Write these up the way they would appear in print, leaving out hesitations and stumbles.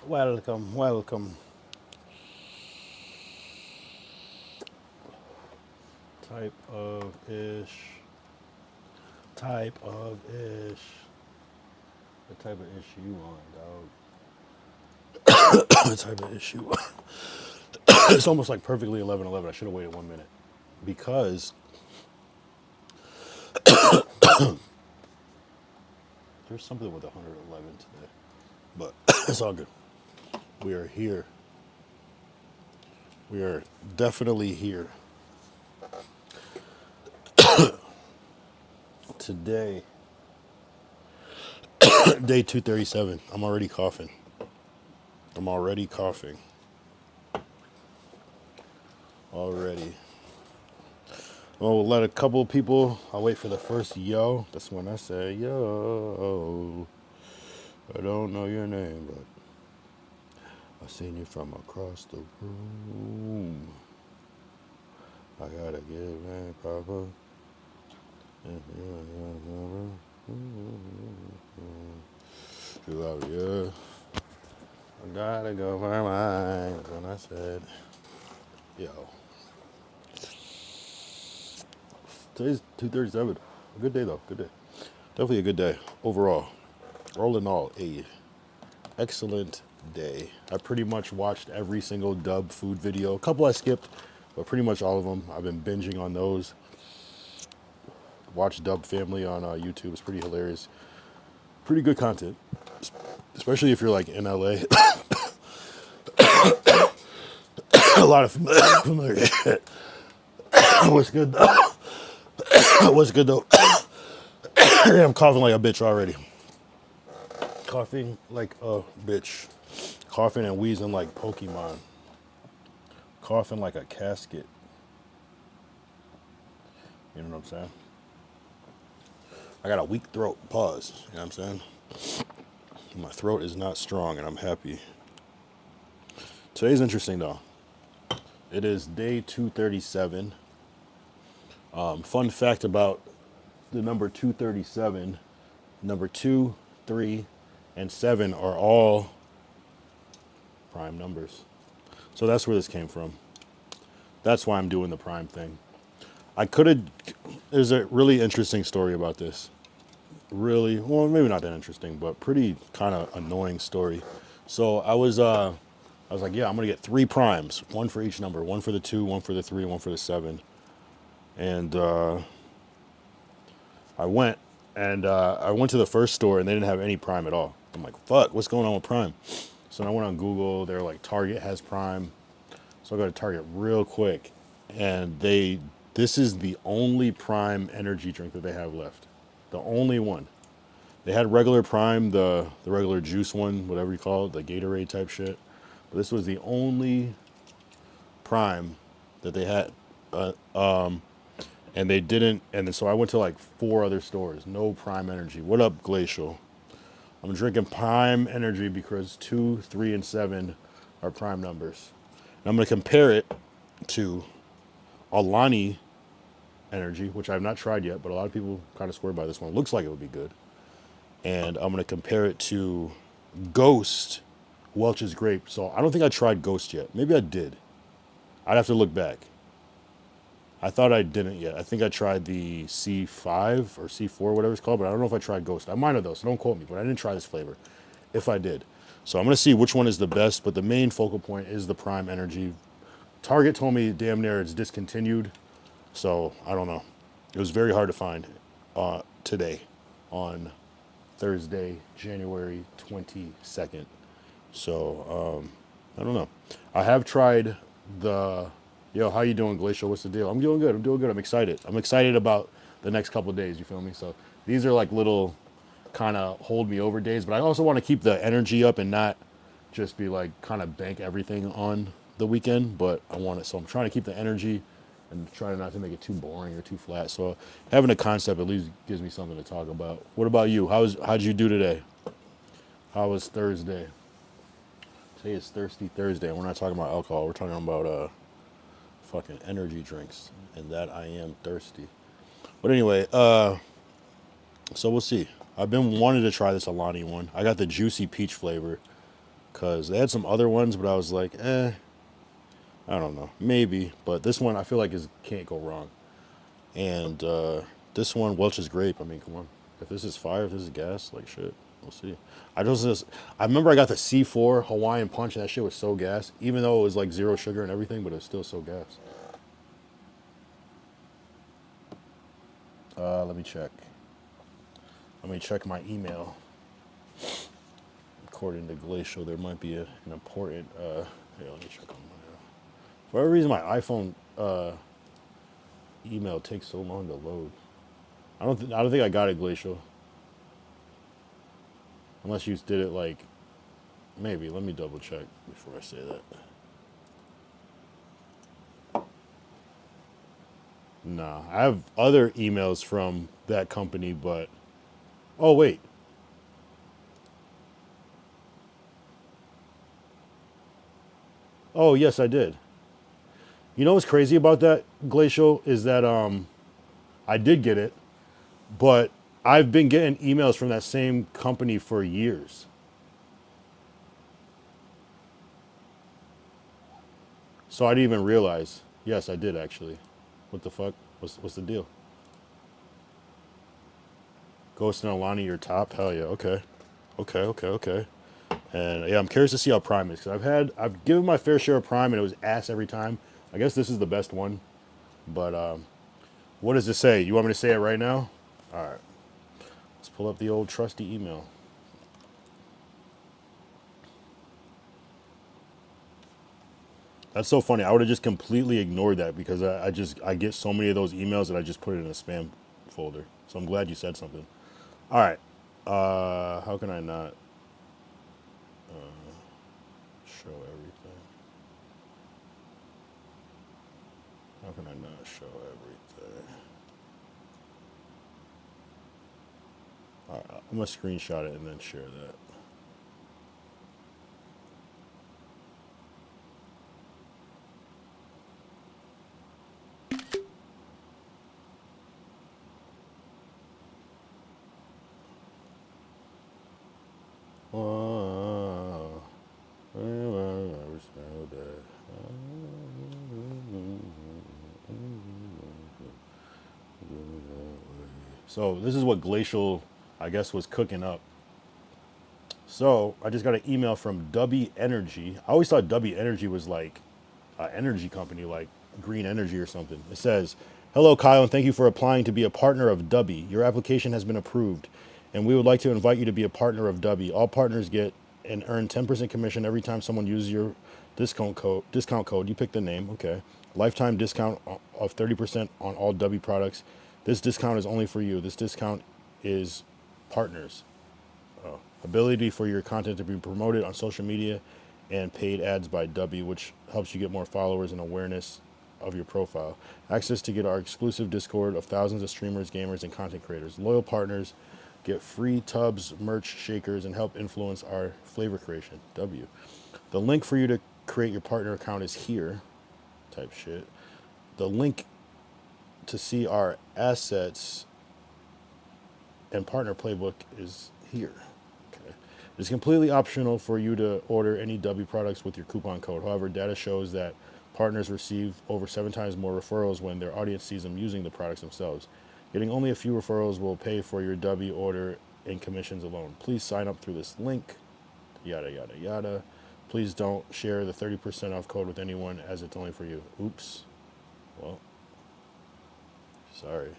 Welcome, welcome. Type of ish. Type of ish. What type of ish you want, dog? What type of ish you want? It's almost like perfectly 11:11. I should have waited 1 minute because there's something with 111 today, but it's all good. We are here. We are definitely here today. Day 237. I'm already coughing. I'm already coughing. Already. Well, we'll let a couple of people. I'll wait for the first yo. That's when I say yo. I don't know your name, but I seen you from across the room. I gotta give man proper. Yeah. I gotta go for mine. That's when I said yo. Today's 237. A good day though. Good day. Definitely a good day overall. All in all, a excellent day. I pretty much watched every single Dub food video. A couple I skipped, but pretty much all of them. I've been binging on those. Watch Dub Family on YouTube. It's pretty hilarious. Pretty good content, especially if you're like in LA. A lot of familiar shit. What's good though? What's good though? I'm coughing like a bitch already. Coughing like a bitch. Coughing and wheezing like Pokemon. Coughing like a casket. You know what I'm saying? I got a weak throat. Pause. You know what I'm saying? My throat is not strong and I'm happy. Today's interesting though. It is day 237. Fun fact about the number 237, number 2, 3, and 7 are all prime numbers. So that's where this came from. That's why I'm doing the prime thing. I could have, there's a really interesting story about this. Really, well, maybe not that interesting, but pretty kind of annoying story. So I was like, yeah, I'm gonna get 3 primes, one for each number, one for the 2, one for the 3, one for the 7. And I went I went to the first store and they didn't have any prime at all. I'm like, fuck, what's going on with prime? So I went on Google. They're like, Target has prime. So I go to Target real quick, and this is the only prime energy drink that they have left. The only one. They had regular prime, the regular juice one, whatever you call it, the Gatorade type shit. But this was the only prime that they had. And they didn't, and so I went to like 4 other stores. No prime energy. What up, Glacial? I'm drinking prime energy because 2, 3, and 7 are prime numbers. And I'm going to compare it to Alani energy, which I've not tried yet, but a lot of people kind of swear by this one. It looks like it would be good. And I'm going to compare it to Ghost Welch's Grape. So I don't think I tried Ghost yet. Maybe I did. I'd have to look back. I thought I didn't yet. I think I tried the C5 or C4, whatever it's called, but I don't know if I tried Ghost. I might have though, so don't quote me, but I didn't try this flavor. If I did. So I'm going to see which one is the best, but the main focal point is the Prime Energy. Target told me damn near it's discontinued, so I don't know. It was very hard to find today on Thursday, January 22nd. So I don't know. I have tried the. Yo, how you doing, Glacial? What's the deal? I'm doing good. I'm doing good. I'm excited. I'm excited about the next couple of days. You feel me? So these are like little kind of hold me over days, but I also want to keep the energy up and not just be like kind of bank everything on the weekend. But I want it, so I'm trying to keep the energy and trying not to make it too boring or too flat. So having a concept at least gives me something to talk about. What about you? How'd you do today? How was Thursday? Today is Thirsty Thursday. We're not talking about alcohol. We're talking about fucking energy drinks, and that I am thirsty. But anyway, so we'll see. I've been wanting to try this Alani one. I got the juicy peach flavor. because they had some other ones, but I was like, I don't know, maybe. But this one I feel like is can't go wrong. And this one, Welch's Grape. I mean, come on. If this is fire, if this is gas, like shit, we'll see. I remember I got the C4 Hawaiian Punch, and that shit was so gas. Even though it was like zero sugar and everything, but it was still so gas. Let me check. Let me check my email. According to Glacial, there might be an important. Here, let me check on my. For whatever reason, my iPhone email takes so long to load. I don't think I got it, Glacial. Unless you did it like. Maybe. Let me double check before I say that. Nah, I have other emails from that company, but. Oh wait. Oh yes, I did. You know what's crazy about that, Glacial, is that I did get it, but I've been getting emails from that same company for years. So I didn't even realize. Yes, I did actually. What the fuck? What's the deal? Ghost and Alani, your top? Hell yeah. Okay. Okay. Okay. Okay. And yeah, I'm curious to see how Prime is because I've given my fair share of Prime and it was ass every time. I guess this is the best one. But what does it say? You want me to say it right now? All right. Let's pull up the old trusty email. That's so funny. I would have just completely ignored that because I get so many of those emails that I just put it in a spam folder. So I'm glad you said something. All right. How can I not show everything? How can I not show everything? All right, I'm gonna screenshot it and then share that. Oh, I never smelled that. So this is what Glacial, I guess, was cooking up. So I just got an email from Dubby Energy. I always thought Dubby Energy was like an energy company, like Green Energy or something. It says, "Hello, Kyle, and thank you for applying to be a partner of Dubby. Your application has been approved, and we would like to invite you to be a partner of Dubby. All partners get and earn 10% commission every time someone uses your discount code. Discount code. You pick the name. Okay. Lifetime discount of 30% on all Dubby products. This discount is only for you. This discount is partners. Ability for your content to be promoted on social media and paid ads by Dubby, which helps you get more followers and awareness of your profile. Access to get our exclusive Discord of thousands of streamers, gamers, and content creators. Loyal partners get free tubs, merch, shakers, and help influence our flavor creation. W. The link for you to create your partner account is here. Type shit. The link to see our assets and partner playbook is here. It's completely optional for you to order any W products with your coupon code. However, data shows that partners receive over 7 times more referrals when their audience sees them using the products themselves. Getting only a few referrals will pay for your W order in commissions alone. Please sign up through this link. Yada, yada, yada. Please don't share the 30% off code with anyone as it's only for you. Oops. Well, sorry.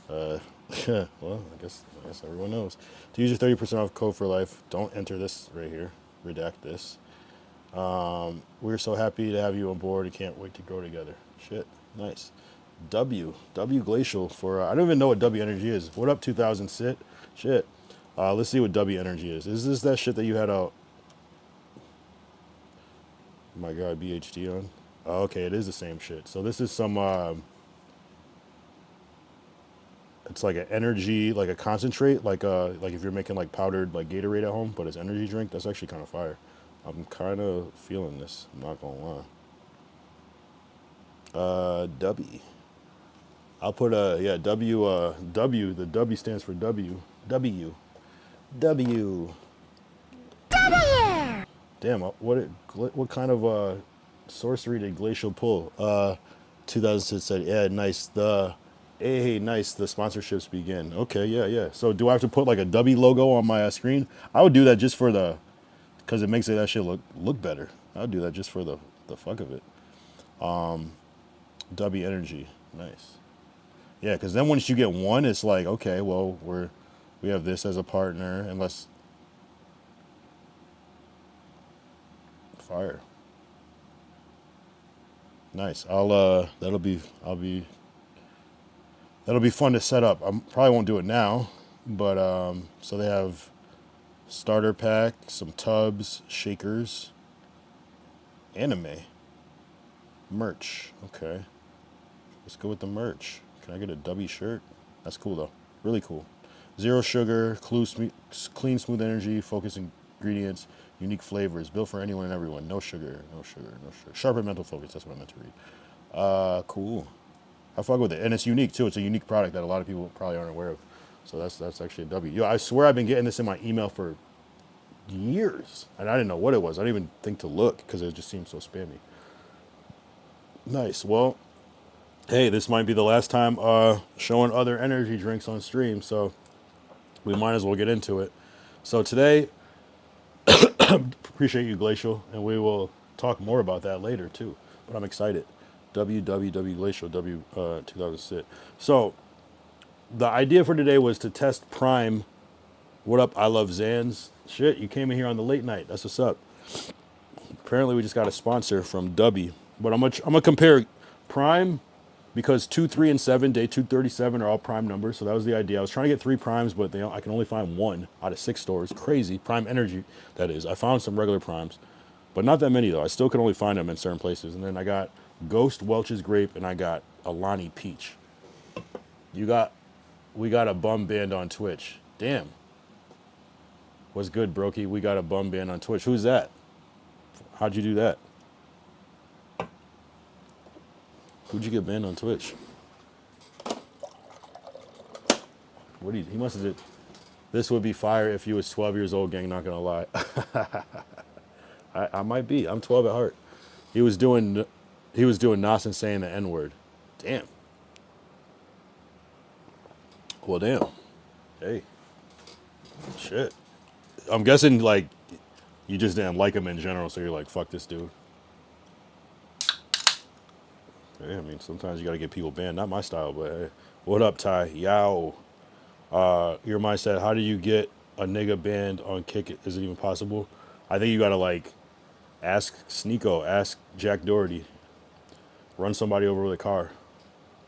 Well, I guess everyone knows. To use your 30% off code for life, don't enter this right here. Redact this. We're so happy to have you on board and can't wait to grow together. Shit, nice. W Glacial for, I don't even know what W Energy is. What up, 2000 Sit? Shit. Let's see what W Energy is. Is this that shit that you had out? Oh my God, BHD on? Oh, okay, it is the same shit. So this is some, it's like an energy, like a concentrate, like if you're making like powdered like Gatorade at home, but it's energy drink. That's actually kind of fire. I'm kind of feeling this. I'm not gonna lie. W. I'll put a yeah W. W. The W stands for W. W. W. Damn, what kind of sorcery did Glacial pull? 2006 said, yeah, nice. Hey, nice. The sponsorships begin. Okay, yeah, yeah. So do I have to put like a W logo on my screen? I would do that just for the, because it makes that shit look better. I would do that just for the fuck of it. W Energy, nice. Yeah, because then once you get one, it's like, okay, well, we have this as a partner, unless fire. Nice. That'll be fun to set up. I probably won't do it now, but so they have starter pack, some tubs, shakers, anime, merch. Okay, let's go with the merch. Can I get a W shirt? That's cool though. Really cool. Zero sugar, clean, smooth energy, focused ingredients, unique flavors, built for anyone and everyone. No sugar, no sugar, no sugar. Sharper mental focus. That's what I meant to read. Cool. I fuck with it, and it's unique too. It's a unique product that a lot of people probably aren't aware of. So that's actually a W. Yo, I swear I've been getting this in my email for years, and I didn't know what it was. I didn't even think to look because it just seemed so spammy. Nice. Well, hey, this might be the last time showing other energy drinks on stream, so we might as well get into it. So today, appreciate you, Glacial, and we will talk more about that later too. But I'm excited. www Glacial W 2006. So the idea for today was to test Prime. What up? I love Zans. Shit, you came in here on the late night. That's what's up. Apparently, we just got a sponsor from W. But I'm gonna compare Prime because 2, 3, and 7, day 237 are all Prime numbers. So that was the idea. I was trying to get 3 Primes, but I can only find 1 out of 6 stores. Crazy. Prime Energy, that is. I found some regular Primes, but not that many though. I still can only find them in certain places. And then I got Ghost Welch's Grape, and I got Alani Peach. We got a bum band on Twitch. Damn. What's good, Brokey? We got a bum band on Twitch. Who's that? How'd you do that? Who'd you get banned on Twitch? He must have did. This would be fire if you was 12 years old, gang, not gonna lie. I might be. I'm 12 at heart. He was doing Nas and saying the N-word. Damn. Well, damn. Hey. Shit. I'm guessing, like, you just didn't like him in general, so you're like, fuck this dude. Yeah, I mean, sometimes you gotta get people banned. Not my style, but hey. What up, Ty? Yow. Your mindset, how do you get a nigga banned on Kick It? Is it even possible? I think you gotta, like, ask Sneeko, ask Jack Doherty, run somebody over with a car,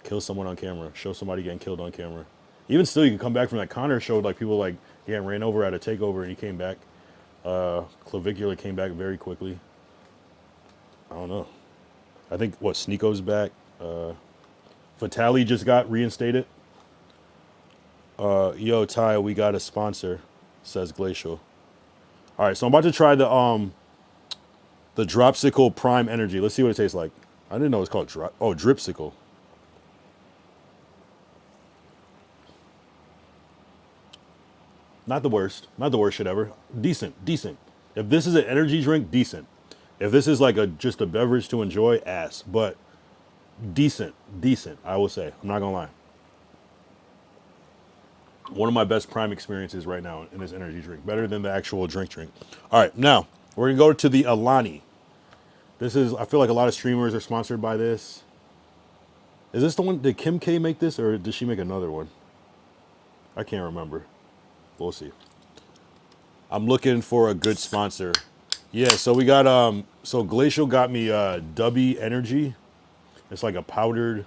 kill someone on camera, show somebody getting killed on camera. Even still, you can come back from that. Connor showed, like, people, like, getting ran over at a takeover, and he came back. Clavicular came back very quickly. I don't know. I think, Sneeko's back. Fatali just got reinstated. Yo, Ty, we got a sponsor, says Glacial. All right, so I'm about to try the Dropsicle Prime Energy. Let's see what it tastes like. I didn't know it was called Dripsicle. Not the worst. Not the worst shit ever. Decent. If this is an energy drink, decent. If this is like just a beverage to enjoy, ass. But decent, I will say. I'm not gonna lie. One of my best Prime experiences right now in this energy drink. Better than the actual drink. All right, now we're gonna go to the Alani. I feel like a lot of streamers are sponsored by this. Is this the one, did Kim K make this, or did she make another one? I can't remember. We'll see. I'm looking for a good sponsor. Yeah, so we got, so Glacial got me Dubby Energy. It's like a powdered,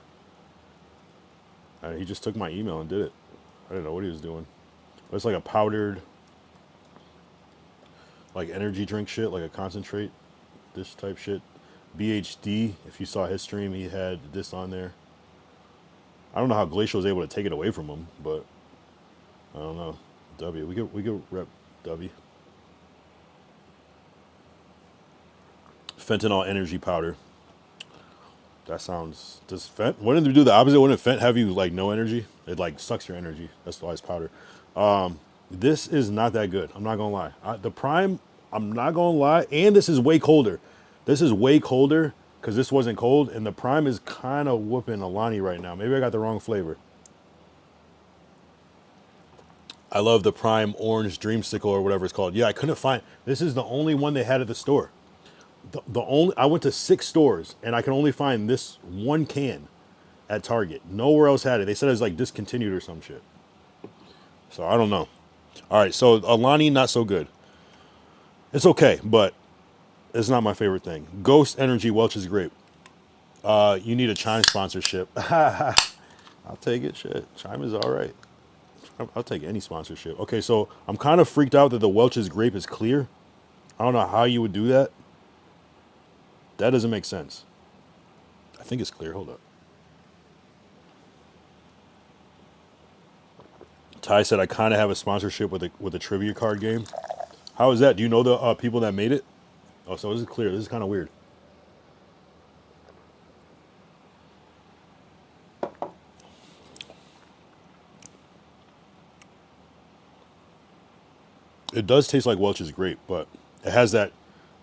he just took my email and did it. I didn't know what he was doing. But it's like a powdered, like energy drink shit, like a concentrate, this type shit. BHD, if you saw his stream, he had this on there. I don't know how Glacial was able to take it away from him, but I don't know. W, we could rep W. Fentanyl energy powder. That sounds, wouldn't they do the opposite? Wouldn't Fent have you like no energy? It like sucks your energy. That's why it's powder. This is not that good. I'm not gonna lie. The Prime, I'm not gonna lie, and this is way colder. This is way colder because this wasn't cold, and the Prime is kind of whooping Alani right now. Maybe I got the wrong flavor. I love the Prime Orange Dreamsicle or whatever it's called. Yeah, I couldn't find. This is the only one they had at the store. The only I went to 6 stores and I can only find this one can at Target. Nowhere else had it. They said it was like discontinued or some shit. So I don't know. All right, so Alani not so good. It's okay, but it's not my favorite thing. Ghost Energy Welch's Grape. You need a Chime sponsorship. I'll take it. Shit, Chime is all right. I'll take any sponsorship. Okay, so I'm kind of freaked out that the Welch's Grape is clear. I don't know how you would do that. That doesn't make sense. I think it's clear. Hold up. Ty said I kind of have a sponsorship with a trivia card game. How is that? Do you know the people that made it? Oh, so this is clear. This is kind of weird. It does taste like Welch's Grape, but it has that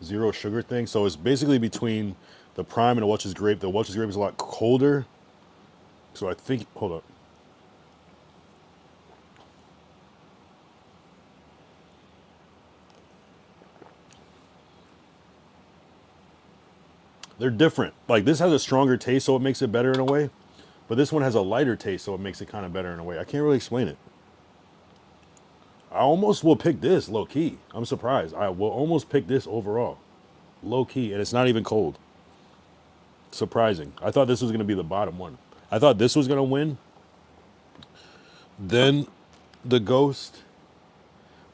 zero sugar thing. So it's basically between the Prime and the Welch's Grape. The Welch's Grape is a lot colder. So I think, hold up. They're different. Like this has a stronger taste, so it makes it better in a way. But this one has a lighter taste, so it makes it kind of better in a way. I can't really explain it. I almost will pick this low key. I'm surprised. I will almost pick this overall. Low key, and it's not even cold. Surprising. I thought this was going to be the bottom one. I thought this was going to win. Then the Ghost.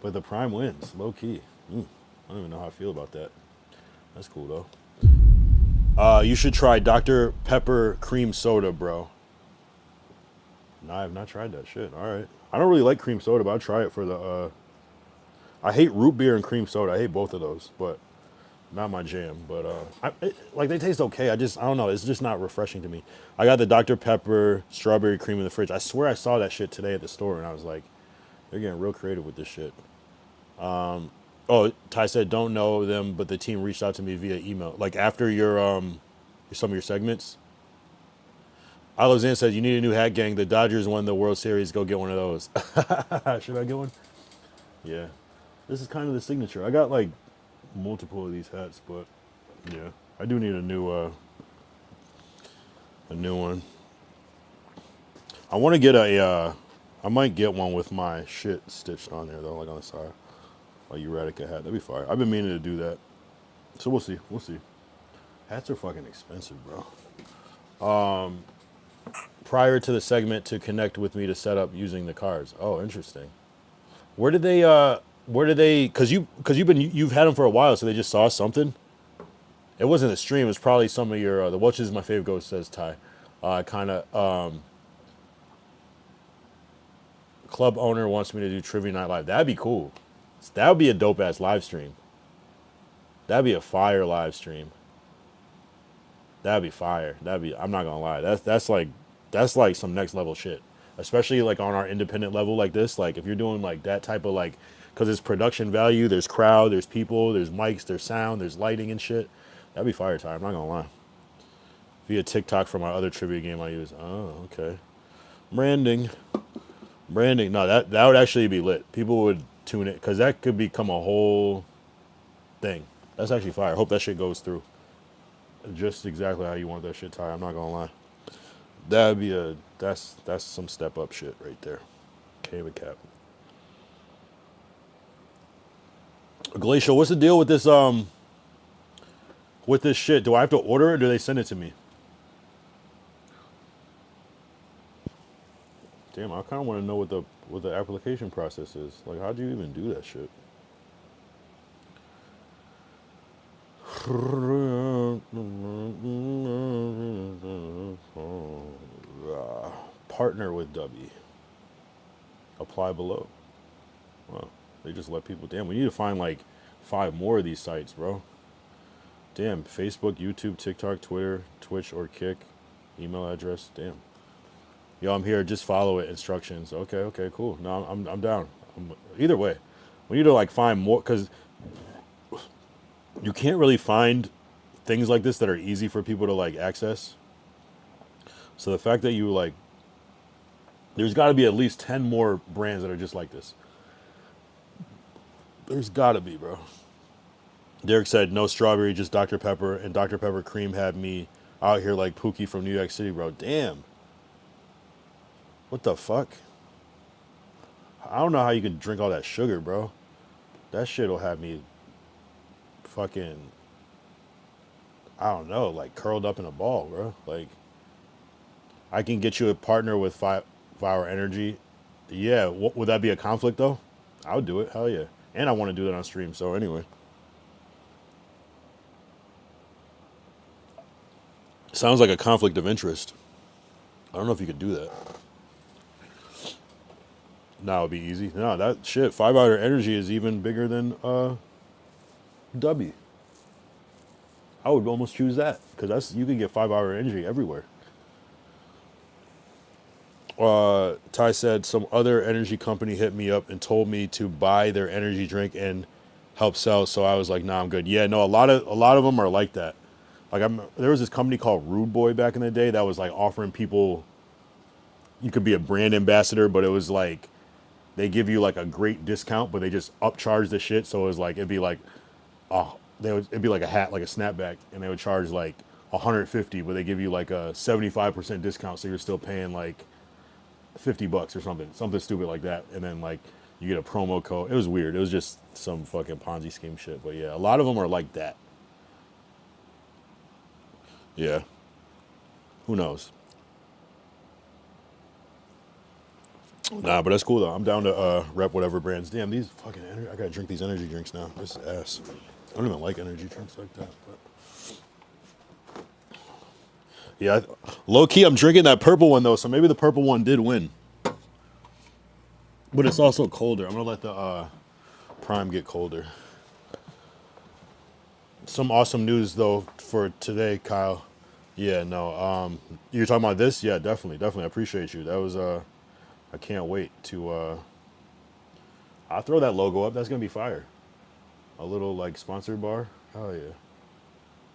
But the Prime wins. Low key. I don't even know how I feel about that. That's cool though. You should try Dr. Pepper cream soda, bro. No, I have not tried that shit. All right. I don't really like cream soda, but I'll try it for the. I hate root beer and cream soda. I hate both of those, but not my jam. But like they taste okay. I don't know. It's just not refreshing to me. I got the Dr. Pepper strawberry cream in the fridge. I swear I saw that shit today at the store, and I was like, they're getting real creative with this shit. Oh, Ty said don't know them, but the team reached out to me via email. Like after some of your segments. Alexander said you need a new hat gang. The Dodgers won the World Series. Go get one of those. Should I get one? Yeah. This is kind of the signature. I got like multiple of these hats, but yeah, I do need a new one. I want to get I might get one with my shit stitched on there though, like on the side. Like Eradicate hat. That'd be fire. I've been meaning to do that. So we'll see. We'll see. Hats are fucking expensive, bro. Prior to the segment to connect with me to set up using the cards. Oh, interesting. Where did they cuz you've had them for a while, so they just saw something. It wasn't a stream, it was probably some of your the Welch is my favorite ghost, says Ty. Kind of club owner wants me to do trivia night live. That'd be cool. That would be a dope ass live stream. That'd be a fire live stream. That'd be fire. I'm not gonna lie. That's like some next level shit. Especially like on our independent level like this. Like if you're doing like that type of like, cause it's production value, there's crowd, there's people, there's mics, there's sound, there's lighting and shit. That'd be fire time, I'm not gonna lie. Via TikTok for my other trivia game I use. Oh, okay. Branding. No, that would actually be lit. People would tune it, cause that could become a whole thing. That's actually fire. Hope that shit goes through. Just exactly how you want that shit, Ty. I'm not gonna lie. That'd be that's some step up shit right there. Cave cap. Glacial, what's the deal with this shit? Do I have to order it or do they send it to me? Damn, I kind of want to know what the application process is. Like, how do you even do that shit? Partner with W. Apply below. Wow, they just let people. Damn, we need to find like 5 more of these sites, bro. Damn, Facebook, YouTube, TikTok, Twitter, Twitch, or Kick. Email address. Damn. Yo, I'm here. Just follow it. Instructions. Okay, cool. No, I'm down. Either way, we need to like find more because You can't really find things like this that are easy for people to like access. So the fact that you like, there's got to be at least 10 more brands that are just like this. There's got to be, bro. Derek said no strawberry, just Dr. Pepper, and Dr. Pepper cream had me out here like Pookie from New York City, bro. Damn. What the fuck? I don't know how you can drink all that sugar, bro. That shit'll have me fucking, I don't know, like curled up in a ball, bro. Like, I can get you a partner with 5 hour energy. Yeah, would that be a conflict though? I would do it. Hell yeah. And I want to do that on stream. So anyway, sounds like a conflict of interest. I don't know if you could do that. No, it'd be easy. No, that shit. 5 hour energy is even bigger than W. I would almost choose that because that's you can get 5 hour energy everywhere. Ty said some other energy company hit me up and told me to buy their energy drink and help sell. So I was like, nah, I'm good. Yeah, no, a lot of them are like that. Like there was this company called Rude Boy back in the day that was like offering people you could be a brand ambassador, but it was like they give you like a great discount, but they just upcharge the shit. So it was like it'd be like it'd be like a hat, like a snapback, and they would charge like 150, but they give you like a 75% discount, so you're still paying like $50 or something stupid like that, and then like you get a promo code. It was weird. It was just some fucking Ponzi scheme shit. But yeah, a lot of them are like that. Yeah, who knows? Nah, but that's cool though. I'm down to rep whatever brands. Damn, these fucking I gotta drink these energy drinks now. This is ass. I don't even like energy drinks like that. But yeah, low key, I'm drinking that purple one though, so maybe the purple one did win. But it's also colder. I'm gonna let the prime get colder. Some awesome news though for today, Kyle. Yeah, no. You're talking about this? Yeah, definitely, definitely. I appreciate you. That was I can't wait to I'll throw that logo up. That's gonna be fire. A little like sponsored bar. Oh yeah.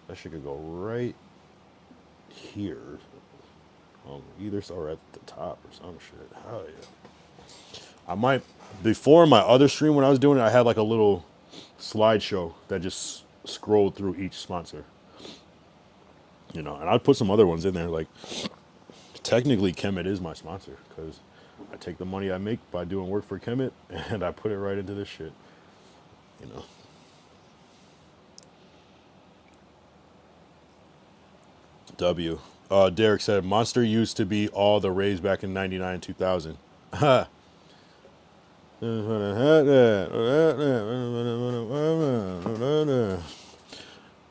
That shit could go right here. Either or at the top or some shit. Hell yeah. I might before my other stream when I was doing it, I had like a little slideshow that just scrolled through each sponsor. You know, and I'd put some other ones in there. Like technically, Kemet is my sponsor because I take the money I make by doing work for Kemet and I put it right into this shit. You know. W. Derek said Monster used to be all the raves back in '99, 2000.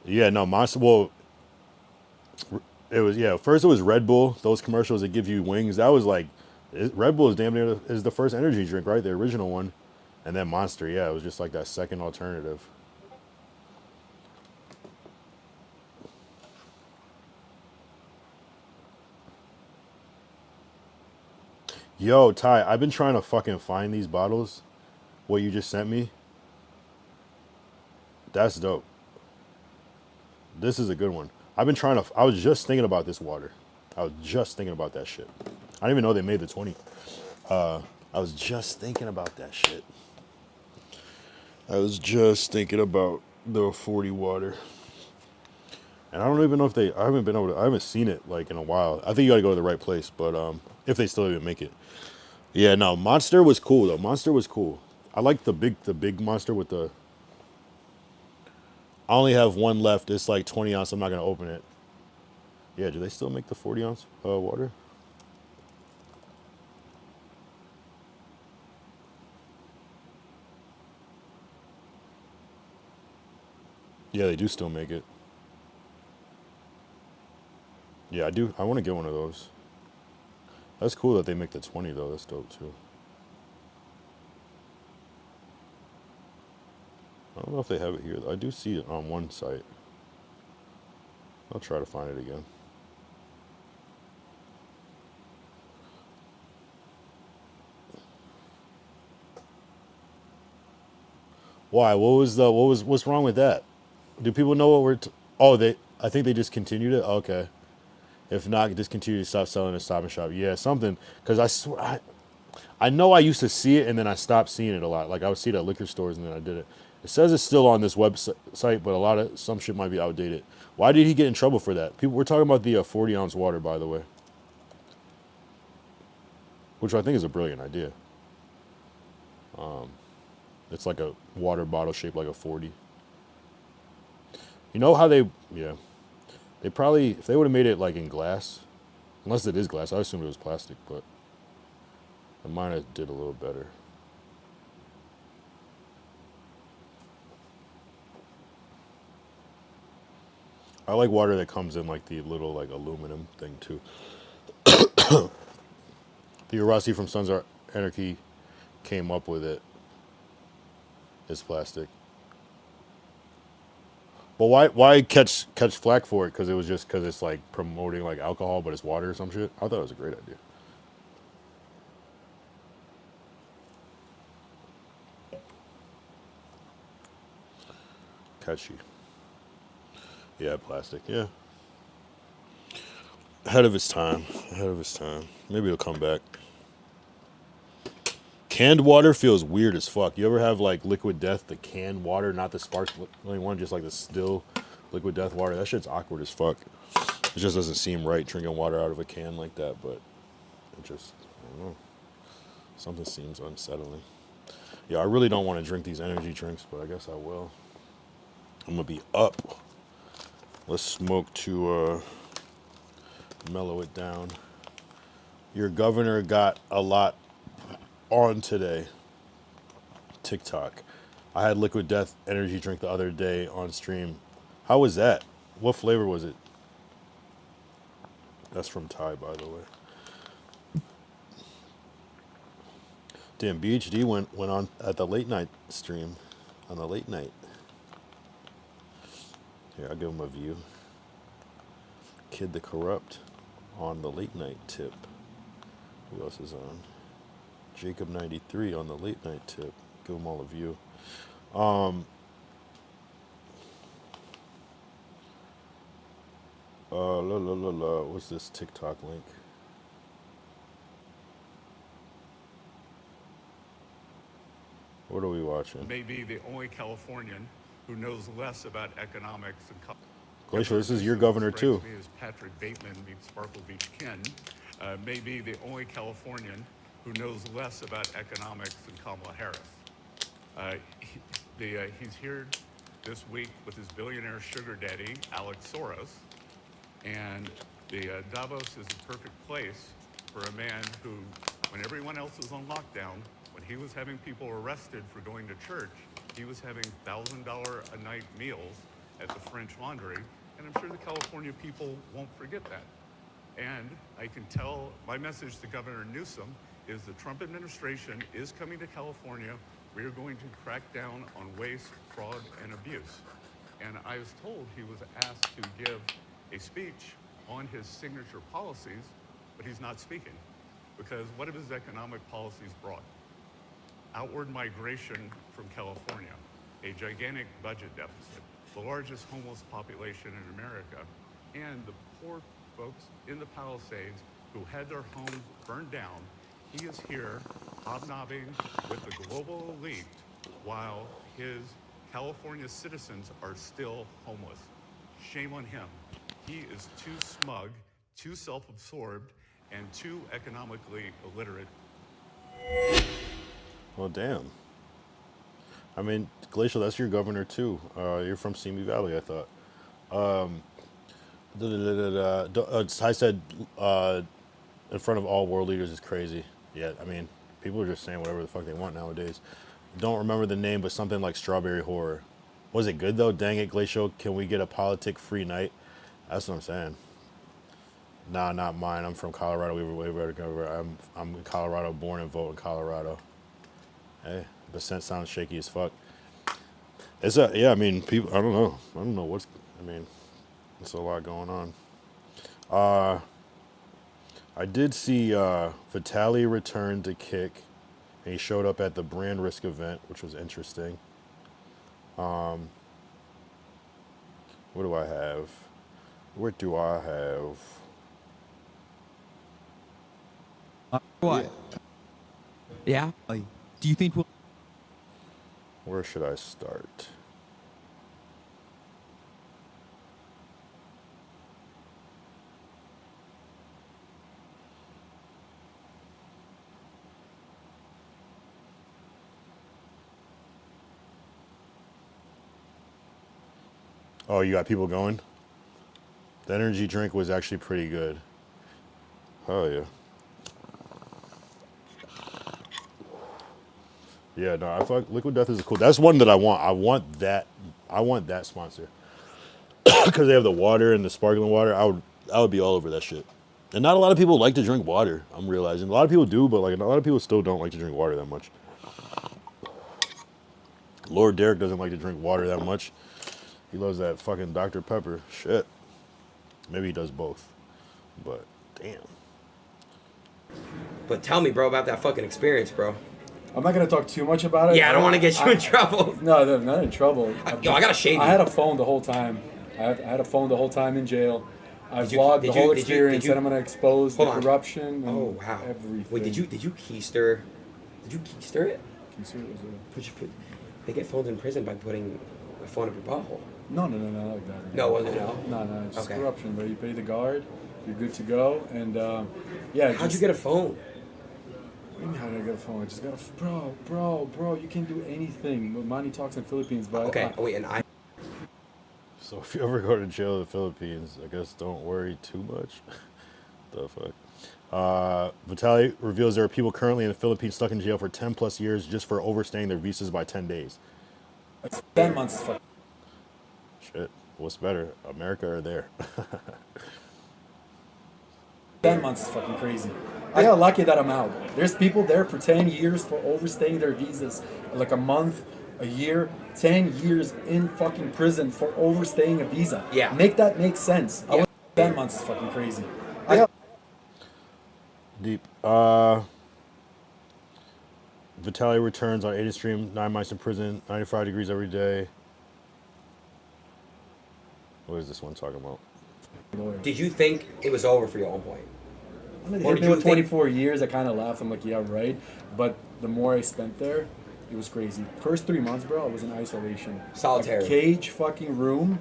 Yeah, no, Monster. Well, it was yeah. First, it was Red Bull. Those commercials that give you wings. That was like Red Bull is damn near is the first energy drink, right? The original one, and then Monster. Yeah, it was just like that second alternative. Yo, Ty, I've been trying to fucking find these bottles. What you just sent me. That's dope. This is a good one. I've been trying to. I was just thinking about this water. I was just thinking about that shit. I didn't even know they made the 20. I was just thinking about that shit. I was just thinking about the 40 water. And I don't even know if they. I haven't been able to. I haven't seen it like in a while. I think you got to go to the right place, but if they still even make it. Yeah, no. Monster was cool though. Monster was cool. I like the big monster with the. I only have one left. It's like 20 ounce. I'm not gonna open it. Yeah, do they still make the 40 ounce water? Yeah, they do still make it. Yeah, I do. I want to get one of those. That's cool that they make the 20 though. That's dope too. I don't know if they have it here. I do see it on one site. I'll try to find it again. Why? What's wrong with that? Do people know what we're? Oh, they. I think they discontinued it. Okay. If not, discontinue to stop selling at Stop and Shop. Yeah, something. Because I swear, I know I used to see it and then I stopped seeing it a lot. Like I would see it at liquor stores and then I did it. It says it's still on this website, but a lot of some shit might be outdated. Why did he get in trouble for that? People, we're talking about the 40-ounce water, by the way, which I think is a brilliant idea. It's like a water bottle shaped like a 40. You know how they? Yeah, they probably if they would have made it like in glass, unless it is glass. I assumed it was plastic, but it might have did a little better. I like water that comes in like the little like aluminum thing too. The Urasi from Sons of Anarchy came up with it. It's plastic. But why catch flack for it? Because it was just because it's like promoting like alcohol, but it's water or some shit. I thought it was a great idea. Catchy. Yeah, plastic. Yeah, ahead of its time. Ahead of its time. Maybe it'll come back. Canned water feels weird as fuck. You ever have like Liquid Death, the canned water, not the sparkling one, just like the still Liquid Death water? That shit's awkward as fuck. It just doesn't seem right drinking water out of a can like that, but it just, I don't know. Something seems unsettling. Yeah, I really don't want to drink these energy drinks, but I guess I will. I'm gonna be up. Let's smoke to mellow it down. Your governor got a lot on today. TikTok. I had Liquid Death energy drink the other day on stream. How was that? What flavor was it? That's from Thai, by the way. Damn, BHD went on at the late night stream. On the late night. Here, I'll give him a view. Kid the Corrupt on the late night tip. Who else is on? Jacob 93 on the late night tip. Give them all a view. What's this TikTok link? What are we watching? May be the only Californian who knows less about economics and Glacier, this is your governor too. Me as Patrick Bateman meets Sparkle Beach Ken. May be the only Californian who knows less about economics than Kamala Harris. He's here this week with his billionaire sugar daddy, Alex Soros. And Davos is the perfect place for a man who, when everyone else was on lockdown, when he was having people arrested for going to church, he was having $1,000 a night meals at the French Laundry. And I'm sure the California people won't forget that. And I can tell my message to Governor Newsom is the Trump administration is coming to California. We are going to crack down on waste, fraud, and abuse. And I was told he was asked to give a speech on his signature policies, but he's not speaking. Because what have his economic policies brought? Outward migration from California, a gigantic budget deficit, the largest homeless population in America, and the poor folks in the Palisades who had their homes burned down. He is here hobnobbing with the global elite while his California citizens are still homeless. Shame on him. He is too smug, too self-absorbed, and too economically illiterate. Well, damn. I mean, Glacial, that's your governor too. You're from Simi Valley, I thought. I said in front of all world leaders is crazy. Yeah, I mean, people are just saying whatever the fuck they want nowadays. Don't remember the name, but something like Strawberry Horror. Was it good though? Dang it, Glacial. Can we get a politic-free night? That's what I'm saying. Nah, not mine. I'm from Colorado. We were way better cover. I'm in Colorado, born and vote in Colorado. Hey, percent sounds shaky as fuck. It's a yeah. I mean, people. I don't know. I don't know what's. I mean, there's a lot going on. I did see Vitaly return to kick, and he showed up at the Brand Risk event, which was interesting. What do I have? What do I have? What? Yeah. Do you think we'll? Where should I start? Oh, you got people going? The energy drink was actually pretty good. Oh, yeah. Yeah, no, I feel like Liquid Death is cool. That's one that I want. I want that. I want that sponsor because they have the water and the sparkling water. I would be all over that shit. And not a lot of people like to drink water. I'm realizing a lot of people do, but like a lot of people still don't like to drink water that much. Lord Derek doesn't like to drink water that much. He loves that fucking Dr. Pepper. Shit. Maybe he does both. But damn. But tell me, bro, about that fucking experience, bro. I'm not gonna talk too much about it. Yeah, I don't want to get you in trouble. No, not in trouble. Yo, I gotta shave you. I had a phone the whole time. I had a phone the whole time in jail. I Did you- vlogged did the you- whole did you- experience, did you- and I'm gonna expose the Hold on. corruption and Oh wow. everything. Wait, did you keister? Did you keister it? Consider it was They get phones in prison by putting a phone up your butthole. no, not like that. No, was it no? No, it's just Okay. corruption, bro. You pay the guard, you're good to go, and yeah. How'd you get a phone? What do you mean, how did I get a phone? I just got a bro. You can't do anything. Money talks in Philippines, but Okay. Oh wait, and I. So if you ever go to jail in the Philippines, I guess don't worry too much. The fuck? Vitaly reveals there are people currently in the Philippines stuck in jail for 10 plus years just for overstaying their visas by 10 days. 10 months. Fuck. Shit. What's better, America or there? 10 months is fucking crazy. I got lucky that I'm out. There's people there for 10 years for overstaying their visas. Like a month, a year, 10 years in fucking prison for overstaying a visa. Yeah. Make that make sense. Yeah. 10 months is fucking crazy. I got Deep. Vitaly returns on 8th stream, 9 months in prison, 95 degrees every day. What is this one talking about? lawyer. Did you think it was over for you at one point? When Or it did hit me you with think- 24 years, I kind of laughed. I'm like, yeah, right. But the more I spent there, it was crazy. First 3 months, bro, I was in isolation. Solitary. A cage fucking room,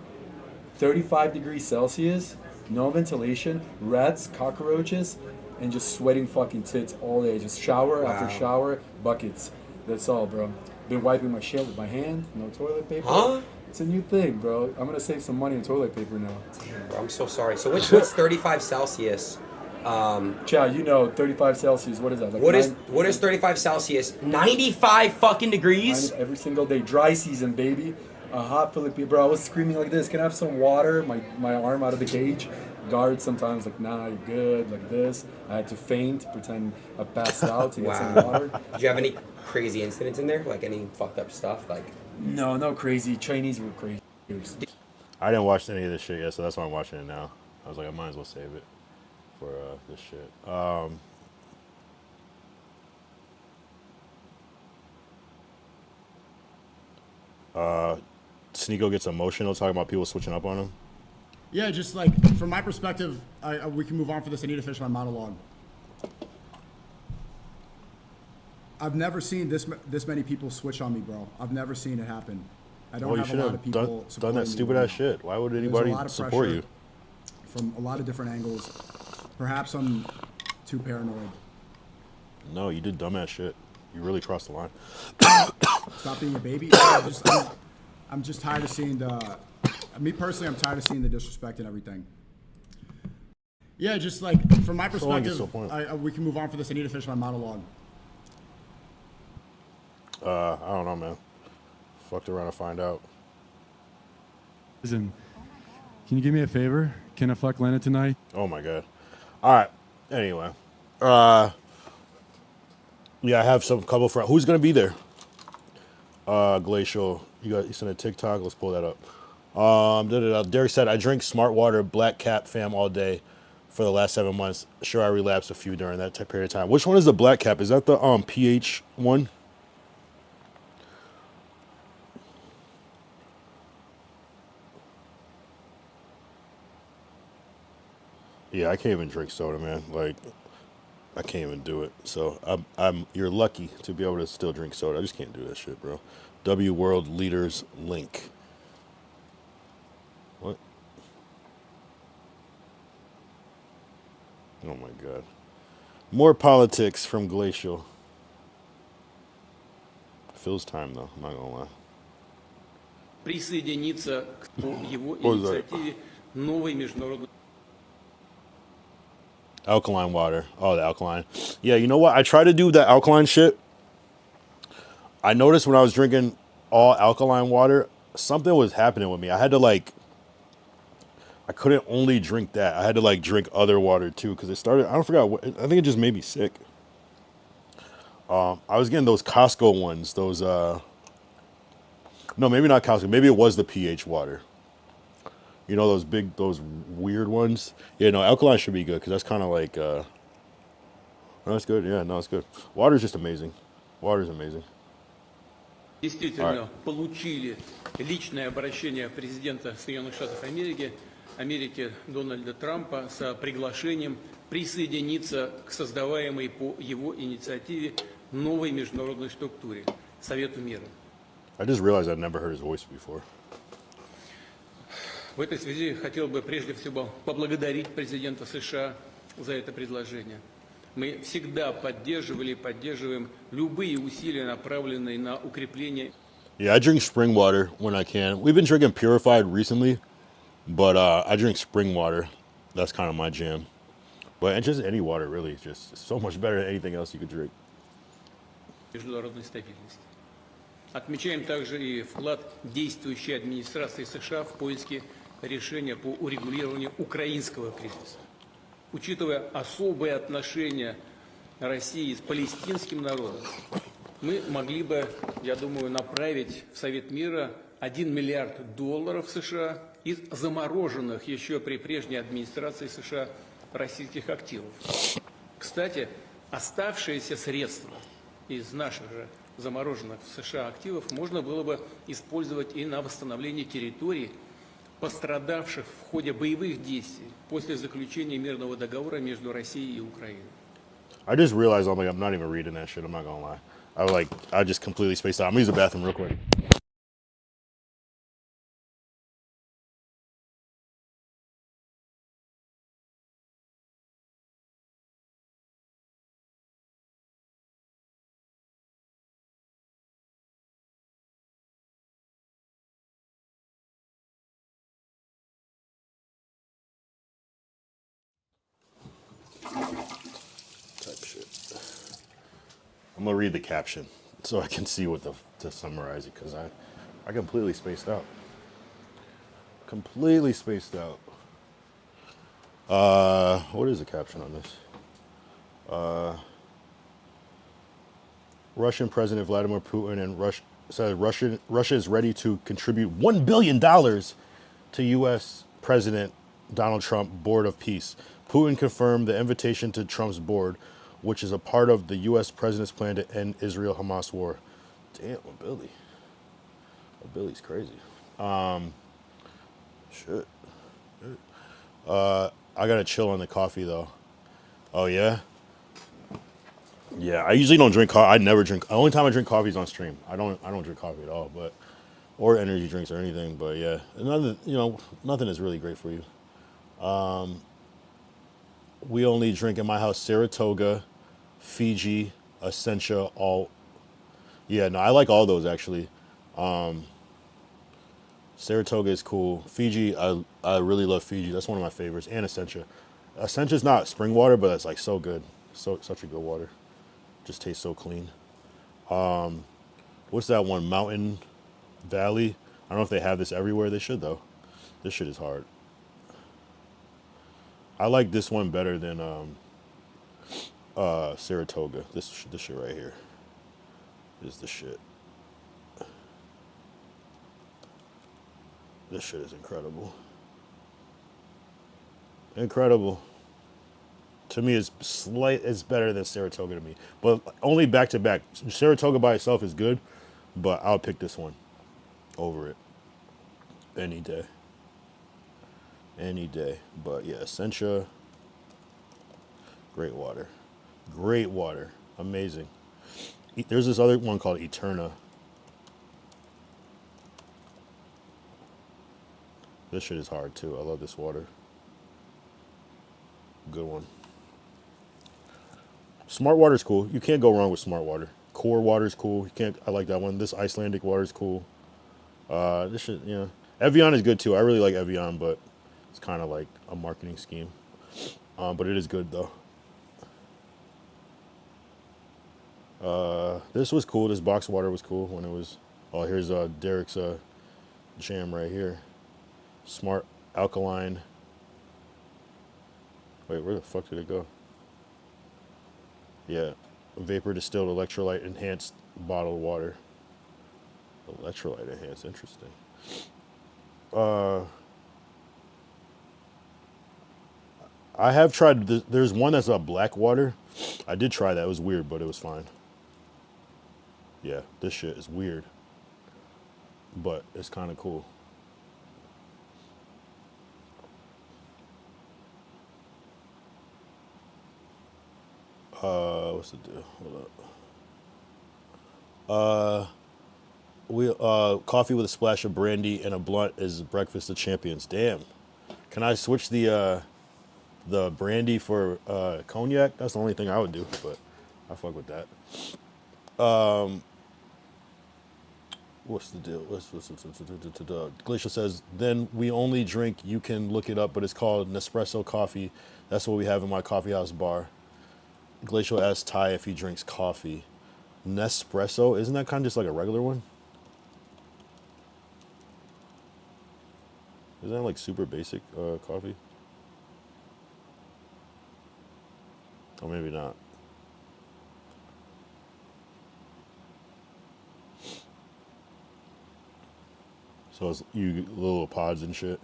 35 degrees Celsius, no ventilation, rats, cockroaches, and just sweating fucking tits all day. Just shower after Wow. shower, buckets. That's all, bro. Been wiping my shit with my hand, no toilet paper. Huh? It's a new thing, bro. I'm gonna save some money on toilet paper now. Damn, bro, I'm so sorry. So what's 35 Celsius? Chad, you know, 35 Celsius, what is that? Like What is nine- 35 Celsius? 95 fucking degrees. Every single day. Dry season, baby. A hot Filipino. Bro, I was screaming like this. Can I have some water? My arm out of the cage. Guard sometimes like, nah, you're good, like this. I had to faint, pretend I passed out to get some Wow. water. Did you have any crazy incidents in there? Like any fucked up stuff? Like No crazy. Chinese were crazy. I didn't watch any of this shit yet, so that's why I'm watching it now. I was like, I might as well save it for this shit. Sneeko gets emotional talking about people switching up on him. Yeah, just like from my perspective, we can move on for this. I need to finish my monologue. I've never seen this many people switch on me, bro. I've never seen it happen. I don't Oh, you have should a lot have of people done that supporting me stupid right ass now. shit. Why would There's a anybody lot of support pressure you? from a lot of different angles. Perhaps I'm too paranoid. No, you did dumbass shit. You really crossed the line. Stop being a baby. I'm just tired of seeing the. Me personally, I'm tired of seeing the disrespect and everything. Yeah, just like from my long as perspective, it's still point. we can move on for this. I need to finish my monologue. I don't know, man. Fucked around to find out. Listen, can you do me a favor? Can I fuck Lena tonight? Oh my god. All right. Anyway, yeah, I have some couple friends. Who's gonna be there? Glacial. You sent a TikTok. Let's pull that up. Derek said, I drink Smart Water Black Cap Fam all day for the last 7 months. Sure, I relapsed a few during that period of time. Which one is the Black Cap? Is that the pH one? Yeah, I can't even drink soda, man. Like, I can't even do it. So you're lucky to be able to still drink soda. I just can't do that shit, bro. W World Leaders Link. What? Oh my god. More politics from Glacial. Feels time though. I'm not gonna lie. Присоединиться к его What was that? инициативе новой международной. Alkaline water. Oh, the alkaline. Yeah, you know what? I try to do that alkaline shit. I noticed when I was drinking all alkaline water, something was happening with me. I had to like, I couldn't only drink that. I had to like drink other water too because it started. I don't forget. I think it just made me sick. I was getting those Costco ones. Those no, maybe not Costco. Maybe it was the pH water. You know those big, those weird ones. Yeah, no, alkaline should be good because that's kind of like. No, that's good. Yeah, no, it's good. Water's just amazing. Water's amazing. Действительно получили личное обращение президента Соединенных Штатов Америки Дональда Трампа с приглашением присоединиться к создаваемой по его инициативе новой международной структуре Совету мира. I just realized I'd never heard his voice before. В этой связи хотел бы прежде всего поблагодарить президента США за это предложение. Мы всегда поддерживали и поддерживаем любые усилия, направленные на укрепление. Yeah, I drink spring water when I can. We've been drinking purified recently, but I drink spring water. That's kind of my jam. But and just any water really, just so much better than anything else you could drink. Международной стабильности. Отмечаем также и вклад действующей администрации США в поиске решения по урегулированию украинского кризиса. Учитывая особые отношения России с палестинским народом, мы могли бы, я думаю, направить в Совет мира $1 миллиард США из замороженных еще при прежней администрации США российских активов. Кстати, оставшиеся средства из наших же замороженных в США активов можно было бы использовать и на восстановление территорий, пострадавших в ходе боевых действий после заключения мирного договора между Россией и Украиной. I just realized I'm not even reading that shit. I'm not gonna lie. I just completely spaced out. I'm gonna use the bathroom real quick. Type shit. I'm gonna read the caption so I can see what to summarize it because I completely spaced out. Completely spaced out. What is the caption on this? Russian President Vladimir Putin and says Russia is ready to contribute $1 billion to U.S. President Donald Trump Board of Peace. Putin confirmed the invitation to Trump's board, which is a part of the U.S. president's plan to end Israel-Hamas war. Damn, Billy. Billy's crazy. Shit. I gotta chill on the coffee though. Oh yeah? Yeah, I usually don't drink coffee. I never drink. The only time I drink coffee is on stream. I don't drink coffee at all, or energy drinks or anything. But yeah, nothing is really great for you. We only drink in my house Saratoga, Fiji, Essentia, all. Yeah, no, I like all those actually. Saratoga is cool. Fiji, I really love Fiji. That's one of my favorites. And Essentia. Essentia's not spring water, but it's like so good. Such a good water. Just tastes so clean. What's that one? Mountain Valley. I don't know if they have this everywhere. They should though. This shit is hard. I like this one better than Saratoga. This shit right here is the shit. This shit is incredible. Incredible. To me, it's better than Saratoga to me, but only back to back. Saratoga by itself is good, but I'll pick this one over it any day. Any day. But yeah, Essentia, Great water. Great water. Amazing. There's this other one called Eterna. This shit is hard too. I love this water. Good one. Smart water is cool. You can't go wrong with smart water. Core water is cool. You can't. I like that one. This Icelandic water is cool. This shit, yeah. Evian is good too. I really like Evian, but it's kind of like a marketing scheme. But it is good though. This was cool. This box water was cool when it was. Oh, here's Derek's jam right here. Smart alkaline. Wait, where the fuck did it go? Yeah, vapor distilled electrolyte enhanced bottled water. Electrolyte enhanced, interesting. I have tried. There's one that's a black water. I did try that. It was weird, but it was fine. Yeah, this shit is weird, but it's kind of cool. What's the deal? Hold up. Coffee with a splash of brandy and a blunt is breakfast of champions. Damn. Can I switch the brandy for cognac? That's the only thing I would do, but I fuck with that. What's the deal? Glacial says, then we only drink, you can look it up, but it's called Nespresso coffee. That's what we have in my coffee house bar. Glacial asks Ty if he drinks coffee. Nespresso? Isn't that kind of just like a regular one? Isn't that like super basic coffee? Or maybe not. So it's you little pods and shit.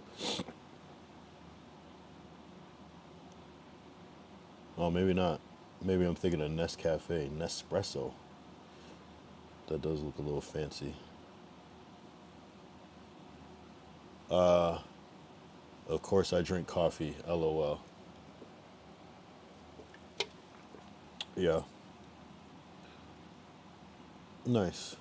Oh, maybe not. Maybe I'm thinking of Nescafe, Nespresso. That does look a little fancy. Of course I drink coffee, LOL. Yeah. Nice.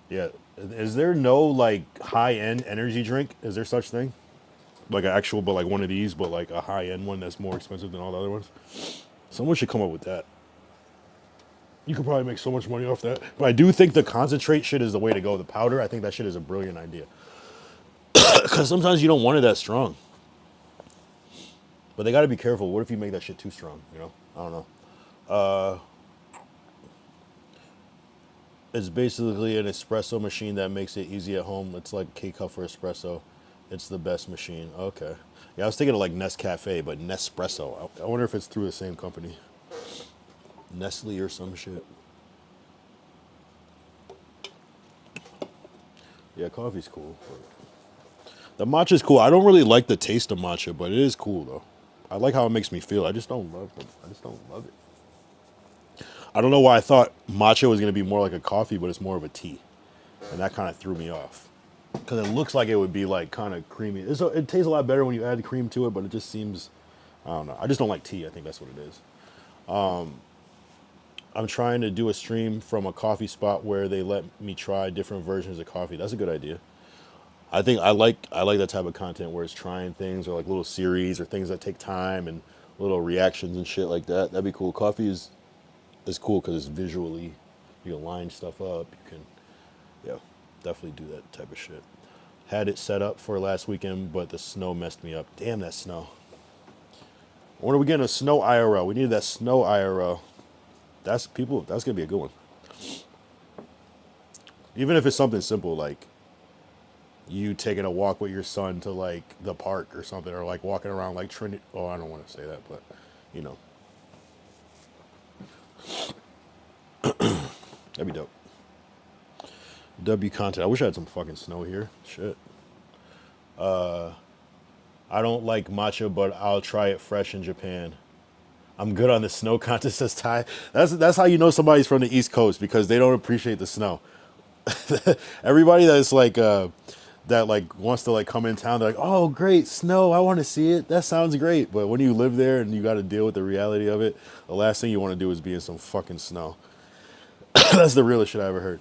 Yeah. Is there no like high-end energy drink? Is there such thing? Like an actual, but like one of these, but like a high-end one that's more expensive than all the other ones? Someone should come up with that. You could probably make so much money off that. But I do think the concentrate shit is the way to go. The powder, I think that shit is a brilliant idea. Because sometimes you don't want it that strong. But they got to be careful. What if you make that shit too strong? You know? I don't know. It's basically an espresso machine that makes it easy at home. It's like K-Cup for espresso. It's the best machine. Okay. Yeah, I was thinking of like Nescafe, but Nespresso. I wonder if it's through the same company. Nestle or some shit. Yeah, coffee's cool. The matcha's cool. I don't really like the taste of matcha, but it is cool though. I like how it makes me feel. I just don't love it. I don't know why I thought matcha was going to be more like a coffee, but it's more of a tea. And that kind of threw me off. Because it looks like it would be like kind of creamy. It tastes a lot better when you add cream to it, but it just seems, I don't know. I just don't like tea. I think that's what it is. I'm trying to do a stream from a coffee spot where they let me try different versions of coffee. That's a good idea. I think I like that type of content where it's trying things or like little series or things that take time and little reactions and shit like that. That'd be cool. Coffee is cool because it's visually, you can line stuff up. You can, yeah, definitely do that type of shit. Had it set up for last weekend, but the snow messed me up. Damn that snow. When are we getting a snow IRL? We need that snow IRL. That's gonna be a good one. Even if it's something simple like you taking a walk with your son to like the park or something, or like walking around like Trinity. Oh, I don't want to say that, but you know, that'd be dope. W content. I wish I had some fucking snow here. Shit. I don't like matcha, but I'll try it fresh in Japan. I'm good on the snow contest, says Ty. That's how you know somebody's from the East Coast, because they don't appreciate the snow. Everybody that's like that like wants to like come in town. They're like, oh great, snow, I want to see it. That sounds great. But when you live there and you got to deal with the reality of it, the last thing you want to do is be in some fucking snow. That's the realest shit I ever heard.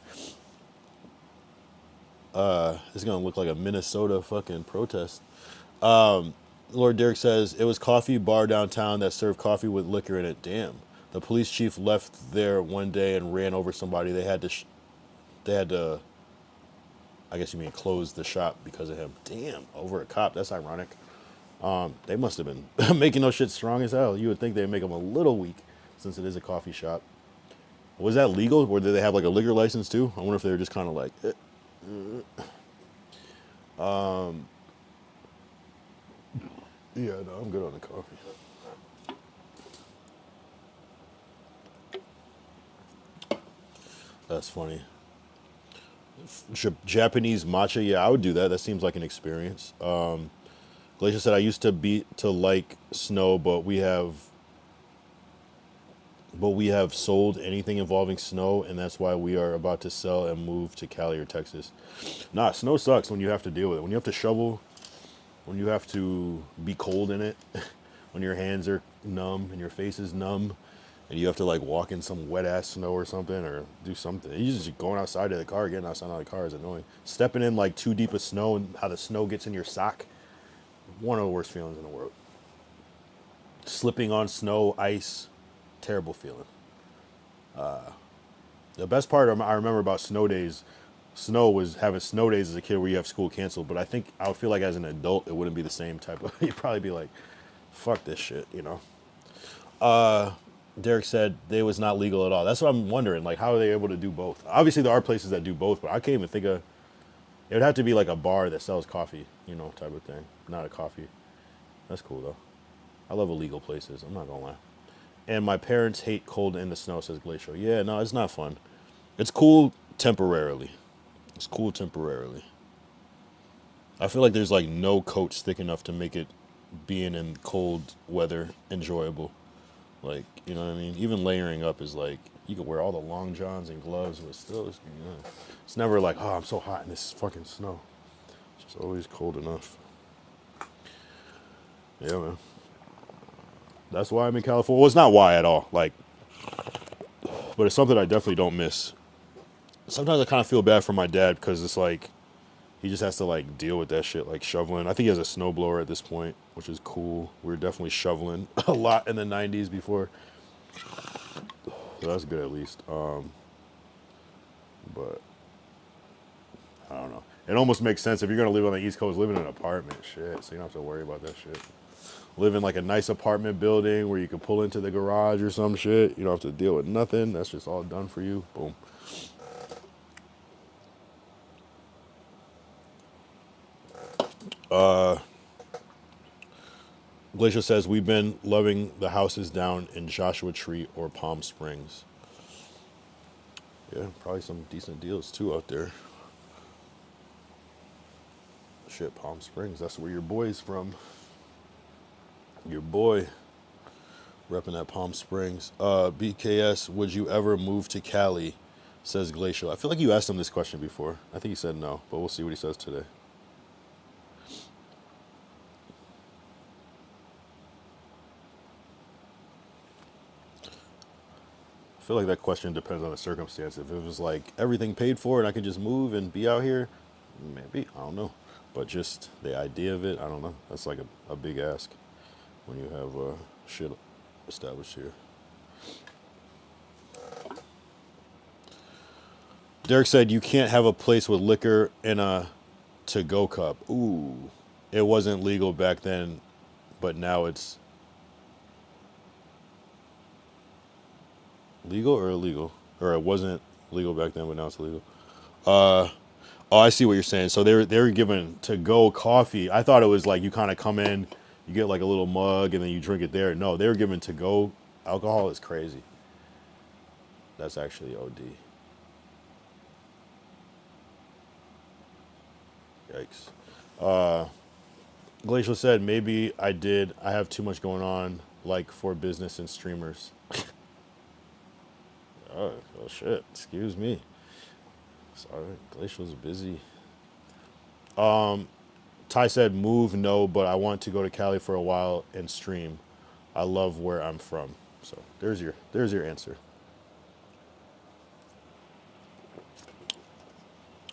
It's gonna look like a Minnesota fucking protest. Lord Derek says it was coffee bar downtown that served coffee with liquor in it. Damn. The police chief left there one day and ran over somebody. They had to, I guess you mean close the shop because of him. Damn, over a cop. That's ironic. They must have been making those shit strong as hell. You would think they'd make them a little weak since it is a coffee shop. Was that legal, or did they have like a liquor license too? I wonder if they were just kind of like. Yeah, no, I'm good on the coffee. That's funny. Japanese matcha, yeah, I would do that. That seems like an experience. Glacier said I used to like snow, but we have sold anything involving snow, and that's why we are about to sell and move to Cali or Texas. Nah, snow sucks when you have to deal with it. When you have to shovel, when you have to be cold in it, when your hands are numb and your face is numb, and you have to like walk in some wet ass snow or something or do something. You just going outside of the car, getting outside of the car is annoying. Stepping in like too deep of snow and how the snow gets in your sock, one of the worst feelings in the world. Slipping on snow, ice, terrible feeling. The best part I remember about snow days, snow was having snow days as a kid where you have school canceled. But I would feel like as an adult, it wouldn't be the same type of, you'd probably be like, fuck this shit, you know? Derek said they was not legal at all. That's what I'm wondering. Like, how are they able to do both? Obviously, there are places that do both, but I can't even think of. It would have to be like a bar that sells coffee, you know, type of thing. Not a coffee. That's cool though. I love illegal places. I'm not gonna lie. And my parents hate cold in the snow, says Glacial. Yeah, no, it's not fun. It's cool temporarily. It's cool temporarily. I feel like there's like no coats thick enough to make it being in cold weather enjoyable. Like, you know what I mean? Even layering up is like, you can wear all the long johns and gloves, but still, it's never like, oh, I'm so hot in this fucking snow. It's just always cold enough. Yeah, man. That's why I'm in California. Well, it's not why at all. Like, but it's something I definitely don't miss. Sometimes I kind of feel bad for my dad because it's like, he just has to like deal with that shit, like shoveling. I think he has a snowblower at this point, which is cool. We were definitely shoveling a lot in the 90s before. So that's good at least. But I don't know. It almost makes sense if you're gonna live on the East Coast, live in an apartment, shit. So you don't have to worry about that shit. Live in like a nice apartment building where you can pull into the garage or some shit. You don't have to deal with nothing. That's just all done for you. Boom. Glacier says we've been loving the houses down in Joshua Tree or Palm Springs. Yeah, probably some decent deals too out there. Shit, Palm Springs, that's where your boy's from. Your boy repping at Palm Springs. BKS, would you ever move to Cali? Says Glacial. I feel like you asked him this question before. I think he said no, but we'll see what he says today. I feel like that question depends on the circumstance. If it was like everything paid for and I could just move and be out here, maybe, I don't know. But just the idea of it, I don't know. That's like a big ask when you have shit established here. Derek said you can't have a place with liquor in a to-go cup. Ooh, it wasn't legal back then, but now it's legal or illegal? Or it wasn't legal back then, but now it's illegal. Oh, I see what you're saying. So they were given to-go coffee. I thought it was like you kind of come in, you get like a little mug, and then you drink it there. No, they were given to-go alcohol. Is crazy. That's actually OD. Yikes. Glacial said, maybe I did. I have too much going on, like for business and streamers. Oh shit, excuse me. Sorry, Glacial's busy. Ty said, move, no, but I want to go to Cali for a while and stream. I love where I'm from. So there's your answer.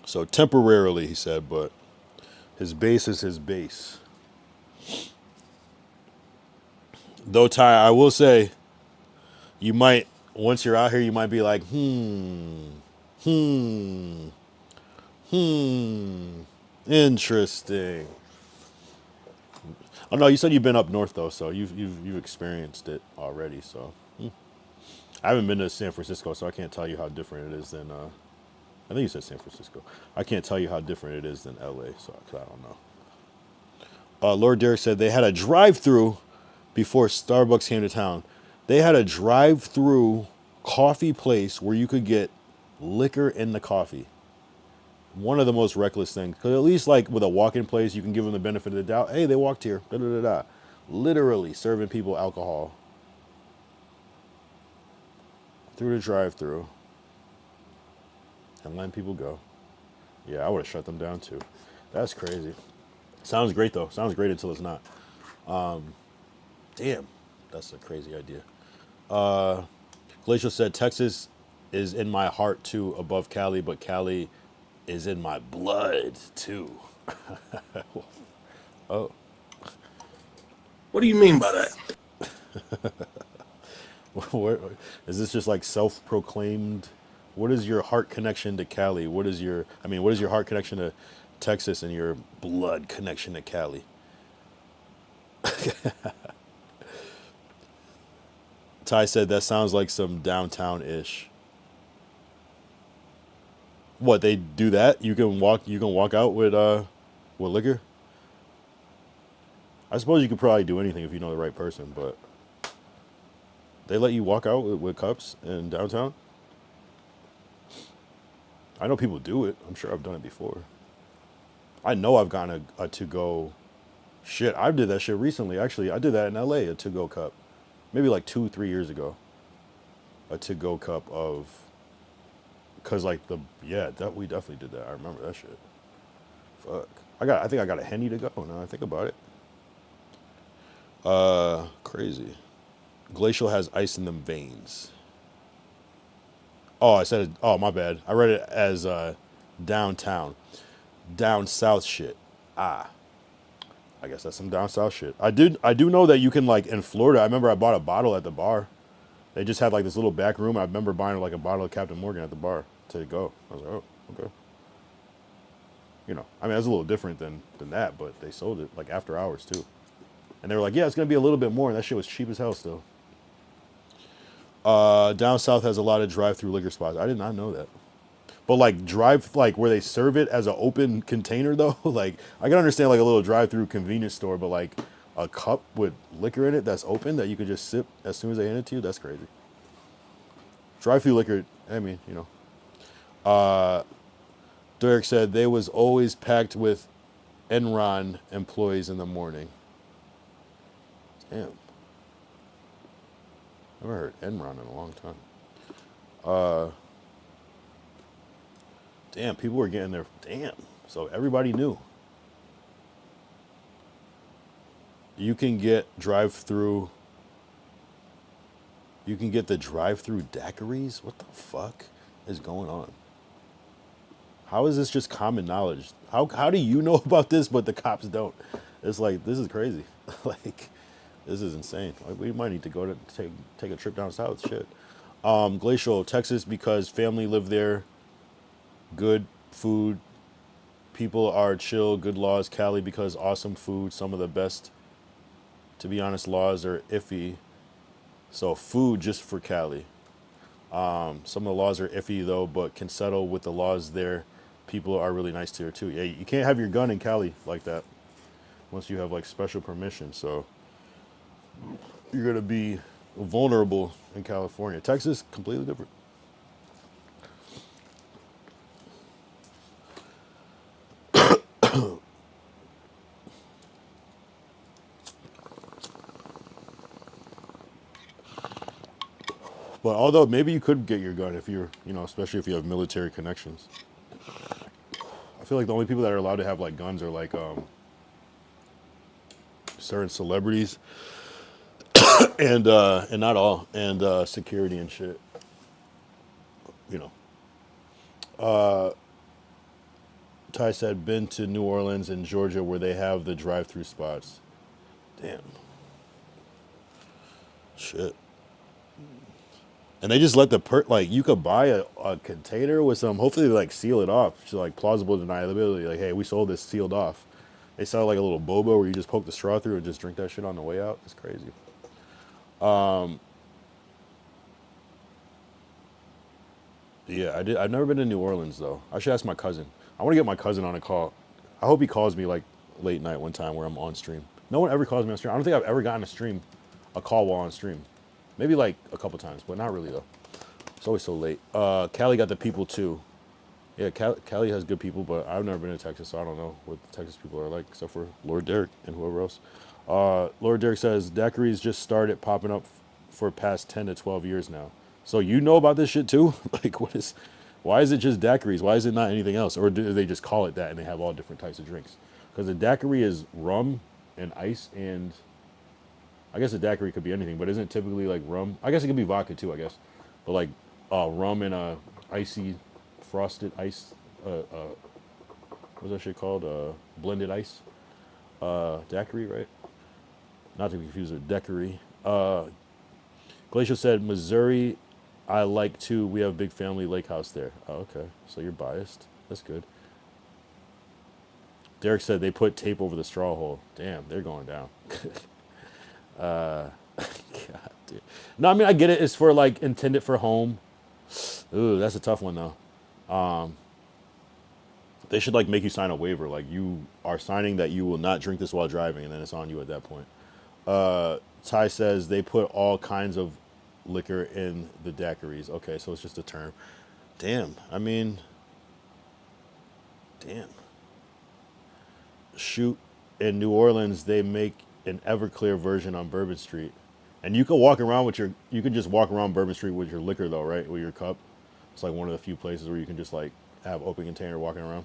So temporarily, he said, but his base is his base. Though, Ty, I will say, you might, once you're out here, you might be like, interesting. Oh no, you said you've been up north though, so you've experienced it already. So I haven't been to San Francisco, so I can't tell you how different it is than. I think you said San Francisco. I can't tell you how different it is than LA, so 'cause I don't know. Lord Derek said they had a drive-through before Starbucks came to town. They had a drive-through coffee place where you could get liquor in the coffee. One of the most reckless things, because at least like with a walk-in place, you can give them the benefit of the doubt. Hey, they walked here. Da da da da. Literally serving people alcohol through the drive-through and letting people go. Yeah, I would have shut them down too. That's crazy. Sounds great though. Sounds great until it's not. Damn, that's a crazy idea. Glacial said Texas is in my heart too, above Cali, but Cali is in my blood too. Oh, What do you mean by that? what, is this just like self-proclaimed? What is your heart connection to Cali? What is your heart connection to Texas and your blood connection to Cali? Ty said that sounds like some downtown-ish. What, they do that? You can walk out with liquor? I suppose you could probably do anything if you know the right person, but they let you walk out with cups in downtown? I know people do it. I'm sure I've done it before. I know I've gotten a to-go. Shit, I did that shit recently. Actually, I did that in LA, a to-go cup. Maybe like 2-3 years ago. A to-go cup of, cause like that we definitely did that. I remember that shit. Fuck. I think I got a Henny to go now I think about it. Crazy. Glacial has ice in them veins. Oh, I said it. Oh, my bad. I read it as downtown. Down south shit. I guess that's some down south shit. I do know that you can, like, in Florida, I remember I bought a bottle at the bar. They just had like this little back room. I remember buying like a bottle of Captain Morgan at the bar to go. I was like, oh, okay. You know, I mean, that's a little different than that, but they sold it like after hours too. And they were like, yeah, it's gonna be a little bit more, and that shit was cheap as hell still. Down south has a lot of drive-through liquor spots. I did not know that. But like where they serve it as an open container though, like I can understand like a little drive-through convenience store, but like a cup with liquor in it that's open that you could just sip as soon as they hand it to you, that's crazy. Drive-through liquor, I mean, you know. Derek said they was always packed with Enron employees in the morning. Damn. I haven't heard Enron in a long time. Damn, people were getting there. Damn. So everybody knew. You can get drive-through. You can get the drive-through daiquiris? What the fuck is going on? How is this just common knowledge? How do you know about this, but the cops don't? It's like, this is crazy. Like, this is insane. Like, we might need to go to take a trip down south. Shit. Glacial, Texas, because family live there. Good food. People are chill. Good laws. Cali, because awesome food. Some of the best, to be honest, laws are iffy. So food just for Cali. Some of the laws are iffy though, but can settle with the laws there. People are really nice here too. Yeah, you can't have your gun in Cali like that unless you have like special permission. So you're gonna be vulnerable in California. Texas, completely different. But although maybe you could get your gun if you're, you know, especially if you have military connections. I feel like the only people that are allowed to have like guns are like certain celebrities and not all, and security and shit. You know. Ty said, been to New Orleans and Georgia where they have the drive-through spots. Damn. Shit. And they just let like, you could buy a container with some, hopefully they like seal it off. It's like plausible deniability. Like, hey, we sold this sealed off. They sell like a little boba where you just poke the straw through and just drink that shit on the way out. It's crazy. Yeah, I've never been to New Orleans though. I should ask my cousin. I want to get my cousin on a call. I hope he calls me like late night one time where I'm on stream. No one ever calls me on stream. I don't think I've ever gotten a call while on stream. Maybe like a couple times, but not really though. It's always so late. Cali got the people too. Yeah, Cali has good people, but I've never been to Texas, so I don't know what the Texas people are like, except for Lord Derek and whoever else. Lord Derek says, daiquiris just started popping up for past 10 to 12 years now. So you know about this shit too? Like, why is it just daiquiris? Why is it not anything else? Or do they just call it that and they have all different types of drinks? Because a daiquiri is rum and ice, and I guess a daiquiri could be anything, but isn't it typically like rum? I guess it could be vodka too, I guess. But like rum and a icy frosted ice, what's that shit called? Blended ice. Daiquiri, right? Not to be confused with daiquiri. Glacial said, Missouri, I like too. We have a big family lake house there. Oh, okay. So you're biased. That's good. Derek said they put tape over the straw hole. Damn, they're going down. God, dude. No, I mean, I get it. It's for like intended for home. Ooh, that's a tough one though. They should like make you sign a waiver. Like you are signing that you will not drink this while driving, and then it's on you at that point. Ty says they put all kinds of liquor in the daiquiris. Okay, so it's just a term. Damn. I mean, damn. Shoot, in New Orleans, they make an Everclear version on Bourbon Street. And you can walk around with you can just walk around Bourbon Street with your liquor though, right? With your cup. It's like one of the few places where you can just like have open container walking around.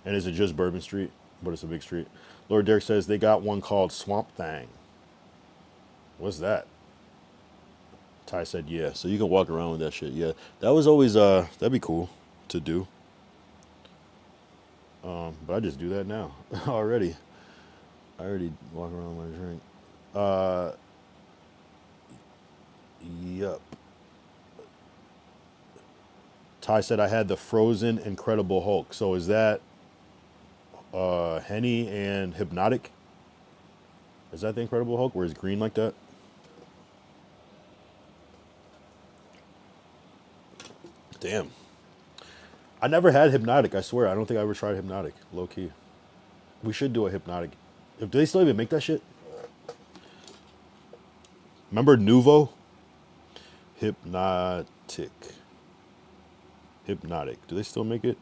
And is it just Bourbon Street? But it's a big street. Lord Derek says they got one called Swamp Thang. What's that? Ty said, yeah. So you can walk around with that shit. Yeah. That was always, that'd be cool to do. But I just do that now already. I already walk around with my drink. Yup. Ty said I had the frozen Incredible Hulk. So is that Henny and Hypnotic? Is that the Incredible Hulk where it's green like that? Damn. I never had Hypnotic, I swear. I don't think I ever tried Hypnotic, low key. We should do a Hypnotic. Do they still even make that shit? Remember Nuvo? Hypnotic. Hypnotic. Do they still make it?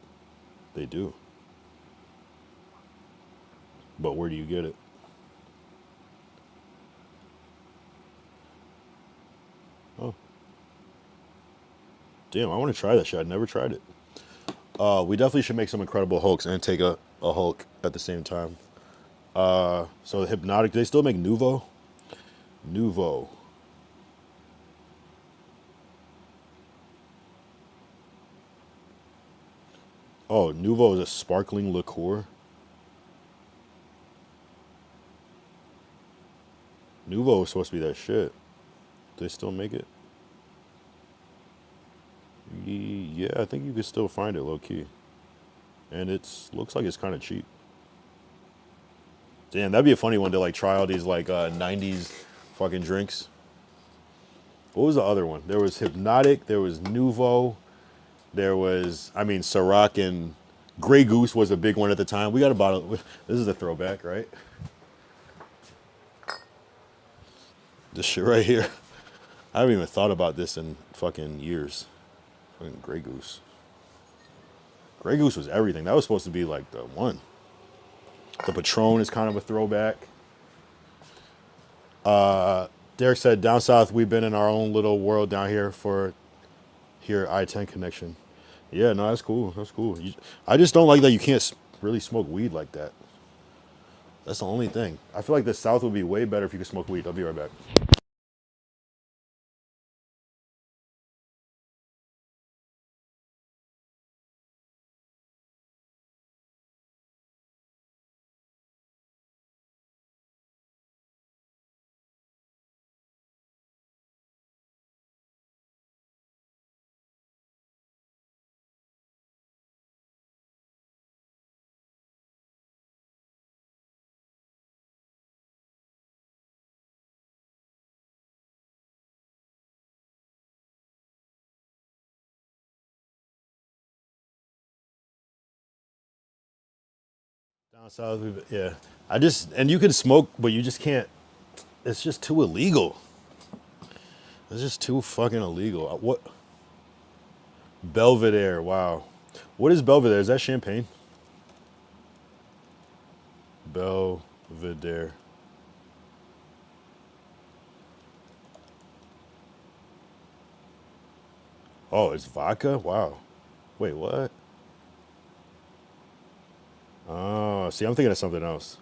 They do. But where do you get it? Oh. Damn, I want to try that shit. I never tried it. We definitely should make some Incredible Hulks and take a Hulk at the same time. So the Hypnotic, do they still make Nuvo? Nuvo. Oh, Nuvo is a sparkling liqueur. Nuvo is supposed to be that shit. Do they still make it? Yeah, I think you can still find it low key. And looks like it's kind of cheap. Damn, that'd be a funny one to like try all these like 90s fucking drinks. What was the other one? There was Hypnotic, there was Nuvo, there was, I mean, Ciroc and Grey Goose was a big one at the time. We got a bottle. This is a throwback, right? This shit right here. I haven't even thought about this in fucking years. Fucking Grey Goose. Grey Goose was everything. That was supposed to be like the one. The Patron is kind of a throwback. Derek said, down south, we've been in our own little world down here for I-10 connection. Yeah, no, that's cool. That's cool. I just don't like that you can't really smoke weed like that. That's the only thing. I feel like the South would be way better if you could smoke weed. I'll be right back. Down south, yeah. I just and you can smoke, but you just can't. It's just too illegal. It's just too fucking illegal. What? Belvedere. Wow. What is Belvedere? Is that champagne? Belvedere. Oh, it's vodka. Wow. Wait, what? Oh, see, I'm thinking of something else.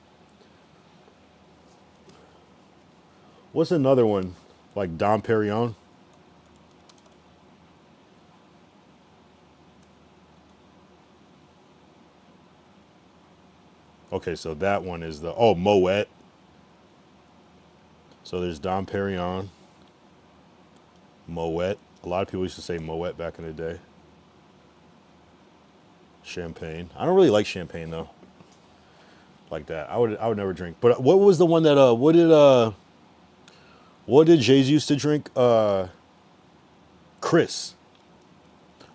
What's another one? Like Dom Perignon? Okay, so that one is the Moet. So there's Dom Perignon, Moet. A lot of people used to say Moet back in the day. Champagne. I don't really like champagne though. Like that. I would never drink. But what was the one that what did Jay-Z used to drink? Chris.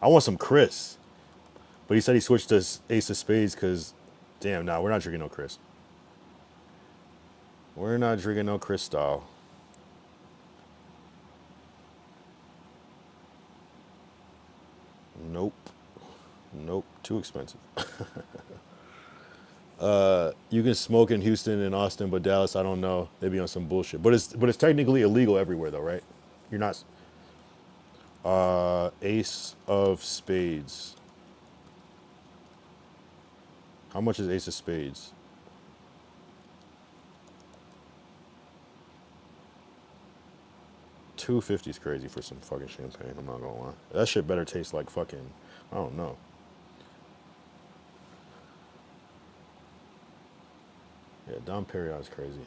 I want some Chris. But he said he switched to Ace of Spades because, damn, nah, we're not drinking no Chris. We're not drinking no Cristal. Nope. Nope. Too expensive. You can smoke in Houston and Austin, but Dallas, I don't know. They be on some bullshit. But it's technically illegal everywhere though, right? You're not. Ace of Spades. How much is Ace of Spades? $250 is crazy for some fucking champagne. I'm not gonna lie. That shit better taste like fucking. I don't know. Yeah, Dom Perignon is crazy.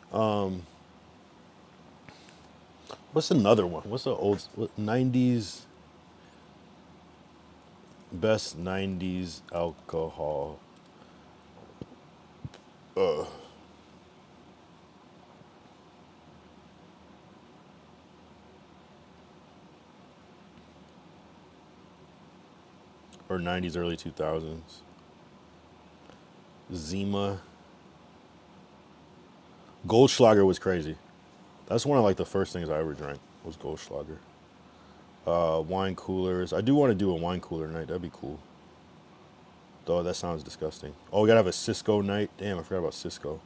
What's another one? What's the old 90s best 90s alcohol? Or 90s, early 2000s. Zima. Goldschlager was crazy. That's one of like the first things I ever drank was Goldschlager. Wine coolers. I do want to do a wine cooler night. That'd be cool. Though that sounds disgusting. Oh, we gotta have a Cisco night. Damn, I forgot about Cisco.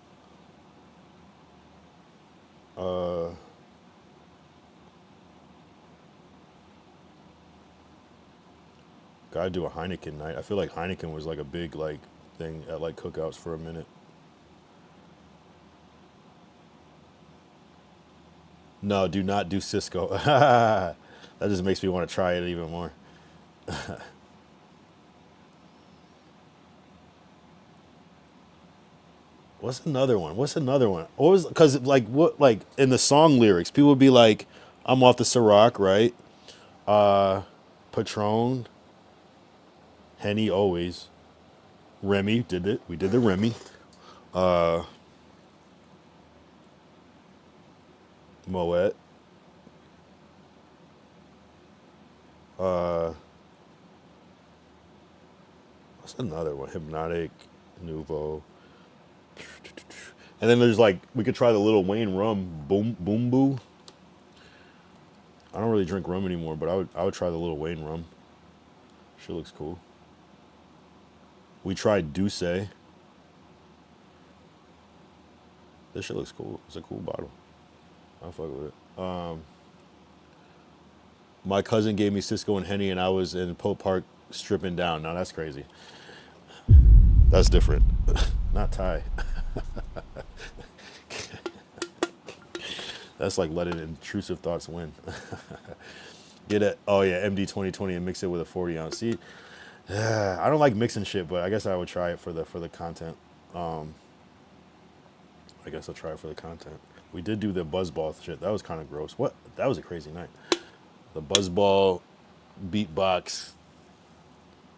Gotta do a Heineken night. I feel like Heineken was like a big like thing at like cookouts for a minute. No, do not do Cisco. That just makes me want to try it even more. What's another one? What's another one? What was because like what like in the song lyrics, people would be like, "I'm off the Ciroc, right? Patron, Henny always, Remy did it. We did the Remy. Moet. What's another one? Hypnotic, Nouveau. And then there's like we could try the Little Wayne rum, Boom Boo. I don't really drink rum anymore, but I would try the Little Wayne rum. Shit looks cool. We tried Douce. This shit looks cool. It's a cool bottle. I'll fuck with it. My cousin gave me Cisco and Henny, and I was in Pope Park stripping down. Now that's crazy. That's different. Not Thai. That's like letting intrusive thoughts win. Get it? Oh yeah, MD 2020 and mix it with a 40 ounce. See, I don't like mixing shit, but I guess I would try it for the content. I guess I'll try it for the content. We did do the buzzball shit. That was kind of gross. What? That was a crazy night. The buzzball, beatbox.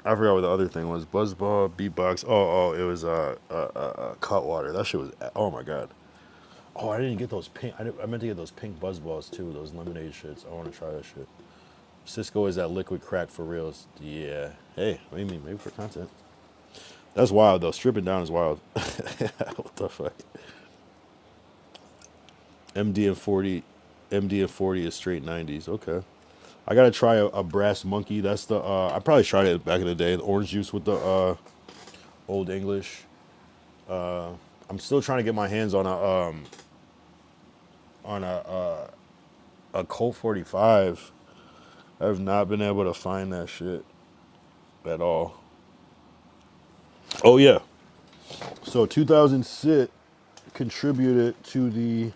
I forgot what the other thing was. Buzzball, beatbox. Oh, it was Cutwater. That shit was. Oh my god. Oh, I didn't get those pink. I meant to get those pink buzzballs too. Those lemonade shits. I want to try that shit. Cisco is that liquid crack for reals. Yeah. Hey, what do you mean? Maybe for content. That's wild though. Stripping down is wild. What the fuck? MD and 40 is straight 90s. Okay. I gotta try a brass monkey. That's the I probably tried it back in the day. The orange juice with the Old English. I'm still trying to get my hands on a Colt 45. I have not been able to find that shit at all. Oh yeah. So 2000 Sit contributed to the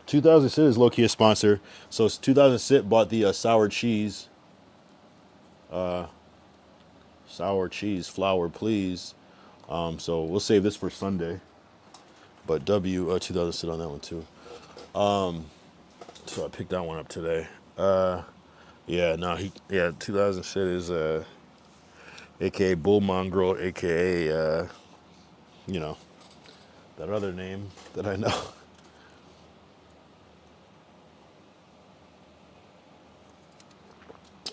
2000 Sit is low-key a sponsor. So 2000 Sit bought the sour cheese. Sour cheese, flour, please. So we'll save this for Sunday. But 2000 Sit on that one too. So I picked that one up today. Yeah, no, 2000 Sit is aka Bull Mongrel, aka you know, that other name that I know.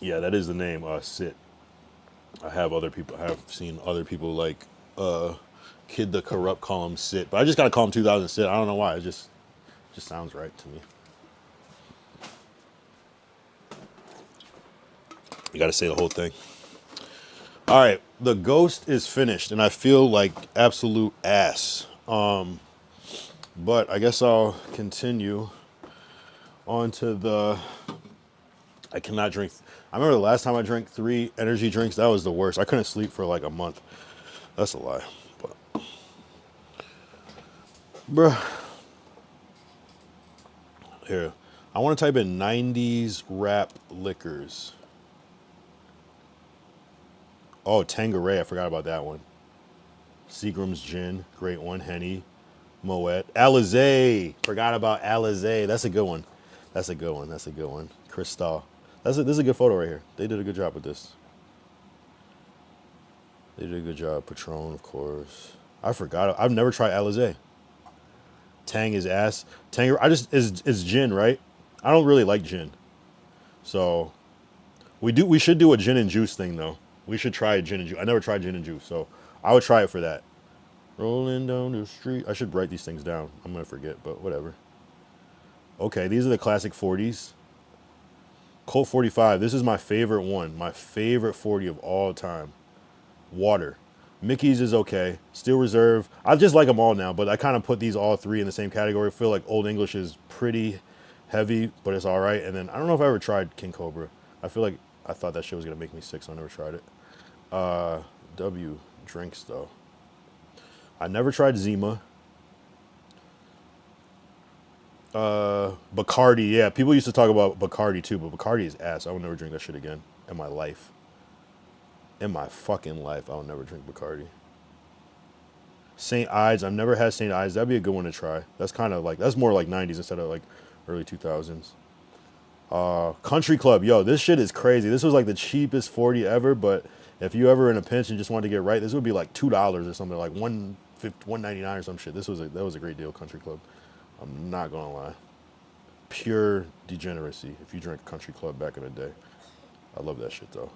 Yeah, that is the name, Sit. I have seen other people like Kid the Corrupt call him Sit, but I just gotta call him 2000 Sit. I don't know why. It just sounds right to me. You gotta say the whole thing. All right, the Ghost is finished, and I feel like absolute ass. But I guess I'll continue on to the. I cannot drink. I remember the last time I drank 3 energy drinks. That was the worst. I couldn't sleep for like a month. That's a lie. But, bruh. Here. I want to type in 90s rap liquors. Oh, Tanqueray. I forgot about that one. Seagram's Gin. Great one. Henny. Moet. Alizé. Forgot about Alizé. That's a good one. That's a good one. Cristal. This is a good photo right here. They did a good job with this. They did a good job. Patron, of course. I forgot. I've never tried Alizé. Tang is ass. Tang. It's gin, right? I don't really like gin. So we should do a gin and juice thing though. We should try a gin and juice. I never tried gin and juice, so I would try it for that. Rolling down the street. I should write these things down. I'm gonna forget, but whatever. Okay, these are the classic 40s. Colt 45. This is my favorite one. My favorite 40 of all time. Water. Mickey's is okay. Steel Reserve. I just like them all now, but I kind of put these all 3 in the same category. I feel like Old English is pretty heavy, but it's all right. And then I don't know if I ever tried King Cobra. I feel like I thought that shit was going to make me sick, so I never tried it. W. Drinks, though. I never tried Zima. Bacardi, yeah. People used to talk about Bacardi too, but Bacardi is ass. I will never drink that shit again in my life. In my fucking life, I will never drink Bacardi. St. Ides, I've never had St. Ides. That'd be a good one to try. That's kind of like, that's more like 90s instead of like early 2000s. Country Club, yo, this shit is crazy. This was like the cheapest 40 ever, but if you ever in a pinch and just wanted to get right, this would be like $2 or something, like $1.99 or some shit. That was a great deal, Country Club. I'm not gonna lie. Pure degeneracy if you drink Country Club back in the day. I love that shit though.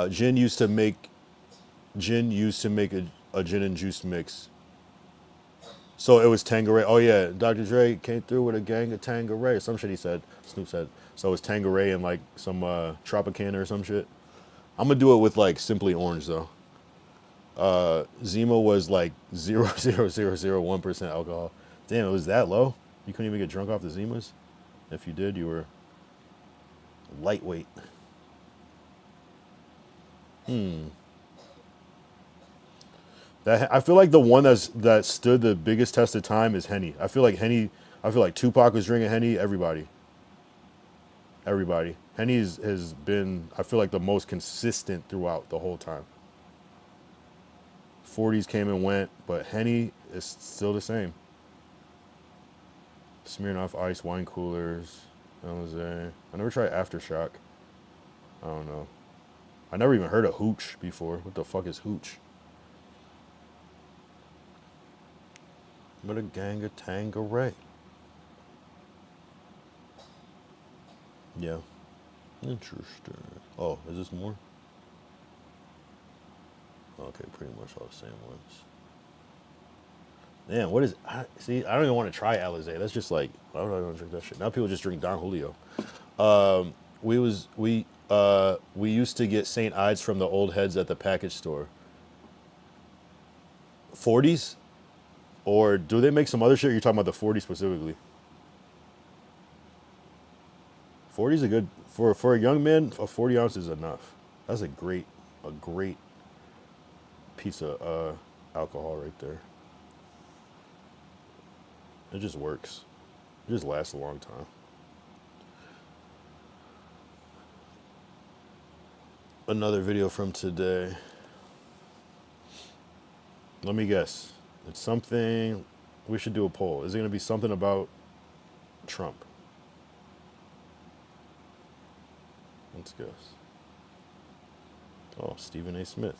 Gin used to make a gin and juice mix. So it was Tanqueray. Oh yeah, Dr. Dre came through with a gang of Tanqueray. Some shit he said. Snoop said. So it was Tanqueray and like some Tropicana or some shit. I'm gonna do it with like Simply Orange though. Zima was like 0.0001% alcohol. Damn, it was that low? You couldn't even get drunk off the Zimas? If you did, you were Lightweight. I feel like the one that stood the biggest test of time is Henny. I feel like Tupac was drinking Henny. Everybody. Henny has been, I feel like, the most consistent throughout the whole time. 40s came and went, but Henny is still the same. Smirnoff Ice wine coolers. Alizé. I never tried Aftershock. I don't know. I never even heard of Hooch before. What the fuck is Hooch? But a gang of Tanqueray. Yeah. Interesting. Oh, is this more? Okay, pretty much all the same ones. Man, what is... see, I don't even want to try Alizé. That's just like... Why would I want to drink that shit? Now people just drink Don Julio. We used to get St. Ides from the old heads at the package store. 40s? Or do they make some other shit? Or you're talking about the 40 specifically? 40 is a good... For a young man, a 40 ounce is enough. That's a great piece of alcohol right there. It just works. It just lasts a long time. Another video from today. Let me guess. It's something... We should do a poll. Is it going to be something about Trump? Let's guess. Oh, Stephen A. Smith.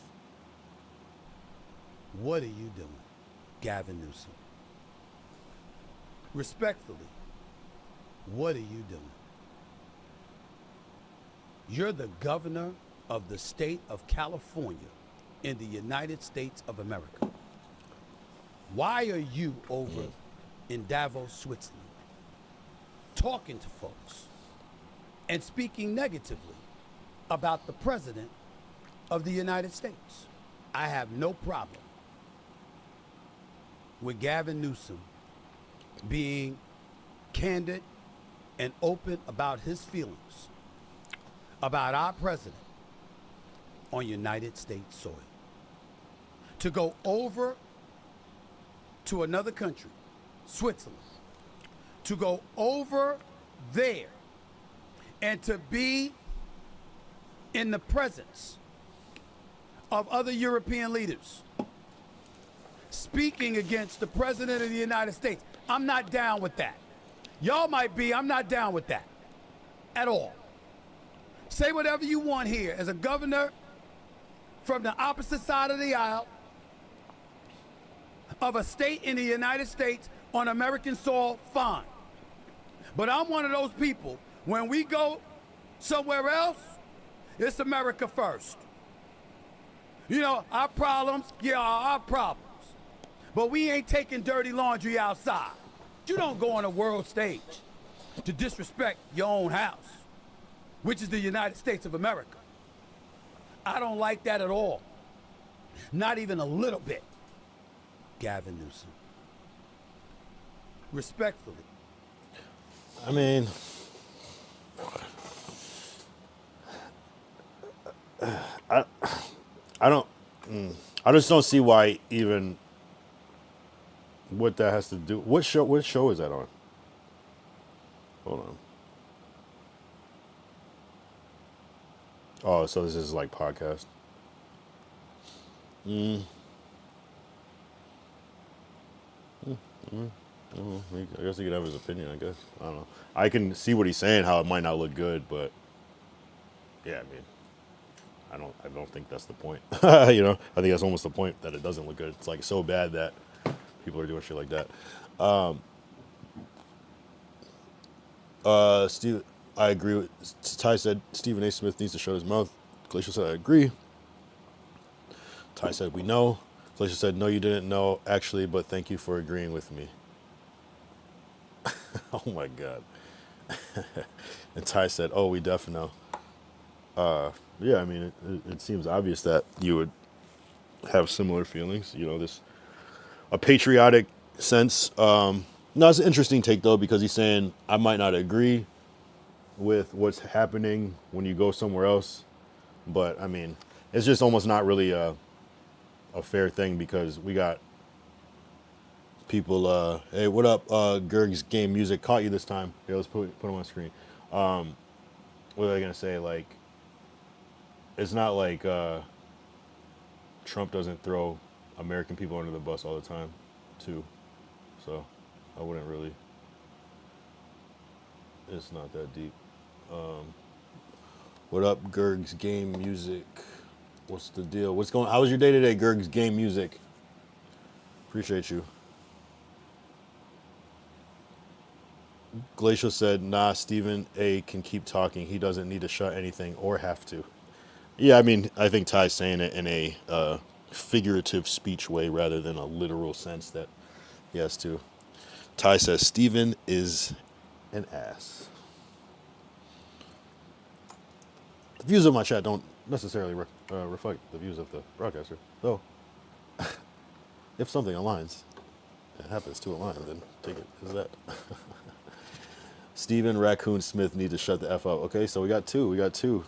What are you doing, Gavin Newsom? Respectfully, what are you doing? You're the governor of the state of California in the United States of America. Why are you over in Davos, Switzerland, talking to folks and speaking negatively about the president of the United States? I have no problem with Gavin Newsom being candid and open about his feelings about our president on United States soil. To go over to another country, Switzerland, to go over there and to be in the presence of other European leaders speaking against the president of the United States. I'm not down with that. Y'all might be, I'm not down with that at all. Say whatever you want here as a governor from the opposite side of the aisle of a state in the United States on American soil, fine. But I'm one of those people, when we go somewhere else, it's America first. You know, our problems, yeah, are our problems. But we ain't taking dirty laundry outside. You don't go on a world stage to disrespect your own house, which is the United States of America. I don't like that at all. Not even a little bit. Gavin Newsom. Respectfully. I mean, I just don't see why even what that has to do. What show is that on? Hold on. Oh, so this is like podcast. I guess he could have his opinion, I guess. I don't know. I can see what he's saying, how it might not look good, but yeah, I mean, I don't think that's the point. You know, I think that's almost the point, that it doesn't look good. It's like so bad that people are doing shit like that. Steve, I agree with Ty said Stephen A. Smith needs to shut his mouth. Glacial said I agree. Ty said we know. Glacial said no, you didn't know actually, but thank you for agreeing with me. Oh my god. And Ty said, oh, we definitely know. Yeah, I mean, it seems obvious that you would have similar feelings. You know, a patriotic sense. No, it's an interesting take though, because he's saying I might not agree, with what's happening when you go somewhere else, but I mean, it's just almost not really a fair thing because we got people. Hey, what up, Gerg's Game Music? Caught you this time. Yeah, let's put them on screen. What are they gonna say? Like, it's not like Trump doesn't throw American people under the bus all the time, too. So I wouldn't really. It's not that deep. What up, Gerg's Game Music? What's the deal? What's going? How was your day today, Gerg's Game Music? Appreciate you. Glacial said, "Nah, Stephen A. can keep talking. He doesn't need to shut anything or have to." Yeah, I mean, I think Ty's saying it in a figurative speech way rather than a literal sense that he has to. Ty says, "Stephen is an ass." The views of my chat don't necessarily reflect the views of the broadcaster, though. If something aligns, it happens to align, then take it as that. Stephen Raccoon Smith need to shut the F up. Okay, so we got two. We got two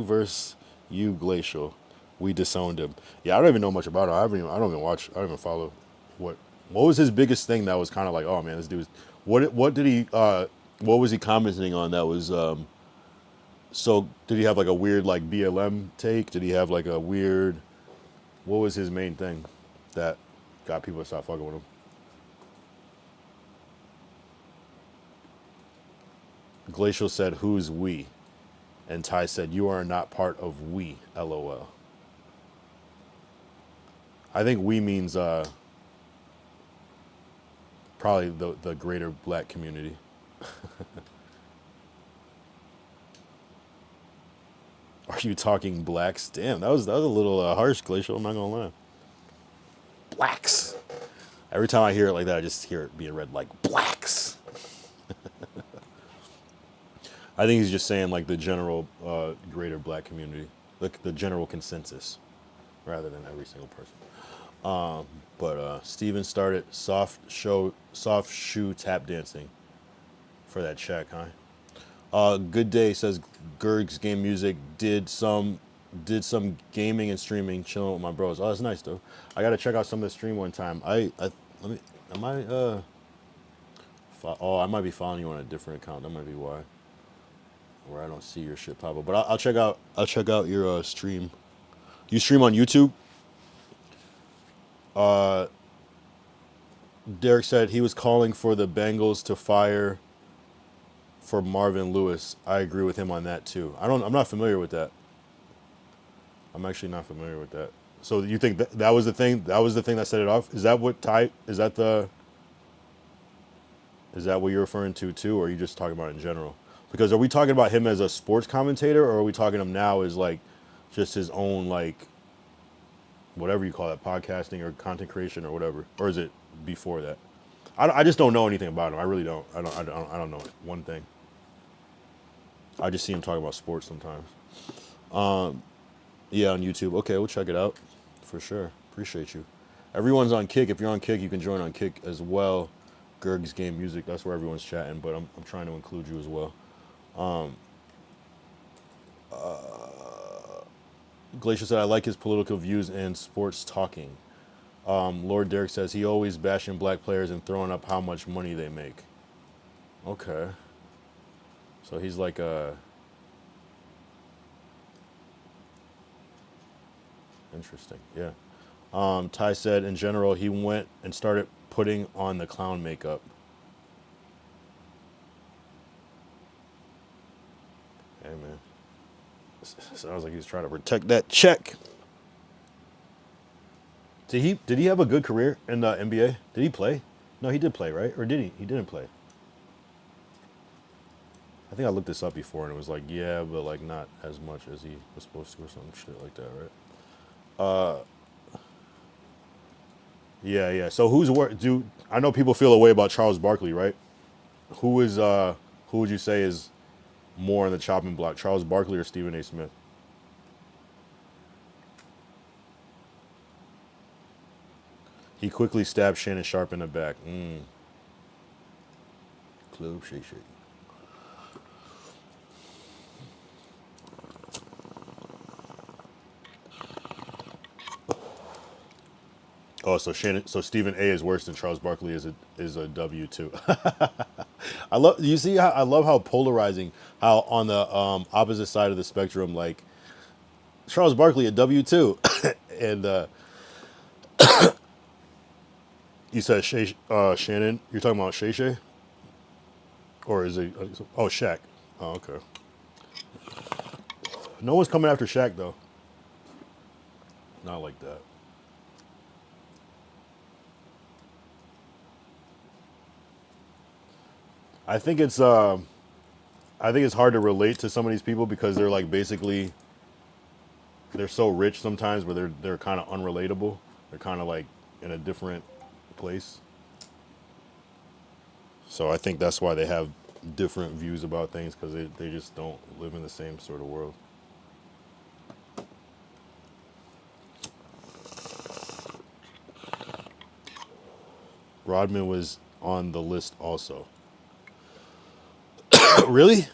versus you, Glacial. We disowned him. Yeah, I don't even know much about him. I don't even watch. I don't even follow. What was his biggest thing that was kind of like, oh man, this dude was. What did he? What was he commenting on that was? So did he have like a weird like BLM take? Did he have like a weird? What was his main thing that got people to stop fucking with him? Glacial said, "Who's we?" And Ty said, "You are not part of we." LOL. I think we means probably the greater black community. Are you talking blacks? Damn, that was a little harsh, Glacial. I'm not gonna lie. Blacks. Every time I hear it like that, I just hear it being read like blacks. I think he's just saying like the general greater black community, the general consensus, rather than every single person. But Steven started soft shoe tap dancing for that check, huh? Good day says Gerg's Game Music did some gaming and streaming, chilling with my bros. Oh, that's nice though. I gotta check out some of the stream one time. I might be following you on a different account. That might be why. Where I don't see your shit pop up. But I'll check out your stream. You stream on YouTube? Derek said he was calling for the Bengals to fire for Marvin Lewis. I agree with him on that too. I'm not familiar with that. I'm actually not familiar with that. So you think that was the thing? That was the thing that set it off? Is that what is that what you're referring to too, or are you just talking about it in general? Because are we talking about him as a sports commentator, or are we talking him now as like just his own like whatever you call it, podcasting or content creation or whatever, or is it before that? I just don't know anything about him. I really don't. I don't know one thing. I just see him talking about sports sometimes. Yeah, on YouTube. Okay, we'll check it out for sure. Appreciate you. Everyone's on Kick. If you're on Kick, you can join on Kick as well. Gerg's Game Music. That's where everyone's chatting, but I'm trying to include you as well. Glacier said, I like his political views and sports talking. Lord Derek says, he always bashing black players and throwing up how much money they make. Okay. So he's like a... Interesting, yeah. Ty said, in general, he went and started putting on the clown makeup. Hey, man. Sounds like he's trying to protect that check. Did he have a good career in the NBA? Did he play? No, he did play, right? Or did he? He didn't play. I think I looked this up before and it was like, yeah, but like not as much as he was supposed to or some shit like that, right? Yeah. So who's I know people feel a way about Charles Barkley, right? Who would you say is more on the chopping block, Charles Barkley or Stephen A. Smith? He quickly stabbed Shannon Sharp in the back. Club shake. Oh, so Stephen A is worse than Charles Barkley is a W two. I love you see how I love how polarizing how on the opposite side of the spectrum like Charles Barkley a W two and you said Shannon, you're talking about Shay Shay? Or is it oh Shaq. Oh, okay. No one's coming after Shaq though. Not like that. I think it's hard to relate to some of these people because they're like basically they're so rich sometimes where they're kind of unrelatable. They're kind of like in a different place. So I think that's why they have different views about things because they just don't live in the same sort of world. Rodman was on the list also. Really?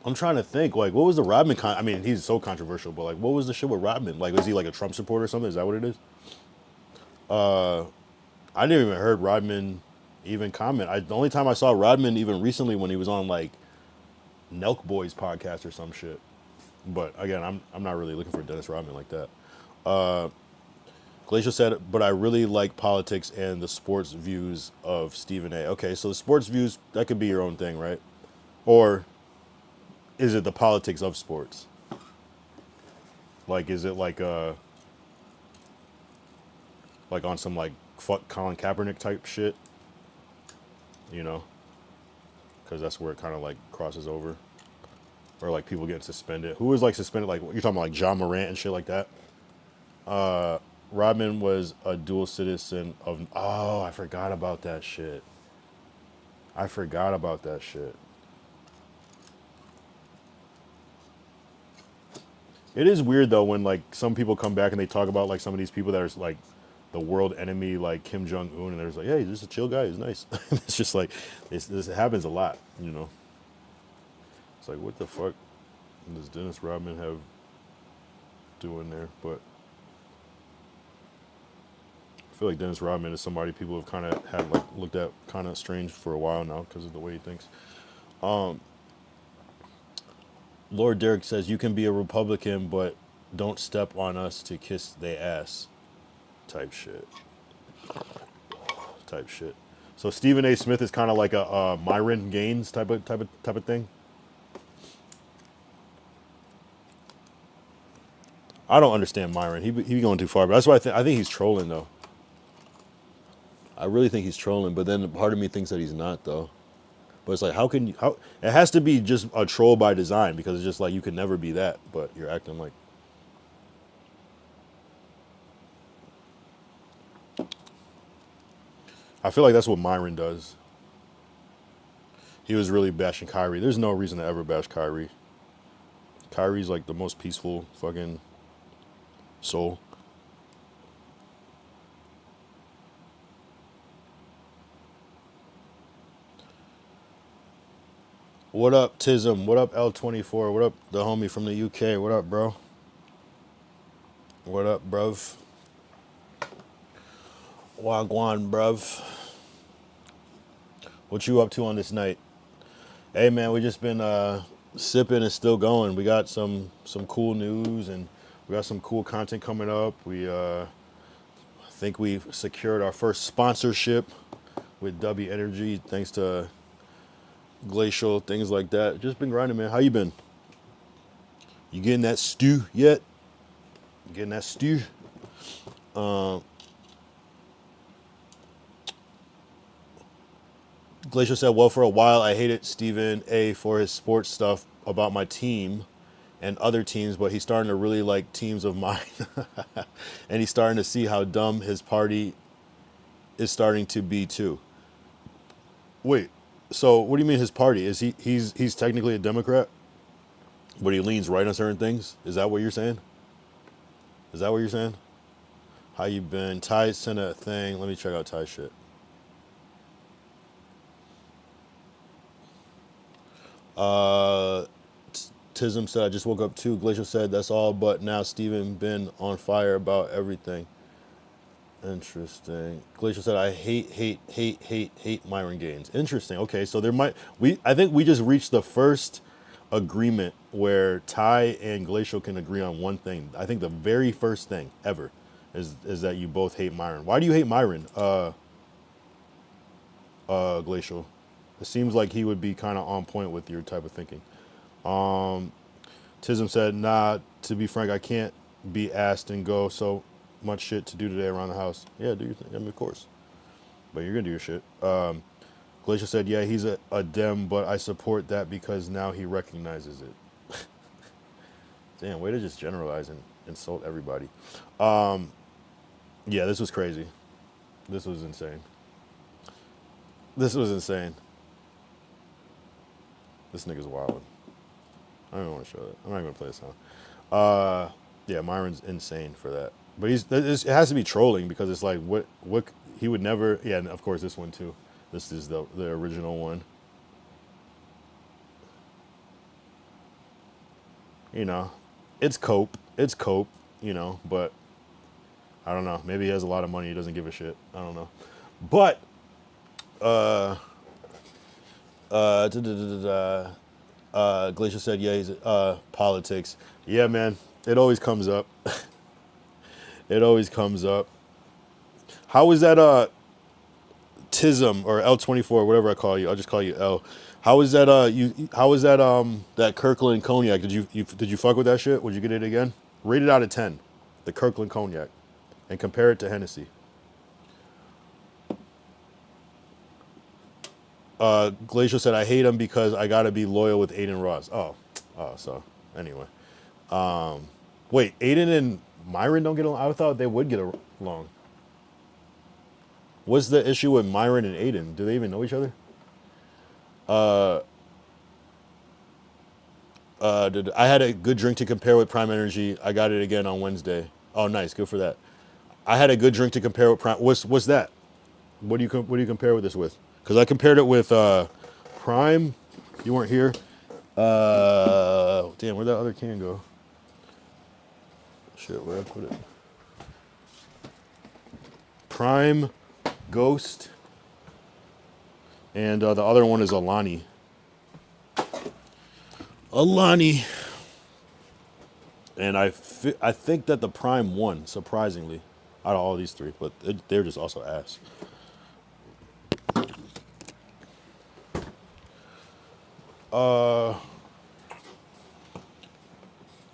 I'm trying to think. Like, what was the Rodman? I mean, he's so controversial, but like, what was the shit with Rodman? Like, was he like a Trump supporter or something? Is that what it is? I didn't even heard Rodman even comment. The only time I saw Rodman even recently when he was on like Nelk Boys podcast or some shit. But again, I'm not really looking for Dennis Rodman like that. Glacial said, but I really like politics and the sports views of Stephen A. Okay, so the sports views, that could be your own thing, right? Or is it the politics of sports? Like, is it like on some like fuck Colin Kaepernick type shit? You know? Because that's where it kind of like crosses over. Or like people getting suspended. Who was like suspended? Like, you're talking about like John Morant and shit like that? Rodman was a dual citizen of. Oh, I forgot about that shit. It is weird though when like some people come back and they talk about like some of these people that are like the world enemy, like Kim Jong Un, and they're just like, hey, he's just a chill guy. He's nice. It's just like this happens a lot, you know. It's like, what the fuck does Dennis Rodman have doing there? But I feel like Dennis Rodman is somebody people have kind of had like looked at kind of strange for a while now because of the way he thinks. Lord Derek says you can be a Republican, but don't step on us to kiss they ass. Type shit. So Stephen A. Smith is kind of like a Myron Gaines type of thing. I don't understand Myron. He be going too far, but that's why I think he's trolling though. I really think he's trolling, but then part of me thinks that he's not though. But it's like, how it has to be just a troll by design because it's just like you could never be that, but you're acting like. I feel like that's what Myron does. He was really bashing Kyrie. There's no reason to ever bash Kyrie. Kyrie's like the most peaceful fucking soul. What up, Tism? What up, L24? What up, the homie from the UK? What up, bro? What up, bruv? Wagwan, bruv. What you up to on this night? Hey, man, we just been sipping and still going. We got some cool news and we got some cool content coming up. We I think we've secured our first sponsorship with W Energy, thanks to Glacial, things like that. Just been grinding, man. How you been? You getting that stew yet? Getting that stew? Glacial said, well, for a while I hated Stephen A. for his sports stuff about my team and other teams, but he's starting to really like teams of mine. And he's starting to see how dumb his party is starting to be too. Wait, so what do you mean his party? Is he's technically a Democrat, but he leans right on certain things? Is that what you're saying? How you been? Ty sent a thing. Let me check out Ty's shit. Tism said, I just woke up too. Glacial said, that's all, but now Steven been on fire about everything. Interesting. Glacial said, I hate Myron Gaines. Interesting. Okay, so I think we just reached the first agreement where Ty and Glacial can agree on one thing. I think the very first thing ever is that you both hate Myron. Why do you hate Myron, Glacial? It seems like he would be kind of on point with your type of thinking. Tism said, nah, to be frank, I can't be asked and go so much shit to do today around the house. Yeah, do your thing. I mean, of course. But you're going to do your shit. Glacial said, yeah, he's a Dem, but I support that because now he recognizes it. Damn, way to just generalize and insult everybody. Yeah, this was crazy. This was insane. This was insane. This nigga's wildin'. I don't even want to show that. I'm not even going to play this song. Yeah, Myron's insane for that. But it has to be trolling because it's like, what he would never, yeah, and of course this one too. This is the original one. You know, it's cope, you know, but I don't know. Maybe he has a lot of money. He doesn't give a shit. I don't know. But, Glacier said, yeah, he's politics. Yeah, man, it always comes up. It always comes up. How was that Tism or L24, whatever I call you? I'll just call you L. How was that how was that that Kirkland cognac? Did you fuck with that shit? Would you get it again? Rate it out of 10. The Kirkland cognac and compare it to Hennessy. Glacial said, I hate him because I gotta be loyal with Aiden Ross. Oh, so anyway. Wait, Aiden and Myron don't get along? I thought they would get along. What's the issue with Myron and Aiden? Do they even know each other? I had a good drink to compare with Prime Energy. I got it again on Wednesday. Oh, nice. Good for that. I had a good drink to compare with Prime. What's that? What do you compare with this with? Because I compared it with Prime. You weren't here. Damn, where'd that other can go? Shit, where'd I put it? Prime, Ghost, and the other one is Alani. Alani. And I think that the Prime won, surprisingly, out of all these three. But they're just also ass.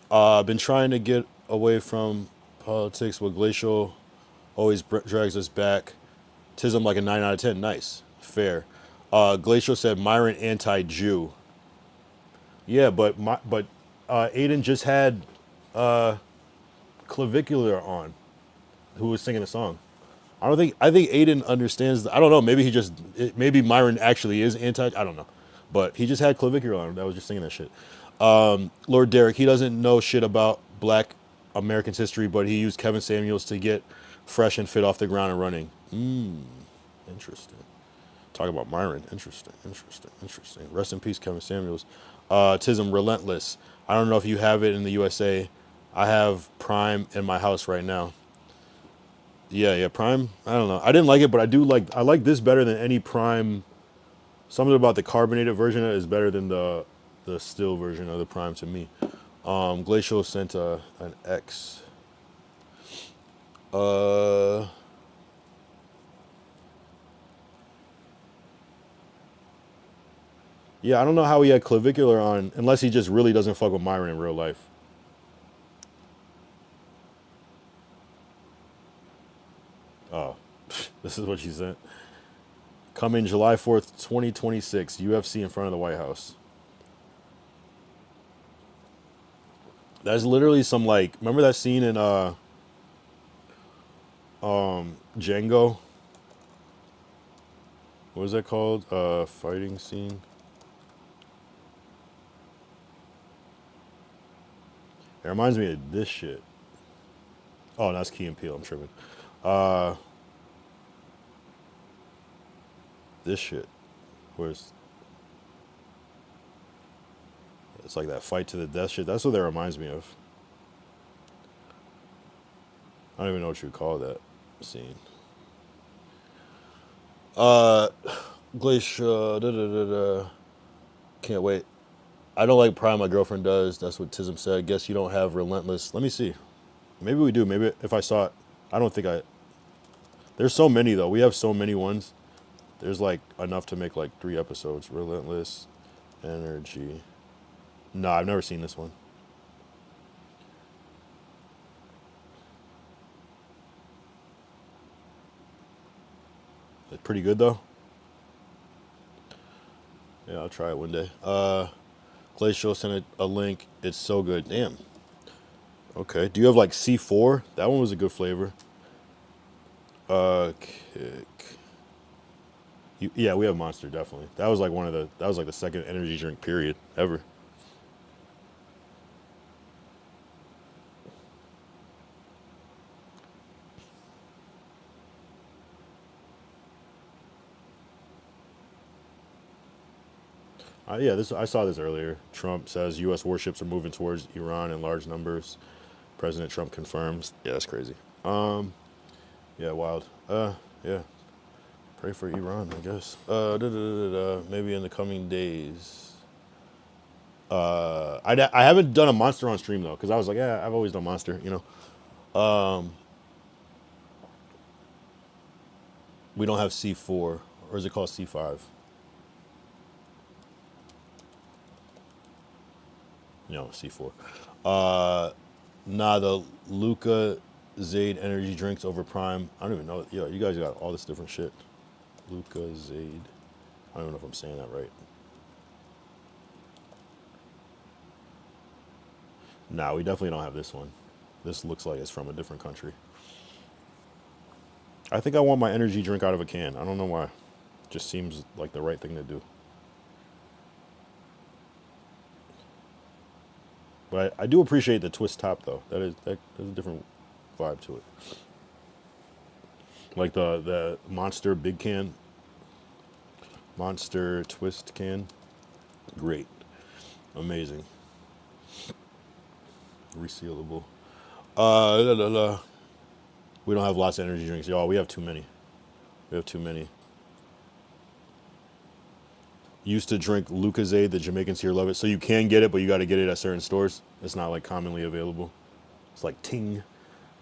I've been trying to get away from politics, but Glacial always drags us back. Tism like a 9 out of 10. Nice. Fair. Glacial said Myron anti-Jew. Yeah, but Aiden just had Clavicular on, who was singing the song. I think Aiden understands. I don't know. Maybe Myron actually is anti. I don't know, but he just had Clavicular on. That was just singing that shit. Lord Derek, he doesn't know shit about Black Americans history, but he used Kevin Samuels to get fresh and fit off the ground and running. Interesting. Talk about Myron. Interesting. Rest in peace, Kevin Samuels. Tism Relentless. I don't know if you have it in the USA. I have Prime in my house right now. Yeah, Prime. I don't know. I didn't like it, but I like this better than any Prime. Something about the carbonated version is better than the still version of the Prime to me. Glacial sent an X. Yeah, I don't know how he had Clavicular on, unless he just really doesn't fuck with Myron in real life. Oh, this is what she sent. Coming July 4th, 2026, UFC in front of the White House. That's literally some, like, remember that scene in Django? What was that called? Fighting scene. It reminds me of this shit. Oh, that's Key and Peele. I'm tripping. This shit. Where's It's like that fight to the death shit. That's what that reminds me of. I don't even know what you would call that scene. Glacier. Can't wait. I don't like Prime. My girlfriend does. That's what Tism said. Guess you don't have Relentless. Let me see. Maybe we do. Maybe if I saw it. I don't think I. There's so many though. We have so many ones. There's like enough to make like 3 episodes. Relentless Energy. No, I've never seen this one. It's pretty good though. Yeah, I'll try it one day. Glacial sent a link. It's so good. Damn. Okay. Do you have like C4? That one was a good flavor. Kick. Yeah, we have Monster definitely. That was like that was like the second energy drink period ever. Yeah, I saw this earlier. Trump says U.S. warships are moving towards Iran in large numbers. President Trump confirms. Yeah, that's crazy. Yeah, wild. Yeah. Pray for Iran, I guess. Maybe in the coming days. I haven't done a Monster on stream though, because I was like, yeah, I've always done Monster, you know. We don't have C4, or is it called C5? No, C4. Nah, the Luca Zaid energy drinks over Prime. I don't even know. Yo, you guys got all this different shit. Luca Zaid. I don't even know if I'm saying that right. Nah, we definitely don't have this one. This looks like it's from a different country. I think I want my energy drink out of a can. I don't know why. Just seems like the right thing to do. But I do appreciate the twist top though. There's a different vibe to it. Like the Monster big can. Monster twist can. Great. Amazing. Resealable. We don't have lots of energy drinks, y'all. We have too many. We have too many. Used to drink Lucozade. The Jamaicans here love it. So you can get it, but you got to get it at certain stores. It's not like commonly available. It's like Ting.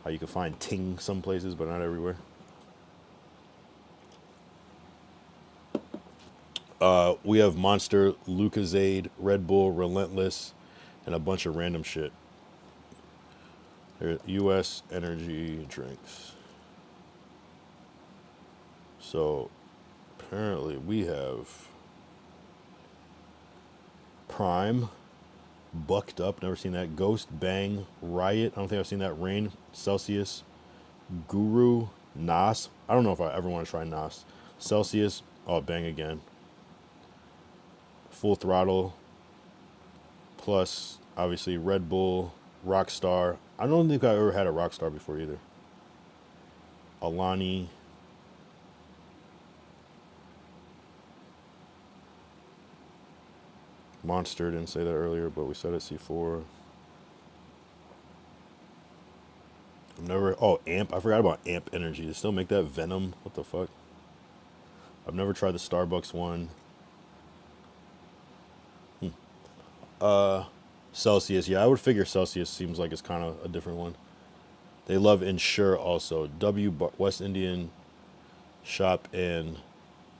How you can find Ting some places, but not everywhere. We have Monster, Lucozade, Red Bull, Relentless, and a bunch of random shit. U.S. energy drinks. So apparently we have Prime, Bucked Up, never seen that. Ghost, Bang, Riot, I don't think I've seen that. Rain, Celsius, Guru, Nas. I don't know if I ever want to try Nas. Celsius, oh, Bang again. Full Throttle, plus obviously Red Bull, Rockstar. I don't think I ever had a Rockstar before either. Alani. Monster, didn't say that earlier, but we said it. C4. I've never. Oh, Amp. I forgot about Amp Energy. They still make that. Venom. What the fuck? I've never tried the Starbucks one. Celsius. Yeah, I would figure Celsius seems like it's kind of a different one. They love Ensure also. West Indian Shop and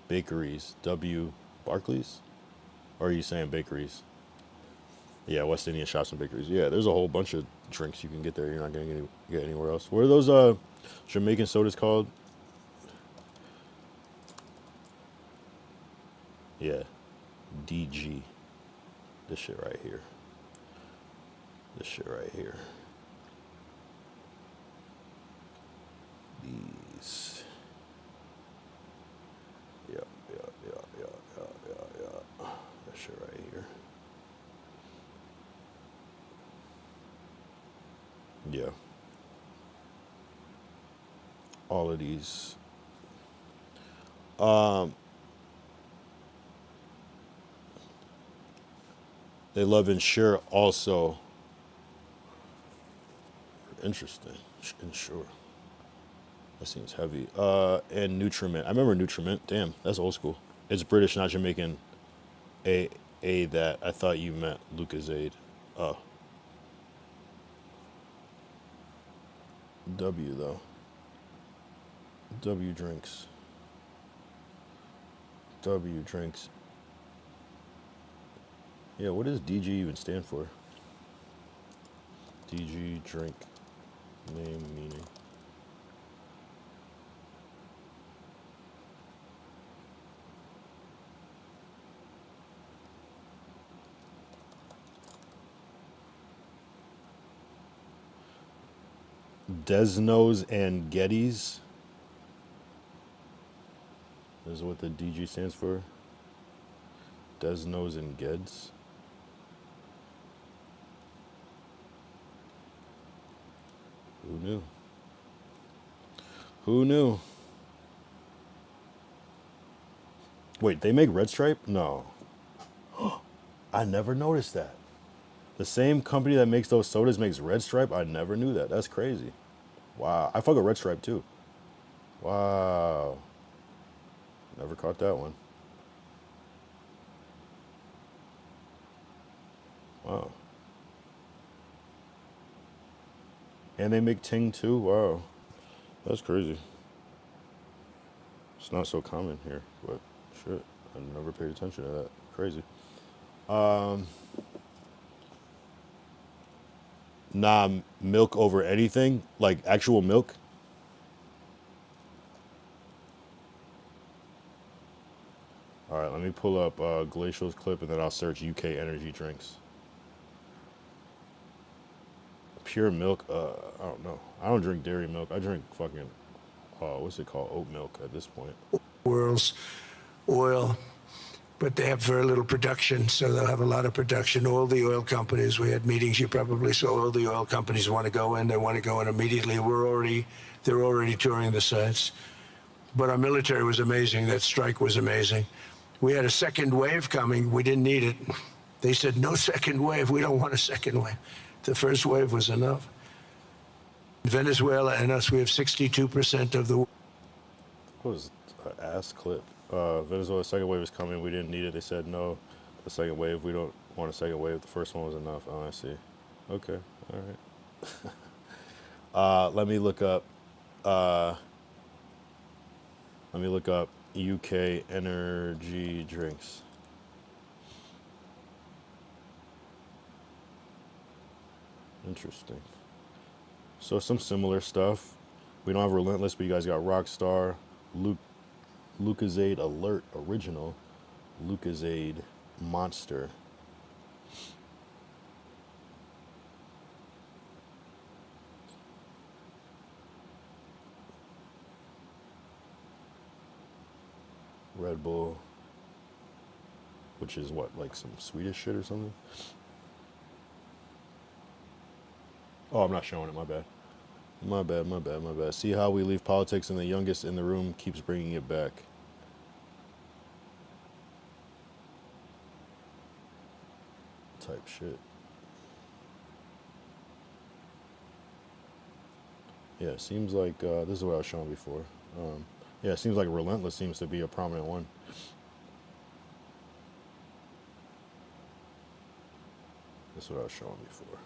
Bakeries. W. Barclays? Or are you saying bakeries? Yeah, West Indian Shops and Bakeries. Yeah, there's a whole bunch of drinks you can get there. You're not going to get anywhere else. What are those Jamaican sodas called? Yeah, DG. This shit right here. This shit right here. These. Yeah. That shit right here. Yeah. All of these. They love Ensure also. Interesting. Ensure. That seems heavy. And Nutriment. I remember Nutriment. Damn, that's old school. It's British, not Jamaican. A that. I thought you meant Lucozade. Oh. W though. W drinks. W drinks. Yeah, what does DG even stand for? DG drink. Name, meaning. Desnos and Gettys is what the DG stands for. Desnos and Geds. Who knew? Who knew? Wait, they make Red Stripe? No. I never noticed that. The same company that makes those sodas makes Red Stripe? I never knew that. That's crazy. Wow. I fuck with Red Stripe too. Wow. Never caught that one. Wow. And they make Ting too? Wow. That's crazy. It's not so common here, but shit. I never paid attention to that. Crazy. Nah, milk over anything? Like actual milk? All right, let me pull up Glacial's clip and then I'll search UK energy drinks. Pure milk? I don't know. I don't drink dairy milk. I drink fucking, what's it called? Oat milk at this point. World's oil, but they have very little production, so they'll have a lot of production. All the oil companies, we had meetings, you probably saw, all the oil companies want to go in. They want to go in immediately. They're already touring the sites. But our military was amazing. That strike was amazing. We had a second wave coming. We didn't need it. They said, no second wave. We don't want a second wave. The first wave was enough. Venezuela and us, we have 62% of the... What was an ass clip? Venezuela's second wave is coming. We didn't need it. They said no. The second wave, we don't want a second wave. The first one was enough. Oh, I see. Okay. All right. Let me look up UK energy drinks. Interesting. So some similar stuff. We don't have Relentless, but you guys got Rockstar, Lucozade Alert Original, Lucozade Monster. Red Bull, which is what, like some Swedish shit or something? Oh, I'm not showing it, my bad. My bad. See how we leave politics and the youngest in the room keeps bringing it back. Type shit. Yeah, it seems like, this is what I was showing before. Yeah, it seems like Relentless seems to be a prominent one. This is what I was showing before.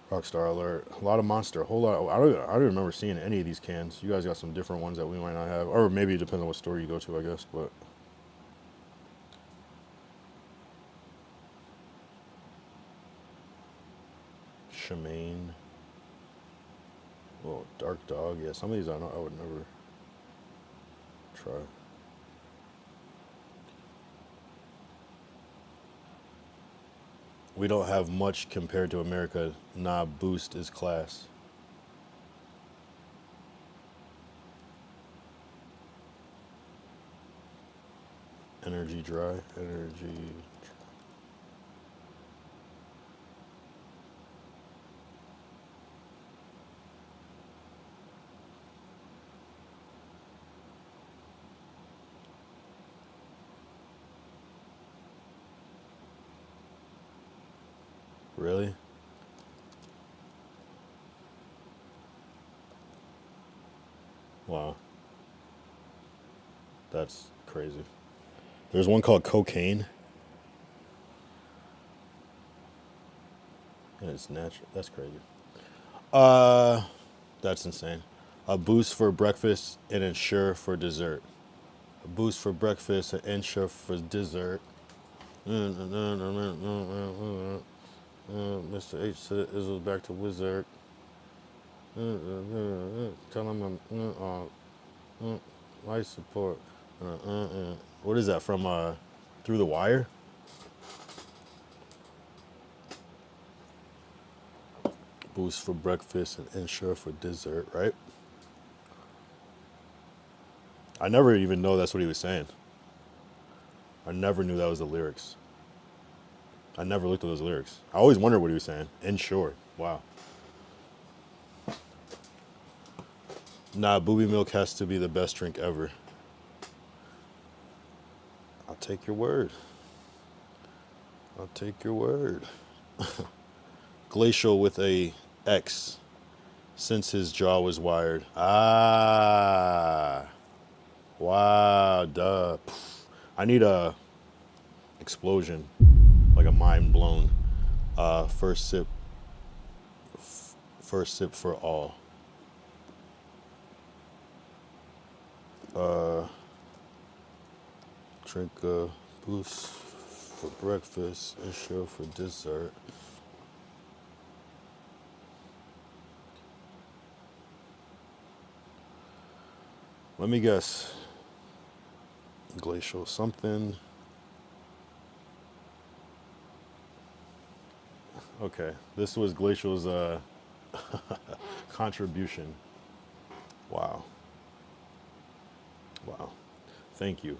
Rockstar Alert, a lot of Monster, a whole lot. I don't remember seeing any of these cans. You guys got some different ones that we might not have, or maybe it depends on what store you go to, I guess. But Shemaine, well, Dark Dog. Yeah, some of these I would never try. We don't have much compared to America. Nah, Boost is class. Energy Dry. Really? Wow. That's crazy. There's one called Cocaine. And it's natural. That's crazy. That's insane. A boost for breakfast and Ensure for dessert. A boost for breakfast and Ensure for dessert. Mr. H said it was back to Wizard. Tell him I'm life support. What is that from Through the Wire? Boost for breakfast and Ensure for dessert, right? I never even know that's what he was saying. I never knew that was the lyrics. I never looked at those lyrics. I always wondered what he was saying. Ensure. Wow. Nah, booby milk has to be the best drink ever. I'll take your word. I'll take your word. Glacial with a X since his jaw was wired. Ah. Wow, duh. I need a explosion, like a mind blown. First sip for all. Drink a boost for breakfast, Ensure for dessert. Let me guess. Glacial something. Okay, this was Glacial's contribution. Wow. Wow. Thank you.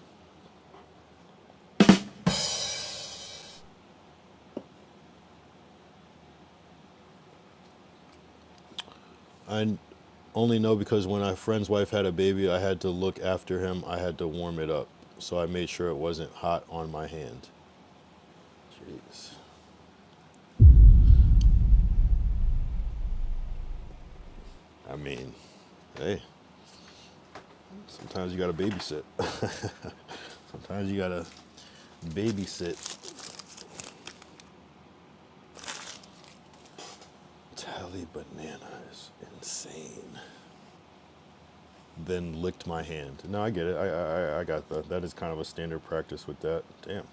I only know because when my friend's wife had a baby, I had to look after him. I had to warm it up. So I made sure it wasn't hot on my hand. Jeez. I mean, hey, sometimes you gotta babysit. Sometimes you gotta babysit. Tally banana is insane. Then licked my hand. No, I get it. I got that. That is kind of a standard practice with that. Damn.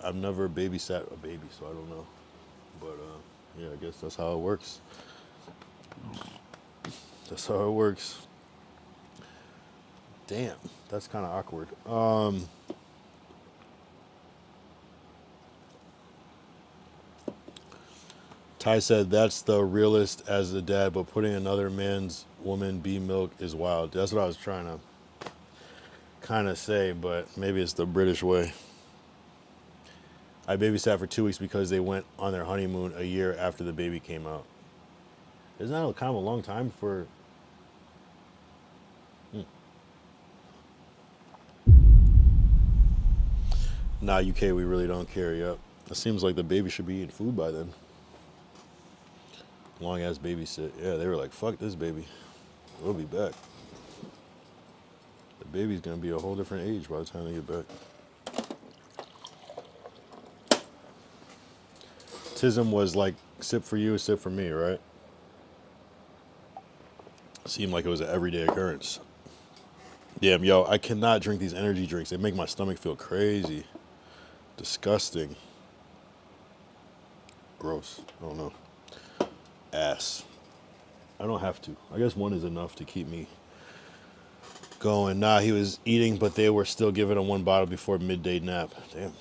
I've never babysat a baby, so I don't know. But yeah, I guess that's how it works. That's how it works. Damn, that's kind of awkward. Ty said that's the realest as a dad, but putting another man's woman be milk is wild. That's what I was trying to kind of say, but maybe it's the British way. I babysat for 2 weeks because they went on their honeymoon a year after the baby came out. Isn't that kind of a long time for... Nah, UK, we really don't care. Yep. It seems like the baby should be eating food by then. Long ass babysit. Yeah, they were like, fuck this baby. We'll be back. The baby's gonna be a whole different age by the time they get back. Tism was like, sip for you, sip for me, right? Seemed like it was an everyday occurrence. Damn, yo, I cannot drink these energy drinks. They make my stomach feel crazy. Disgusting. Gross. I don't know. Ass. I don't have to. I guess one is enough to keep me going. Nah, he was eating, but they were still giving him one bottle before midday nap. Damn.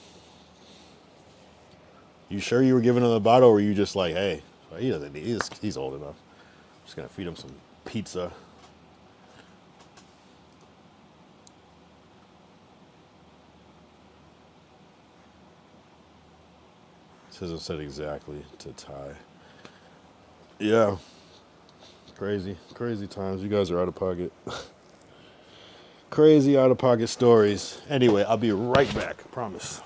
You sure you were giving him the bottle, or were you just like, hey, he doesn't need, he's old enough. I'm just gonna feed him some pizza. Tism said exactly to Ty. Yeah. Crazy times. You guys are out of pocket. Crazy out of pocket stories. Anyway, I'll be right back. Promise.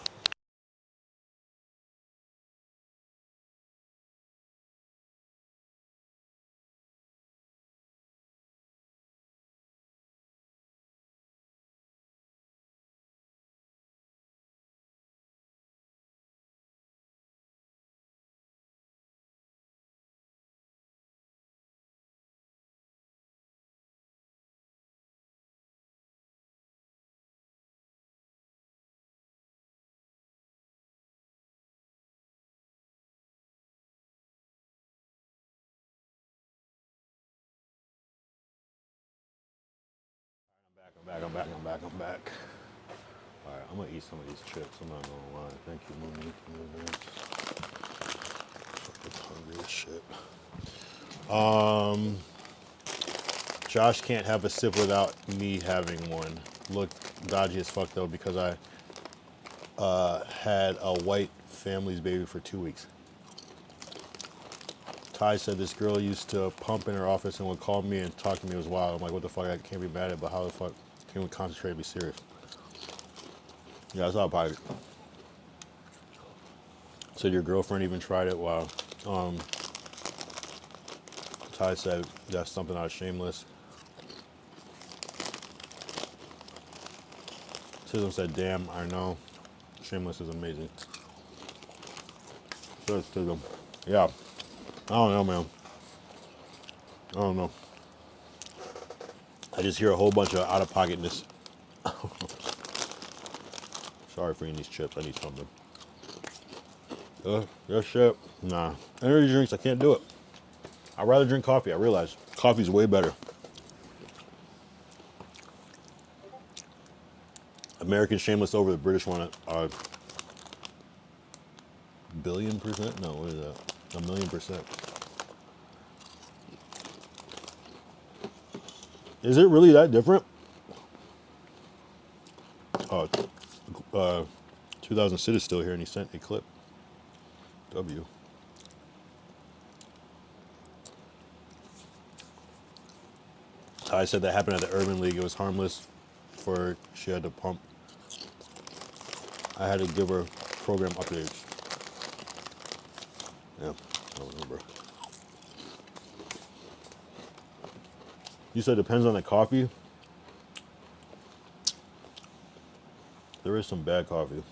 I'm back. All right, I'm gonna eat some of these chips. I'm not gonna lie. Thank you, Monique. It's hungry as shit. Josh can't have a sip without me having one. Look dodgy as fuck though because I had a white family's baby for 2 weeks. Ty said this girl used to pump in her office and would call me and talk to me. It was wild. I'm like, what the fuck? I can't be mad at it, but how the fuck can we concentrate and be serious? Yeah, that's out of pocket. Said your girlfriend even tried it. Wow. Ty said that's something out of Shameless. Tism said, damn, I know. Shameless is amazing. So it's Tism. Yeah. I don't know, man. I don't know. I just hear a whole bunch of out-of-pocketness. Sorry for eating these chips. I need something. That shit. Nah. Energy drinks, I can't do it. I'd rather drink coffee, I realize. Coffee's way better. American Shameless over the British one. Billion%? No, what is that? 1,000,000%. Is it really that different? Oh, 2000 Sid is still here and he sent a clip. W. I said that happened at the Urban League. It was harmless for she had to pump. I had to give her program updates. Yeah, I don't remember. You said depends on the coffee. There is some bad coffee.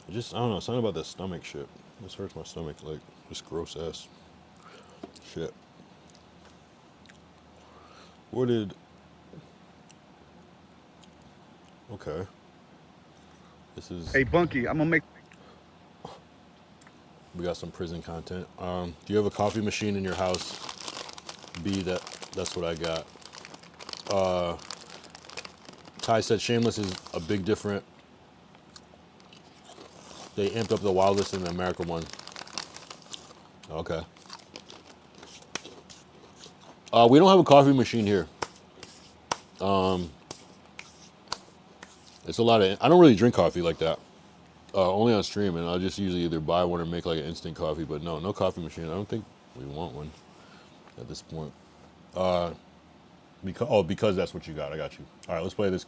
I don't know, something about the stomach shit. This hurts my stomach, like, just gross ass shit. Okay. This is... Hey, Bunky, I'm gonna make... We got some prison content. Do you have a coffee machine in your house? B, that's what I got. Ty said Shameless is a big different. They amped up the wildest in the America one. Okay. We don't have a coffee machine here. It's a lot of... I don't really drink coffee like that. Only on stream, and I'll just usually either buy one or make like an instant coffee, but no coffee machine. I don't think we want one at this point. Because that's what you got. I got you. All right, let's play this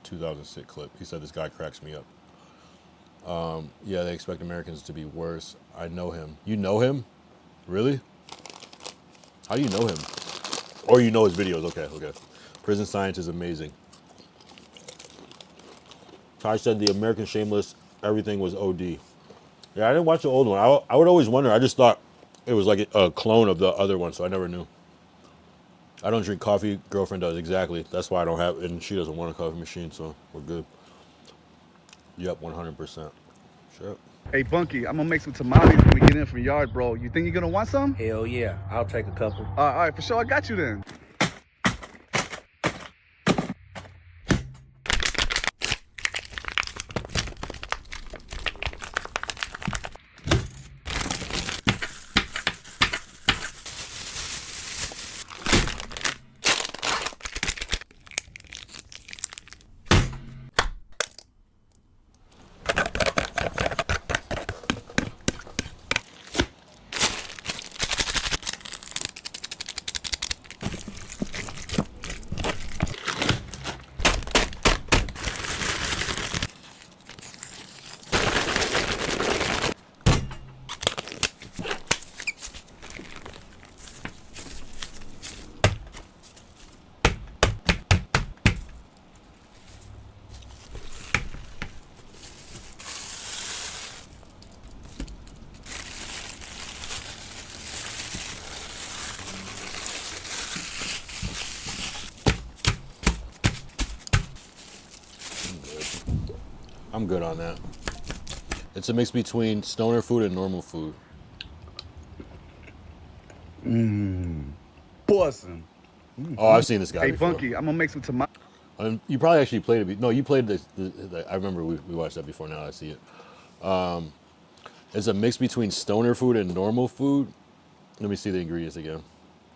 2006 clip. He said this guy cracks me up. Yeah, they expect Americans to be worse. I know him. You know him? Really? How do you know him? Or you know his videos. Okay. Prison Science is amazing. Ty said the American Shameless, everything was OD. Yeah, I didn't watch the old one. I would always wonder. I just thought it was like a clone of the other one, so I never knew. I don't drink coffee. Girlfriend does, exactly. That's why I don't have, and she doesn't want a coffee machine, so we're good. Yep, 100%. Sure. Hey, Bunky, I'm gonna make some tamales when we get in from yard, bro. You think you're gonna want some? Hell yeah, I'll take a couple. All right, for sure. I got you then. I'm good on that. It's a mix between stoner food and normal food. Bussin'. Oh, I've seen this guy Hey, before. Bunky, I'm gonna make some tomato. You probably actually played it. No, you played this. I remember we watched that before. Now I see it. It's a mix between stoner food and normal food. Let me see the ingredients again.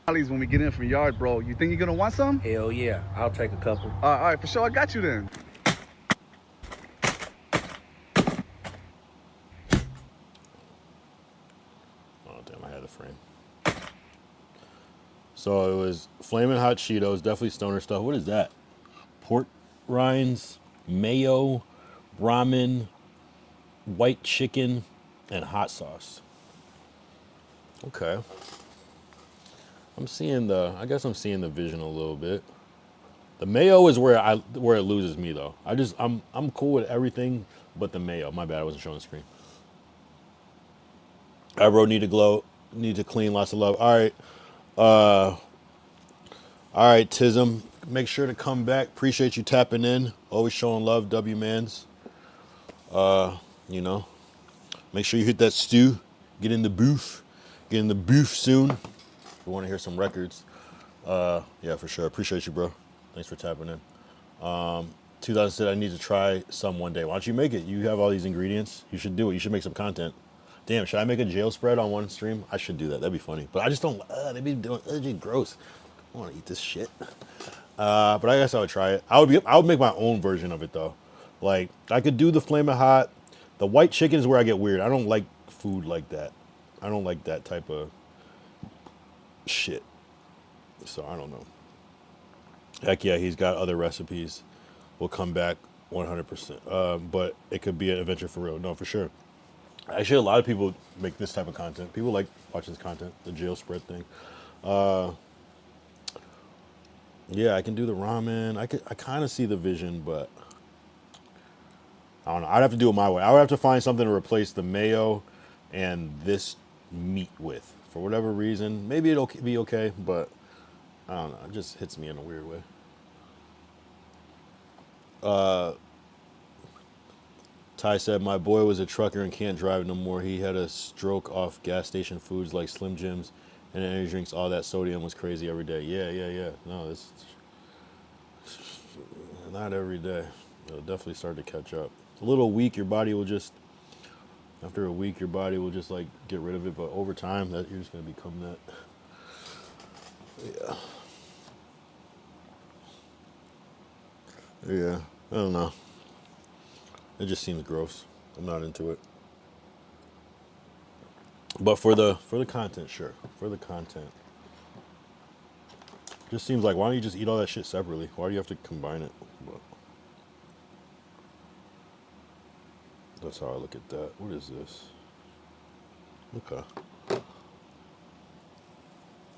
When we get in from the yard, bro, you think you're gonna want some? Hell yeah, I'll take a couple. All right, for sure, I got you then. Oh damn, I had the frame. So it was flaming hot Cheetos, definitely stoner stuff. What is that? Pork rinds, mayo, ramen, white chicken, and hot sauce. Okay. I guess I'm seeing the vision a little bit. The mayo is where it loses me though. I'm cool with everything but the mayo. My bad, I wasn't showing the screen. I wrote need to glow, need to clean, lots of love. All right, Tism. Make sure to come back. Appreciate you tapping in. Always showing love, W Mans. You know. Make sure you hit that stew. Get in the booth. Get in the booth soon. If you want to hear some records. Yeah, for sure. Appreciate you, bro. Thanks for tapping in. 2000 said I need to try some one day. Why don't you make it? You have all these ingredients. You should do it. You should make some content. Damn, should I make a jail spread on one stream? I should do that. That'd be funny. But I just don't. They'd be doing. It'd be gross. I want to eat this shit. But I guess I would try it. I would make my own version of it though. Like I could do the flaming hot. The white chicken is where I get weird. I don't like food like that. I don't like that type of shit. So I don't know. Heck yeah, he's got other recipes. We'll come back 100%. But it could be an adventure for real. No, for sure. Actually, a lot of people make this type of content. People like watching this content, the jail spread thing. Yeah, I can do the ramen. I kind of see the vision, but I don't know. I'd have to do it my way. I would have to find something to replace the mayo and this meat with. For whatever reason, maybe it'll be okay, but I don't know. It just hits me in a weird way. Ty said, my boy was a trucker and can't drive no more. He had a stroke off gas station foods like Slim Jims and energy drinks. All that sodium was crazy every day. Yeah. No, it's not every day. It'll definitely start to catch up. A little weak, your body will just, after a week, your body will just like get rid of it. But over time, that you're just going to become that. Yeah, I don't know. It just seems gross. I'm not into it. But for the content, sure. For the content. Just seems like, why don't you just eat all that shit separately? Why do you have to combine it? But that's how I look at that. What is this? Okay.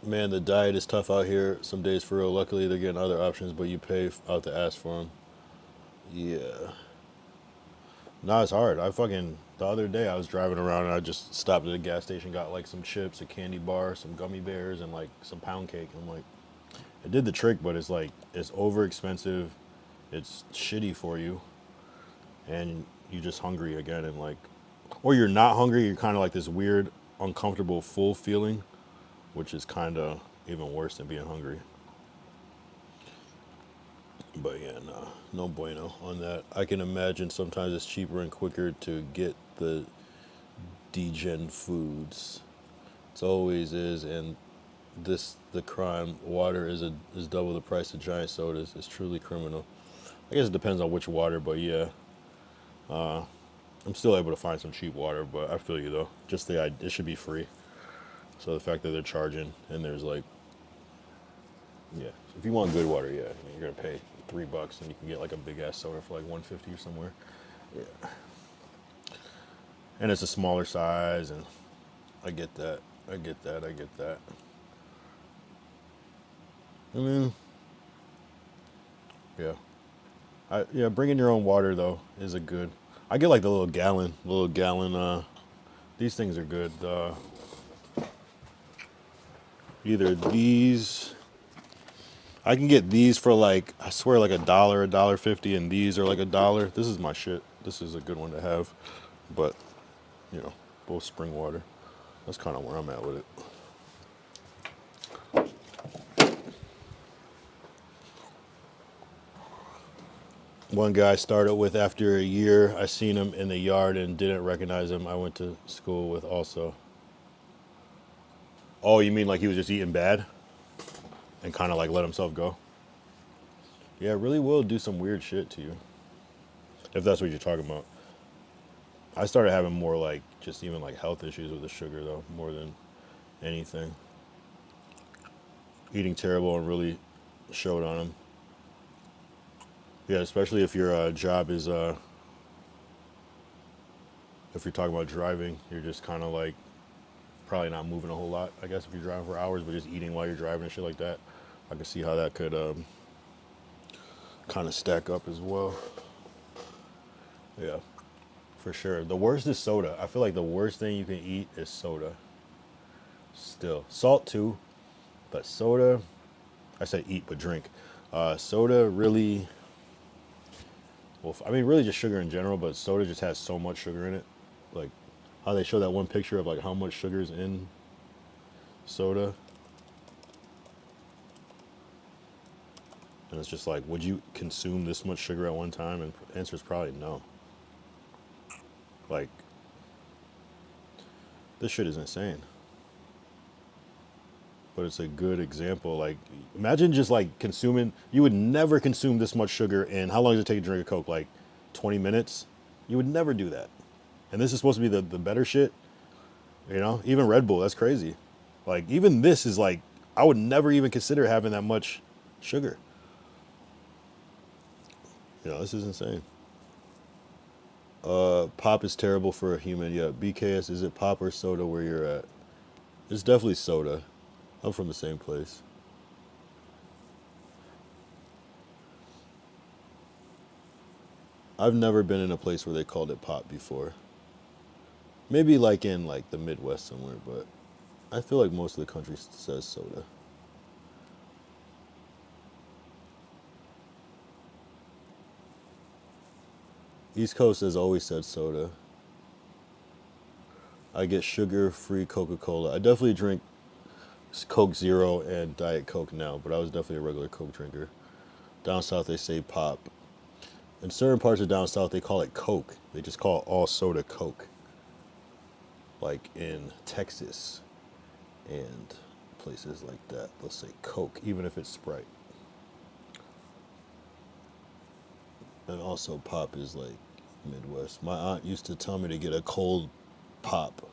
Man, the diet is tough out here some days for real. Luckily, they're getting other options, but you pay out the ass for them. Yeah. No, it's hard. The other day I was driving around and I just stopped at a gas station, got like some chips, a candy bar, some gummy bears, and like some pound cake. I'm like, it did the trick, but it's like, it's over expensive. It's shitty for you. And you're just hungry again. And like, or you're not hungry. You're kind of like this weird, uncomfortable, full feeling, which is kind of even worse than being hungry. But yeah, no bueno on that. I can imagine sometimes it's cheaper and quicker to get the degen foods. It always is, and the crime. Water is double the price of giant sodas. It's truly criminal. I guess it depends on which water, but yeah. I'm still able to find some cheap water, but I feel you though. Just it should be free. So the fact that they're charging and there's like, yeah, if you want good water, yeah, you're gonna pay $3 and you can get like a big ass soda for like $1.50 or somewhere. Yeah. And it's a smaller size, and I get that. I get that. I mean, yeah. Bringing your own water though is a good. I get like the little gallon. These things are good. Either these. I can get these for like, I swear, like $1, $1.50, and these are like $1. This is my shit. This is a good one to have. But, both spring water. That's kind of where I'm at with it. One guy started with after a year. I seen him in the yard and didn't recognize him. I went to school with also. Oh, you mean like he was just eating bad and kind of like let himself go? Yeah, it really will do some weird shit to you. If that's what you're talking about. I started having more like just even like health issues with the sugar though, more than anything. Eating terrible and really showed on him. Yeah, especially if your job is if you're talking about driving, you're just kind of like probably not moving a whole lot, I guess, if you're driving for hours, but just eating while you're driving and shit like that. I can see how that could kind of stack up as well. Yeah, for sure. The worst is soda. I feel like the worst thing you can eat is soda. Still. Salt too, but soda, I said eat, but drink. Soda really, well, I mean, really just sugar in general, but soda just has so much sugar in it. Like how they show that one picture of like how much sugar is in soda. And it's just like, would you consume this much sugar at one time? And the answer is probably no. Like, this shit is insane. But it's a good example. Like, imagine just like consuming, you would never consume this much sugar in, how long does it take to drink a Coke? Like 20 minutes? You would never do that. And this is supposed to be the better shit. You know, even Red Bull, that's crazy. Like, even this is like, I would never even consider having that much sugar. You know, this is insane. Pop is terrible for a human. Yeah, BKS, is it pop or soda where you're at? It's definitely soda. I'm from the same place. I've never been in a place where they called it pop before. Maybe like in like the Midwest somewhere, but I feel like most of the country says soda. East Coast has always said soda. I get sugar-free Coca-Cola. I definitely drink Coke Zero and Diet Coke now, but I was definitely a regular Coke drinker. Down south they say pop. In certain parts of down south they call it Coke. They just call all soda Coke. Like in Texas and places like that, they'll say Coke, even if it's Sprite. And also pop is like Midwest. My aunt used to tell me to get a cold pop.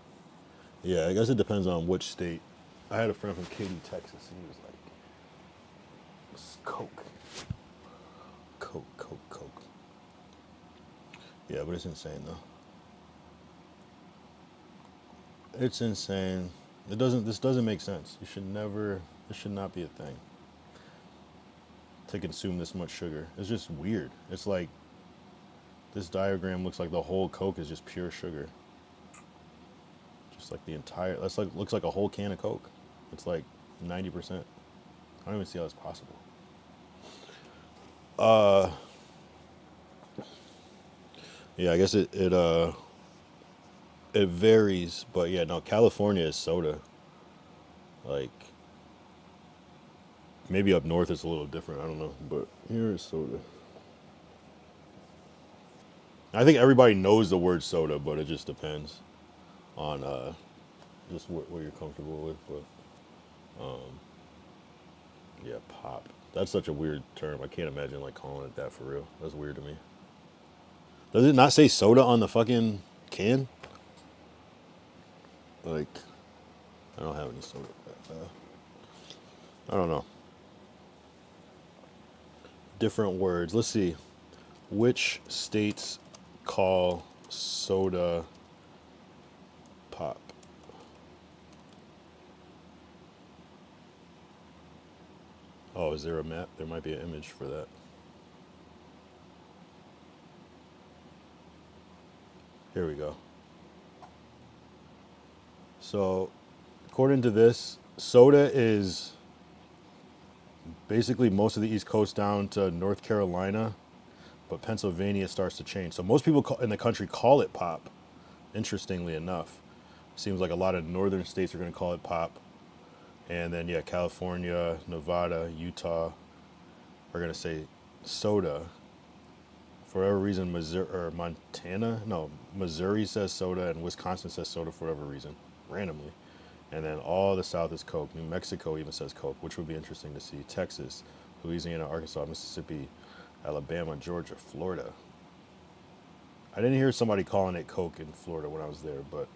Yeah, I guess it depends on which state. I had a friend from Katy, Texas, and he was like, it's Coke. Coke, Coke, Coke. Yeah, but it's insane though. It's insane. This doesn't make sense. You should never, this should not be a thing. To consume this much sugar. It's just weird. It's like, this diagram looks like the whole Coke is just pure sugar. Just like the entire, that's like, looks like a whole can of Coke. It's like 90%. I don't even see how that's possible. Yeah, I guess it varies, but yeah, no, California is soda. Like, maybe up north it's a little different, I don't know, but here is soda. I think everybody knows the word soda, but it just depends on just what you're comfortable with. But yeah, pop. That's such a weird term. I can't imagine like calling it that for real. That's weird to me. Does it not say soda on the fucking can? Like, I don't have any soda. I don't know. Different words. Let's see. Which states call soda pop? Oh, is there a map? There might be an image for that. Here we go. So, according to this, soda is basically most of the East Coast down to North Carolina, but Pennsylvania starts to change. So most people in the country call it pop, interestingly enough. Seems like a lot of northern states are going to call it pop. And then, yeah, California, Nevada, Utah are going to say soda. For whatever reason, Missouri or Montana, no, Missouri says soda, and Wisconsin says soda for whatever reason, randomly. And then all the South is Coke. New Mexico even says Coke, which would be interesting to see. Texas, Louisiana, Arkansas, Mississippi, Alabama, Georgia, Florida. I didn't hear somebody calling it Coke in Florida when I was there, but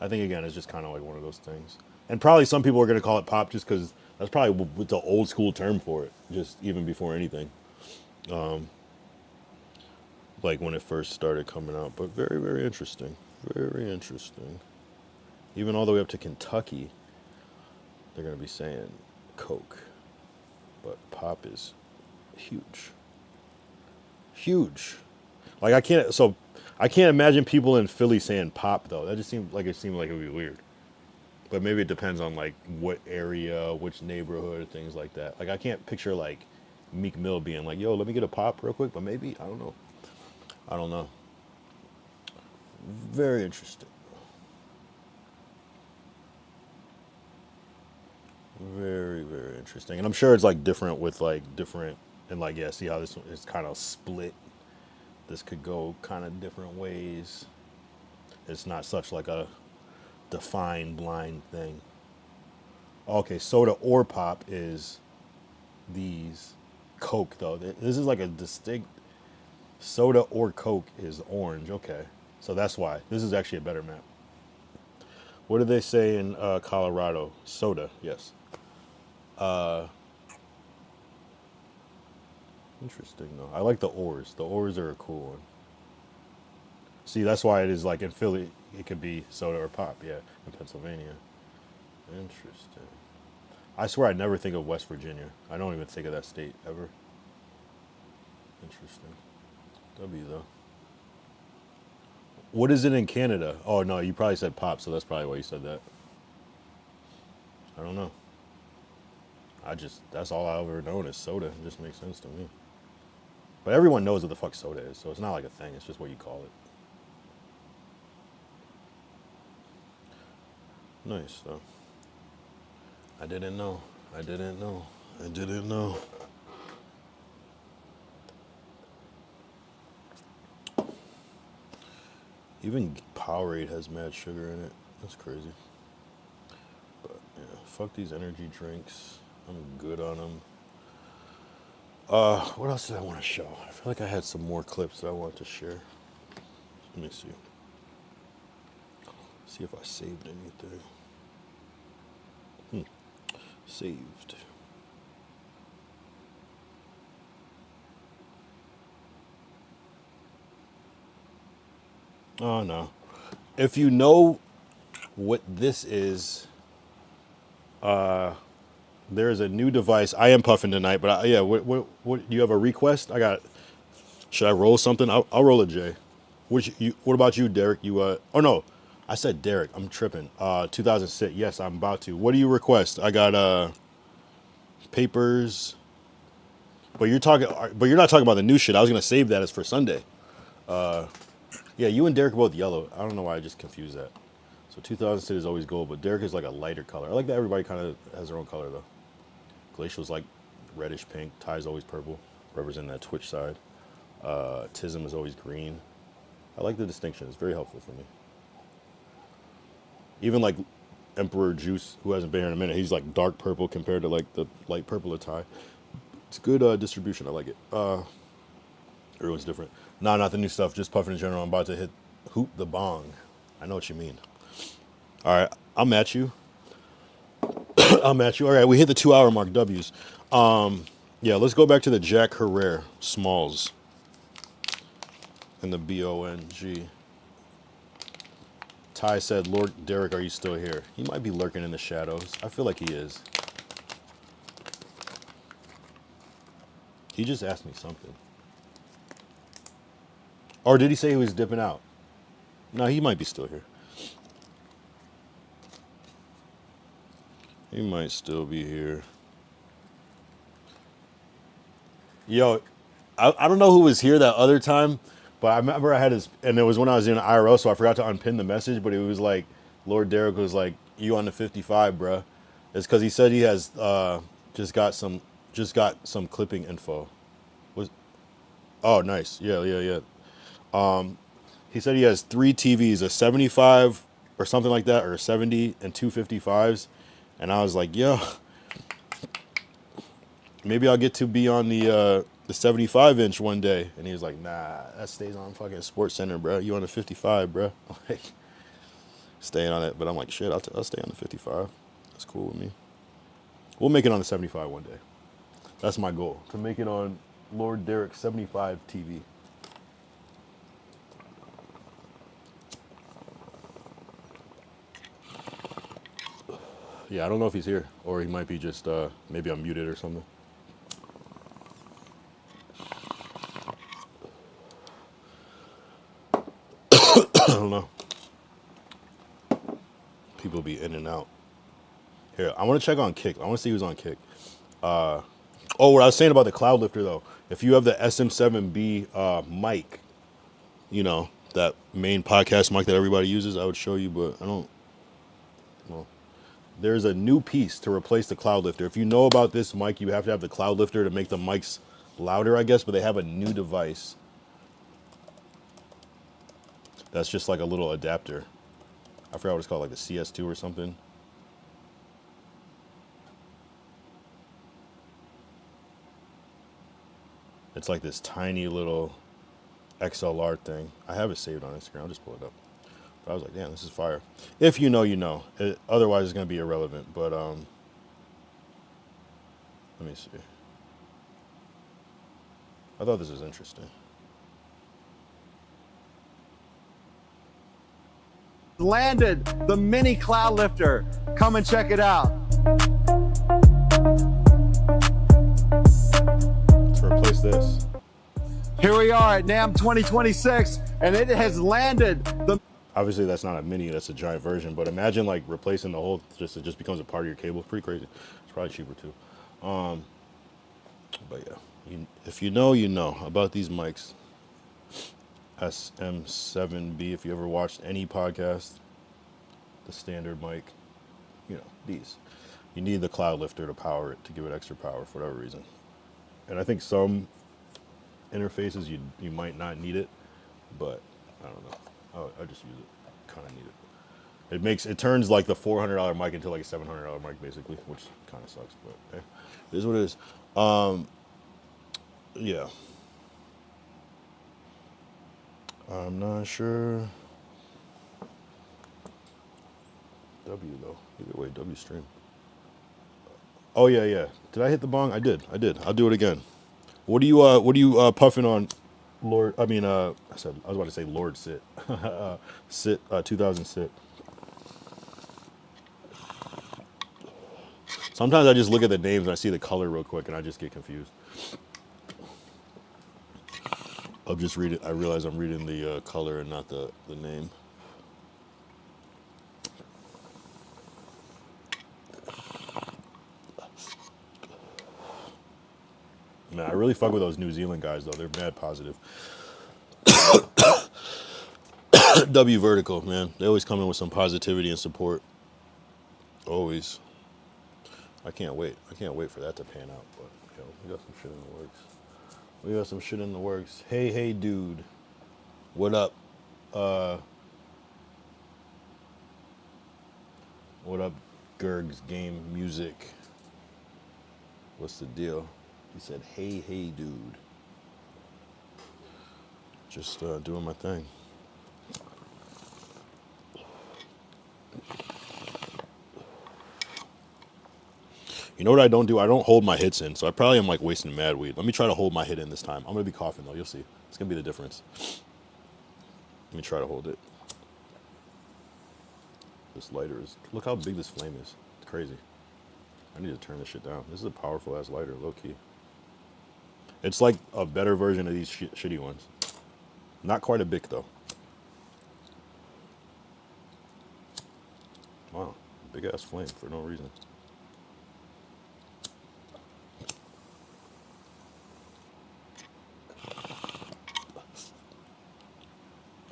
I think, again, it's just kind of like one of those things. And probably some people are going to call it pop just because that's probably the old school term for it, just even before anything. Like when it first started coming out. But very, very interesting. Very interesting. Even all the way up to Kentucky, they're going to be saying Coke. But pop is huge. Huge. Like I can't imagine people in Philly saying pop though. That just seemed like it would be weird. But maybe it depends on like what area, which neighborhood, things like that. Like I can't picture like Meek Mill being like, yo, let me get a pop real quick, but maybe, I don't know. I don't know. Very interesting. Very, very interesting. And I'm sure it's like different with like different, and like, yeah, see how this one is kind of split. This could go kind of different ways. It's not such like a defined line thing. Okay, soda or pop is these. Coke though. This is like a distinct soda or Coke is orange. Okay, so that's why. This is actually a better map. What do they say in Colorado? Soda, yes. Interesting though. I like the ors. The ors are a cool one. See, that's why it is like in Philly, it could be soda or pop, yeah, in Pennsylvania. Interesting. I swear I never think of West Virginia. I don't even think of that state ever. Interesting. W though. What is it in Canada? Oh no, you probably said pop, so that's probably why you said that. I don't know. That's all I ever known is soda. It just makes sense to me. But everyone knows what the fuck soda is, so it's not like a thing, it's just what you call it. Nice though. I didn't know. I didn't know. I didn't know. Even Powerade has mad sugar in it. That's crazy. But yeah, fuck these energy drinks. I'm good on them. What else did I want to show? I feel like I had some more clips that I wanted to share. Let me see. See if I saved anything. Saved. Oh no. If you know what this is, there's a new device. I am puffing tonight, but yeah, what you have a request? Should I roll something? I'll roll a J. What about you, Derek? Oh no, I said Derek. I'm tripping. 2006. Yes, I'm about to. What do you request? I got papers. But you're not talking about the new shit. I was gonna save that as for Sunday. Yeah, you and Derek are both yellow. I don't know why I just confused that. So 2006 is always gold, but Derek is like a lighter color. I like that everybody kind of has their own color though. Glacial's like reddish pink. Ty's always purple, representing that Twitch side. Tism is always green. I like the distinction. It's very helpful for me. Even like Emperor Juice, who hasn't been here in a minute, he's like dark purple compared to like the light purple of Ty. It's good distribution. I like it. Everyone's different. Nah, not the new stuff. Just puffing in general. I'm about to hit hoop the bong. I know what you mean. All right, I'll match you. I'll match you. All right, we hit the 2-hour mark. W's. Yeah, let's go back to the Jack Herrera Smalls and the BONG. Ty said, Lord Derek, are you still here? He might be lurking in the shadows. I feel like he is. He just asked me something. Or did he say he was dipping out? No, he might be still here. He might still be here. Yo, I don't know who was here that other time, but I remember I had his, and it was when I was in IRL, so I forgot to unpin the message, but it was like, Lord Derek was like, you on the 55, bruh. It's because he said he has just got some clipping info. Oh, nice. Yeah, yeah, yeah. He said he has 3 TVs, a 75 or something like that, or a 70 and 255s. And I was like, yo, maybe I'll get to be on the 75 inch one day. And he was like, nah, that stays on fucking Sports Center, bro. You on the 55, bro? Like, staying on it. But I'm like, shit, I'll stay on the 55. That's cool with me. We'll make it on the 75 one day. That's my goal, to make it on Lord Derek's 75 TV. Yeah, I don't know if he's here, or he might be just, maybe I'm muted or something. I don't know. People be in and out. Here, I want to check on Kick. I want to see who's on Kick. Oh, what I was saying about the Cloud Lifter, though. If you have the SM7B mic, you know, that main podcast mic that everybody uses, I would show you, but I don't. Well, there's a new piece to replace the Cloud Lifter. If you know about this mic, you have to have the Cloud Lifter to make the mics louder, I guess, but they have a new device that's just like a little adapter. I forgot what it's called, like the CS2 or something. It's like this tiny little XLR thing. I have it saved on Instagram. I'll just pull it up. But I was like, damn, this is fire. If you know, you know. Otherwise, it's going to be irrelevant. But let me see. I thought this was interesting. Landed the mini Cloud Lifter. Come and check it out. To replace this. Here we are at NAMM 2026, and it has landed the. Obviously, that's not a mini, that's a giant version. But imagine like replacing the whole, it just becomes a part of your cable. Pretty crazy. It's probably cheaper too. But yeah, if you know, you know about these mics. SM7B, if you ever watched any podcast, the standard mic, you know, these. You need the Cloud Lifter to power it, to give it extra power for whatever reason. And I think some interfaces you might not need it, but I don't know. I just use it. Kind of need it. It turns like the $400 mic into like a $700 mic basically, which kind of sucks, but hey, it is what it is. Yeah. I'm not sure. W though. Either way, W stream. Oh yeah, yeah. Did I hit the bong? I did. I'll do it again. What are you puffing on, Lord? I mean, I was about to say Lord Sit. Sit 2000 Sit. Sometimes I just look at the names and I see the color real quick and I just get confused. I'll just read it. I realize I'm reading the color and not the name. Man, I really fuck with those New Zealand guys though. They're mad positive. W Vertical, man. They always come in with some positivity and support. Always. I can't wait. I can't wait for that to pan out. But yo, we got some shit in the works. We got some shit in the works. Hey, dude. What up? What up, Gerg's Game Music? What's the deal? He said, hey, dude. Just doing my thing. You know what I don't do? I don't hold my hits in, so I probably am like wasting mad weed. Let me try to hold my hit in this time. I'm gonna be coughing though, you'll see. It's gonna be the difference. Let me try to hold it. This lighter is, look how big this flame is. It's crazy. I need to turn this shit down. This is a powerful ass lighter, low key. It's like a better version of these shitty ones. Not quite a Bic though. Wow, big ass flame for no reason.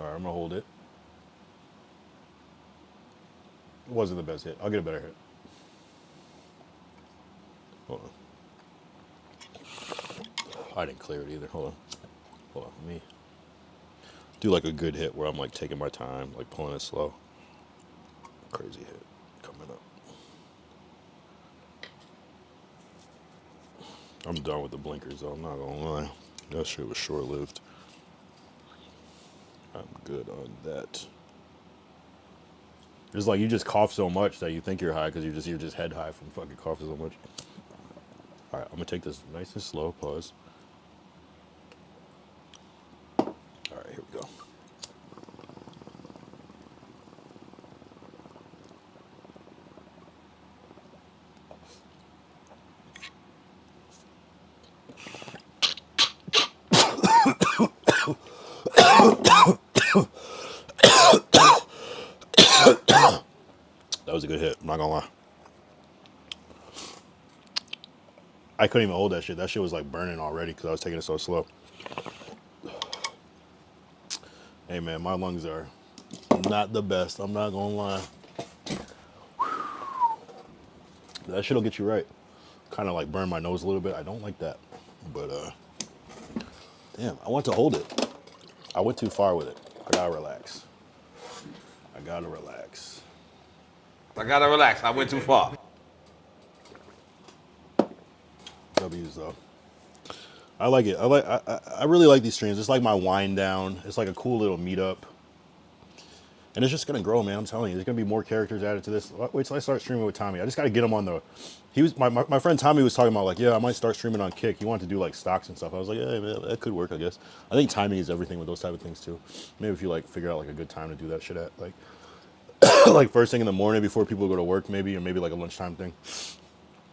All right, I'm gonna hold it. It wasn't the best hit. I'll get a better hit. Hold on. I didn't clear it either. Hold on. Hold on, let me do like a good hit where I'm like taking my time, like pulling it slow. Crazy hit coming up. I'm done with the blinkers though, I'm not gonna lie. That shit was short-lived. I'm good on that. It's like you just cough so much that you think you're high because you're just head high from fucking coughing so much. All right, I'm gonna take this nice and slow. Pause. All right, here we go. That was a good hit, I'm not gonna lie. I couldn't even hold that shit. That shit was like burning already because I was taking it so slow. Hey man, my lungs are not the best, I'm not gonna lie. That shit'll get you right. Kind of like burn my nose a little bit. I don't like that. But damn, I want to hold it. I went too far with it. I gotta relax. I gotta relax. I gotta relax. I went too far. W's though. I like it. I really like these streams. It's like my wind down. It's like a cool little meetup. And it's just gonna grow, man. I'm telling you, there's gonna be more characters added to this. Wait till I start streaming with Tommy. I just gotta get him on the. He was my friend Tommy was talking about like, yeah, I might start streaming on Kick. He wanted to do like stocks and stuff. I was like, yeah, man, that could work, I guess. I think timing is everything with those type of things too. Maybe if you like figure out like a good time to do that shit at, like, like first thing in the morning before people go to work, maybe, or maybe like a lunchtime thing,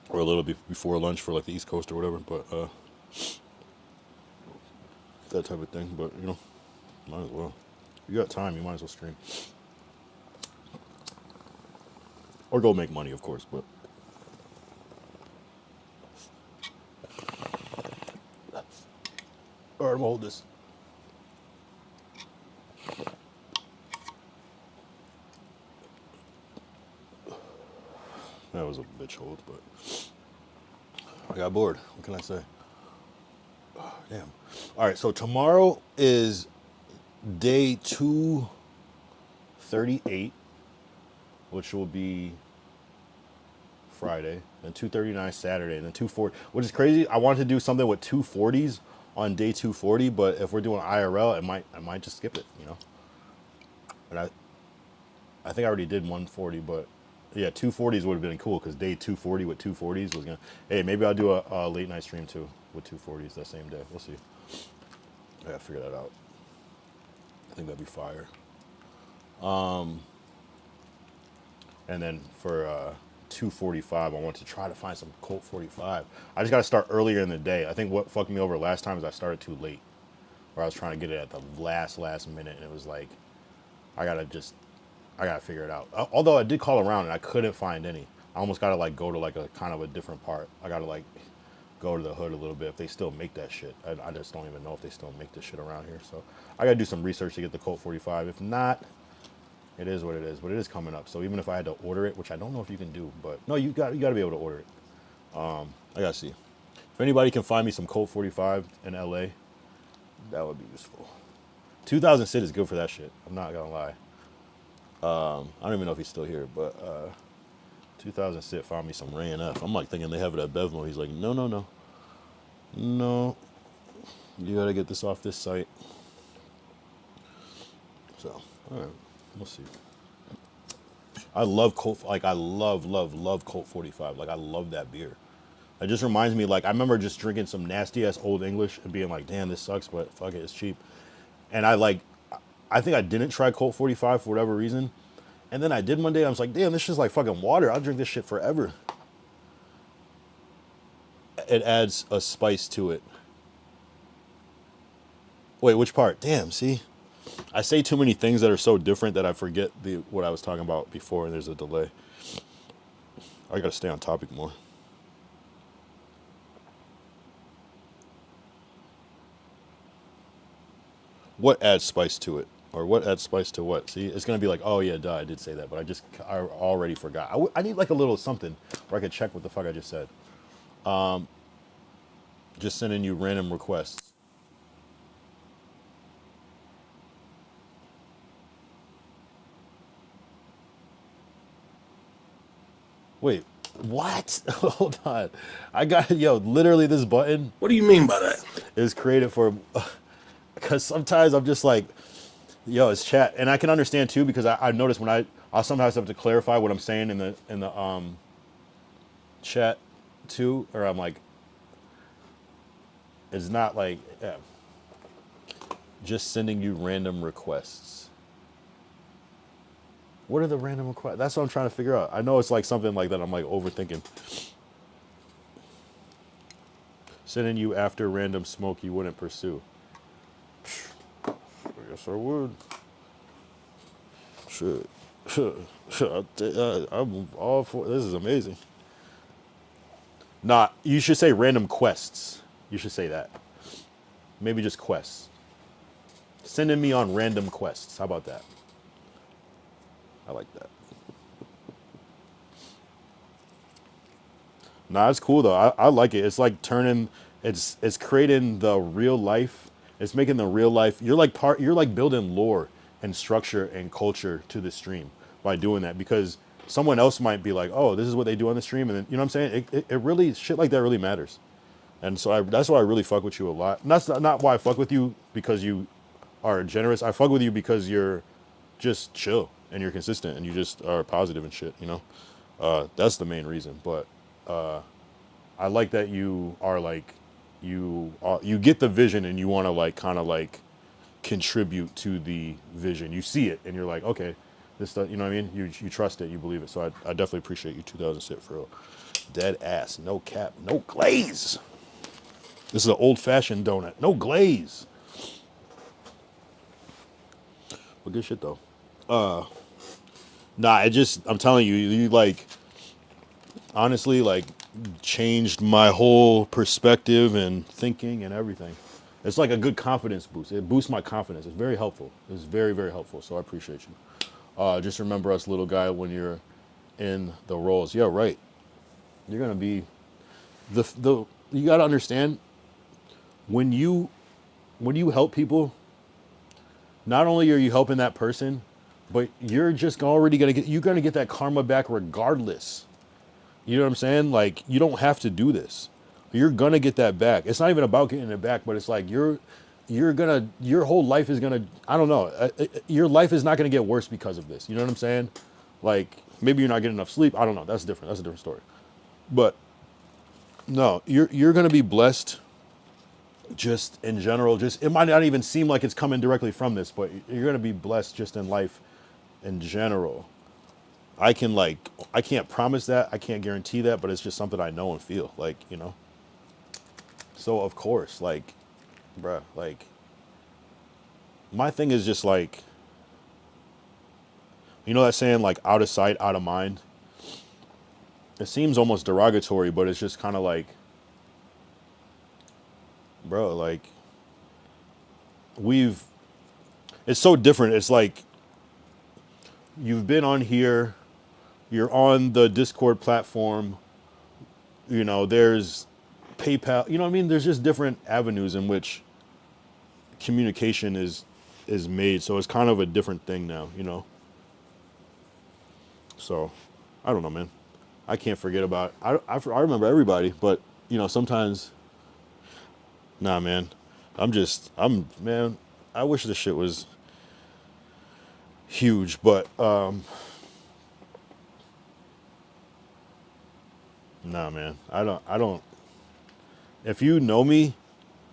or a little bit before lunch for like the East Coast or whatever. But that type of thing. But you know, might as well. You got time, you might as well stream. Or go make money, of course, but. All right, I'm gonna hold this. That was a bitch hold, but I got bored. What can I say? Oh, damn. All right, so tomorrow is day 238, which will be Friday, and 239 Saturday, and then 240, which is crazy. I wanted to do something with 240s on day 240, but if we're doing IRL, I might just skip it, you know. And I think I already did 140, but yeah, 240s would have been cool because day 240 with 240s was gonna. Hey, maybe I'll do a late night stream too with 240s that same day. We'll see. I gotta figure that out. I think that'd be fire. And then for 245, I want to try to find some Colt 45. I just got to start earlier in the day. I think what fucked me over last time is I started too late, where I was trying to get it at the last minute, and it was like, I gotta figure it out. Although I did call around and I couldn't find any. I almost gotta like go to like a kind of a different part. I gotta like go to the hood a little bit if they still make that shit. I just don't even know if they still make this shit around here. So I gotta do some research to get the Colt 45. If not, it is what it is, but it is coming up. So even if I had to order it, which I don't know if you can do, but no, you got to be able to order it. I gotta see. If anybody can find me some Colt 45 in LA, that would be useful. 2000 Sid is good for that shit. I'm not gonna lie. I don't even know if he's still here, but 2000 Sid found me some Ray and F. I'm like thinking they have it at Bevmo. He's like, no. You gotta get this off this site. So, all right. We'll see. I love Colt, like I love Colt 45. Like I love that beer. It just reminds me, like I remember just drinking some nasty ass Old English and being like, damn, this sucks, but fuck it, it's cheap. And I think I didn't try Colt 45 for whatever reason. And then I did one day, I was like, damn, this shit's like fucking water. I'll drink this shit forever. It adds a spice to it. Wait, which part? Damn, see? I say too many things that are so different that I forget what I was talking about before, and there's a delay. I gotta stay on topic more. What adds spice to it? Or what adds spice to what? See, it's gonna be like, oh yeah, duh, I did say that, but I already forgot. I need like a little something where I could check what the fuck I just said. Just sending you random requests. Wait, what? Hold on. I got, yo, literally this button What do you mean by that? is created for, because sometimes I'm just like, yo, it's chat. And I can understand too, because I noticed when I sometimes have to clarify what I'm saying in the chat too, or I'm like, it's not like, yeah, just sending you random requests. What are the random requests? That's what I'm trying to figure out. I know it's like something like that. I'm like overthinking. Sending you after random smoke you wouldn't pursue. I guess I would. Shit. I'm all for this. Is amazing. Nah, you should say random quests. You should say that. Maybe just quests. Sending me on random quests. How about that? I like that. Nah, it's cool though. I like it. It's like turning. It's creating the real life. It's making the real life. You're like building lore and structure and culture to the stream by doing that, because someone else might be like, oh, this is what they do on the stream, and then, you know what I'm saying? It really, shit like that really matters. And so that's why I really fuck with you a lot. And that's not why I fuck with you because you are generous. I fuck with you because you're just chill and you're consistent and you just are positive and shit, you know? That's the main reason. But I like that you are like, you get the vision and you want to like kind of like contribute to the vision. You see it and you're like, okay, this stuff, you know what I mean? You trust it, you believe it. So I definitely appreciate you. 2000 sit for real. Dead ass, no cap, no glaze. This is an old-fashioned donut, no glaze. But good shit though. Nah, I'm telling you, you like, honestly, like, changed my whole perspective and thinking and everything. It's like a good confidence boost. It boosts my confidence. It's very helpful. It's very, very helpful. So I appreciate you. Just remember us, little guy, when you're in the roles. Yeah, right. You're gonna be you gotta understand, when you help people, not only are you helping that person, but you're just already you're gonna get that karma back regardless. You know what I'm saying? Like, you don't have to do this. You're gonna get that back. It's not even about getting it back, but it's like your whole life is gonna, I don't know, your life is not gonna get worse because of this. You know what I'm saying? Like, maybe you're not getting enough sleep. I don't know. That's different. That's a different story. But no, you're gonna be blessed. Just in general, it might not even seem like it's coming directly from this, but you're gonna be blessed just in life in general. I can't promise that, I can't guarantee that, but it's just something I know and feel, like, you know. So of course, like, bruh, like, my thing is just like, you know that saying, like, out of sight, out of mind? It seems almost derogatory, but it's just kind of like, bro, like, it's so different. It's like, you've been on here, you're on the Discord platform, you know, there's PayPal, you know what I mean? There's just different avenues in which communication is made. So it's kind of a different thing now, you know? So, I don't know, man. I can't forget about, I remember everybody, but, you know, sometimes, nah, man, man, I wish this shit was huge, but, nah, man, I don't, if you know me,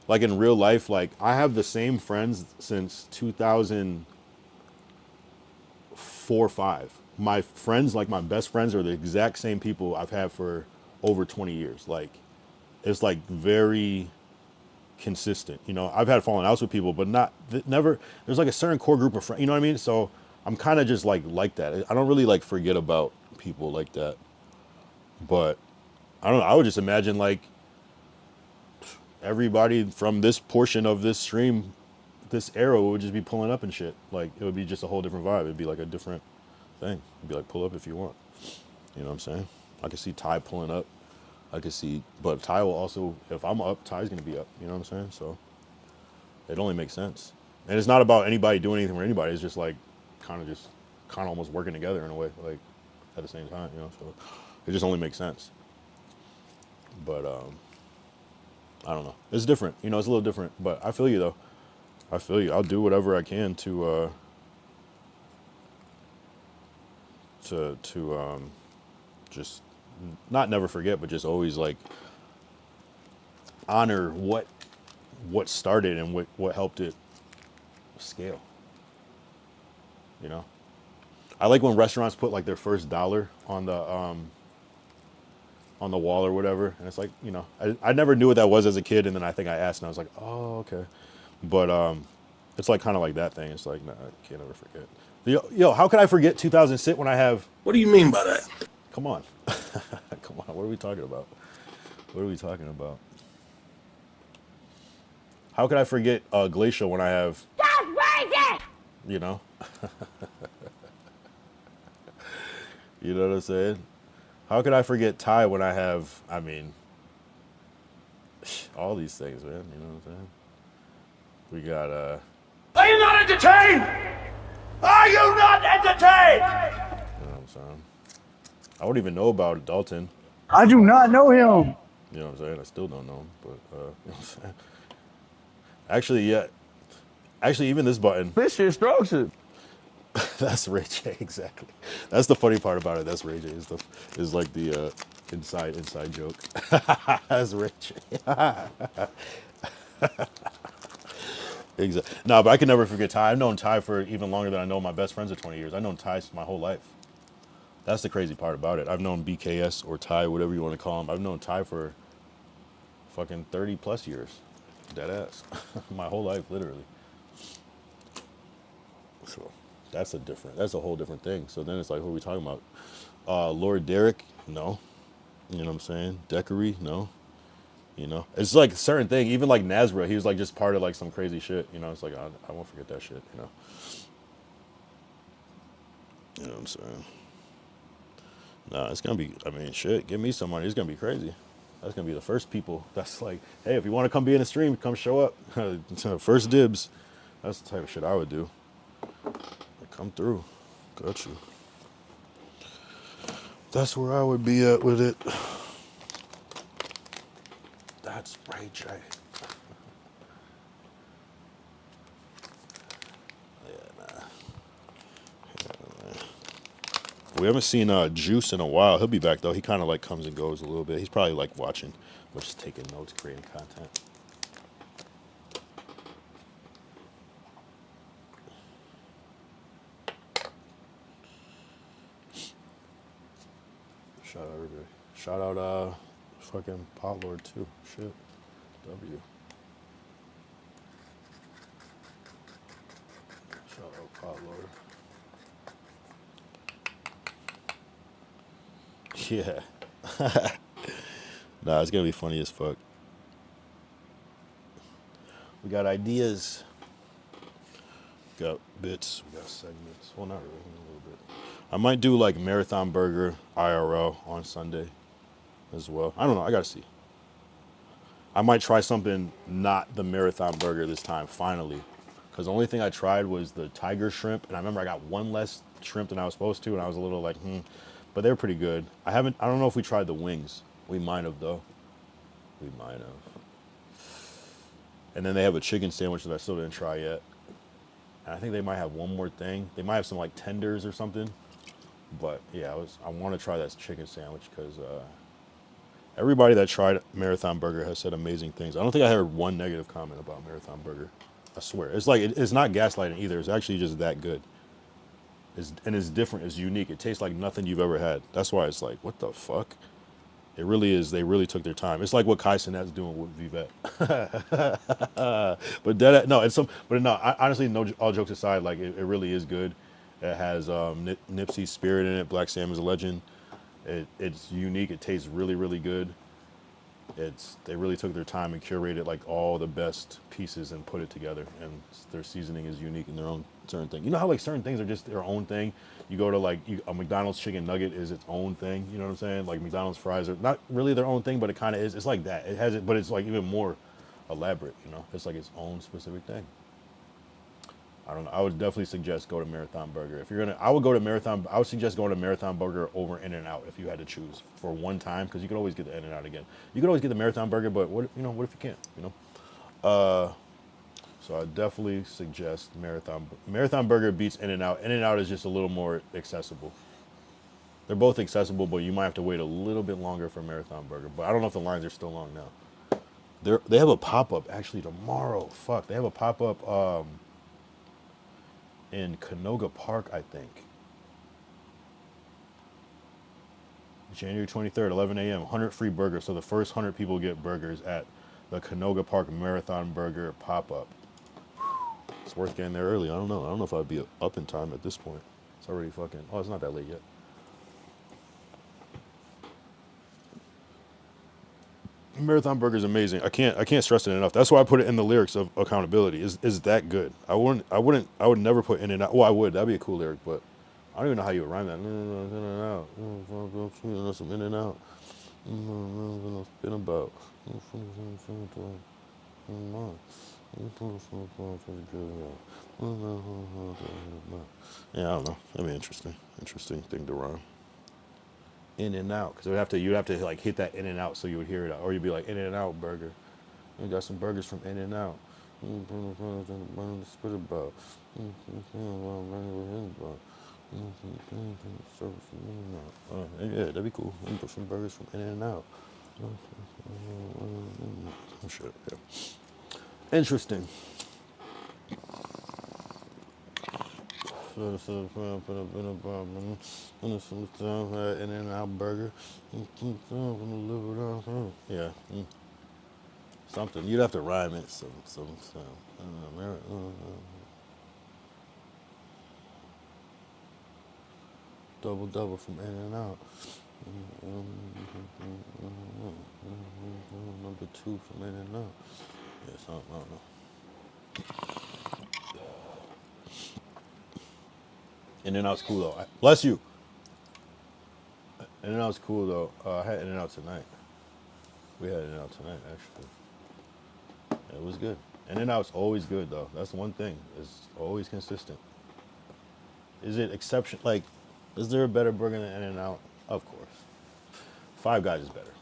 like, in real life, like, I have the same friends since 2004, 5. My friends, like, my best friends are the exact same people I've had for over 20 years. Like, it's like very consistent, you know. I've had falling outs with people, but never, there's like a certain core group of friends, you know what I mean? So I'm kind of just like that. I don't really like forget about people like that. But I don't know, I would just imagine like everybody from this portion of this stream, this era, would just be pulling up and shit. Like, it would be just a whole different vibe. It'd be like a different thing. It'd be like, pull up if you want. You know what I'm saying? I could see Ty pulling up. I could see, but Ty will also, if I'm up, Ty's gonna be up. You know what I'm saying? So it only makes sense. And it's not about anybody doing anything for anybody. It's just like kind of almost working together in a way, like at the same time, you know. So It just only makes sense. But I don't know. It's different. You know, it's a little different. But I feel you though. I feel you. I'll do whatever I can to just not never forget, but just always like honor what started and what helped it scale. You know, I like when restaurants put like their first dollar on the wall or whatever, and it's like, you know, I never knew what that was as a kid, and then I think I asked, and I was like, oh, okay. But it's like kind of like that thing. It's like, nah, I can't ever forget. Yo, how could I forget 2000 sit when I have? What do you mean by that? Come on, come on. What are we talking about? What are we talking about? How could I forget Glacial when I have? That's crazy. You know. You know what I'm saying? How could I forget Ty when I have? I mean, all these things, man. You know what I'm saying? We got Are you not entertained? Are you not entertained? You know what I'm saying? I wouldn't even know about Dalton. I do not know him. You know what I'm saying? I still don't know him, but you know what I'm saying? Actually, yeah. Actually, even this button. This shit strokes it. That's Ray J, exactly. That's the funny part about it. That's Ray J. Is like the inside joke. That's Ray J. Exactly. No, but I can never forget Ty. I've known Ty for even longer than I know my best friends of 20 years. I've known Ty my whole life. That's the crazy part about it. I've known BKS or Ty, whatever you want to call him. I've known Ty for fucking 30 plus years. Dead ass. My whole life, literally. So that's a whole different thing. So then it's like, who are we talking about? Lord Derek? No. You know what I'm saying? Deckery? No. You know, it's like a certain thing. Even like Nazra, he was like just part of like some crazy shit. You know, it's like I won't forget that shit. You know what I'm saying? Nah, it's gonna be. I mean, shit. Give me somebody. It's gonna be crazy. That's gonna be the first people. That's like, hey, if you want to come be in the stream, come show up. First dibs. That's the type of shit I would do. Like, come through. Got you. That's where I would be at with it. That's Ray J. We haven't seen Juice in a while. He'll be back though. He kind of like comes and goes a little bit. He's probably like watching, or just taking notes, creating content. Shout out everybody. Shout out fucking Potlord too. Shit. W. Shout out Potlord. Yeah. Nah, it's gonna be funny as fuck. We got ideas. We got bits. We got segments. Well, not really. A little bit. I might do like Marathon Burger IRL on Sunday as well. I don't know. I gotta see. I might try something not the Marathon Burger this time, finally. Because the only thing I tried was the tiger shrimp. And I remember I got one less shrimp than I was supposed to. And I was a little like, But they were pretty good. I don't know if we tried the wings. We might have, though. We might have. And then they have a chicken sandwich that I still didn't try yet. And I think they might have one more thing. They might have some like tenders or something. But yeah, I want to try that chicken sandwich because everybody that tried Marathon Burger has said amazing things. I don't think I heard one negative comment about Marathon Burger. I swear. It's like, it's not gaslighting either. It's actually just that good. It's different. It's unique. It tastes like nothing you've ever had. That's why it's like, what the fuck? It really is. They really took their time. It's like what Kai Cenat's doing with Vivette. Honestly, no. All jokes aside, like it really is good. It has Nipsey's spirit in it. Black Sam is a legend. It's unique. It tastes really, really good. They really took their time and curated like all the best pieces and put it together. And their seasoning is unique in their own certain thing. You know how like certain things are just their own thing. You go to like a McDonald's chicken nugget is its own thing. You know what I'm saying? Like McDonald's fries are not really their own thing, but it kind of is. It's like that. It has it, but it's like even more elaborate. You know, it's like its own specific thing. I don't know. I would definitely suggest go to Marathon Burger. If you're gonna, I would go to Marathon. I would suggest going to Marathon Burger over In-N-Out if you had to choose for one time, because you could always get the In-N-Out again. You could always get the Marathon Burger, but what what if you can't? So I definitely suggest Marathon. Marathon Burger beats In-N-Out. In-N-Out is just a little more accessible. They're both accessible, but you might have to wait a little bit longer for Marathon Burger. But I don't know if the lines are still long now. They have a pop-up actually tomorrow. Fuck, they have a pop-up in Canoga Park, I think. January 23rd, 11 a.m. 100 free burgers. So the first 100 people get burgers at the Canoga Park Marathon Burger pop-up. It's worth getting there early. I don't know. I don't know if I'd be up in time at this point. It's already fucking... Oh, it's not that late yet. Marathon Burger is amazing. I can't stress it enough. That's why I put it in the lyrics of Accountability. Is that good? I would never put In-N-Out. Well, I would. That'd be a cool lyric, but I don't even know how you would rhyme that. In-N-Out. Some In-N-Out. Spin about. Yeah, I don't know. That'd be interesting. Interesting thing to rhyme. In-N-Out, because you'd have to like hit that In-N-Out so you would hear it, or you'd be like In-N-Out burger. We got some burgers from In-N-Out. Spit about. Yeah, that'd be cool. We can put some burgers from In-N-Out. Oh shit, yeah. Interesting. In-N-Out burger. Yeah. Something. You'd have to rhyme it. Some. Double from In-N-Out. Number 2 from In-N-Out. Yeah, something. I don't know. In-N-Out's cool though. Bless you. In-N-Out's cool though. I had In-N-Out tonight. We had In-N-Out tonight actually. It was good. In-N-Out's always good though. That's one thing. It's always consistent. Is it exception? Like, is there a better burger than In-N-Out? Of course. Five Guys is better.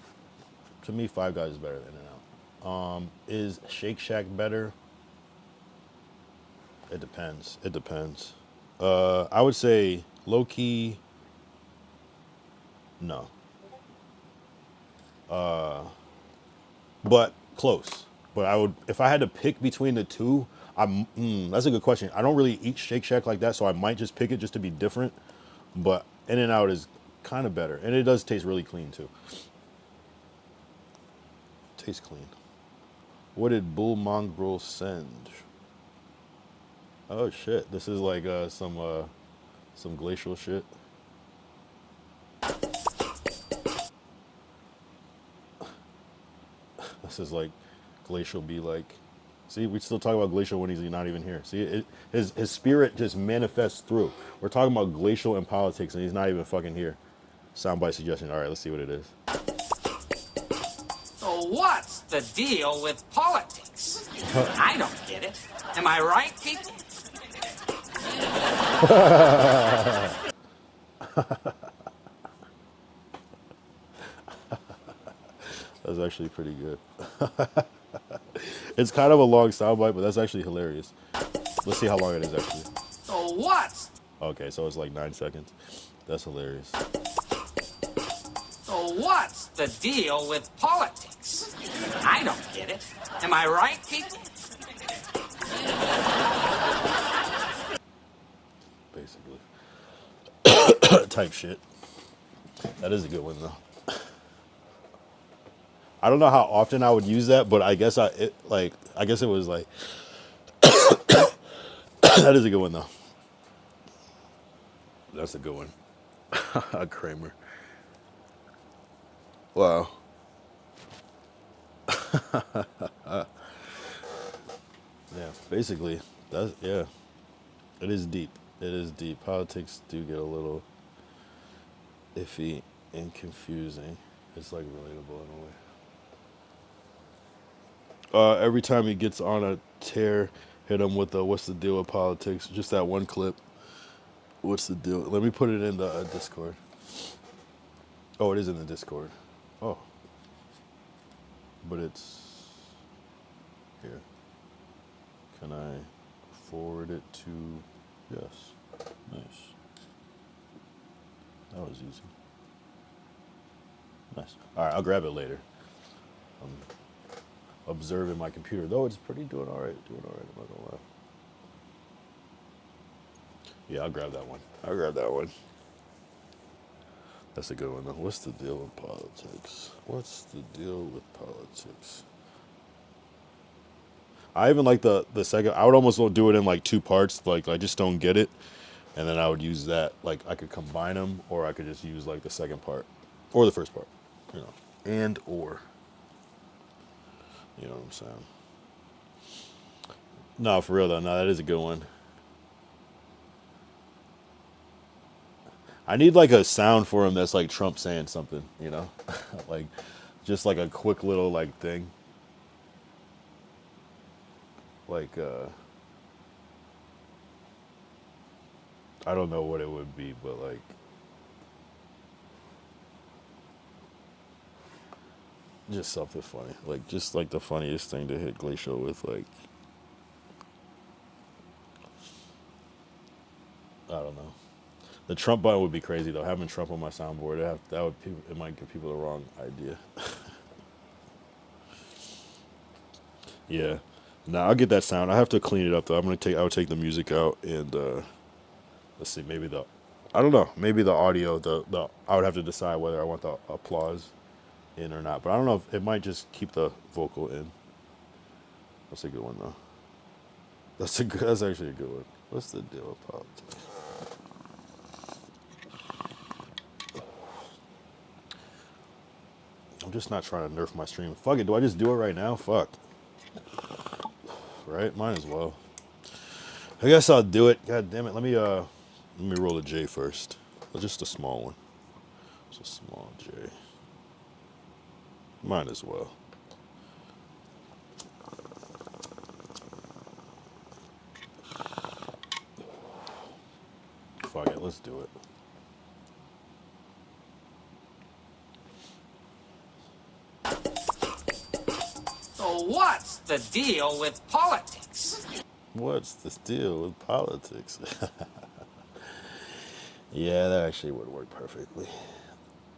To me, Five Guys is better than In-N-Out. Is Shake Shack better? It depends. It depends. I would say low key. No. But close. But I would, if I had to pick between the two, that's a good question. I don't really eat Shake Shack like that, so I might just pick it just to be different. But In-N-Out is kind of better, and it does taste really clean too. Tastes clean. What did Bull Mongrel send? Oh shit! This is like some glacial shit. This is like Glacial be like. See, we still talk about Glacial when he's not even here. See, his spirit just manifests through. We're talking about Glacial and politics, and he's not even fucking here. Soundbite suggestion. All right, let's see what it is. So what's the deal with politics? I don't get it. Am I right, people? That's actually pretty good. It's kind of a long soundbite, but that's actually hilarious. Let's see how long it is actually. So what's... Okay, so it's like 9 seconds. That's hilarious. So what's the deal with politics? I don't get it. Am I right, people? Basically. Type shit. That is a good one though. I don't know how often I would use that, but I guess I guess it was like that is a good one though. That's a good one. Kramer. Wow. Yeah, basically, that's yeah. It is deep. It is deep. Politics do get a little iffy and confusing. It's like relatable in a way. Every time he gets on a tear, Hit him with the what's the deal with politics? Just that one clip. What's the deal? Let me put it in the Discord. Oh, it is in the Discord. Oh. But it's here. Can I forward it to? Yes. Nice. That was easy. Nice. All right, I'll grab it later. I'm observing my computer, though it's doing all right. I'm not gonna lie. Yeah, I'll grab that one. That's a good one, though. What's the deal with politics? I even like the second. I would almost do it in like two parts. Like I just don't get it, and then I would use that. Like I could combine them, or I could just use like the second part or the first part. You know, and or. You know what I'm saying? No, for real though. No, that is a good one. I need like a sound for him that's like Trump saying something, you know? Like just like a quick little like thing. Like I don't know what it would be, but like just something funny. Like just like the funniest thing to hit Glacial with, like I don't know. The Trump button would be crazy though. Having Trump on my soundboard, it might give people the wrong idea. Yeah. Nah, I'll get that sound. I have to clean it up though. I would take the music out and let's see, maybe I don't know, maybe the audio, I would have to decide whether I want the applause in or not. But I don't know if it might just keep the vocal in. That's a good one though. That's actually a good one. What's the deal with politics? I'm just not trying to nerf my stream. Fuck it, do I just do it right now? Fuck. Right? Might as well. I guess I'll do it. God damn it. Let me roll a J first. Just a small one. Just a small J. Might as well. Fuck it, let's do it. So what's the deal with politics? What's the deal with politics? Yeah, that actually would work perfectly.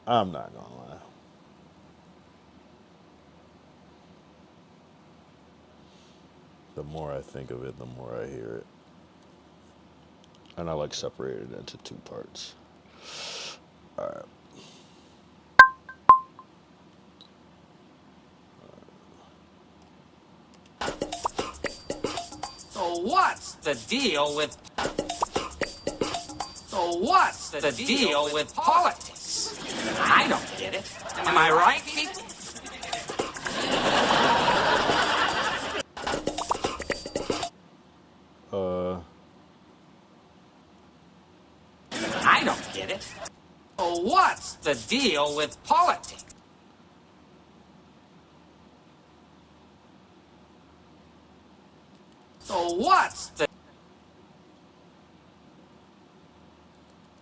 I'm not gonna lie. The more I think of it, the more I hear it. And I like separate it into two parts. All right. So what's the deal with... So what's the deal with politics? I don't get it. Am I right, people? I don't get it. So what's the deal with politics? So what's the...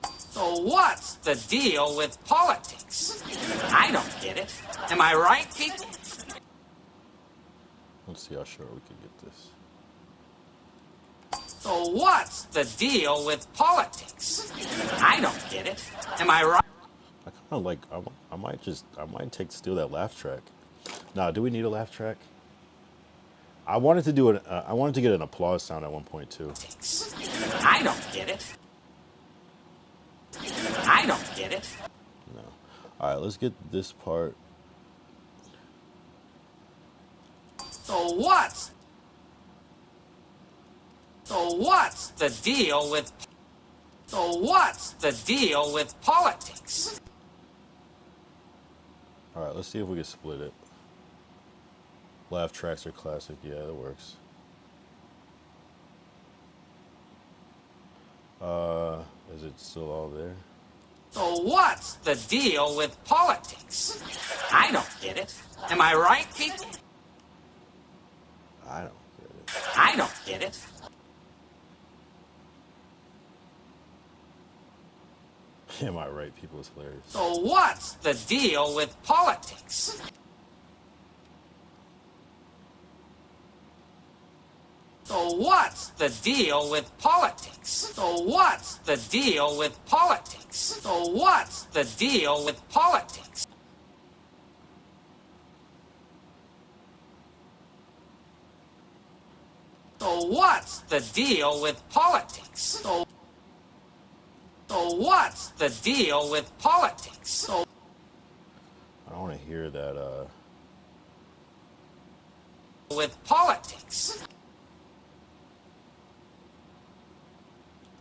So what's the deal with politics? I don't get it. Am I right, people? Let's see how short we can get this. So what's the deal with politics? I don't get it. Am I right? I kind of like, I might steal that laugh track. Nah, do we need a laugh track? I wanted to do I wanted to get an applause sound at one point too. I don't get it. I don't get it. No. All right, let's get this part. So what's the deal with... So what's the deal with politics? All right, let's see if we can split it. Laugh tracks are classic. Yeah, that works. Is it still all there? So what's the deal with politics? I don't get it. Am I right, people? I don't get it. I don't get it. get it. Am I right? People is hilarious. So what's the deal with politics? So what's the deal with politics? So what's the deal with politics? So what's the deal with politics? So what's the deal with politics? So what's the deal with politics? So I don't want to hear that. With politics.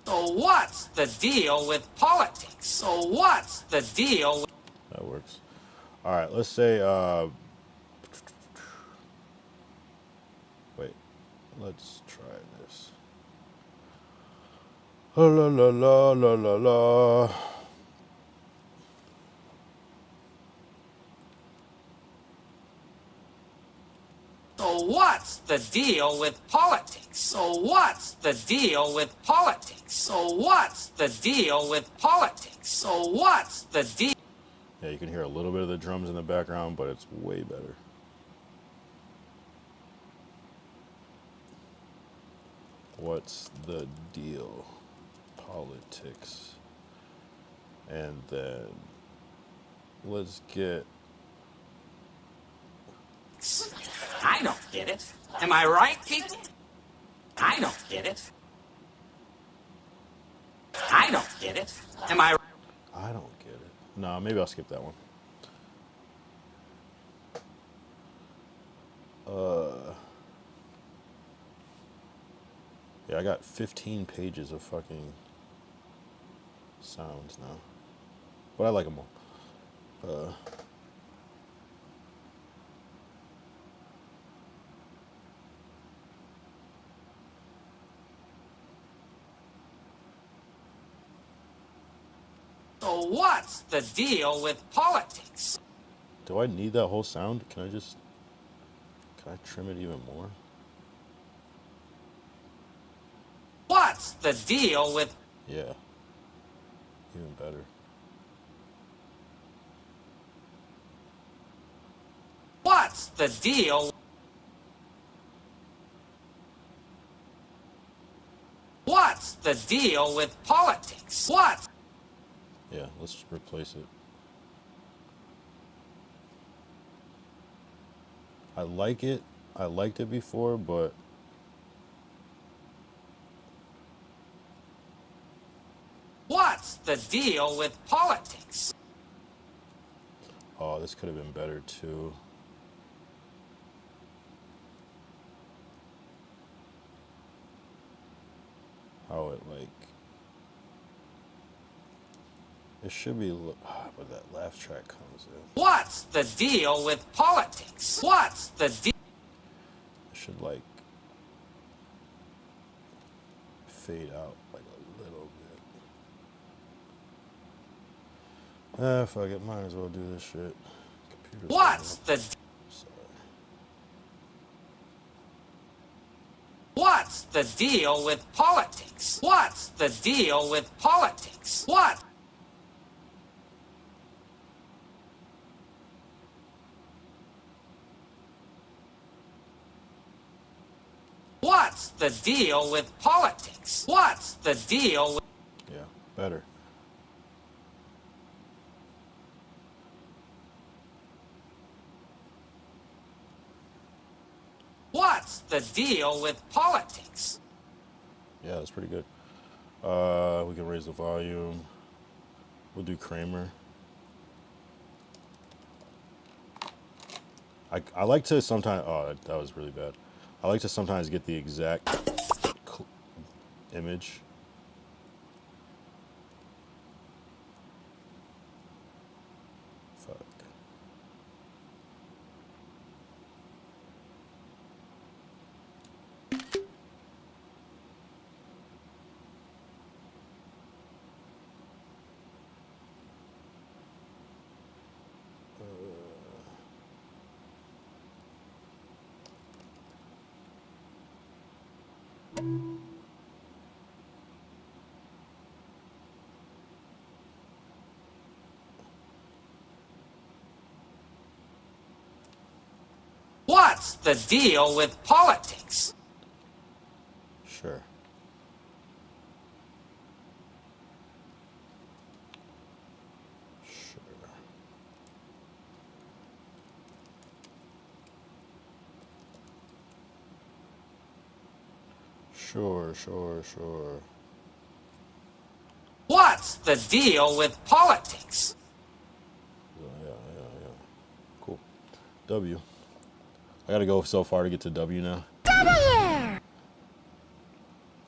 So what's the deal with politics? So what's the deal with... That works. All right, let's say. Wait, let's try this. La la la la la la. So what's the deal with politics? So what's the deal with politics? So what's the deal with politics? So what's the deal? Yeah, you can hear a little bit of the drums in the background, but it's way better. What's the deal? Politics. And then let's get... I don't get it. Am I right, people? I don't get it. I don't get it. Am I right? I don't get it. No, maybe I'll skip that one. Yeah, I got 15 pages of fucking sounds now. But I like them all. So what's the deal with politics? Do I need that whole sound? Can I trim it even more? What's the deal with... Yeah. Even better. What's the deal? What's the deal with politics? What? Yeah, let's replace it. I like it. I liked it before, but What's the deal with politics? oh, this could have been better too. How it like it should be, but that laugh track comes in. What's the deal with politics? What's the deal? It should like fade out like a little bit. Fuck it, might as well do this shit. Computer's What's the... What's the deal with politics? What's the deal with politics? What? What's the deal with politics? What's the deal with... Yeah, better. What's the deal with politics? Yeah, that's pretty good. We can raise the volume. We'll do Kramer. I like to sometimes... Oh, that was really bad. I like to sometimes get the exact image. Fuck. what's the deal with politics? Sure. Sure. What's the deal with politics? Yeah. Cool. W. I gotta go so far to get to W now.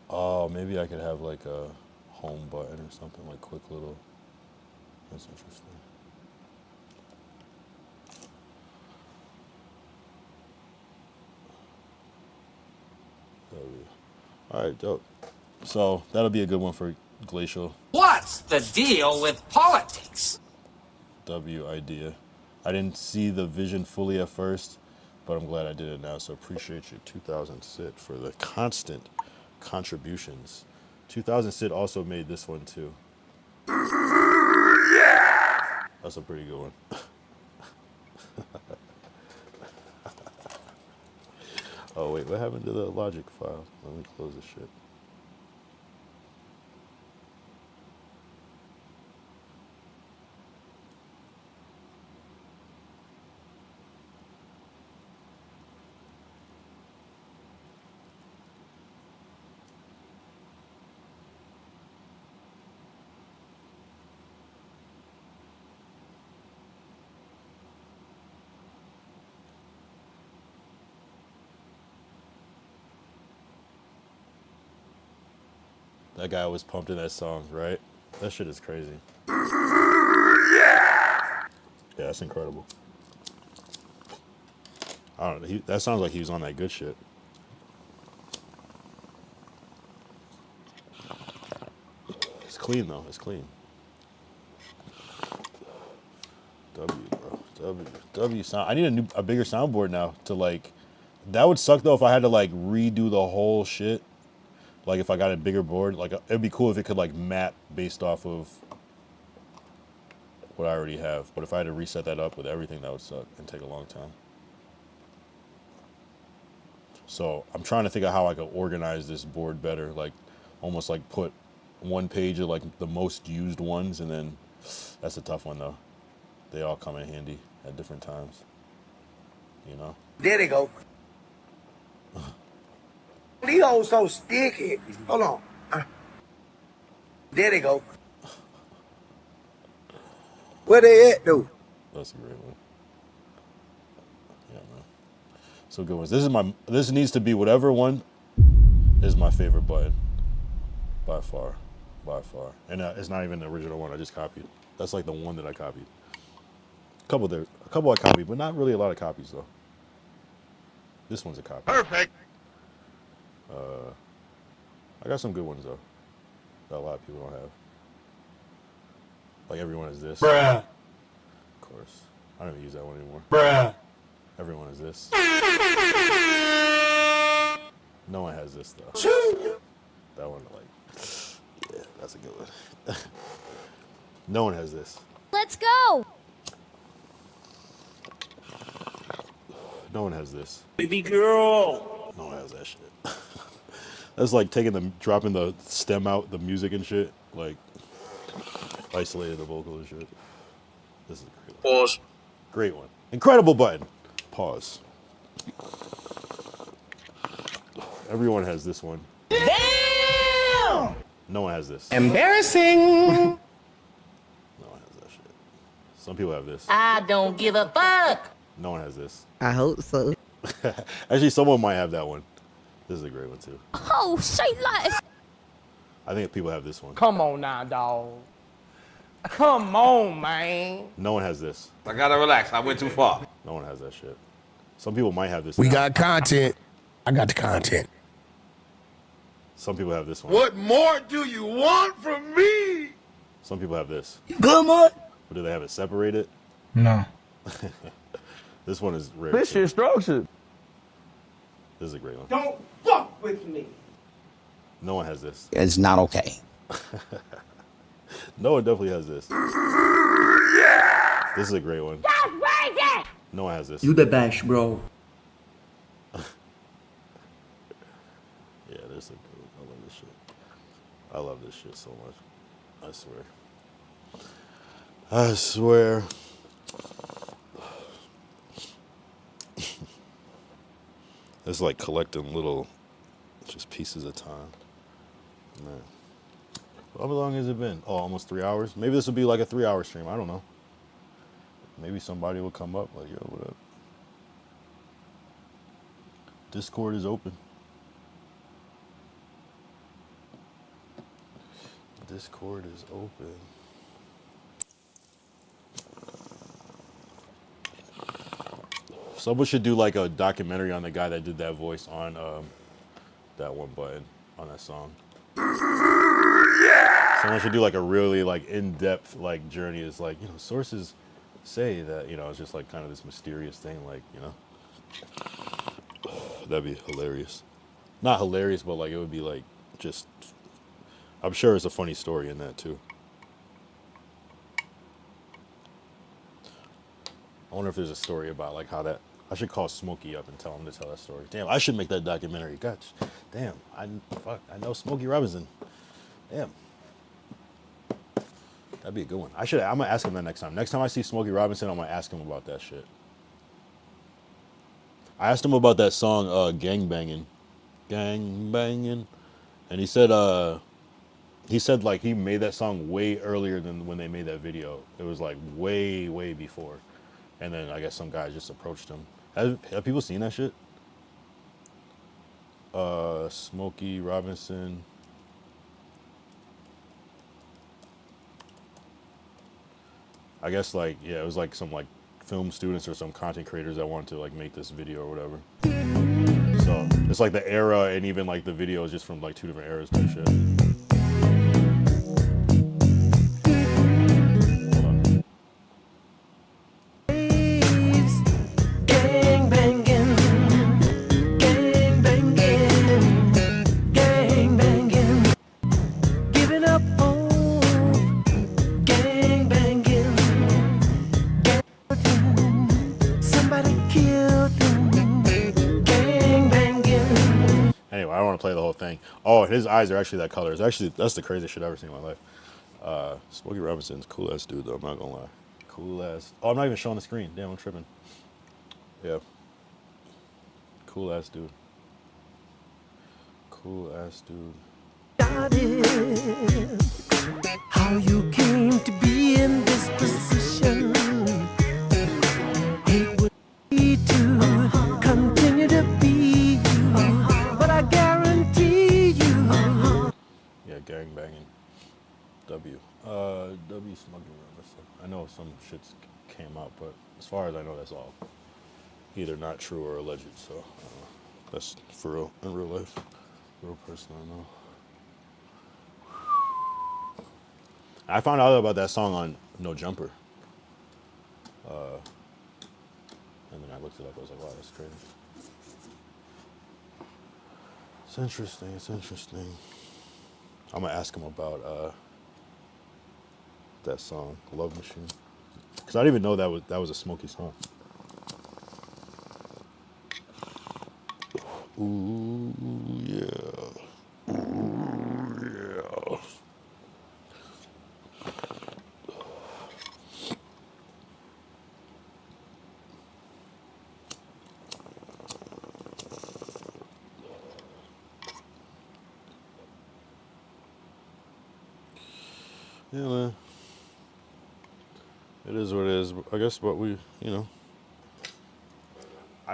Oh, maybe I could have like a home button or something, like quick little. That's interesting. W. All right, dope. So that'll be a good one for Glacial. What's the deal with politics? W idea. I didn't see the vision fully at first, but I'm glad I did it now. So appreciate you, 2000 Sit, for the constant contributions. 2000 Sit also made this one too. Yeah! That's a pretty good one. Oh wait, what happened to the logic file? Let me close this shit. That guy was pumped in that song, right? That shit is crazy. Yeah, that's incredible. I don't know. That sounds like he was on that good shit. It's clean though. It's clean. W, bro. W sound. I need a bigger soundboard now to like. That would suck though if I had to like redo the whole shit. Like if I got a bigger board, like it'd be cool if it could like map based off of what I already have. But if I had to reset that up with everything, that would suck and take a long time. So I'm trying to think of how I could organize this board better, like almost like put one page of like the most used ones, and then that's a tough one though. They all come in handy at different times, you know? There they go. These hoes so sticky. Hold on. There they go. Where they at, though? That's a great one. Yeah, man. So good ones. This needs to be whatever one is my favorite button. By far. And it's not even the original one I just copied. That's like the one that I copied. A couple I copied, but not really a lot of copies though. This one's a copy. Perfect. I got some good ones though that a lot of people don't have. Like everyone is this. Bruh. Of course. I don't even use that one anymore. Bruh. Everyone is this. No one has this though. That one, like, yeah, that's a good one. No one has this. Let's go. No one has this. Baby girl. No one has that shit. That's like dropping the stem out, the music and shit, like isolated the vocal and shit. This is a great one. Pause. Great one. Incredible button. Pause. Everyone has this one. Damn! No one has this. Embarrassing. No one has that shit. Some people have this. I don't give a fuck. No one has this. I hope so. Actually, someone might have that one. This is a great one too. Oh, say life. I think people have this one. Come on now, dog. Come on, man. No one has this. I gotta relax. I went too far. No one has that shit. Some people might have this. We now. got content. I got the content. Some people have this one. What more do you want from me? Some people have this. Good man. But do they have it separated? No. This one is rare. This too. shit structured. This is a great one. Don't fuck with me. No one has this. It's not okay. No one definitely has this. Yeah! This is a great one. That's crazy. No one has this. You the best, bro. so much. I swear. I swear. It's like collecting little, just pieces of time. Man. How long has it been? Oh, almost 3 hours? Maybe this will be like a 3-hour stream. I don't know. Maybe somebody will come up like, yo, what up? Discord is open. Discord is open. Someone should do like a documentary on the guy that did that voice on that one button on that song. Someone should do like a really like in-depth like journey. It's like, you know, sources say that, you know, it's just like kind of this mysterious thing, like, you know. That'd be hilarious. Not hilarious, but like it would be like just, I'm sure it's a funny story in that too. I wonder if there's a story about like how that, I should call Smokey up and tell him to tell that story. Damn, I should make that documentary. Gosh, damn, I know Smokey Robinson. Damn. That'd be a good one. I'm gonna ask him that next time. Next time I see Smokey Robinson, I'm gonna ask him about that shit. I asked him about that song, Gang Bangin'. Gang Bangin'. And he said like he made that song way earlier than when they made that video. It was like way, way before. And then I guess some guy just approached him. Have people seen that shit? Smokey Robinson. I guess like, yeah, it was like some like film students or some content creators that wanted to like make this video or whatever. So it's like the era, and even like the video is just from like 2 different eras type shit. Anyway, I don't want to play the whole thing. Oh, his eyes are actually that color. That's the craziest shit I've ever seen in my life. Smokey Robinson's cool ass dude though, I'm not gonna lie. Cool ass. Oh, I'm not even showing the screen. Damn, I'm tripping. Yeah. Cool ass dude. Cool ass dude. How you came to be in this position. It would be to continue to be you, but I guarantee you. Yeah, gang banging. W Smokey Robinson. I know some shits came out, but as far as I know, that's all either not true or alleged. So that's for real in real life, real person I know. I found out about that song on No Jumper. And then I looked it up. I was like, wow, that's crazy. It's interesting. It's interesting. I'm gonna ask him about that song, Love Machine, because I didn't even know that was a Smokey song. Ooh yeah. Ooh yeah. Yeah, man. It is what it is. I guess, but we, you know.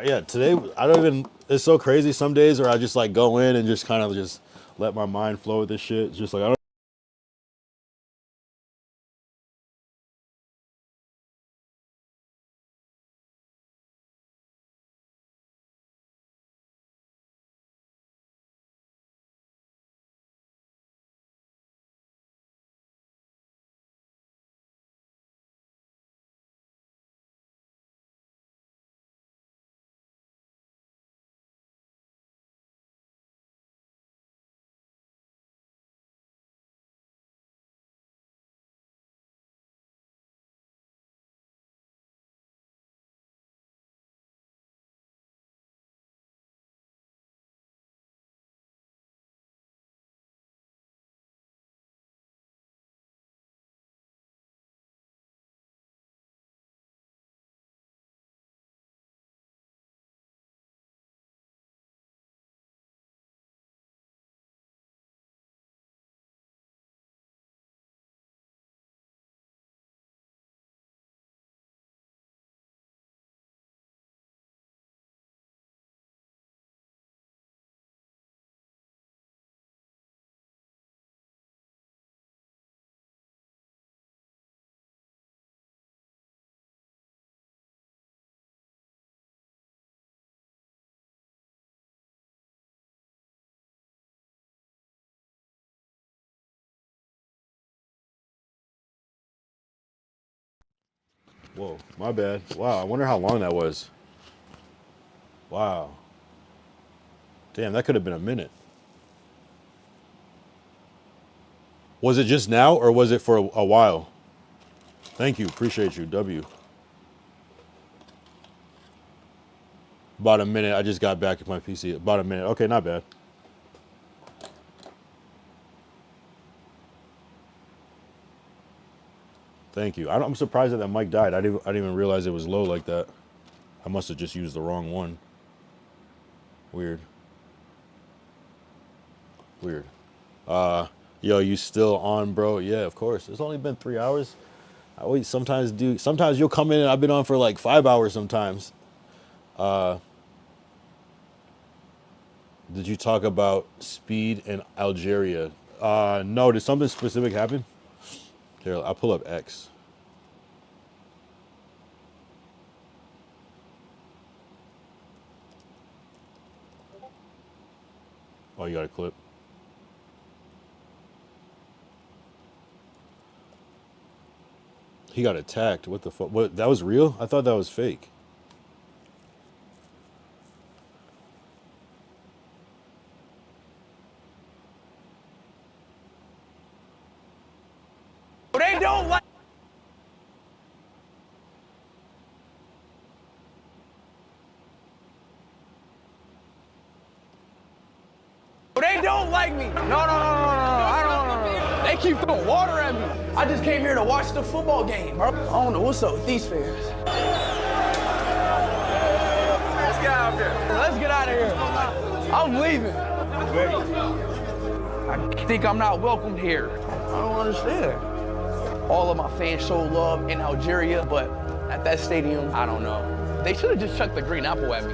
Yeah, today, I don't even, it's so crazy some days where I just like go in and just kind of just let my mind flow with this shit. Just like, I don't Whoa, my bad. Wow, I wonder how long that was. Wow. Damn, that could have been a minute. Was it just now or was it for a while? Thank you. Appreciate you. W. About a minute. I just got back to my PC. About a minute. Okay, not bad. Thank you. I'm surprised that mic died. I didn't even realize it was low like that. I must have just used the wrong one. Weird. Weird. Yo, you still on, bro? Yeah, of course. It's only been 3 hours. I always sometimes you'll come in and I've been on for like 5 hours sometimes. Did you talk about speed in Algeria? No, did something specific happen? Here, I'll pull up X. Oh, you got a clip? He got attacked. What the fuck? What? That was real? I thought that was fake. They don't like. They don't like me. No. I don't. They keep throwing water at me. I just came here to watch the football game, bro. I don't know what's up with these fans. Let's get out of here. Let's get out of here. I'm leaving. I think I'm not welcomed here. I don't understand. All of my fans show love in Algeria, but at that stadium, I don't know. They should have just chucked the green apple at me.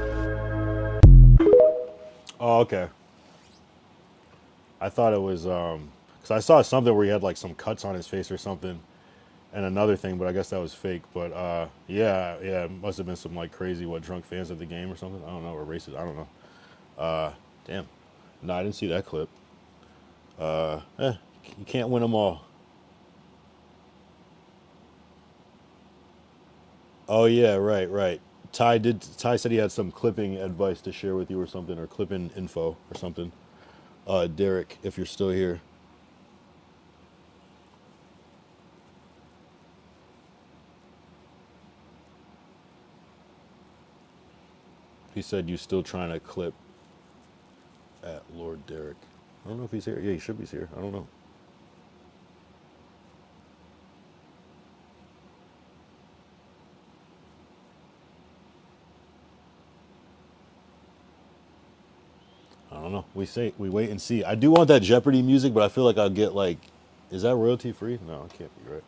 Oh, okay. I thought it was because I saw something where he had like some cuts on his face or something, and another thing, but I guess that was fake. But yeah, it must have been some like crazy drunk fans at the game or something. I don't know, or racist. I don't know. Damn. No, I didn't see that clip. You can't win them all. Oh yeah, right. Ty said he had some clipping advice to share with you or something, or clipping info or something. Derek, if you're still here. He said you still trying to clip at Lord Derek. I don't know if he's here. Yeah, he should be here. I don't know. I don't know. We wait and see. I do want that Jeopardy music, but I feel like I'll get like, is that royalty free? No, it can't be, right?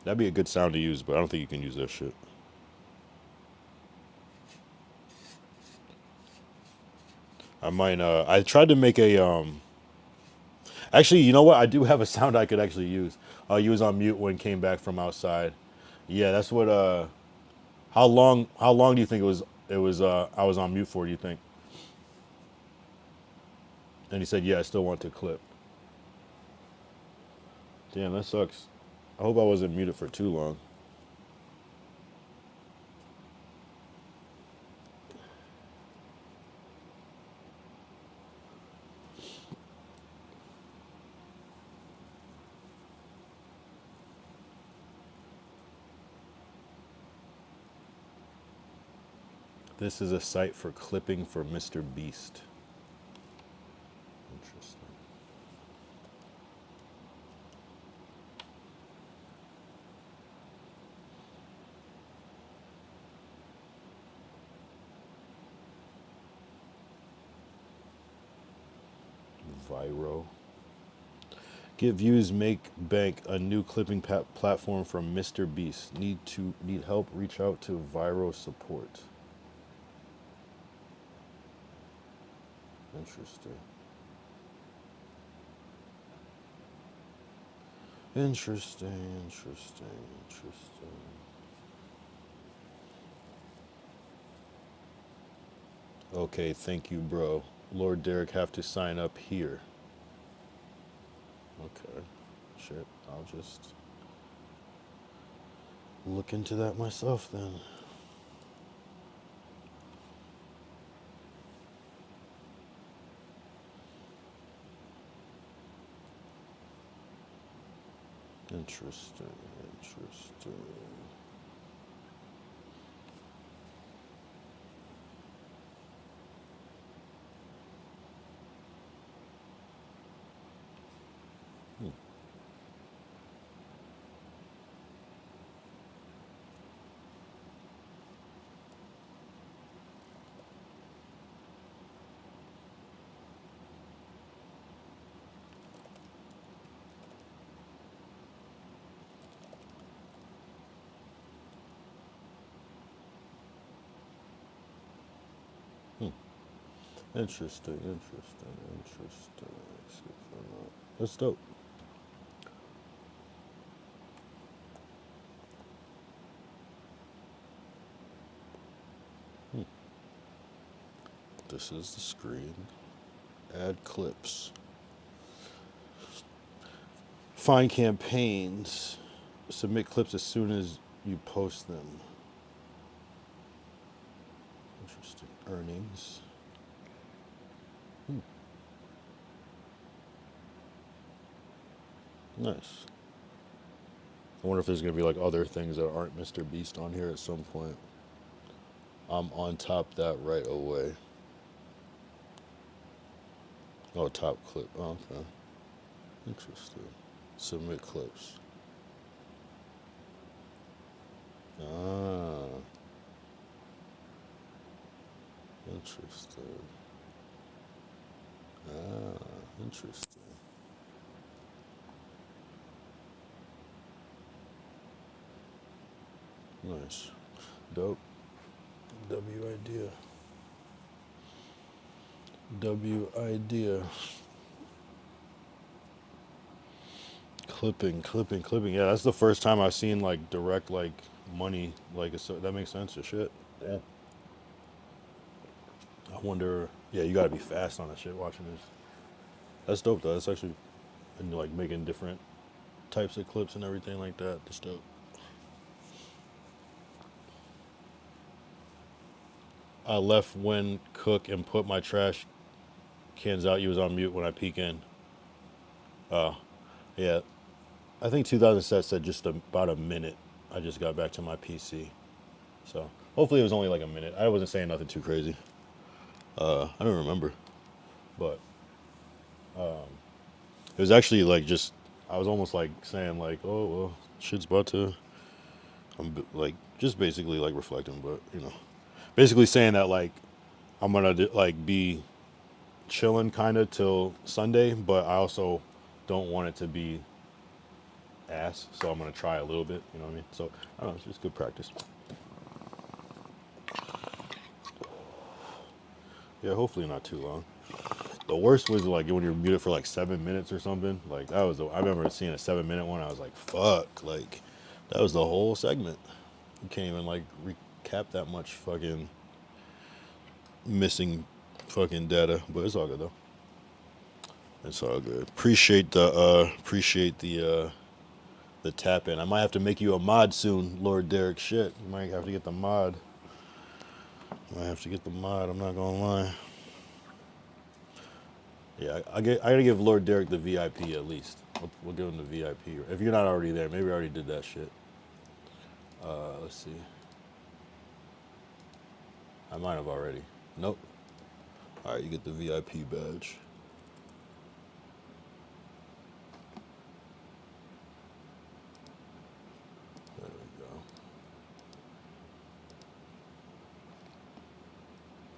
That'd be a good sound to use, but I don't think you can use that shit. I might. I tried to make a. Actually, you know what? I do have a sound I could actually use. You was on mute when came back from outside. Yeah, that's what. How long do you think it was I was on mute for, do you think? And he said, yeah, I still want to clip. Damn, that sucks. I hope I wasn't muted for too long. This is a site for clipping for Mr. Beast. Interesting. Viro. Get views, make bank. A new clipping platform from Mr. Beast. Need help? Reach out to Viro support. Interesting. Interesting. Okay, thank you, bro. Lord Derek have to sign up here. Okay. Shit. I'll just look into that myself then. Interesting. Interesting. Interesting, interesting, interesting. That's dope. This is the screen. Add clips. Find campaigns. Submit clips as soon as you post them. Interesting. Earnings. Nice. I wonder if there's going to be like other things that aren't Mr. Beast on here at some point. I'm on top that right away. Oh, top clip. Oh, okay. Interesting. Submit clips. Ah. Interesting. Ah, interesting. Nice. Dope. W idea. W idea. Clipping. Yeah, that's the first time I've seen like direct like money. Like so that makes sense to shit. Yeah. I wonder. Yeah, you gotta be fast on that shit watching this. That's dope though. That's actually, and like making different types of clips and everything like that. That's dope. I left when cook and put my trash cans out. You was on mute when I peek in. Yeah. I think 2000 sets said just about a minute. I just got back to my PC. So hopefully it was only like a minute. I wasn't saying nothing too crazy. I don't remember. But it was actually like just, I was almost like saying like, oh, well, shit's about to, I'm like, just basically like reflecting, but you know. Basically saying that like I'm gonna like be chilling kind of till Sunday, but I also don't want it to be ass, so I'm gonna try a little bit. You know what I mean? So I don't know, it's just good practice. Yeah, hopefully not too long. The worst was like when you're muted for like 7 minutes or something. Like that was I remember seeing a 7-minute one. I was like, fuck, like that was the whole segment. You can't even like recap that much fucking missing fucking data, but it's all good though. It's all good. Appreciate the tap in. I might have to make you a mod soon, Lord Derek. Shit, you might have to get the mod. I have to get the mod. I'm not gonna lie. Yeah, I gotta give Lord Derek the VIP at least. We'll give him the VIP. If you're not already there, maybe I already did that shit. Let's see. I might have already. Nope. All right, you get the VIP badge. There we go.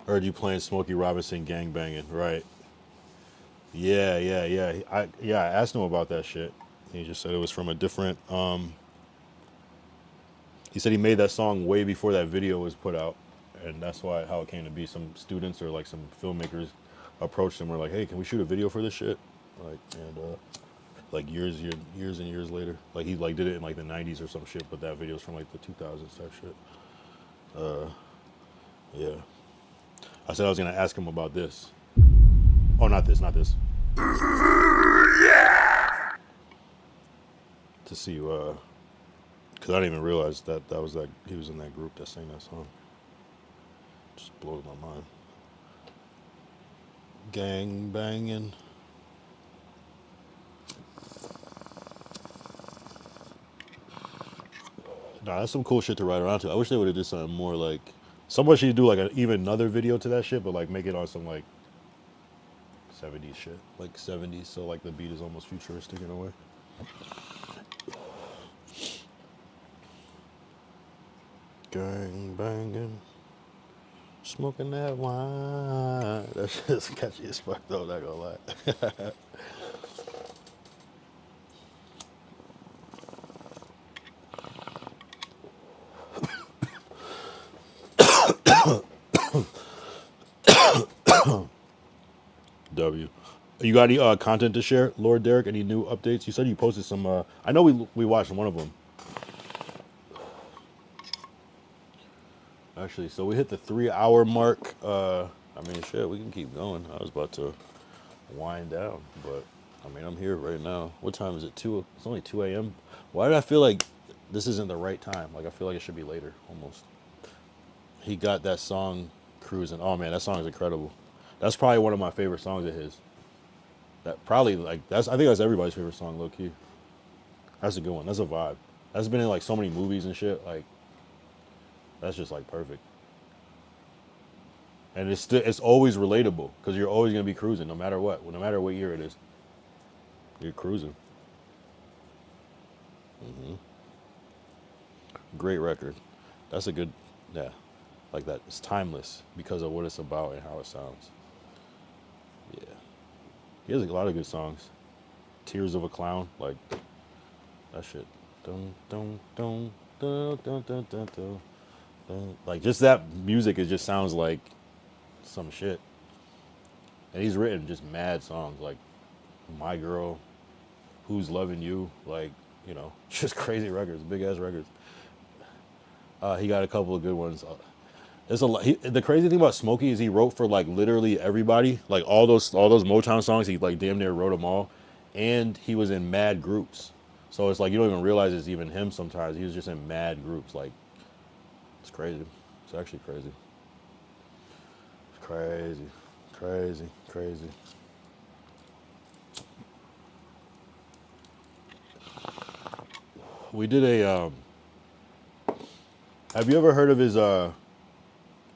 Heard you playing Smokey Robinson gangbanging, right? Yeah. I asked him about that shit. He just said it was from a different. He said he made that song way before that video was put out, and that's how it came to be. Some students or like some filmmakers approached him. Were like, "Hey, can we shoot a video for this shit?" Like, and like years and years later, like he like did it in like the '90s or some shit, but that video's from like the 2000s type shit. Yeah. I said I was gonna ask him about this. Oh, not this. to see because I didn't even realize that he was in that group that sang that song. Just blows my mind. Gang banging. Nah, that's some cool shit to ride around to. I wish they would have did something more like. Someone should do like even another video to that shit, but like make it on some like 70s shit, like 70s. So like the beat is almost futuristic in a way. Gang banging, smoking that wine. That shit's catchy as fuck though. Not gonna lie. W. You got any content to share, Lord Derek? Any new updates? You said you posted some. I know we watched one of them. Actually, so we hit the 3-hour mark. I mean, shit, we can keep going. I was about to wind down, but I mean, I'm here right now. What time is it? 2. It's only 2 a.m. Why did I feel like this isn't the right time? Like I feel like it should be later, almost. He got that song, Cruising. Oh man, that song is incredible. That's probably one of my favorite songs of his. That probably like I think that's everybody's favorite song, low key. That's a good one. That's a vibe. That's been in like so many movies and shit. Like that's just like perfect. And it's always relatable because you're always gonna be cruising no matter what. No matter what year it is, you're cruising. Great record. That's a good, yeah, like that. It's timeless because of what it's about and how it sounds. Yeah. He has a lot of good songs. Tears of a Clown, like that shit. Dun, dun, dun, dun, dun, dun, dun, dun, dun. Like just that music, it just sounds like some shit. And he's written just mad songs like My Girl, Who's Loving You, like, you know, just crazy records, big ass records. He got a couple of good ones. There's a lot. The crazy thing about Smokey is he wrote for like literally everybody, like all those Motown songs. He like damn near wrote them all, and he was in mad groups. So it's like you don't even realize it's even him sometimes. He was just in mad groups. Like it's crazy. It's actually crazy. It's crazy, crazy, crazy. We did a. Have you ever heard of his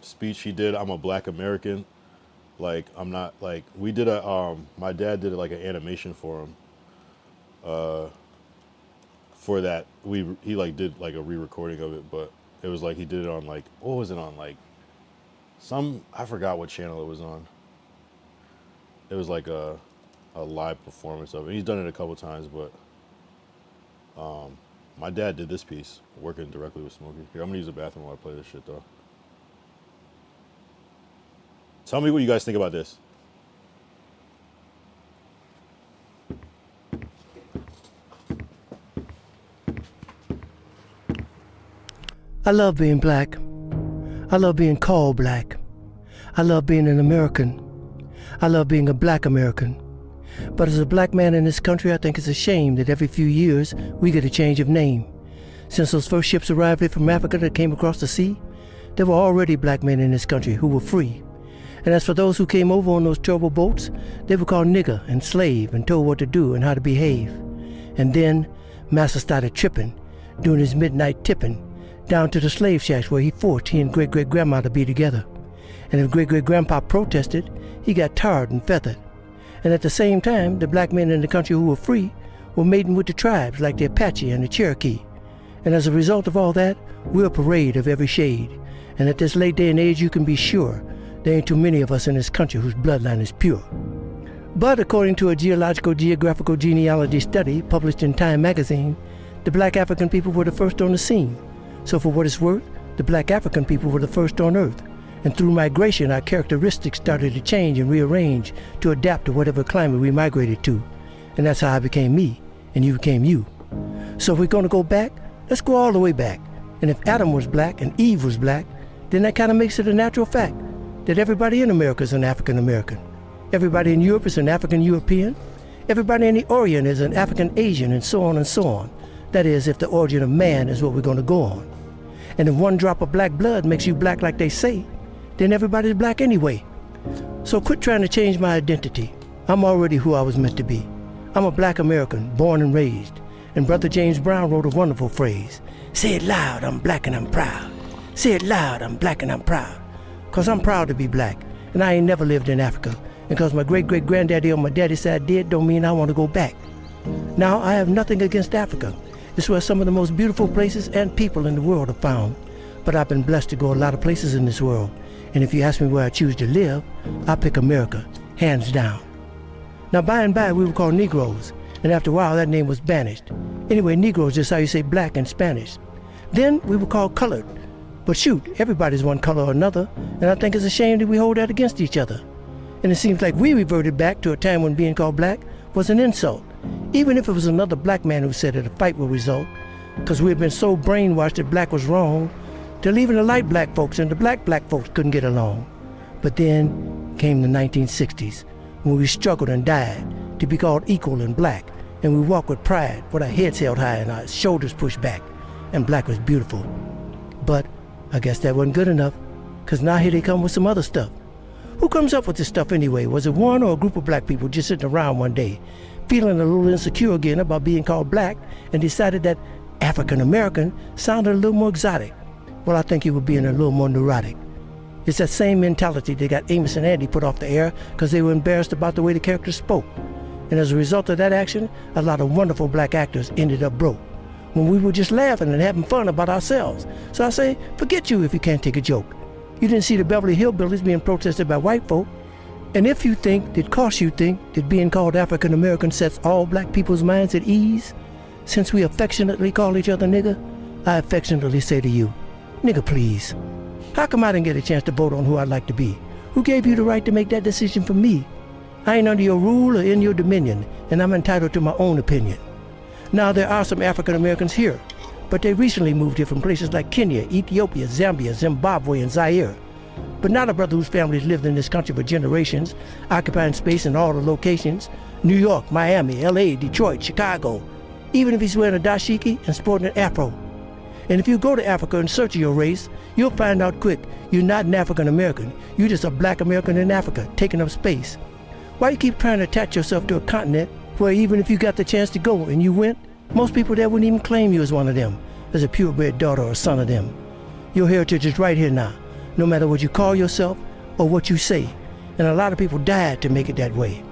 speech he did? I'm a Black American. Like I'm not like we did a my dad did like an animation for him. For that he like did like a re-recording of it, but it was like he did it on like what was it on like some I forgot what channel it was on. It was like a live performance of it. He's done it a couple times, but my dad did this piece, working directly with Smokey. Here, I'm gonna use the bathroom while I play this shit though. Tell me what you guys think about this. I love being black. I love being called black. I love being an American. I love being a Black American. But as a black man in this country, I think it's a shame that every few years we get a change of name. Since those first ships arrived here from Africa that came across the sea, there were already black men in this country who were free. And as for those who came over on those terrible boats, they were called nigger and slave and told what to do and how to behave. And then Master started tripping, doing his midnight tipping, down to the slave shacks where he forced he and great-great-grandma to be together. And if great-great-grandpa protested, he got tarred and feathered. And at the same time, the black men in the country who were free were mating with the tribes like the Apache and the Cherokee. And as a result of all that, we're a parade of every shade. And at this late day and age, you can be sure there ain't too many of us in this country whose bloodline is pure. But according to a geographical genealogy study published in Time magazine, the black African people were the first on the scene. So for what it's worth, the black African people were the first on earth. And through migration, our characteristics started to change and rearrange to adapt to whatever climate we migrated to. And that's how I became me, and you became you. So if we're gonna go back, let's go all the way back. And if Adam was black and Eve was black, then that kind of makes it a natural fact that everybody in America is an African American. Everybody in Europe is an African European. Everybody in the Orient is an African Asian, and so on and so on. That is, if the origin of man is what we're going to go on. And if one drop of black blood makes you black like they say, then everybody's black anyway. So quit trying to change my identity. I'm already who I was meant to be. I'm a black American, born and raised. And Brother James Brown wrote a wonderful phrase. Say it loud, I'm black and I'm proud. Say it loud, I'm black and I'm proud. 'Cause I'm proud to be black, and I ain't never lived in Africa. And 'cause my great-great-granddaddy on my daddy's side did, don't mean I want to go back. Now, I have nothing against Africa. It's where some of the most beautiful places and people in the world are found. But I've been blessed to go a lot of places in this world. And if you ask me where I choose to live, I pick America, hands down. Now, by and by, we were called Negroes, and after a while, that name was banished. Anyway, Negroes is how you say black in Spanish. Then we were called colored. But shoot, everybody's one color or another, and I think it's a shame that we hold that against each other. And it seems like we reverted back to a time when being called black was an insult, even if it was another black man who said it, a fight would result, because we had been so brainwashed that black was wrong, till even the light black folks and the black folks couldn't get along. But then came the 1960s, when we struggled and died to be called equal and black, and we walked with pride, with our heads held high and our shoulders pushed back, and black was beautiful. But I guess that wasn't good enough, 'cause now here they come with some other stuff. Who comes up with this stuff anyway? Was it one or a group of black people just sitting around one day, feeling a little insecure again about being called black, and decided that African American sounded a little more exotic? Well, I think you were being a little more neurotic. It's that same mentality that got Amos and Andy put off the air because they were embarrassed about the way the characters spoke. And as a result of that action, a lot of wonderful black actors ended up broke, when we were just laughing and having fun about ourselves. So I say, forget you if you can't take a joke. You didn't see the Beverly Hillbillies being protested by white folk. And if you think that being called African American sets all black people's minds at ease, since we affectionately call each other nigger, I affectionately say to you, nigga please. How come I didn't get a chance to vote on who I'd like to be? Who gave you the right to make that decision for me? I ain't under your rule or in your dominion, and I'm entitled to my own opinion. Now, there are some African Americans here, but they recently moved here from places like Kenya, Ethiopia, Zambia, Zimbabwe, and Zaire. But not a brother whose families lived in this country for generations, occupying space in all the locations: New York, Miami, LA, Detroit, Chicago, even if he's wearing a dashiki and sporting an afro. And if you go to Africa in search of your race, you'll find out quick you're not an African American. You're just a black American in Africa, taking up space. Why you keep trying to attach yourself to a continent where even if you got the chance to go and you went, most people there wouldn't even claim you as one of them, as a purebred daughter or son of them? Your heritage is right here now, no matter what you call yourself or what you say. And a lot of people died to make it that way.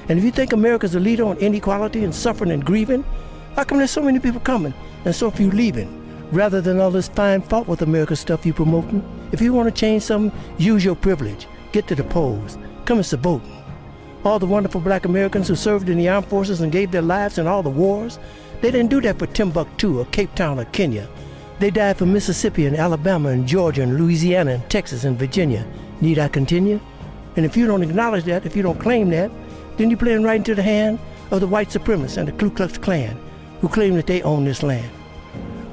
And if you think America's a leader on inequality and suffering and grieving, how come there's so many people coming and so few leaving? Rather than all this fine fault with America stuff you promoting, if you want to change something, use your privilege. Get to the polls. Come and vote. All the wonderful black Americans who served in the armed forces and gave their lives in all the wars, they didn't do that for Timbuktu or Cape Town or Kenya. They died for Mississippi and Alabama and Georgia and Louisiana and Texas and Virginia. Need I continue? And if you don't acknowledge that, if you don't claim that, then you're playing right into the hand of the white supremacists and the Ku Klux Klan, who claim that they own this land.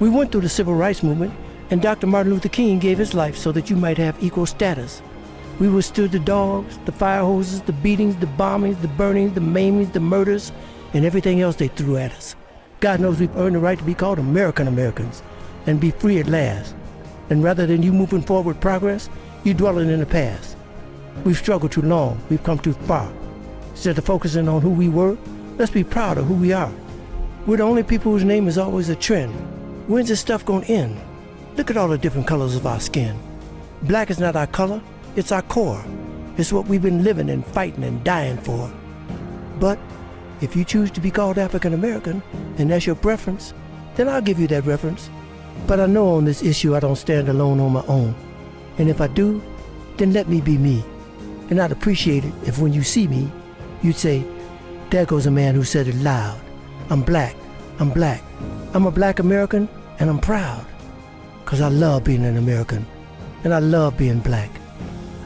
We went through the civil rights movement, and Dr. Martin Luther King gave his life so that you might have equal status. We withstood the dogs, the fire hoses, the beatings, the bombings, the burnings, the maimings, the murders, and everything else they threw at us. God knows we've earned the right to be called American Americans and be free at last. And rather than you moving forward with progress, you dwelling in the past. We've struggled too long. We've come too far. Instead of focusing on who we were, let's be proud of who we are. We're the only people whose name is always a trend. When's this stuff gonna end? Look at all the different colors of our skin. Black is not our color, it's our core. It's what we've been living and fighting and dying for. But if you choose to be called African American, and that's your preference, then I'll give you that reference. But I know on this issue I don't stand alone on my own. And if I do, then let me be me. And I'd appreciate it if when you see me, you'd say, there goes a man who said it loud. I'm black, I'm black. I'm a black American, and I'm proud. 'Cause I love being an American, and I love being black.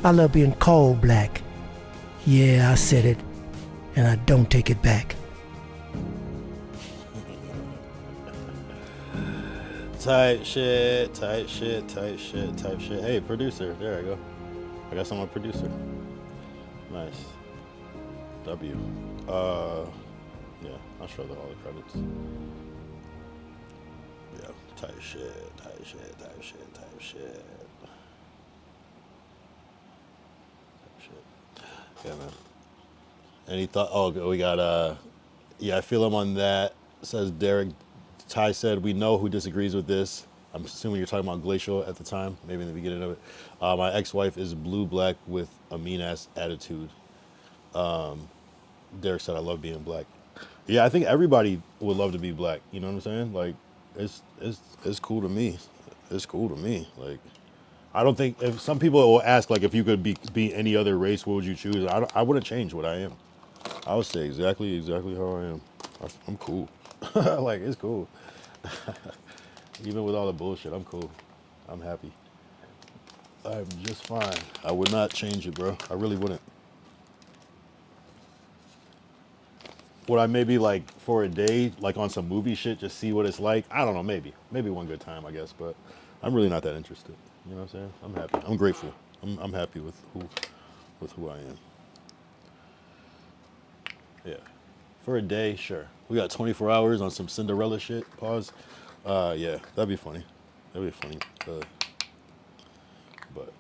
I love being called black. Yeah, I said it, and I don't take it back. Tight shit, tight shit, tight shit, type shit. Hey, producer, there I go. I got someone producer. Nice. W. Yeah, I'll show them all the credits. Type shit, type shit, type shit, type shit. Type shit. Yeah, man. Any thought? Oh, we got, yeah, I feel him on that. Says Derek. Ty said, we know who disagrees with this. I'm assuming you're talking about Glacial at the time, maybe in the beginning of it. My ex-wife is blue-black with a mean-ass attitude. Derek said, I love being black. Yeah, I think everybody would love to be black. You know what I'm saying? Like, it's cool to me. It's cool to me. Like, I don't think, if some people will ask, like, if you could be any other race, what would you choose? I wouldn't change what I am. I would say exactly how I am. I'm cool. Like, it's cool. Even with all the bullshit, I'm cool. I'm happy. I'm just fine. I would not change it, bro. I really wouldn't. Would I maybe, like, for a day, like on some movie shit, just see what it's like? I don't know, maybe. Maybe one good time, I guess, but I'm really not that interested. You know what I'm saying? I'm happy. I'm grateful. I'm happy with who I am. Yeah. For a day, sure. We got 24 hours on some Cinderella shit. Pause. Yeah, that'd be funny. That'd be funny. But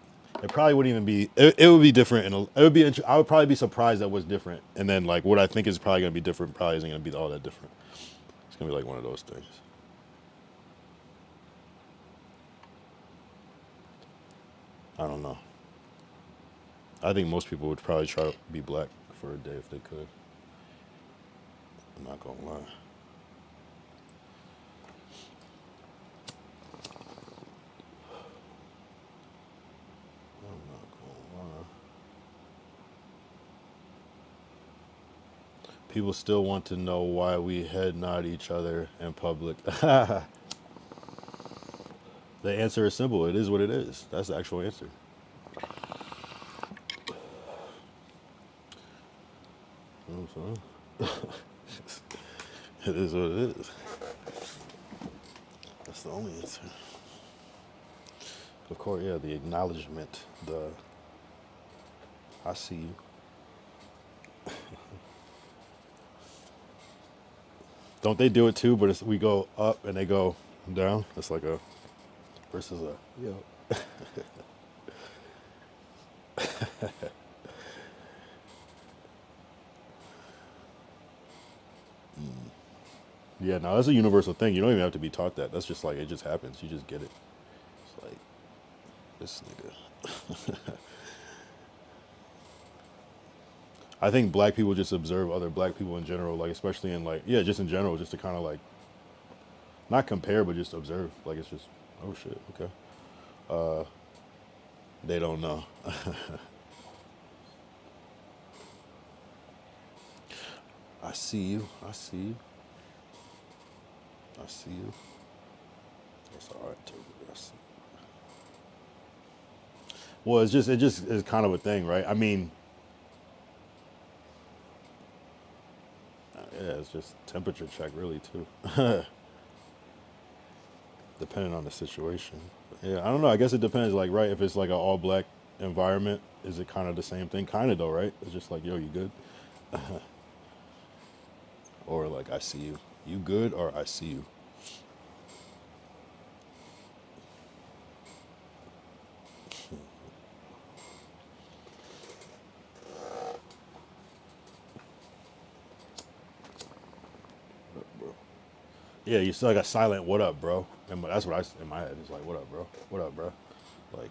it probably wouldn't even be. It would be different, and it would be. I would probably be surprised that was different, and then like what I think is probably gonna be different probably isn't gonna be all that different. It's gonna be like one of those things. I don't know. I think most people would probably try to be black for a day if they could. I'm not gonna lie. I'm not gonna lie. People still want to know why we head nod each other in public. The answer is simple. It is what it is. That's the actual answer. You know what I'm saying? It is what it is. That's the only answer. Of course, yeah, the acknowledgement, the I see you. Don't they do it too? But we go up and they go down. It's like a versus a yo. Yeah, no, that's a universal thing. You don't even have to be taught that. That's just like, it just happens. You just get it. It's like, this nigga. I think black people just observe other black people in general, like, especially in like, yeah, just in general, just to kind of like, not compare, but just observe. Like, it's just, oh shit, okay. They don't know. I see you. I see you. I see you. That's all right, too. I see you. Well, it just is kind of a thing, right? I mean, yeah, it's just temperature check, really, too. Depending on the situation. Yeah, I don't know. I guess it depends. Like, right, if it's like an all-black environment, is it kind of the same thing? Kind of, though, right? It's just like, yo, you good? Or like, I see you. You good, or I see you? Yeah, you still like a silent "What up, bro?" And that's what in my head. It's like, "What up, bro? What up, bro?" Like,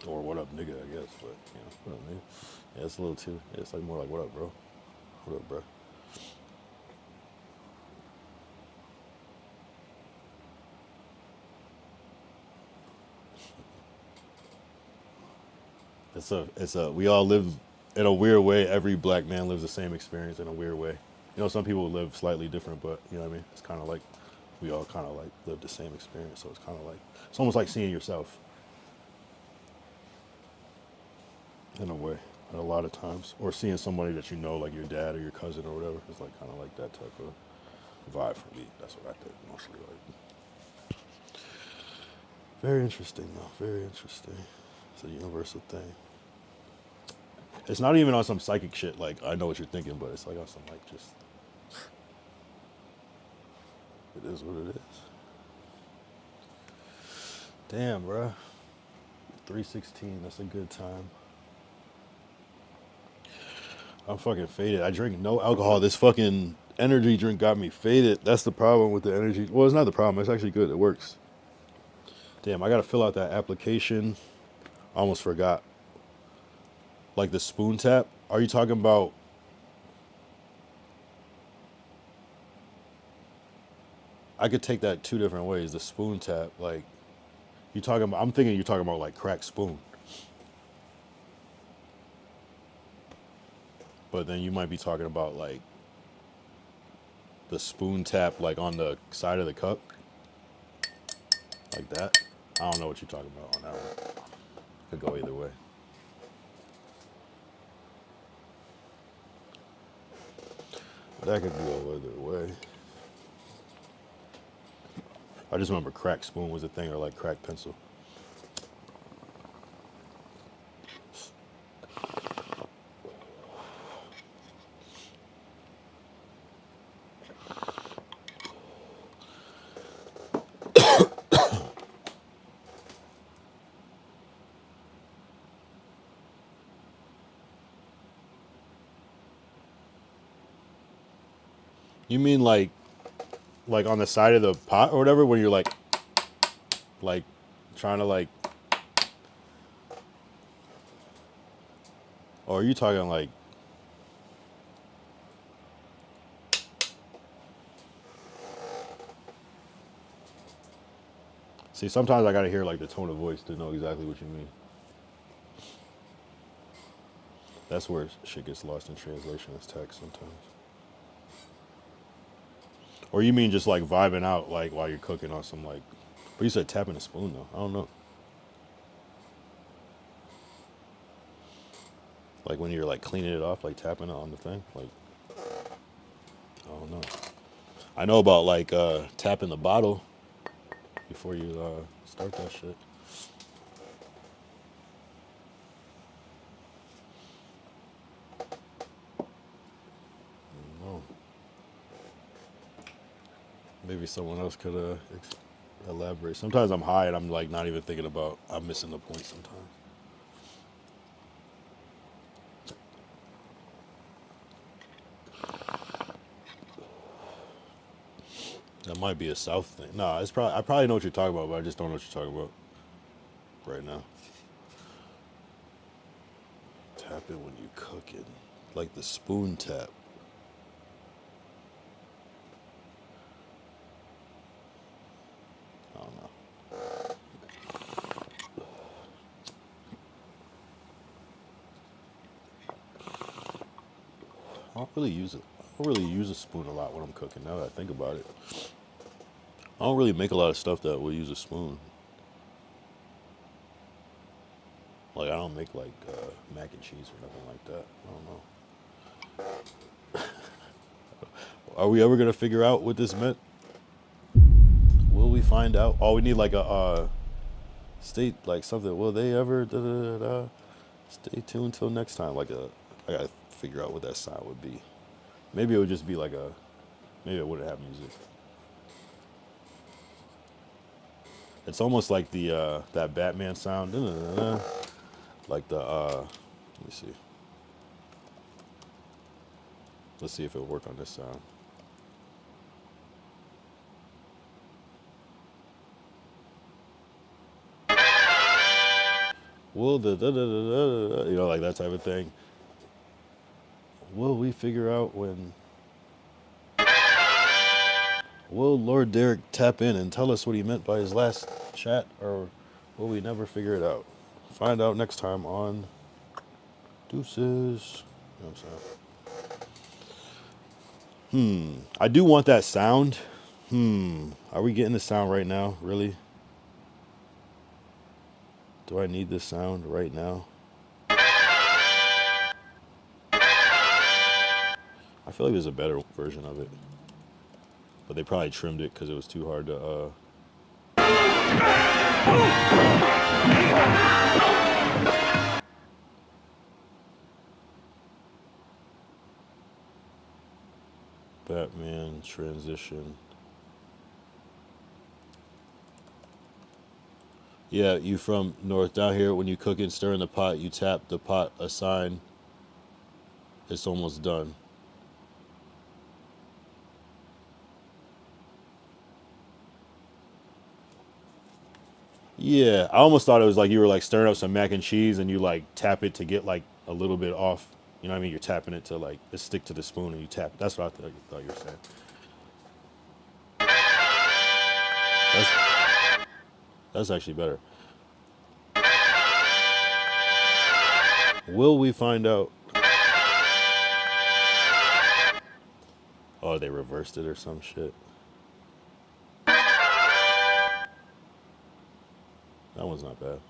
or "What up, nigga?" I guess, but you know, what up, nigga? Yeah, it's a little too. Yeah, it's like more like, "What up, bro? What up, bro?" It's a. We all live in a weird way. Every black man lives the same experience in a weird way. You know, some people live slightly different, but you know what I mean? It's kind of like we all kind of like live the same experience. So it's kind of like, it's almost like seeing yourself in a way, a lot of times, or seeing somebody that you know, like your dad or your cousin or whatever. It's like kind of like that type of vibe for me. That's what I think mostly like. Very interesting though, very interesting. It's a universal thing. It's not even on some psychic shit, like, I know what you're thinking, but it's like on some, like, just, It is what it is. Damn, bruh. 3:16. That's a good time. I'm fucking faded. I drink no alcohol. This fucking energy drink got me faded. That's the problem with the energy. Well, it's not the problem. It's actually good. It works. Damn, I gotta fill out that application. I almost forgot. Like the spoon tap. Are you talking about? I could take that two different ways. The spoon tap, like you talking about. I'm thinking you're talking about like crack spoon. But then you might be talking about like the spoon tap, like on the side of the cup, like that. I don't know what you're talking about on that one. Could go either way. That could go either way. I just remember crack spoon was a thing, or like crack pencil. You mean like on the side of the pot or whatever, when you're like trying to like, or are you talking like, see, sometimes I gotta hear like the tone of voice to know exactly what you mean. That's where shit gets lost in translation as text sometimes. Or you mean just like vibing out like while you're cooking on some like, but you said tapping a spoon though. I don't know. Like when you're like cleaning it off, like tapping it on the thing, like, I don't know. I know about like tapping the bottle before you start that shit. I don't know. Maybe someone else could elaborate. Sometimes I'm high and I'm like not even thinking about, I'm missing the point sometimes. That might be a South thing. Nah, it's probably, I probably know what you're talking about, but I just don't know what you're talking about right now. Tap it when you cook it. Like the spoon tap. I don't know. I don't really use it. I don't really use a spoon a lot when I'm cooking, now that I think about it. I don't really make a lot of stuff that will use a spoon. Like, I don't make like mac and cheese or nothing like that. I don't know. Are we ever gonna figure out what this meant? Will we find out? Oh, we need like a state, like something. Will they ever? Da, da, da, da. Stay tuned till next time. Like I gotta figure out what that sound would be. Maybe it would just be like a. Maybe it wouldn't have music. It's almost like the that Batman sound. Da, da, da, da. Like the let me see. Let's see if it'll work on this sound. Will the da, da, da, da, da, you know, like that type of thing. Will we figure out when? Will Lord Derek tap in and tell us what he meant by his last chat, or will we never figure it out? Find out next time on Deuces. You know what I'm saying? I do want that sound. Are we getting the sound right now? Really? Do I need this sound right now? I feel like there's a better version of it. But they probably trimmed it because it was too hard to Batman transition. Yeah, you from north. Down here, when you cook and stir in the pot, you tap the pot a sign. It's almost done. Yeah, I almost thought it was like you were like stirring up some mac and cheese and you like tap it to get like a little bit off. You know what I mean? You're tapping it to like it stick to the spoon and you tap. That's what I thought you were saying. That's actually better. Will we find out? Oh, they reversed it or some shit. That one's not bad.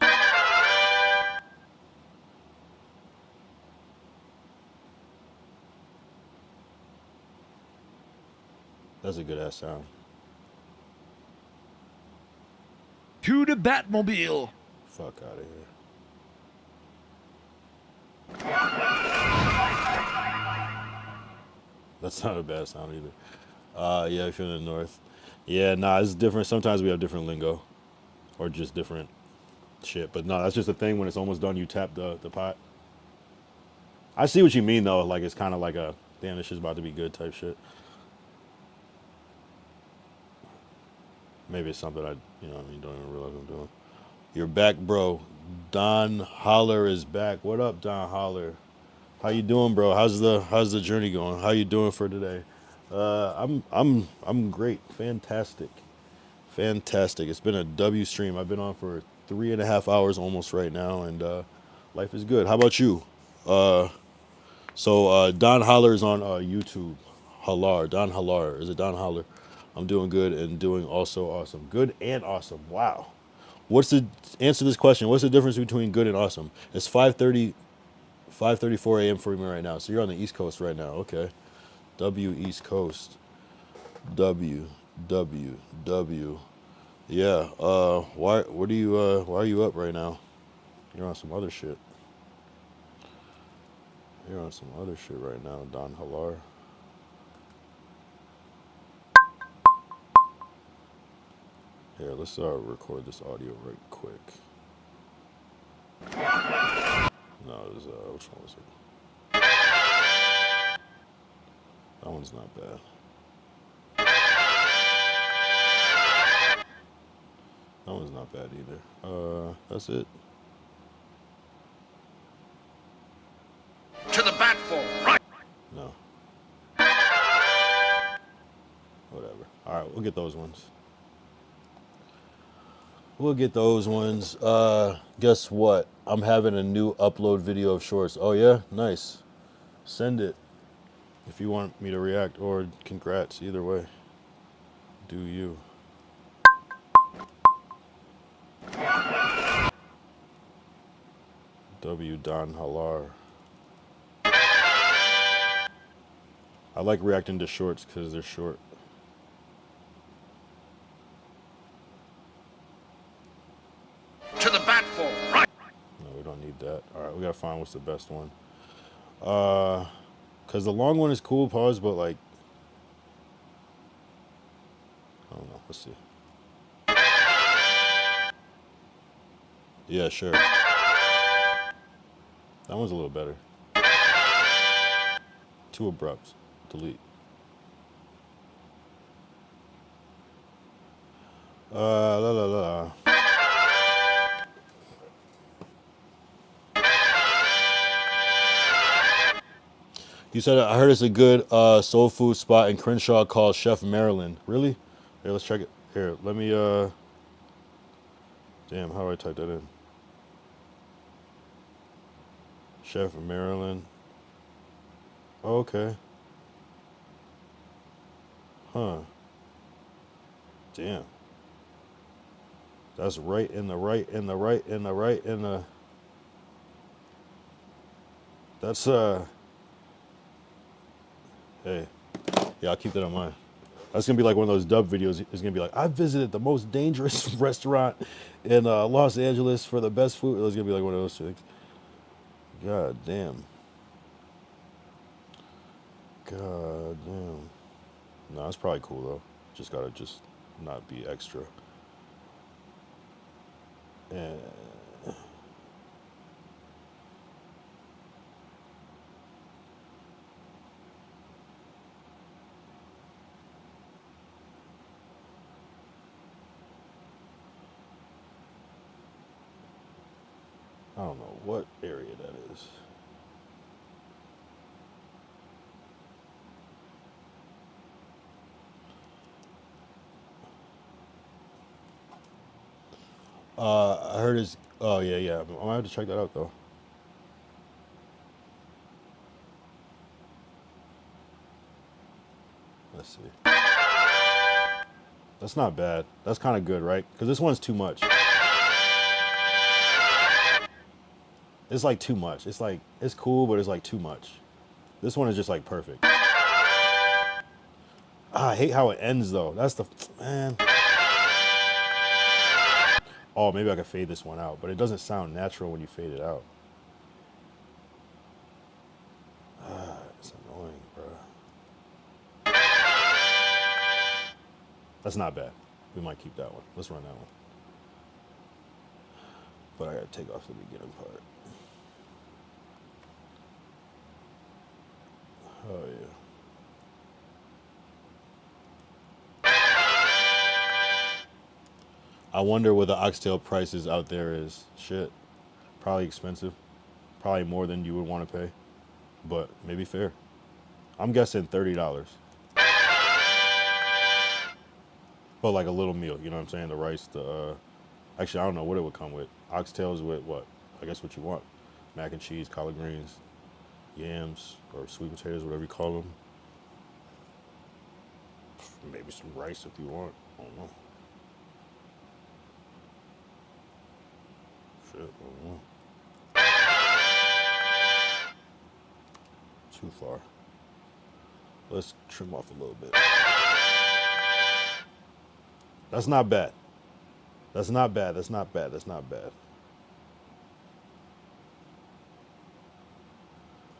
That's a good ass sound. To the Batmobile. Fuck out of here. That's not a bad sound either. Yeah, if you're in the north. Yeah, nah, it's different. Sometimes we have different lingo. Or just different shit. But no, that's just a thing. When it's almost done, you tap the pot. I see what you mean, though. Like, it's kind of like a, damn, this shit's about to be good type shit. Maybe it's something I, you know what I mean, don't even realize I'm doing. You're back, bro. Don Holler is back. What up, Don Holler? How you doing, bro? How's the journey going? How you doing for today? I'm great. Fantastic. It's been a W stream. I've been on for 3.5 hours almost right now, and life is good. How about you? So Don Holler is on YouTube. Halar. Don Halar. Is it Don Holler? I'm doing good and doing also awesome. Good and awesome. Wow. What's the answer this question? What's the difference between good and awesome? It's 5:34 a.m. for me right now. So you're on the East Coast right now. Okay. W East Coast. W. Yeah. Why are you up right now? You're on some other shit. You're on some other shit right now, Don Halar. Here, let's record this audio right quick. No, it was, which one was it? That one's not bad. That one's not bad either. That's it. To the bat for right. No. Whatever. All right, we'll get those ones. Guess what? I'm having a new upload video of shorts. Oh yeah? Nice. Send it if you want me to react, or congrats, either way. Do you. W. Don Halar. I like reacting to shorts because they're short. To the bat for right. No, we don't need that. All right, we gotta find what's the best one. Cause the long one is cool, pause, but like, I don't know. Let's see. Yeah, sure. That one's a little better. Too abrupt. Delete. La la la. You said I heard it's a good soul food spot in Crenshaw called Chef Maryland. Really? Here, let's check it. Here, let me damn, how do I type that in? Chef Maryland. Oh, okay. Huh. Damn. That's right in the right. That's hey. Yeah, I'll keep that in mind. That's gonna be like one of those dub videos. It's gonna be like, I visited the most dangerous restaurant in Los Angeles for the best food. It's gonna be like one of those things. God damn. God damn. No, it's probably cool though. Just gotta not be extra. And I don't know what area that is. I heard his. Oh yeah, yeah. I'm gonna have to check that out though. Let's see. That's not bad. That's kind of good, right? Because this one's too much. It's like too much. It's like it's cool, but it's like too much. This one is just like perfect. I hate how it ends though. That's the man. Oh, maybe I could fade this one out, but it doesn't sound natural when you fade it out. It's annoying, bro. That's not bad. We might keep that one. Let's run that one. But I gotta take off the beginning part. Oh yeah. I wonder what the oxtail prices out there is. Shit. Probably expensive. Probably more than you would want to pay. But maybe fair. I'm guessing $30. But like a little meal, you know what I'm saying? The rice, the actually I don't know what it would come with. Oxtails with what? I guess what you want. Mac and cheese, collard greens, yams, or sweet potatoes, whatever you call them. Maybe some rice if you want. I don't know. Shit, I don't know. Too far. Let's trim off a little bit. That's not bad. That's not bad. That's not bad. That's not bad.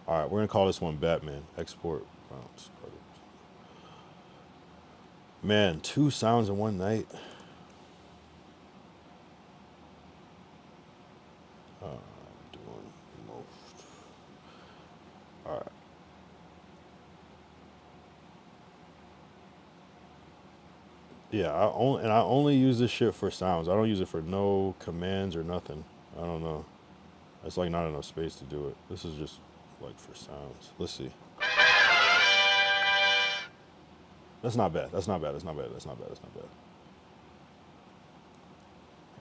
All right, we're gonna call this one Batman. Export. Man, 2 sounds in one night. Doing most. All right. Yeah, I only use this shit for sounds. I don't use it for no commands or nothing. I don't know. It's like not enough space to do it. This is just like for sounds. Let's see. That's not bad. That's not bad. That's not bad. That's not bad. That's not bad.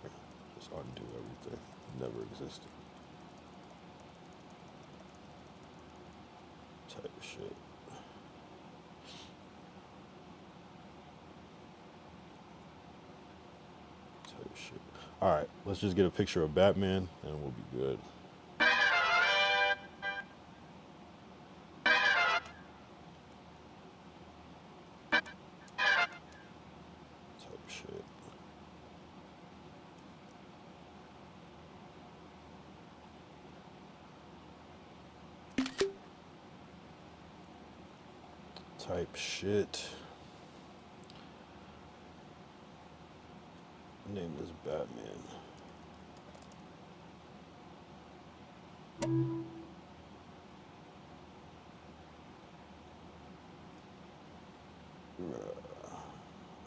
Okay. Just undo everything. Never existed. Type of shit. Type of shit. All right. Let's just get a picture of Batman and we'll be good. Type shit. Name is Batman.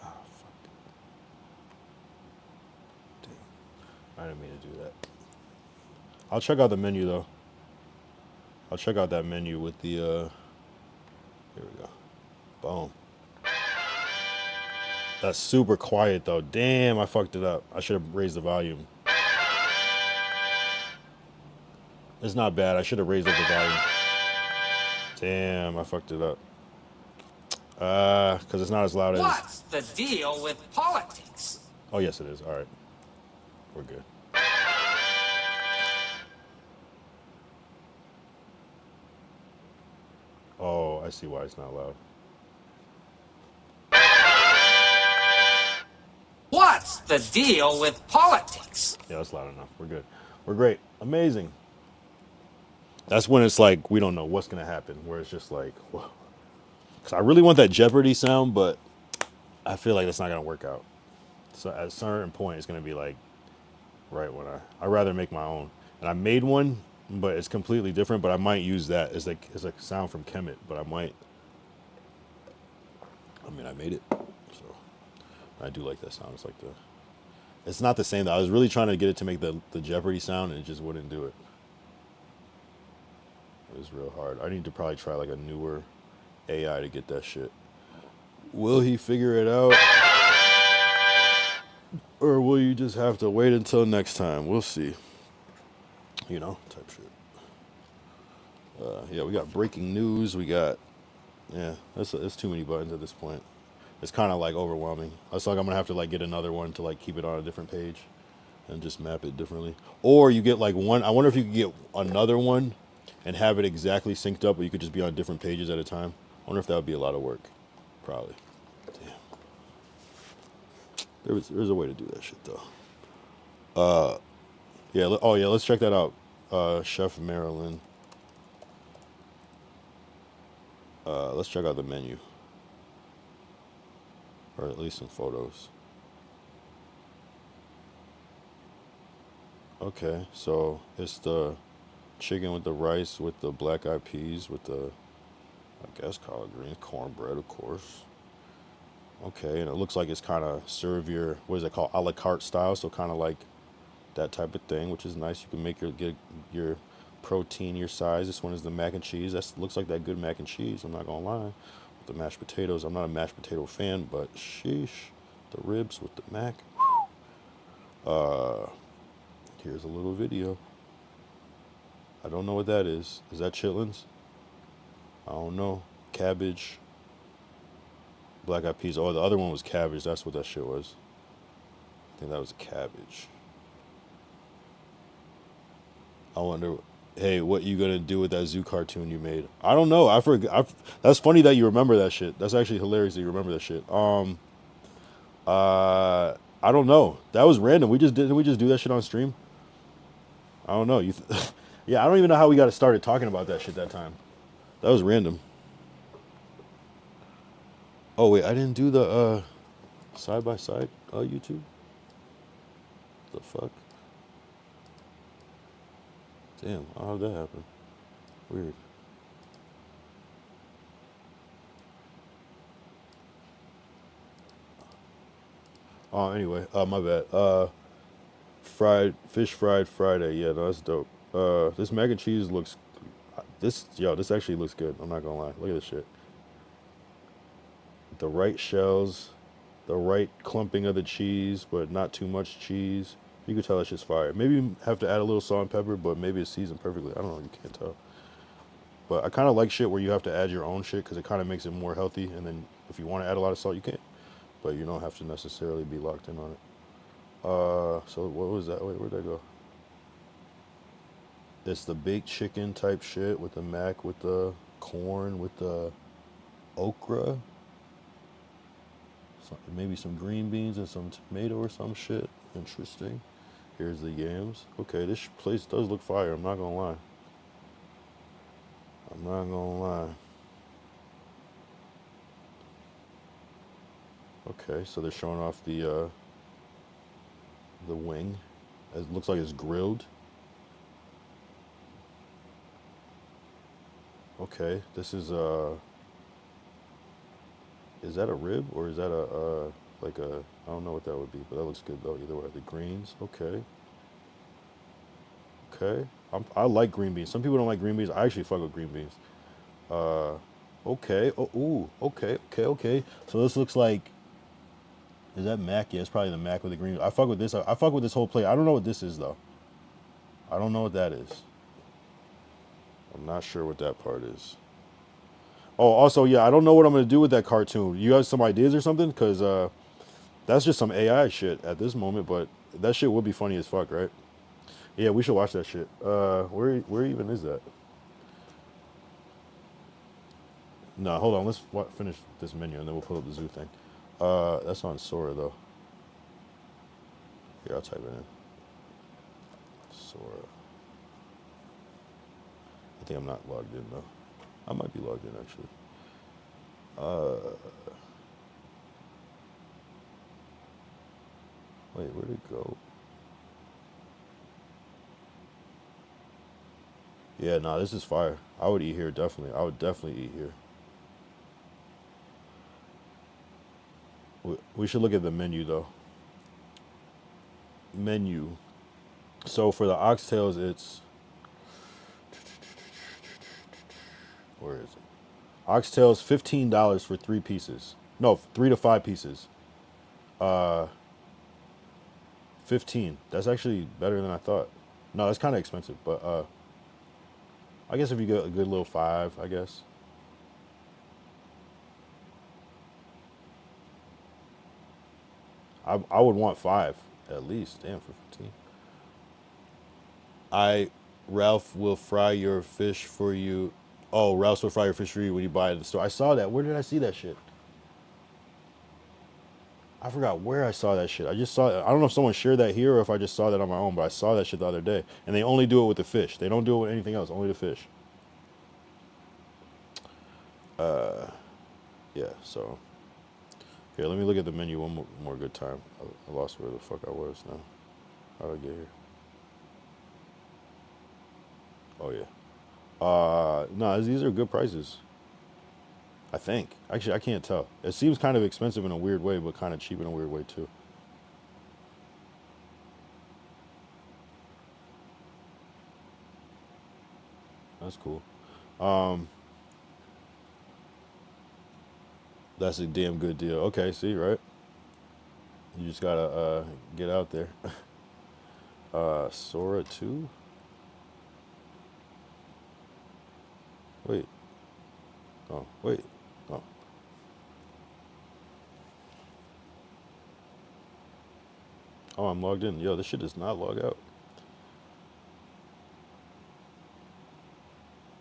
Fuck. Damn. I didn't mean to do that. I'll check out the menu though. I'll check out that menu with the here we go. Boom. That's super quiet though. Damn, I fucked it up. I should have raised the volume. It's not bad. I should have raised up the volume. Damn, I fucked it up. Because it's not as loud as... What's the deal with politics? Oh, yes, it is. All right. We're good. Oh, I see why it's not loud. What's the deal with politics? Yeah, that's loud enough. We're good. We're great. Amazing. That's when it's like, we don't know what's going to happen, where it's just like, whoa. Because I really want that Jeopardy sound, but I feel like that's not going to work out. So at a certain point, it's going to be like, right when I rather make my own. And I made one, but it's completely different. But I might use that as like it's like sound from Kemet. But I might. I mean, I made it, so I do like that sound. It's like the. It's not the same though. I was really trying to get it to make the Jeopardy sound, and it just wouldn't do it. It was real hard. I need to probably try like a newer AI to get that shit. Will he figure it out? Or will you just have to wait until next time? We'll see. You know, type shit. Yeah, we got breaking news. We got, yeah, that's too many buttons at this point. It's kind of like overwhelming. It's like I'm gonna have to like get another one to like keep it on a different page and just map it differently. Or you get like one. I wonder if you could get another one and have it exactly synced up, or you could just be on different pages at a time. I wonder if that would be a lot of work. Probably. Damn. There's a way to do that shit though. Yeah. Oh yeah. Let's check that out. Chef Maryland. Let's check out the menu, or at least some photos. Okay, so it's the chicken with the rice, with the black eyed peas, with the, I guess, collard greens, cornbread, of course. Okay, and it looks like it's kind of serve your, what is it called, a la carte style, so kind of like that type of thing, which is nice. You can make get your protein your size. This one is the mac and cheese. That looks like that good mac and cheese, I'm not gonna lie. With the mashed potatoes, I'm not a mashed potato fan, but sheesh, the ribs with the mac. Here's a little video. I don't know what that is. Is that chitlins? I don't know. Cabbage. Black eyed peas. Oh, the other one was cabbage. That's what that shit was. I think that was cabbage. I wonder, hey, what you gonna do with that zoo cartoon you made? I don't know. I forgot. That's funny that you remember that shit. That's actually hilarious that you remember that shit. I don't know. That was random. We just do that shit on stream? I don't know. Yeah, I don't even know how we got started talking about that shit that time. That was random. Oh wait, I didn't do the side by side YouTube. The fuck? Damn, how did that happen? Weird. Oh, anyway, my bad. Fish fried Friday. Yeah, no, that's dope. This mac and cheese looks, this actually looks good. I'm not gonna lie. Look at this shit. The right shells, the right clumping of the cheese, but not too much cheese. You can tell that shit's fire. Maybe you have to add a little salt and pepper, but maybe it's seasoned perfectly. I don't know. You can't tell. But I kind of like shit where you have to add your own shit because it kind of makes it more healthy. And then if you want to add a lot of salt, you can. But you don't have to necessarily be locked in on it. So what was that? Wait, where'd that go? It's the baked chicken type shit with the mac, with the corn, with the okra. Maybe some green beans and some tomato or some shit. Interesting. Here's the yams. Okay, this place does look fire. I'm not gonna lie. I'm not gonna lie. Okay, so they're showing off the wing. It looks like it's grilled. Okay, this is that a rib or is that a like a, I don't know what that would be, but that looks good though. Either way, the greens. Okay. Okay. I like green beans. Some people don't like green beans. I actually fuck with green beans. Okay. Oh, ooh. Okay. Okay. So this looks like, is that mac? Yeah, it's probably the mac with the green. I fuck with this. I fuck with this whole plate. I don't know what this is though. I don't know what that is. I'm not sure what that part is. Oh, also, yeah, I don't know what I'm gonna do with that cartoon. You have some ideas or something? Cause that's just some AI shit at this moment, but that shit would be funny as fuck, right? Yeah, we should watch that shit. Where even is that? No, hold on. Let's finish this menu and then we'll pull up the zoo thing. That's on Sora though. Here, I'll type it in. Sora. I think I'm not logged in though. I might be logged in actually. Wait, where'd it go? Yeah, nah, this is fire. I would eat here, definitely. I would definitely eat here. We should look at the menu, though. Menu. So for the oxtails, it's... Where is it? Oxtails, $15 for 3 pieces. No, 3 to 5 pieces. 15. That's actually better than I thought. No, that's kind of expensive, but I guess if you get a good little 5, I guess. I would want 5 at least. Damn, for 15. Ralph will fry your fish for you. Oh, Ralph will fry your fish for you when you buy it at the store. I saw that. Where did I see that shit? I forgot where I saw that shit. I just saw it. I don't know if someone shared that here or if I just saw that on my own, but I saw that shit the other day. And they only do it with the fish. They don't do it with anything else, only the fish. Yeah, so. Here, let me look at the menu one more good time. I lost where the fuck I was now. How did I get here? Oh, yeah. No, these are good prices. I think. Actually, I can't tell. It seems kind of expensive in a weird way, but kind of cheap in a weird way, too. That's cool. That's a damn good deal. Okay, see, right? You just gotta get out there. Sora 2? Wait. Oh, wait. Oh. Oh, I'm logged in. Yo, this shit does not log out.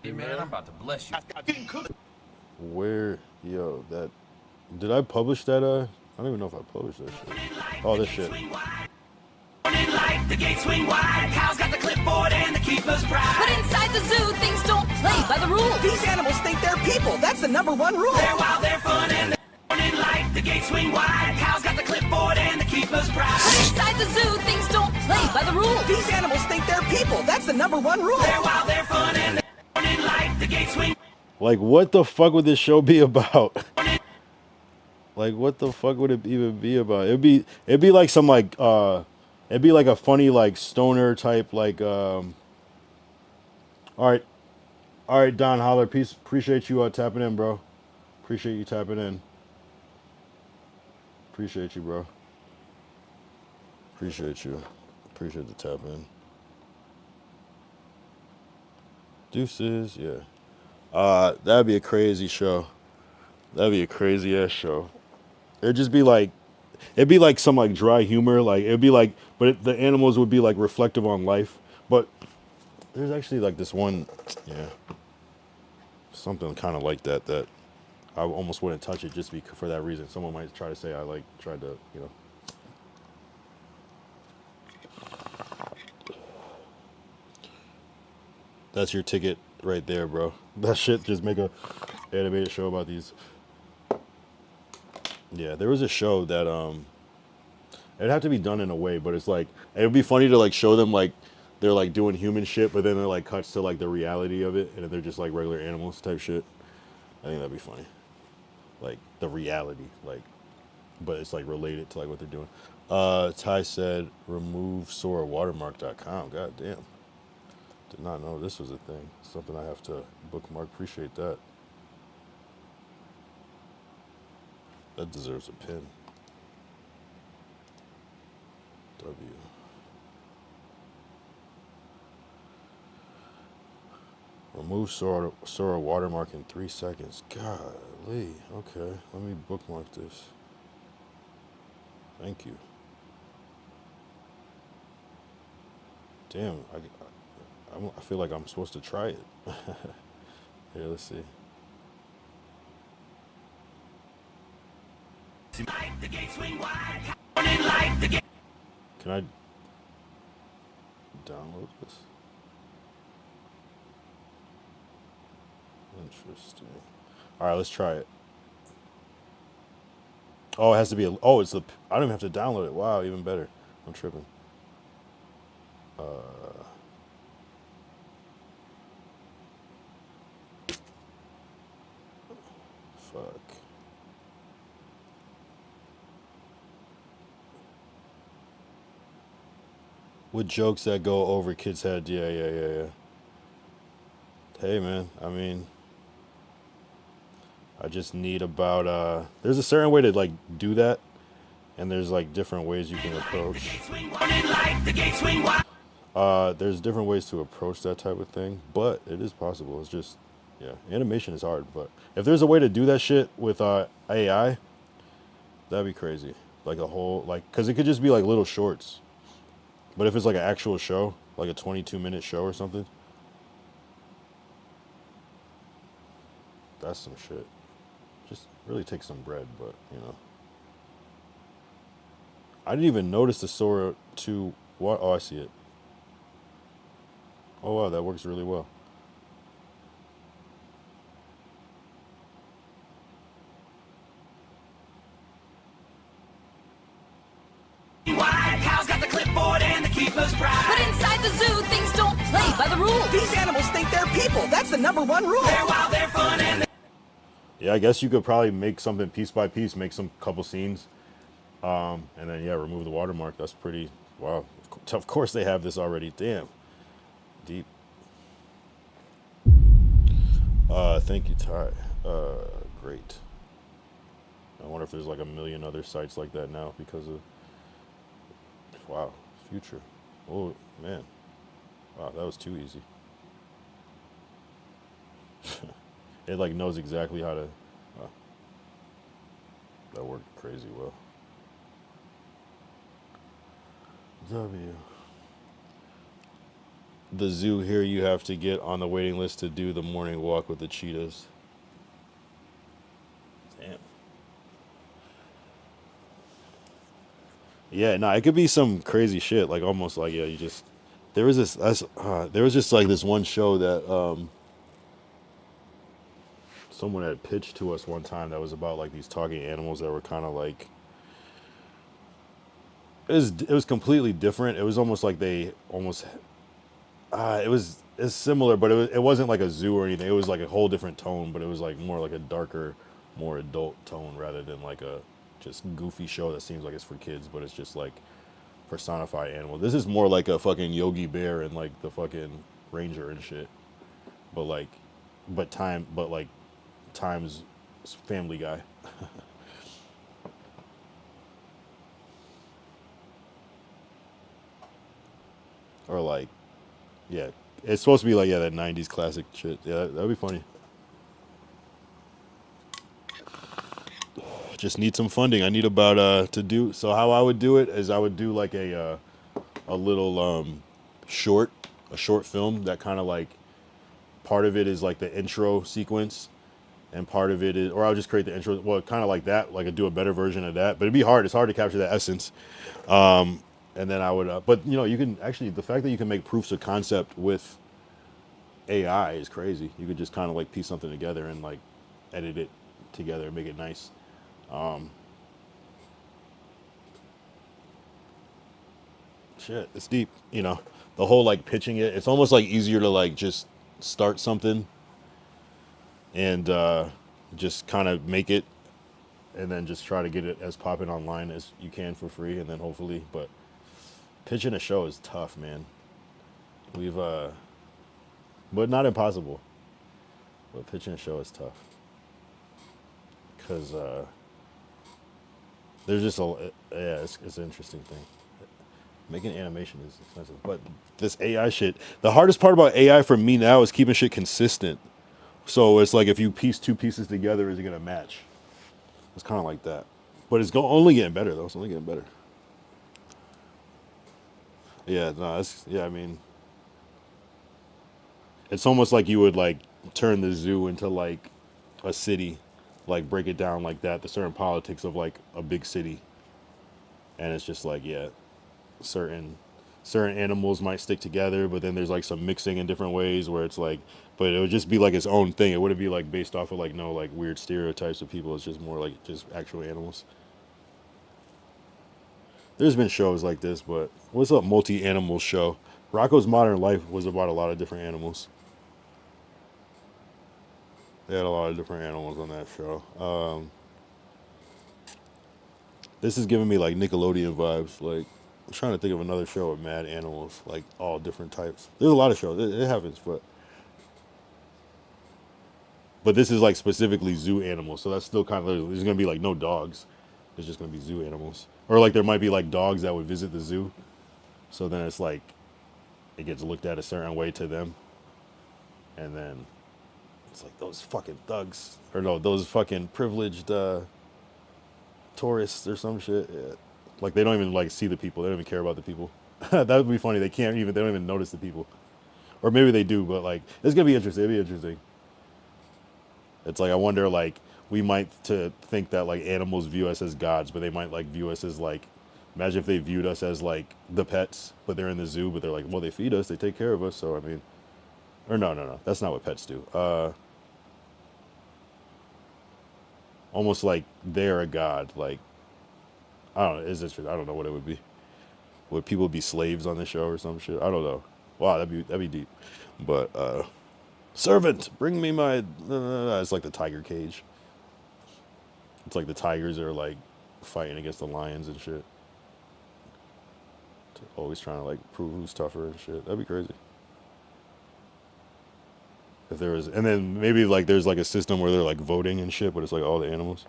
Hey, man, I'm about to bless you. Where, yo, that... Did I publish that, I don't even know if I published that shit. Oh, this shit. The gates swing wide, cows got the clipboard and the keeper's pride. But inside the zoo, things don't play by the rules. These animals think they're people, that's the #1 rule. They're wild, they're fun, and they're in life. The gates swing wide, cows got the clipboard and the keeper's pride. But inside the zoo, things don't play by the rules. These animals think they're people, that's the #1 rule. They're wild, they're fun, and they're in life. The gates swing. Like, what the fuck would this show be about? Like, what the fuck would it even be about? It'd be like some, like, it'd be like a funny, like, stoner type, like, all right, Don Holler, peace, appreciate you tapping in, bro. Appreciate you tapping in. Appreciate you, bro. Appreciate you. Appreciate the tap in. Deuces, yeah. That'd be a crazy show. That'd be a crazy ass show. It'd just be like, it'd be like some like dry humor, like it'd be like, but the animals would be like reflective on life. But there's actually like this one, yeah, something kind of like that that I almost wouldn't touch it just for that reason. Someone might try to say I like tried to, you know. That's your ticket right there, bro. That shit just make a animated show about these. Yeah, there was a show that it'd have to be done in a way, but it's like it would be funny to like show them like they're like doing human shit, but then it like cuts to like the reality of it, and they're just like regular animals type shit. I think that'd be funny, like the reality, like, but it's like related to like what they're doing. Ty said remove SoraWatermark.com. God damn, did not know this was a thing. Something I have to bookmark. Appreciate that. That deserves a pin. W. Remove Sora watermark in 3 seconds. Golly. Okay, let me bookmark this. Thank you. Damn, I feel like I'm supposed to try it. Here, let's see. Can I download this? Interesting. All right, let's try it. Oh, it has to be oh, it's the, I don't even have to download it. Wow, even better. I'm tripping. Fuck. With jokes that go over kids' heads. Yeah. Hey, man. I mean, I just need about, there's a certain way to, like, do that. And there's, like, different ways you can approach. There's different ways to approach that type of thing. But it is possible. It's just, yeah. Animation is hard. But if there's a way to do that shit with AI, that'd be crazy. Like a whole, like, because it could just be, like, little shorts. But if it's like an actual show, like a 22-minute show or something, that's some shit. Just really take some bread, but, you know. I didn't even notice the Sora 2. What? Oh, I see it. Oh, wow, that works really well. But inside the zoo, things don't play by the rules. These animals think they're people. That's the #1 rule. They're wild, they're fun, and Yeah, I guess you could probably make something piece by piece, make some couple scenes, and then, yeah, remove the watermark. That's pretty, wow. Of course they have this already. Damn. Deep. Thank you, Ty. Great. I wonder if there's like a million other sites like that now because of, wow, future. Oh, man. Wow, that was too easy. It like knows exactly how to, that worked crazy well. W. The zoo here, you have to get on the waiting list to do the morning walk with the cheetahs. Damn. Yeah, no, it could be some crazy shit, like almost like, yeah, you just, there was this, there was just like this one show that someone had pitched to us one time that was about like these talking animals that were kind of like, it was completely different. It was almost like they almost, it's similar, but it wasn't like a zoo or anything. It was like a whole different tone, but it was like more like a darker, more adult tone rather than like a just goofy show that seems like it's for kids, but it's just like personified animal. This is more like a fucking Yogi Bear and like the fucking Ranger and shit. But like, but like times Family Guy. Or like, yeah, it's supposed to be like, yeah, that 90s classic shit. Yeah, that'd be funny. Just need some funding. I need about to do, so how I would do it is I would do like a little a short film that kind of like, part of it is like the intro sequence and part of it is, or I'll just create the intro, well, kind of like that, like I'd do a better version of that, but it'd be hard. It's hard to capture the essence. And then I would, but you know, you can actually, the fact that you can make proofs of concept with AI is crazy. You could just kind of like piece something together and like edit it together and make it nice. Shit, it's deep, you know, the whole like pitching it, it's almost like easier to like just start something and just kind of make it and then just try to get it as popping online as you can for free, and then hopefully, but pitching a show is tough, man. We've but not impossible, but pitching a show is tough because there's just a, yeah, it's an interesting thing. Making animation is expensive, but this AI shit, the hardest part about AI for me now is keeping shit consistent. So it's like if you piece two pieces together, is it gonna match? It's kind of like that, but it's only getting better though. It's only getting better. Yeah, no, yeah. I mean, it's almost like you would like turn the zoo into like a city, like break it down like that, the certain politics of like a big city, and it's just like, yeah, certain animals might stick together, but then there's like some mixing in different ways where it's like, but it would just be like its own thing. It wouldn't be like based off of like no like weird stereotypes of people. It's just more like just actual animals. There's been shows like this, but what's up, multi-animal show? Rocko's Modern Life was about a lot of different animals. They had a lot of different animals on that show. This is giving me like Nickelodeon vibes. Like I'm trying to think of another show with mad animals, like all different types. There's a lot of shows. It happens, but this is like specifically zoo animals. So that's still kind of there's gonna be like no dogs. There's just gonna be zoo animals, or like there might be like dogs that would visit the zoo. So then it's like it gets looked at a certain way to them, and then it's like those fucking thugs, or no, those fucking privileged tourists or some shit. Yeah. Like they don't even like see the people. They don't even care about the people. That would be funny. They don't even notice the people, or maybe they do. But like it's gonna be interesting. It'll be interesting. It's like I wonder like we might to think that like animals view us as gods, but they might like view us as like. Imagine if they viewed us as like the pets, but they're in the zoo, but they're like, well, they feed us, they take care of us. So I mean, or no, that's not what pets do. Almost like they're a god. Like I don't know. Is it true? I don't know what it would be. Would people be slaves on the show or some shit? I don't know. Wow, that'd be deep. But servant, bring me my. It's like the tiger cage. It's like the tigers are like fighting against the lions and shit. Always trying to like prove who's tougher and shit. That'd be crazy. If there was, and then maybe like there's like a system where they're like voting and shit, but it's like all the animals.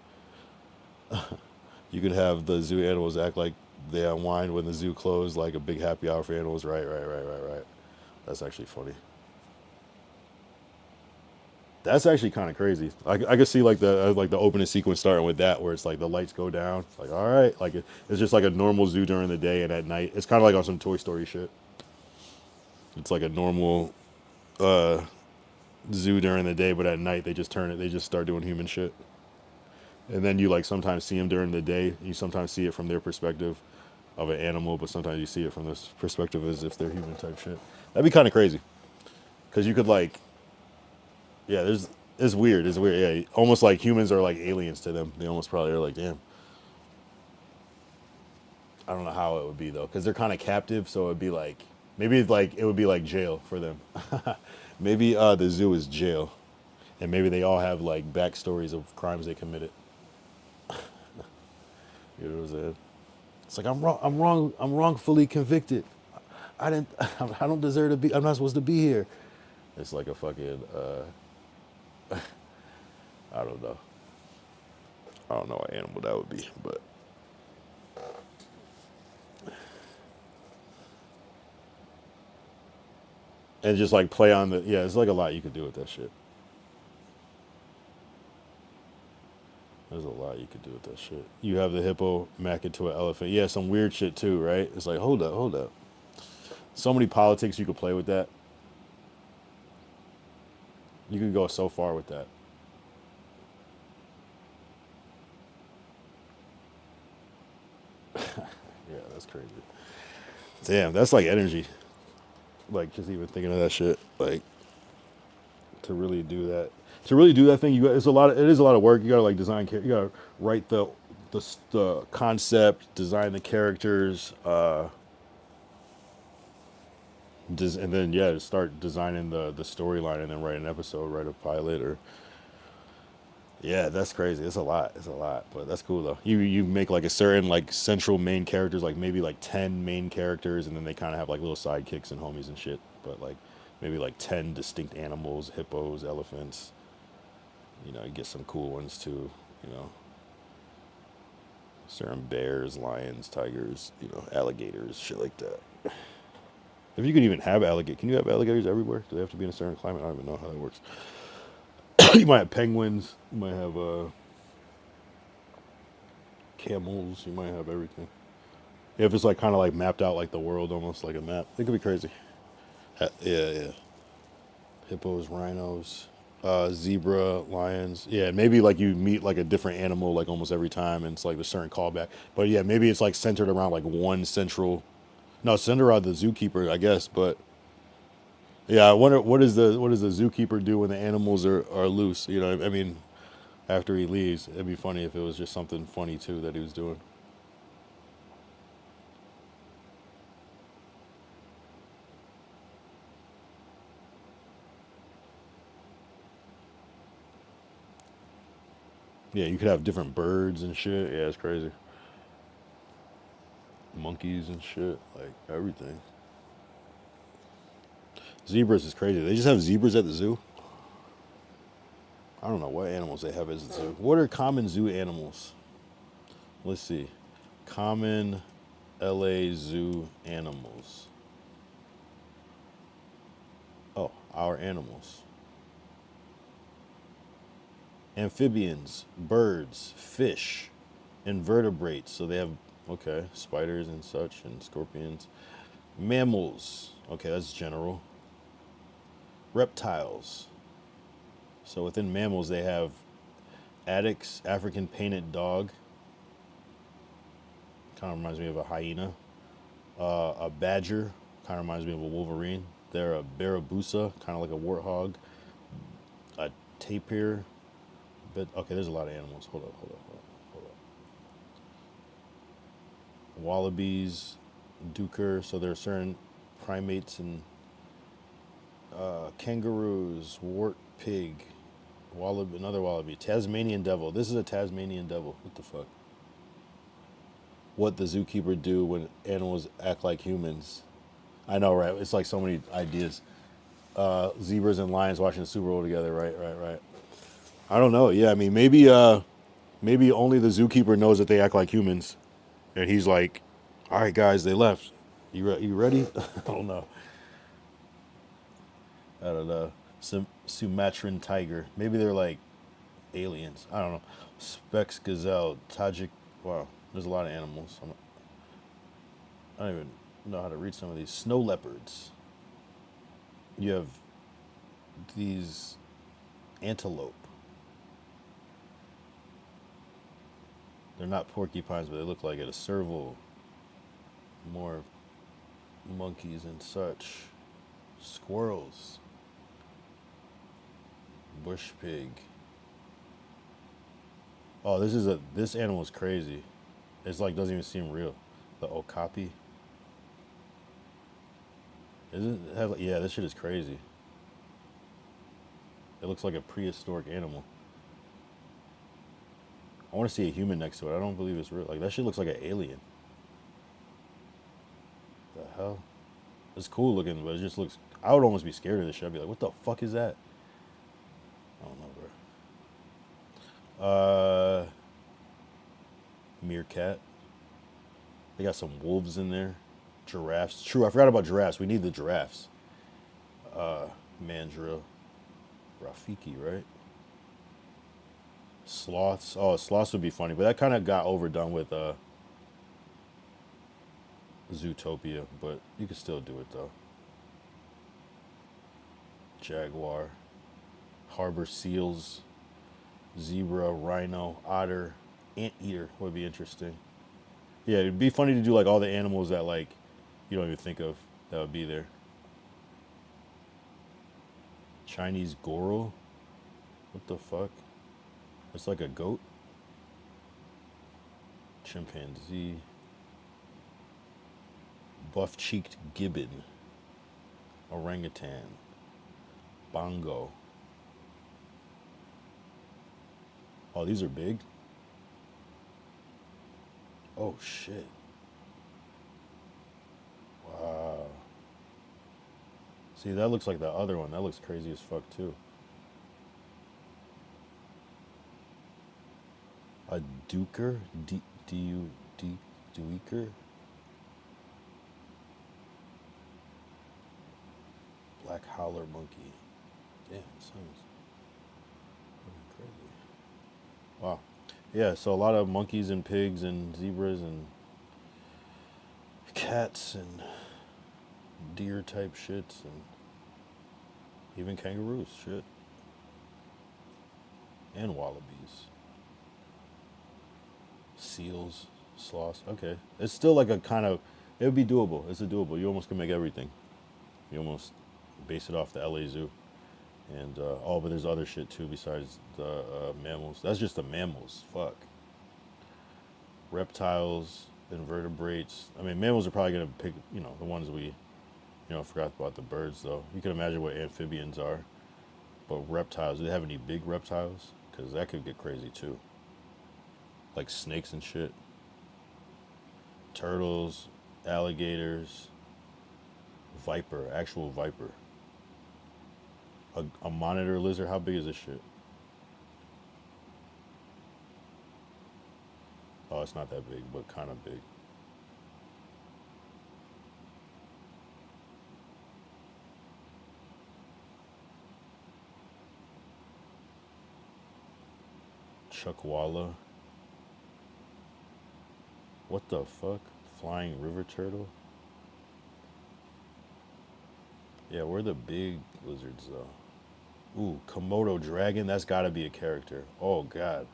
You could have the zoo animals act like they unwind when the zoo closed, like a big happy hour for animals. Right. That's actually funny. That's actually kind of crazy. I could see like the opening sequence starting with that, where it's like the lights go down. Like all right, like it's just like a normal zoo during the day, and at night it's kind of like on some Toy Story shit. It's like a normal zoo during the day, but at night they just turn it. They just start doing human shit. And then you like sometimes see them during the day. You sometimes see it from their perspective of an animal, but sometimes you see it from this perspective as if they're human type shit. That'd be kind of crazy, because you could like. Yeah, it's weird. It's weird. Yeah, almost like humans are like aliens to them. They almost probably are like, damn. I don't know how it would be though, because they're kind of captive. So it'd be like maybe like it would be like jail for them. Maybe the zoo is jail, and maybe they all have like backstories of crimes they committed. You know what I'm saying? It's like I'm wrong. I'm wrongfully convicted. I don't deserve to be. I'm not supposed to be here. It's like a fucking. I don't know. I don't know what animal that would be, but and just like play on the it's like a lot you could do with that shit. There's a lot you could do with that shit. You have the hippo mack into an elephant. Yeah, some weird shit too, right? It's like hold up. So many politics you could play with that. You could go so far with that. Yeah, that's crazy. Damn, that's like energy. Like just even thinking of that shit, like to really do that thing. It is a lot of work. You gotta like design. You gotta write the concept, design the characters, and then just start designing the storyline, and then write an episode, write a pilot, or that's crazy. It's a lot, but that's cool though. You make like a certain like central main characters, like maybe like 10 main characters, and then they kind of have like little sidekicks and homies and shit, but like maybe like 10 distinct animals, hippos, elephants, you get some cool ones too, certain bears, lions, tigers, alligators, shit like that. If you could even have alligators, can you have alligators everywhere? Do they have to be in a certain climate? I don't even know how that works. You might have penguins. You might have camels. You might have everything. If it's like kind of like mapped out like the world, almost like a map, it could be crazy. Yeah. Hippos, rhinos, zebra, lions. Yeah, maybe like you meet like a different animal like almost every time, and it's like a certain callback. But yeah, maybe it's like centered around like one central. No, centered around the zookeeper, I guess. But yeah, I wonder what does the zookeeper do when the animals are loose? I mean, after he leaves, it'd be funny if it was just something funny too that he was doing. Yeah, you could have different birds and shit. Yeah, it's crazy. Monkeys and shit, like everything. Zebras is crazy. They just have zebras at the zoo. I don't know what animals they have at the zoo. What are common zoo animals? Let's see. Common LA zoo animals. Oh, our animals. Amphibians, birds, fish, invertebrates. So they have, okay, spiders and such, and scorpions. Mammals. Okay, that's general. Reptiles. So within mammals, they have Addax, African painted dog. Kind of reminds me of a hyena. A badger. Kind of reminds me of a wolverine. They're a Barabusa, kind of like a warthog. A tapir. But okay, there's a lot of animals. Hold up. Wallabies, duiker. So there are certain primates and kangaroos, wart pig, wallaby, another wallaby, Tasmanian devil. This is a Tasmanian devil. What the fuck? What the zookeeper do when animals act like humans? I know, right? It's like so many ideas. Zebras and lions watching the Super Bowl together, right. I don't know. Yeah, I mean, maybe only the zookeeper knows that they act like humans, and he's like, "All right, guys, they left. You ready?" I don't know. Sumatran tiger. Maybe they're like aliens. I don't know. Specs gazelle, Tajik. Wow, there's a lot of animals. I don't even know how to read some of these. Snow leopards. You have these antelope. They're not porcupines, but they look like it. A serval. More monkeys and such. Squirrels. Bush pig. Oh, this animal is crazy. It's like doesn't even seem real. The okapi. Yeah, this shit is crazy. It looks like a prehistoric animal. I want to see a human next to it. I don't believe it's real. Like that shit looks like an alien. The hell? It's cool looking, but it just looks. I would almost be scared of this shit. I'd be like, what the fuck is that? I don't know, bro. Meerkat. They got some wolves in there. Giraffes. True, I forgot about giraffes. We need the giraffes. Mandrill. Rafiki, right? Sloths. Oh, sloths would be funny, but that kind of got overdone with Zootopia, but you can still do it though. Jaguar. Harbor seals. Zebra, rhino, otter, anteater would be interesting. Yeah, it'd be funny to do like all the animals that like you don't even think of that would be there. Chinese Goro? What the fuck? It's like a goat. Chimpanzee. Buff-cheeked gibbon. Orangutan. Bongo. Oh, these are big? Oh, shit. Wow. See, that looks like the other one. That looks crazy as fuck, too. A duiker? Duiker? Black howler monkey. Damn, it sounds crazy. Wow. Yeah, so a lot of monkeys and pigs and zebras and cats and deer type shits and even kangaroos, shit. And wallabies. Seals, sloths. Okay. It's still like a kind of, it would be doable. It's a doable. You almost can make everything. You almost base it off the LA Zoo. And, oh, but there's other shit too besides the mammals. That's just the mammals. Fuck. Reptiles, invertebrates. I mean, mammals are probably going to pick, you know, the ones we, forgot about the birds though. You can imagine what amphibians are. But reptiles, do they have any big reptiles? Because that could get crazy too. like snakes and shit. Turtles, alligators, viper, actual viper. A monitor lizard, how big is this shit? Oh, it's not that big, but kind of big. Chuckwalla. What the fuck? Flying river turtle? Yeah, we're the big lizards though. Ooh, Komodo dragon, that's gotta be a character. Oh god.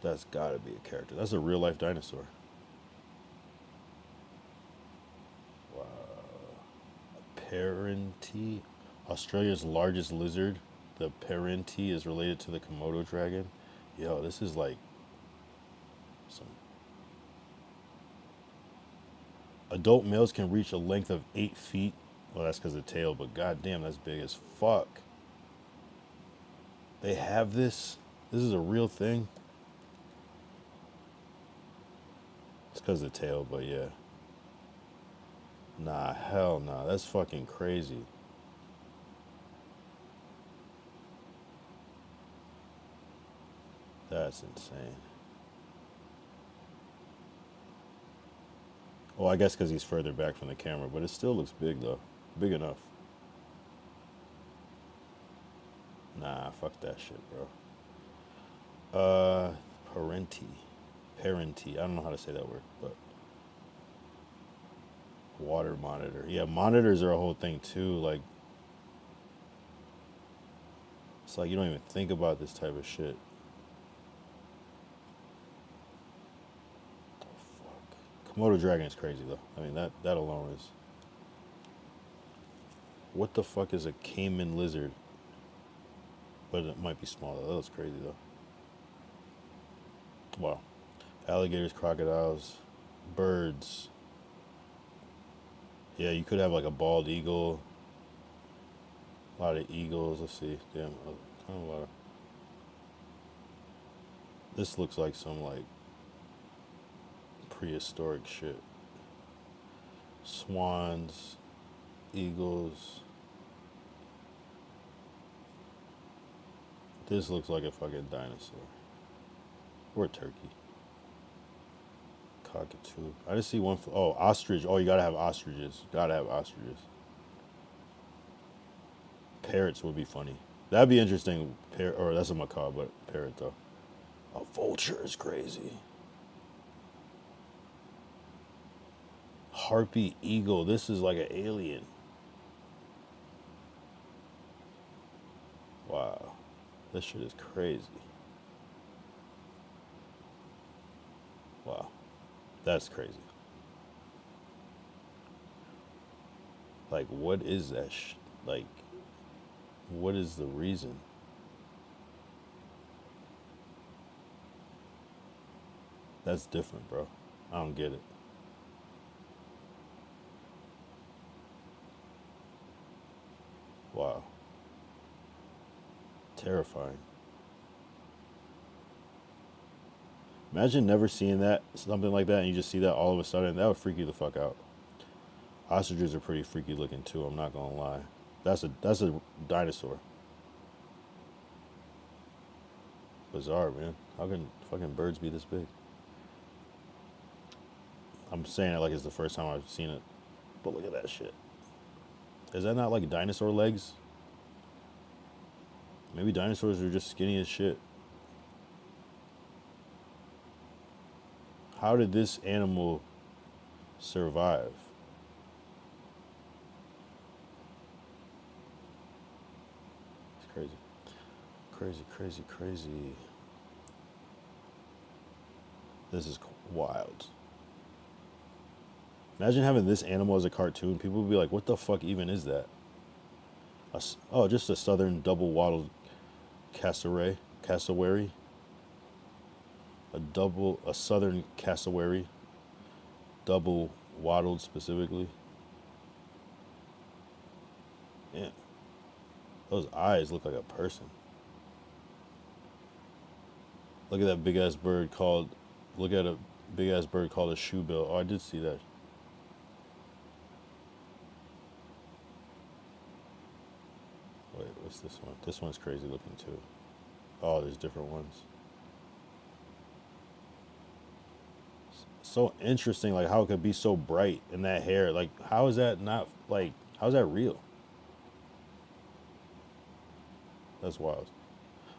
That's gotta be a character. That's a real life dinosaur. Wow. Parenti, Australia's largest lizard. The Parenti is related to the Komodo dragon. Yo, this is like some. Adult males can reach a length of 8 feet. Well, that's because of the tail, but goddamn, that's big as fuck. They have this. This is a real thing. It's because of the tail, but yeah. Nah, hell nah. That's fucking crazy. That's insane. Well, I guess because he's further back from the camera, but it still looks big though. Big enough. Nah, fuck that shit, bro. Parenti. Parenti. I don't know how to say that word, but water monitor. Yeah, monitors are a whole thing too. Like, it's like you don't even think about this type of shit. Komodo dragon is crazy though. I mean that alone is. What the fuck is a caiman lizard? But it might be smaller. That was crazy though. Wow. Alligators, crocodiles, birds. Yeah, you could have like a bald eagle. A lot of eagles. Let's see. Damn, kind of a lot of. This looks like some like prehistoric shit. Swans, eagles. This looks like a fucking dinosaur. Or a turkey. Cockatoo. I just see one. Oh, ostrich. Oh, you gotta have ostriches. Gotta have ostriches. Parrots would be funny. That'd be interesting. Or that's a macaw, but parrot though. A vulture is crazy. Harpy eagle. This is like an alien. Wow. This shit is crazy. Wow. That's crazy. Like, what is that like, what is the reason? That's different, bro. I don't get it. Wow. Terrifying. Imagine never seeing that, something like that, and you just see that all of a sudden. That would freak you the fuck out. Ostriches are pretty freaky looking too, I'm not gonna lie. That's a dinosaur. Bizarre, man. How can fucking birds be this big? I'm saying it like it's the first time I've seen it. But look at that shit. Is that not like dinosaur legs? Maybe dinosaurs are just skinny as shit. How did this animal survive? It's crazy. Crazy, crazy, crazy. This is wild. Imagine having this animal as a cartoon. People would be like, what the fuck even is that? Oh, just a southern double-wattled cassowary. A southern cassowary. Double-wattled specifically. Yeah. Those eyes look like a person. Look at that big ass bird called. Look at a big ass bird called a shoebill. Oh, I did see that. Wait, what's this one? This one's crazy looking too. Oh, there's different ones. So interesting, like how it could be so bright in that hair. Like, how is that not like? How's that real? That's wild.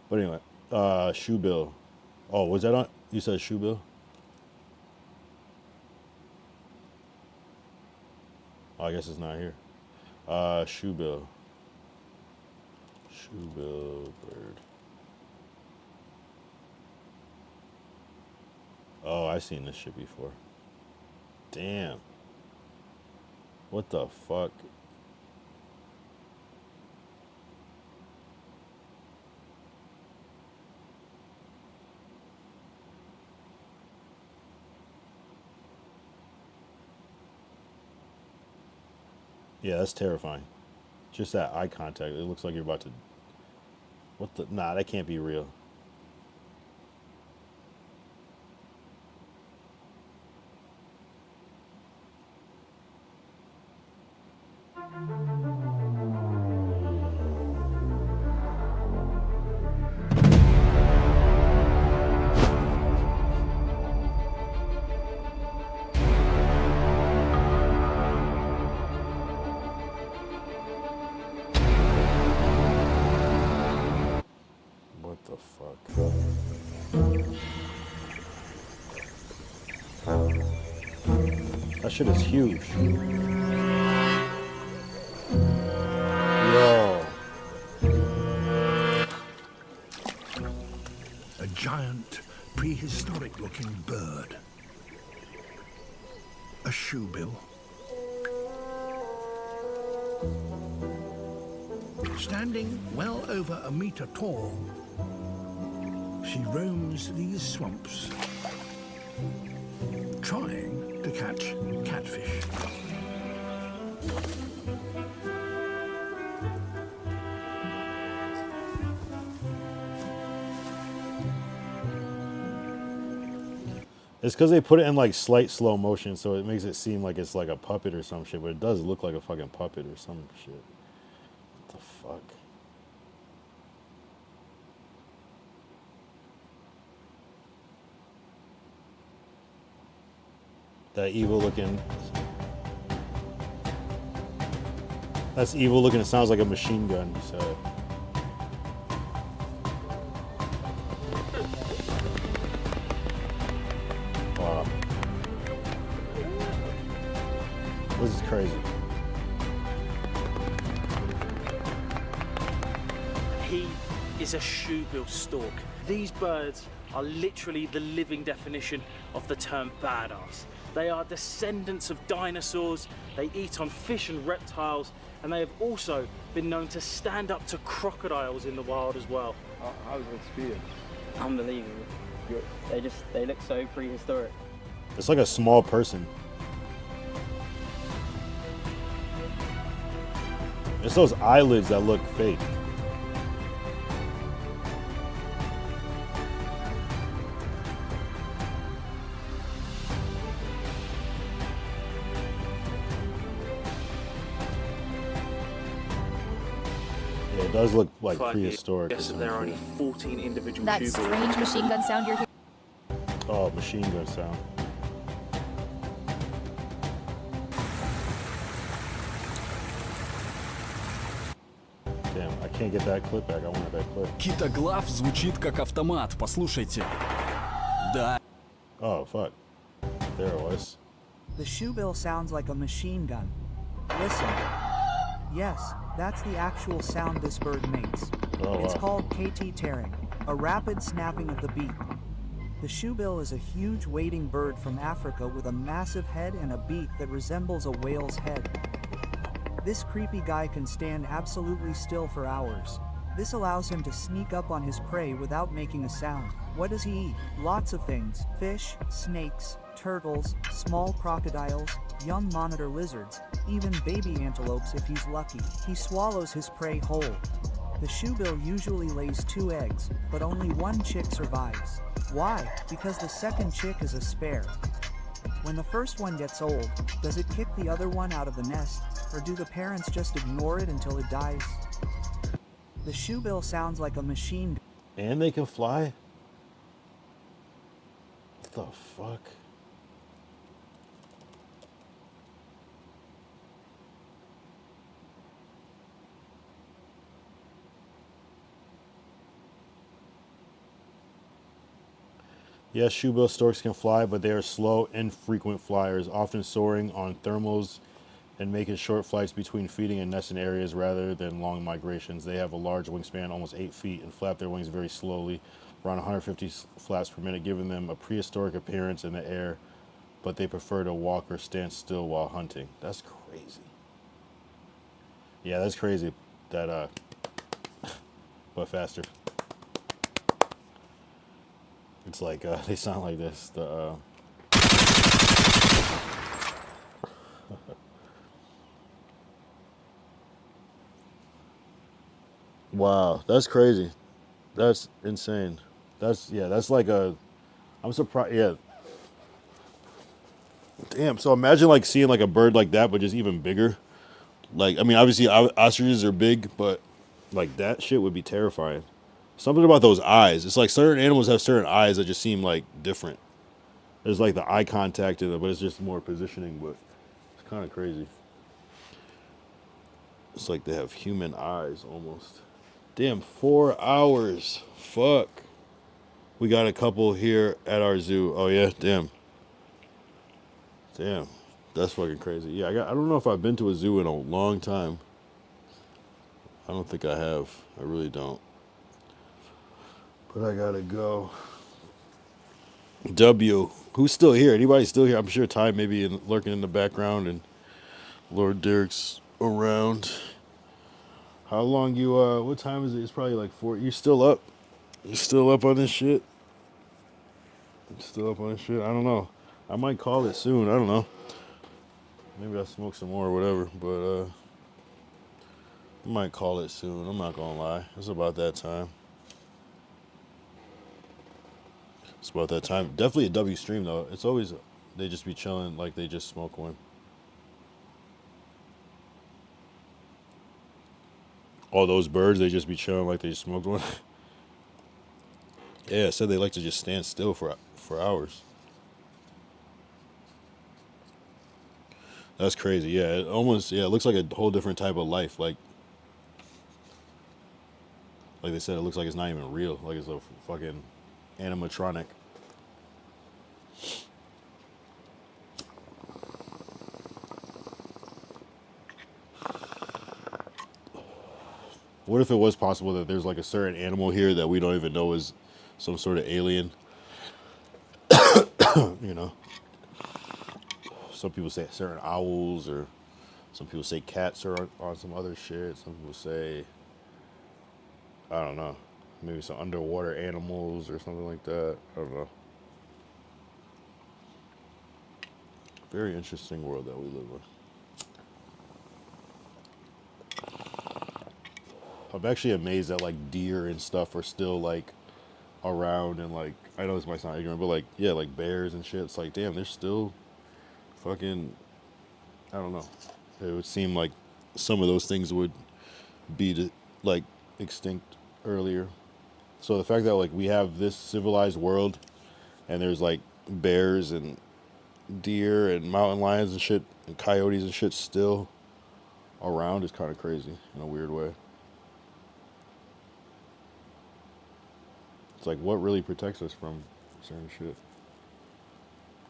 But anyway, shoebill. Oh, was that on? You said shoebill? Oh, I guess it's not here. Shoebill. Shoebill bird. Oh, I've seen this shit before. Damn. What the fuck? Yeah, that's terrifying. Just that eye contact. It looks like you're about to... What the... Nah, that can't be real. What the fuck? That shit is huge. Yo. A giant, prehistoric-looking bird. A shoebill. Standing well over a meter tall, she roams these swamps, trying to catch catfish. It's because they put it in like slight slow motion, so it makes it seem like it's like a puppet or some shit, but it does look like a fucking puppet or some shit. What the fuck? That evil looking. That's evil looking. It sounds like a machine gun, you said. Wow. This is crazy. He is a shoebill stork. These birds are literally the living definition of the term badass. They are descendants of dinosaurs, they eat on fish and reptiles, and they have also been known to stand up to crocodiles in the wild as well. How's it feel? Unbelievable. They look so prehistoric. It's like a small person. It's those eyelids that look fake. Yeah, it does look like prehistoric. Yes, there are only 14 individual That shoebills. strange machine gun sound you're hearing. Oh, machine gun sound. Damn, I can't get that clip back. I wanted that clip. Китоглав звучит как автомат, послушайте. Да. Oh, fuck. There it was. The shoebill sounds like a machine gun. Listen. Yes, that's the actual sound this bird makes. Oh, It's wow. called KT tearing, a rapid snapping of the beak. The shoebill is a huge wading bird from Africa with a massive head and a beak that resembles a whale's head. This creepy guy can stand absolutely still for hours. This allows him to sneak up on his prey without making a sound. What does he eat? Lots of things. Fish, snakes, turtles, small crocodiles, young monitor lizards, even baby antelopes if he's lucky. He swallows his prey whole. The shoebill usually lays 2 eggs, but only one chick survives. Why? Because the second chick is a spare. When the first one gets old, does it kick the other one out of the nest, or do the parents just ignore it until it dies? The shoebill sounds like a machine gun. And they can fly? What the fuck? Yes, shoebill storks can fly, but they are slow, infrequent flyers, often soaring on thermals and making short flights between feeding and nesting areas rather than long migrations. They have a large wingspan, almost 8 feet, and flap their wings very slowly, around 150 flaps per minute, giving them a prehistoric appearance in the air, but they prefer to walk or stand still while hunting. That's crazy. Yeah, that's crazy. That, but faster. It's like, they sound like this. Wow, that's crazy. That's insane. That's like I'm surprised. Yeah. Damn. So imagine like seeing like a bird like that, but just even bigger. Like, I mean, obviously ostriches are big, but like that shit would be terrifying. Something about those eyes. It's like certain animals have certain eyes that just seem like different. There's like the eye contact in it, but it's just more positioning, but it's kind of crazy. It's like they have human eyes almost. Damn, 4 hours. Fuck. We got a couple here at our zoo. Oh yeah, damn. Damn. That's fucking crazy. Yeah, I don't know if I've been to a zoo in a long time. I don't think I have. I really don't. But I gotta go. W. Who's still here? Anybody still here? I'm sure Ty may be lurking in the background and Lord Derek's around. How long you, what time is it? It's probably like 4. You still up? You still up on this shit? You still up on this shit? I don't know. I might call it soon. I don't know. Maybe I'll smoke some more or whatever, but I might call it soon. I'm not gonna lie. It's about that time. It's about that time. Definitely a W stream though. It's always, they just be chilling like they just smoke one. All those birds, they just be chilling like they just smoked one. Yeah, I said they like to just stand still for hours. That's crazy. Yeah, it almost, yeah, it looks like a whole different type of life. Like they said, it looks like it's not even real. Like it's a fucking animatronic. What if it was possible that there's like a certain animal here that we don't even know is some sort of alien? You know? Some people say certain owls, or some people say cats are on some other shit. Some people say, I don't know, maybe some underwater animals or something like that. I don't know. Very interesting world that we live in. I'm actually amazed that like deer and stuff are still like around, and like, I know this might sound ignorant, but like, yeah, like bears and shit. It's like, damn, they're still fucking, I don't know. It would seem like some of those things would be like extinct earlier. So the fact that like we have this civilized world and there's like bears and deer and mountain lions and shit and coyotes and shit still around is kind of crazy in a weird way. It's like, what really protects us from certain shit?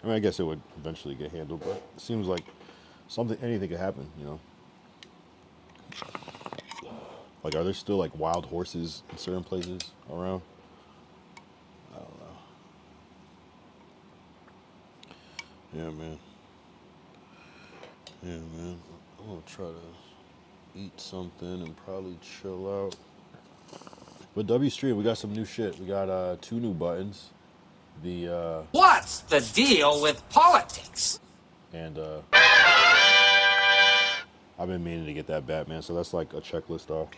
I mean, I guess it would eventually get handled, but it seems like anything could happen, you know? Like, are there still like wild horses in certain places around? I don't know. Yeah, man. Yeah, man. I'm gonna try to eat something and probably chill out. But W Stream, we got some new shit. We got 2 new buttons. The What's the deal with politics? And I've been meaning to get that Batman, so that's like a checklist off.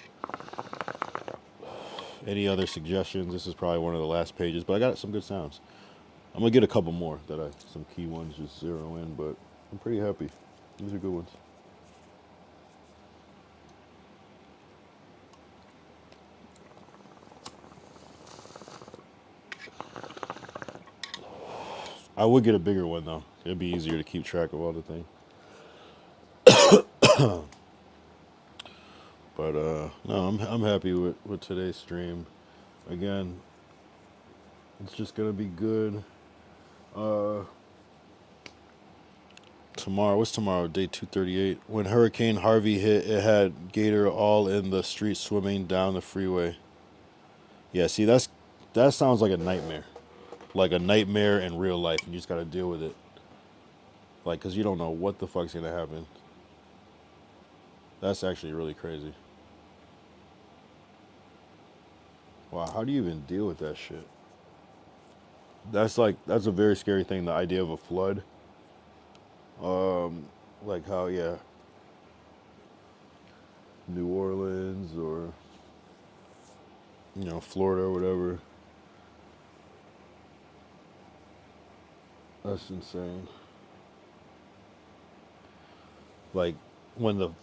any other suggestions. This is probably one of the last pages, but I got some good sounds. I'm gonna get a couple more some key ones just zero in, but I'm pretty happy. These are good ones. I would get a bigger one though. It'd be easier to keep track of all the things. But no, I'm happy with today's stream. Again, it's just gonna be good. Tomorrow, what's tomorrow? Day 238. When Hurricane Harvey hit, it had Gator all in the street swimming down the freeway. Yeah, see, that sounds like a nightmare. Like a nightmare in real life, and you just gotta deal with it. Like, because you don't know what the fuck's gonna happen. That's actually really crazy. Wow, how do you even deal with that shit? That's a very scary thing, the idea of a flood. Like how, yeah, New Orleans or, you know, Florida or whatever. That's insane. Like when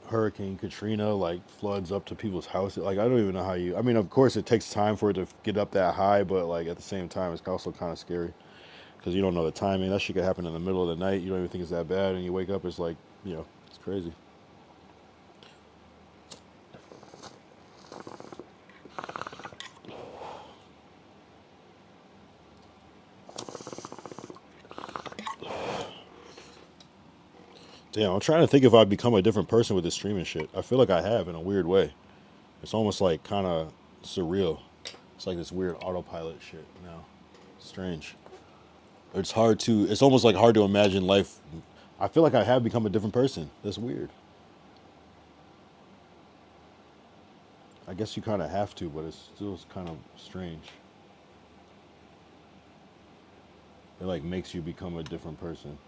Hurricane Katrina floods up to people's houses. Like, I don't even know how I mean, of course it takes time for it to get up that high, but like at the same time it's also kind of scary because you don't know the timing. That shit could happen in the middle of the night. You don't even think it's that bad, and you wake up, it's like, you know, it's crazy. Damn, I'm trying to think if I've become a different person with this streaming shit. I feel like I have in a weird way. It's almost like kind of surreal. It's like this weird autopilot shit now. Strange. It's almost like hard to imagine life. I feel like I have become a different person. That's weird. I guess you kind of have to, but it's still kind of strange. It like makes you become a different person.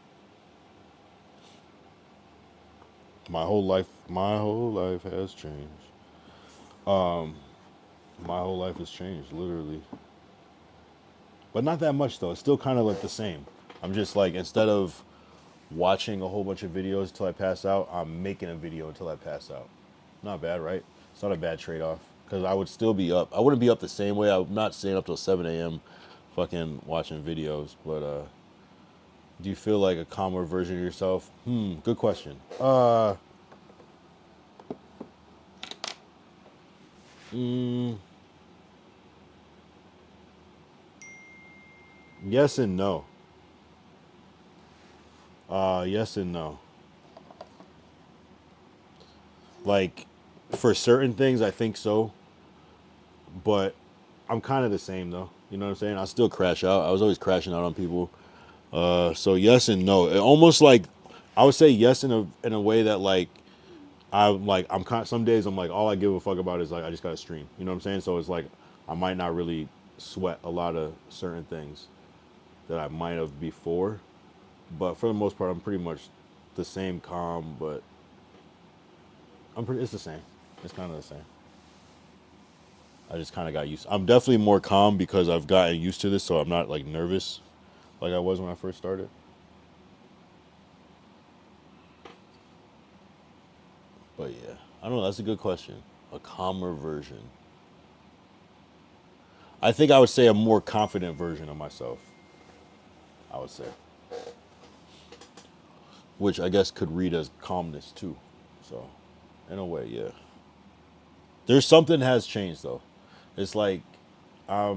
My whole life has changed. My whole life has changed, literally. But not that much though. It's still kind of like the same. I'm just like, instead of watching a whole bunch of videos until I pass out, I'm making a video until I pass out. Not bad, right? It's not a bad trade-off. Because I would still be up. I wouldn't be up the same way. I'm not staying up till 7 a.m. fucking watching videos. But do you feel like a calmer version of yourself? Good question. Yes and no. Yes and no. Like, for certain things, I think so. But I'm kind of the same, though. You know what I'm saying? I still crash out. I was always crashing out on people. So yes and no. It almost like, I would say yes in a way that like, some days I'm like, all I give a fuck about is like, I just got to stream. You know what I'm saying? So it's like, I might not really sweat a lot of certain things that I might have before. But for the most part, I'm pretty much the same calm, but it's the same. It's kind of the same. I just kind of got used. I'm definitely more calm because I've gotten used to this, so I'm not like nervous like I was when I first started. But yeah, I don't know. That's a good question. A calmer version. I think I would say a more confident version of myself. I would say. Which I guess could read as calmness too. So, in a way, yeah. There's something has changed though. It's like I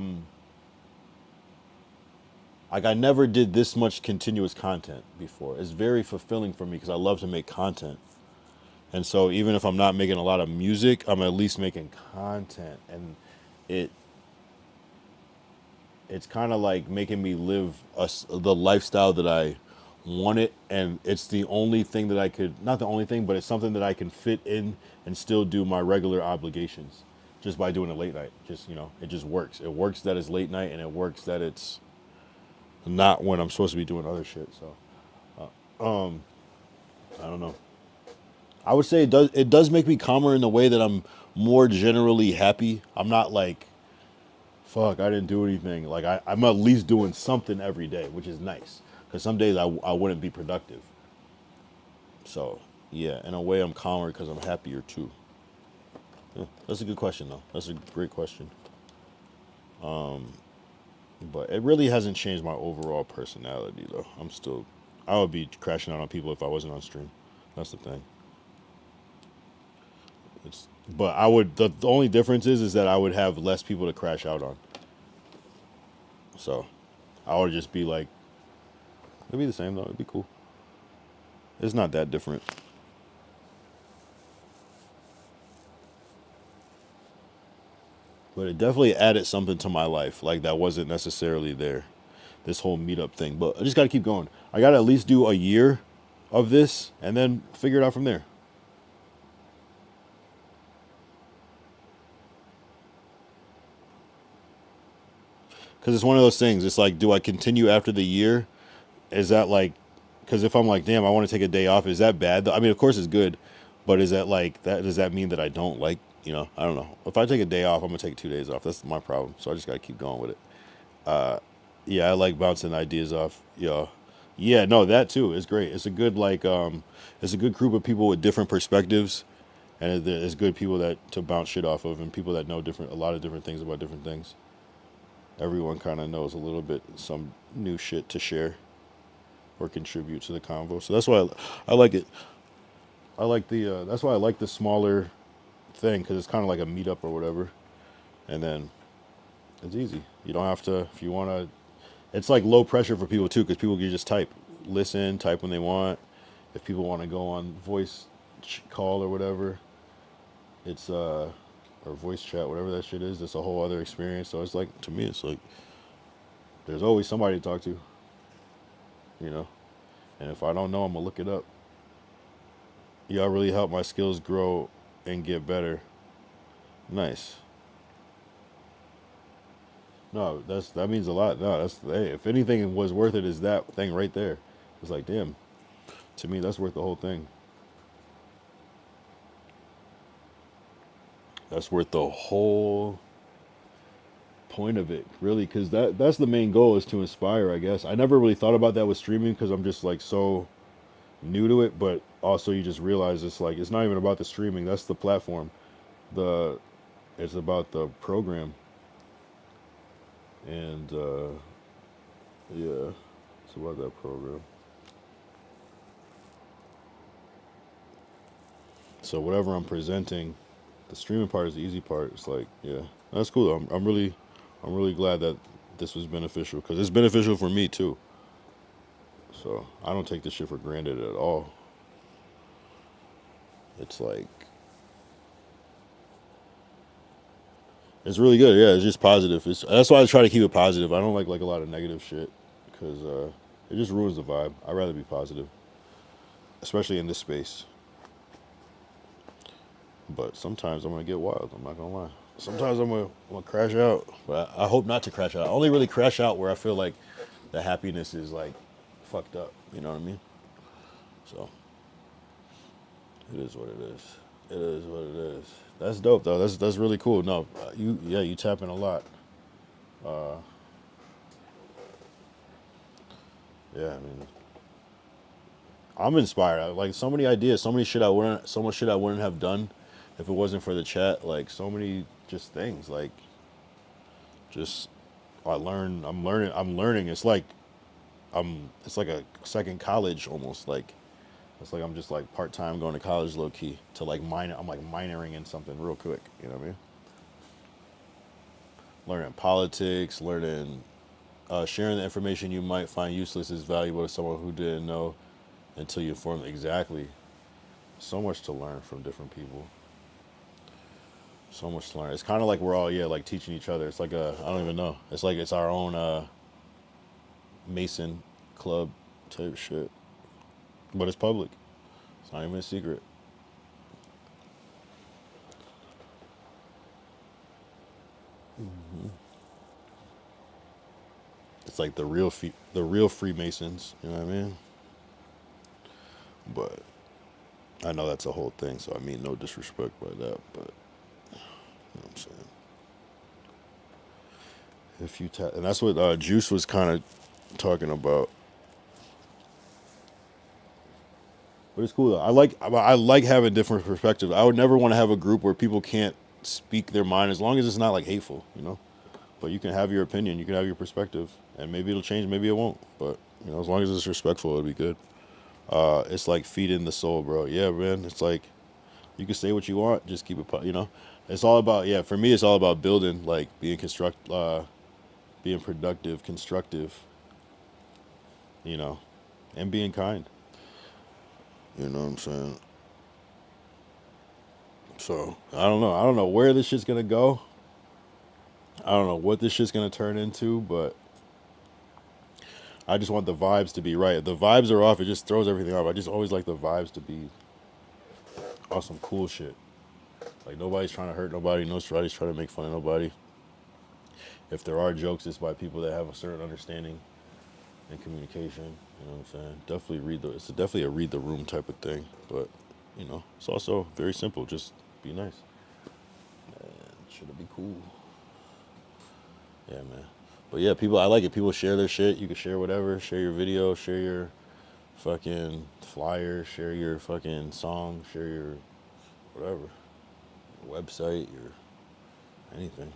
never did this much continuous content before. It's very fulfilling for me because I love to make content. And so even if I'm not making a lot of music, I'm at least making content. And it's kind of like making me live the lifestyle that I wanted. And it's the only thing that I could, not the only thing, but it's something that I can fit in and still do my regular obligations just by doing it late night. Just, you know, it just works. It works that it's late night and it works that it's not when I'm supposed to be doing other shit. So, I don't know. I would say it does make me calmer in the way that I'm more generally happy. I'm not like, fuck, I didn't do anything. Like I'm at least doing something every day, which is nice. Because some days I wouldn't be productive. So yeah, in a way I'm calmer because I'm happier too. Yeah, that's a good question though. That's a great question. But it really hasn't changed my overall personality though. I would be crashing out on people if I wasn't on stream. That's the thing. But I would, the only difference is that I would have less people to crash out on. So I would just be like, it'd be the same though. It'd be cool. It's not that different. But it definitely added something to my life, like that wasn't necessarily there, this whole meetup thing. But I just got to keep going. I got to at least do a year of this and then figure it out from there. Because it's one of those things. It's like, do I continue after the year? Is that like, because if I'm like, damn, I want to take a day off, is that bad? I mean, of course it's good, but is that like, does that mean that I don't like, you know, I don't know. If I take a day off, I'm going to take 2 days off. That's my problem. So I just got to keep going with it. Yeah, I like bouncing ideas off. Yeah, no, that too is great. It's a good, like, it's a good group of people with different perspectives. And it's good people to bounce shit off of, and people that know a lot of different things about different things. Everyone kind of knows a little bit, some new shit to share or contribute to the convo. So that's why I like it. I like that's why I like the smaller thing, because it's kind of like a meetup or whatever. And then it's easy. You don't have to, if you want to, it's like low pressure for people too, because people can just type when they want. If people want to go on voice call or whatever, it's or voice chat, whatever that shit is, it's a whole other experience. So it's like, to me, it's like there's always somebody to talk to, you know. And if I don't know, I'm gonna look it up. Y'all really help my skills grow and get better. Nice. No, that means a lot. No, hey, if anything was worth it, is that thing right there. It's like, damn, to me that's worth the whole thing. That's worth the whole point of it, really, because that's the main goal, is to inspire, I guess. I never really thought about that with streaming, because I'm just like so new to it, but also you just realize it's like, it's not even about the streaming, that's the platform. It's about the program. And yeah, it's about that program. So whatever I'm presenting, the streaming part is the easy part. It's like, yeah, that's cool. I'm really glad that this was beneficial, because it's beneficial for me too. So I don't take this shit for granted at all. It's like, it's really good. Yeah, it's just positive. That's why I try to keep it positive. I don't like a lot of negative shit, because it just ruins the vibe. I'd rather be positive, especially in this space. But sometimes I'm gonna get wild. I'm not gonna lie. Sometimes I'm gonna crash out, but I hope not to crash out. I only really crash out where I feel like the happiness is like fucked up. You know what I mean? So it is what it is. It is what it is. That's dope though. That's really cool. No, you tap in a lot. Yeah, I mean, I'm inspired. Like so many ideas, so much shit I wouldn't have done if it wasn't for the chat. Like so many just things. Like just I'm learning. It's like a second college almost. Like it's like I'm just like part-time going to college low key to like minor. I'm like minoring in something real quick. You know what I mean? Learning politics, sharing the information you might find useless is valuable to someone who didn't know until you form. Exactly. So much to learn from different people. So much to learn. It's kind of like we're all, like teaching each other. It's like I don't even know. It's like it's our own Mason club type shit. But it's public. It's not even a secret. Mm-hmm. It's like the real Freemasons, you know what I mean? But I know that's a whole thing, so I mean no disrespect by that, but what I'm saying? If you and that's what Juice was kind of talking about. But it's cool though. I like having different perspectives. I would never want to have a group where people can't speak their mind as long as it's not like hateful, you know. But you can have your opinion, you can have your perspective, and maybe it'll change, maybe it won't. But you know, as long as it's respectful, it'll be good. It's like feeding the soul, bro. Yeah, man. It's like you can say what you want, just keep it, you know. It's all about, yeah. For me, it's all about building, like being being productive, constructive, you know, and being kind. You know what I'm saying? So, I don't know. I don't know where this shit's gonna go. I don't know what this shit's gonna turn into, but I just want the vibes to be right. If the vibes are off, it just throws everything off. I just always like the vibes to be on some cool shit. Like, nobody's trying to hurt nobody. Nobody's trying to make fun of nobody. If there are jokes, it's by people that have a certain understanding and communication. You know what I'm saying? It's definitely a read the room type of thing. But, you know, it's also very simple. Just be nice. Man, should it be cool? Yeah, man. But yeah, people, I like it. People share their shit. You can share whatever. Share your video. Share your fucking flyer. Share your fucking song. Share your whatever. Your website. Your anything.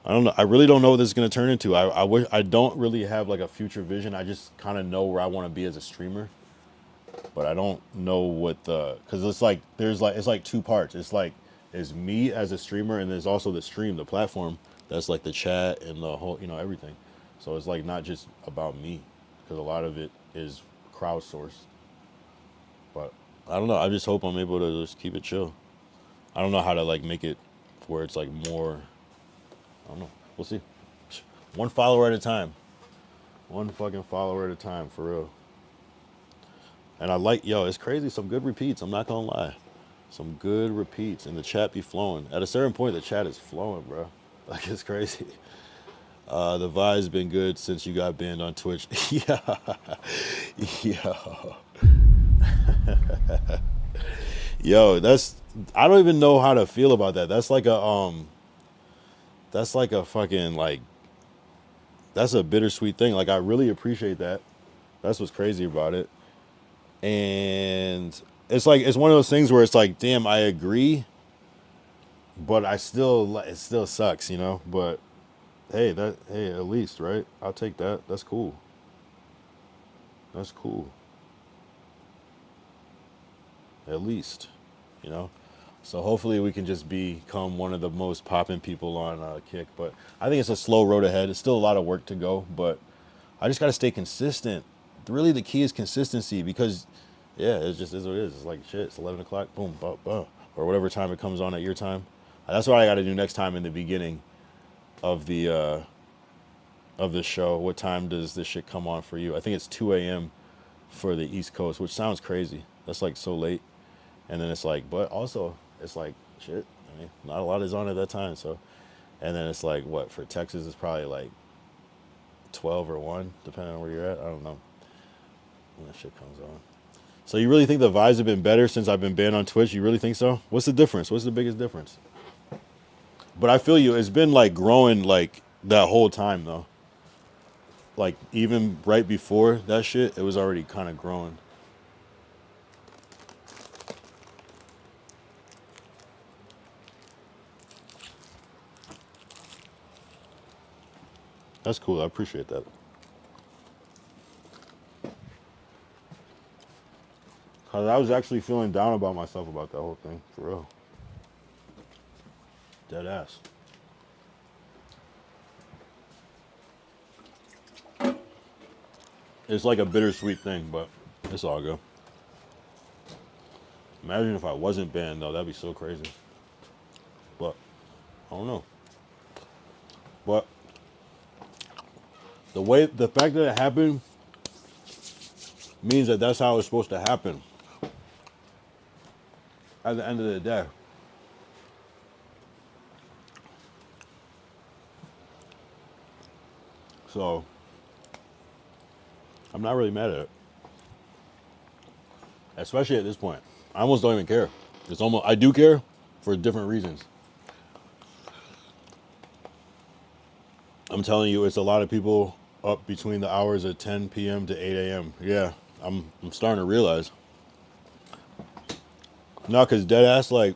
I don't know. I really don't know what this is going to turn into. I don't really have like a future vision. I just kind of know where I want to be as a streamer. But I don't know what because it's like, it's like two parts. It's like, it's me as a streamer, and there's also the stream, the platform. That's like the chat and the whole, you know, everything. So it's like not just about me, because a lot of it is crowdsourced. But I don't know. I just hope I'm able to just keep it chill. I don't know how to like make it where it's like more. I don't know. We'll see. One follower at a time. One fucking follower at a time, for real. And I like, yo, it's crazy. Some good repeats. I'm not gonna lie. Some good repeats, and the chat be flowing. At a certain point, the chat is flowing, bro. Like, it's crazy. The vibe's been good since you got banned on Twitch. Yeah. Yo. Yo, I don't even know how to feel about that. That's like a fucking, like, that's a bittersweet thing. Like, I really appreciate that. That's what's crazy about it. And it's like, it's one of those things where it's like, damn, I agree, but it still sucks, you know? But hey, at least, right? I'll take that. That's cool. That's cool. At least, you know? So hopefully we can just become one of the most popping people on Kick. But I think it's a slow road ahead. It's still a lot of work to go, but I just got to stay consistent. Really, the key is consistency, because, yeah, it just is what it is. It's like, shit, it's 11 o'clock, boom, boom, boom, or whatever time it comes on at your time. That's what I got to do next time in the beginning of the show. What time does this shit come on for you? I think it's 2 a.m. for the East Coast, which sounds crazy. That's like so late. And then it's like, but also it's like, shit, I mean, not a lot is on at that time. So, and then it's like, what, for Texas, it's probably like 12 or 1, depending on where you're at. I don't know when that shit comes on. So you really think the vibes have been better since I've been banned on Twitch? You really think so? What's the difference? What's the biggest difference? But I feel you. It's been like growing like that whole time though. Like even right before that shit, it was already kind of growing. That's cool. I appreciate that. Cause I was actually feeling down about myself about that whole thing, for real. Dead ass. It's like a bittersweet thing, but it's all good. Imagine if I wasn't banned though, that'd be so crazy. But I don't know. But the fact that it happened means that that's how it's supposed to happen. At the end of the day. So, I'm not really mad at it. Especially at this point. I almost don't even care. It's almost, I do care for different reasons. I'm telling you, it's a lot of people up between the hours of 10 p.m. to 8 a.m. Yeah, I'm starting to realize. No, because dead ass, like,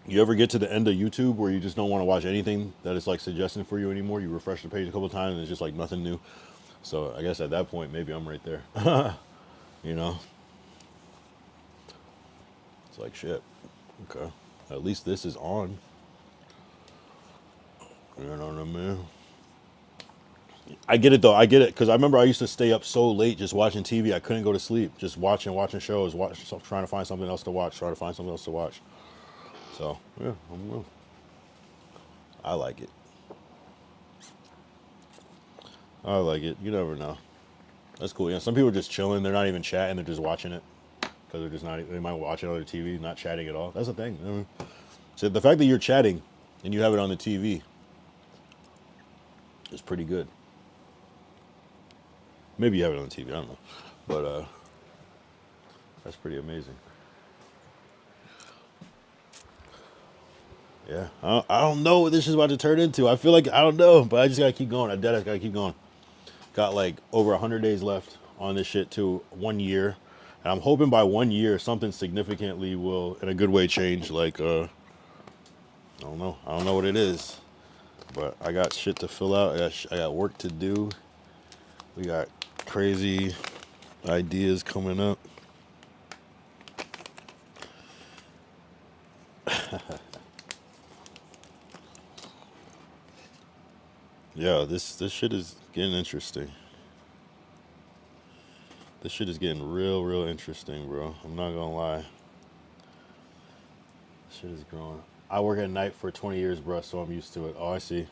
you ever get to the end of YouTube where you just don't want to watch anything that it's like suggesting for you anymore? You refresh the page a couple of times and it's just like nothing new. So I guess at that point, maybe I'm right there. You know? It's like, shit. Okay. At least this is on. You know what I mean? I get it though. I get it because I remember I used to stay up so late just watching TV. I couldn't go to sleep. Just watching shows, trying to find something else to watch. So yeah, I like it. I like it. You never know. That's cool. Yeah, some people are just chilling. They're not even chatting. They're just watching it because they're just not. They might watch it on their TV, not chatting at all. That's the thing. I mean, so the fact that you're chatting and you have it on the TV is pretty good. Maybe you have it on TV, I don't know. But that's pretty amazing. Yeah, I don't know what this is about to turn into. I feel like, I don't know, but I just gotta keep going. I dead gotta keep going. Got like over 100 days left on this shit to 1 year. And I'm hoping by 1 year, something significantly will, in a good way, change. Like, I don't know what it is. But I got shit to fill out. I got work to do. We got crazy ideas coming up. Yeah, this shit is getting interesting. This shit is getting real interesting, bro. I'm not gonna lie. This shit is growing. I work at night for 20 years, bro, so I'm used to it. Oh, I see.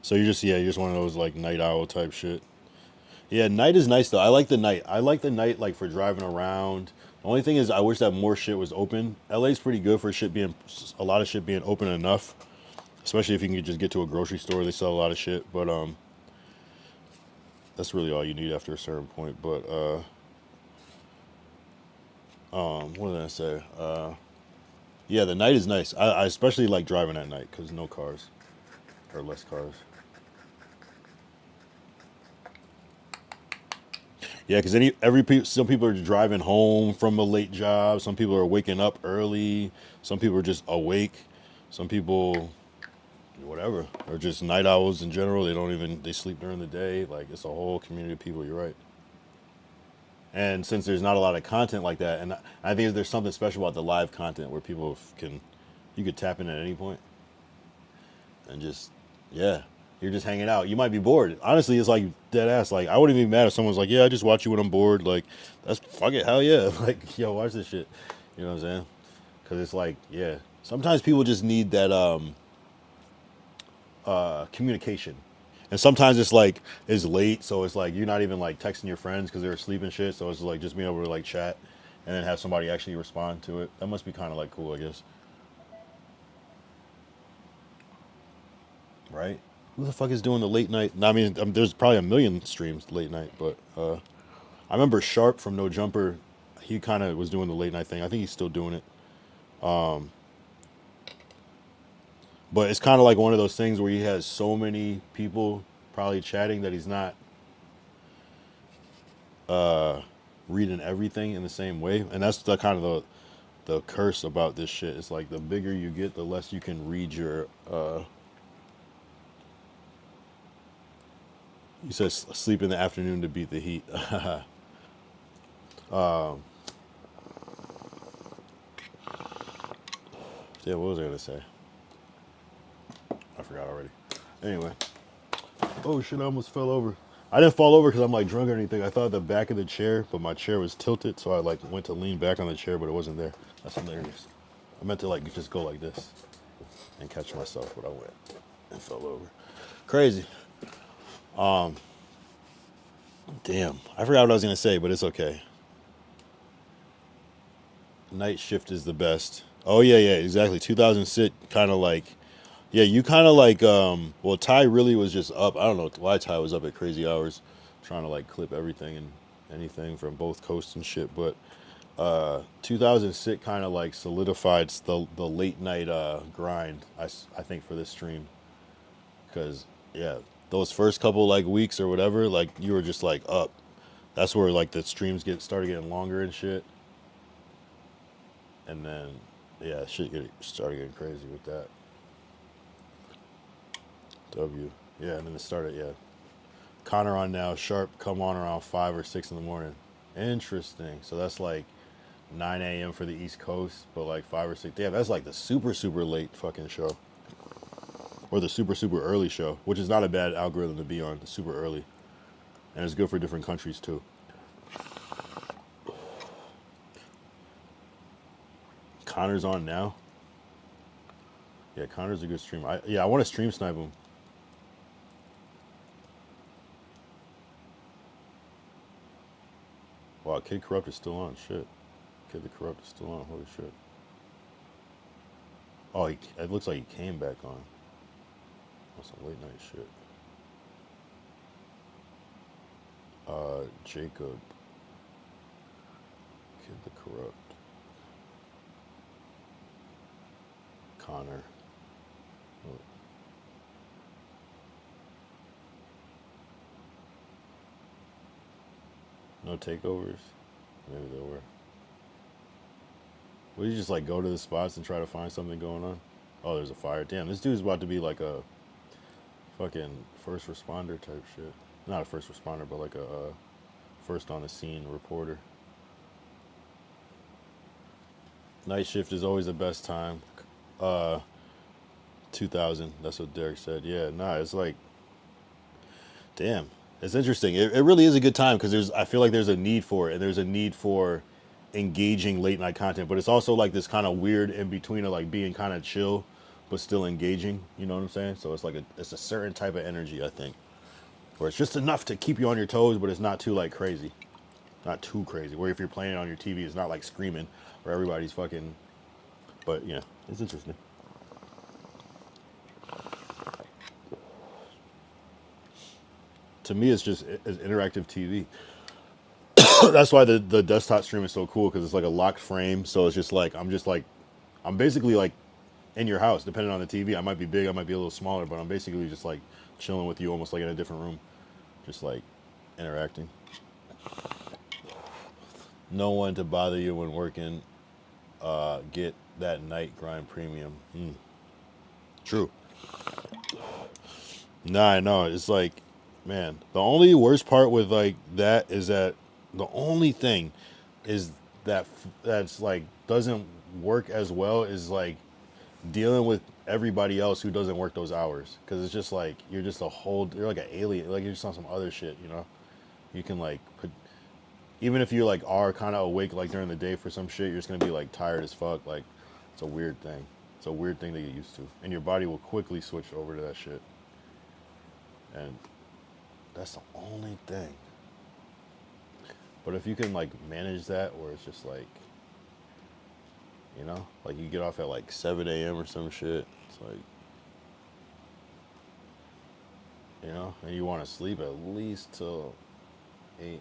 So you're just one of those like night owl type shit. Yeah, night is nice though. I like the night. I like the night like for driving around. The only thing is I wish that more shit was open. LA's pretty good for a lot of shit being open enough. Especially if you can just get to a grocery store, they sell a lot of shit. But that's really all you need after a certain point. But what did I say? Yeah, the night is nice. I especially like driving at night because no cars or less cars. Yeah, because some people are driving home from a late job. Some people are waking up early. Some people are just awake. Some people, whatever, or just night owls in general. They sleep during the day. Like, it's a whole community of people. You're right. And since there's not a lot of content like that, and I think there's something special about the live content where people you could tap in at any point and just, yeah, you're just hanging out. You might be bored. Honestly, it's like dead ass. Like, I wouldn't even be mad if someone's like, yeah, I just watch you when I'm bored. Like, that's fuck it. Hell yeah. Like, yo, watch this shit. You know what I'm saying? Because it's like, yeah, sometimes people just need that communication. And sometimes it's like it's late, so it's like you're not even like texting your friends because they're asleep and shit. So it's like just being able to like chat and then have somebody actually respond to it. That must be kind of like cool, I guess. Right? Who the fuck is doing the late night? I mean, there's probably a million streams late night, but I remember Sharp from No Jumper. He kind of was doing the late night thing. I think he's still doing it. But it's kind of like one of those things where he has so many people probably chatting that he's not reading everything in the same way. And that's the kind of the curse about this shit. It's like the bigger you get, the less you can read your... He says sleep in the afternoon to beat the heat. Yeah, what was I going to say? I forgot already. Anyway. Oh shit, I almost fell over. I didn't fall over because I'm like drunk or anything. I thought the back of the chair, but my chair was tilted, so I like went to lean back on the chair, but it wasn't there. That's hilarious. I meant to like just go like this and catch myself, but I went and fell over. Crazy. Damn. I forgot what I was gonna say, but it's okay. Night shift is the best. Oh yeah, exactly. 2006 kind of like, yeah, you kind of like, well, Ty really was just up. I don't know why Ty was up at crazy hours trying to like clip everything and anything from both coasts and shit. But 2006 kind of like solidified the late night grind, I think, for this stream. Because yeah, those first couple like weeks or whatever, like you were just like up. That's where like the streams started getting longer and shit. And then yeah, started getting crazy with that. W. Yeah, and then it started, yeah. Connor on now, Sharp come on around 5 or 6 in the morning. Interesting. So that's like 9 a.m. for the East Coast, but like 5 or 6. Damn, that's like the super, super late fucking show. Or the super, super early show, which is not a bad algorithm to be on, the super early. And it's good for different countries too. Connor's on now. Yeah, Connor's a good streamer. I want to stream snipe him. Wow, Kid Corrupt is still on. Shit. Kid the Corrupt is still on. Holy shit. Oh, it looks like he came back on. That's some late night shit. Jacob. Kid the Corrupt. Connor. Oh. No takeovers? Maybe there were. Would you just like go to the spots and try to find something going on? Oh, there's a fire. Damn, this dude's about to be like a fucking first responder type shit. Not a first responder, but like a first on the scene reporter. Night shift is always the best time. 2000, that's what Derek said. Yeah, nah, it's like, damn. It's interesting. It really is a good time because I feel like there's a need for it, and there's a need for engaging late night content. But it's also like this kind of weird in between of like being kind of chill, but still engaging. You know what I'm saying? So it's like it's a certain type of energy, I think, where it's just enough to keep you on your toes, but it's not too like crazy, not too crazy. Where if you're playing it on your TV, it's not like screaming, where everybody's fucking. But yeah, it's interesting. To me, it's just it's interactive TV. That's why the desktop stream is so cool, because it's like a locked frame. So it's just like I'm basically like in your house, depending on the TV. I might be big, I might be a little smaller, but I'm basically just like chilling with you, almost like in a different room, just like interacting. No one to bother you when working. Get that night grind premium. True. Nah, I know. It's like, man, the only worst part with like that is that the only thing is that's like doesn't work as well is like dealing with everybody else who doesn't work those hours, because it's just like you're like an alien, like you're just on some other shit, you know. You can like even if you like are kind of awake like during the day for some shit, you're just gonna be like tired as fuck. Like it's a weird thing. It's a weird thing to get used to, and your body will quickly switch over to that shit. And that's the only thing. But if you can like manage that, where it's just like, you know, like you get off at like 7 a.m. or some shit, it's like, you know, and you want to sleep at least till 8, 9, 10,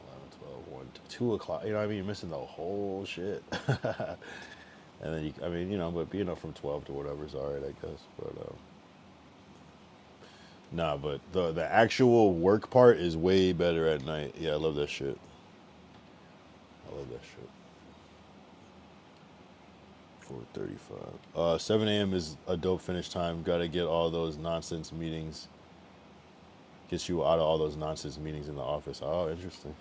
11, 12, 1, 2 o'clock, you know what I mean? You're missing the whole shit. And then I mean, you know, but being up from 12 to whatever is all right, I guess. But, nah, but the actual work part is way better at night. Yeah, I love that shit. I love that shit. 4:35. 7 a.m. is a dope finish time. Got to get all those nonsense meetings. Gets you out of all those nonsense meetings in the office. Oh, interesting.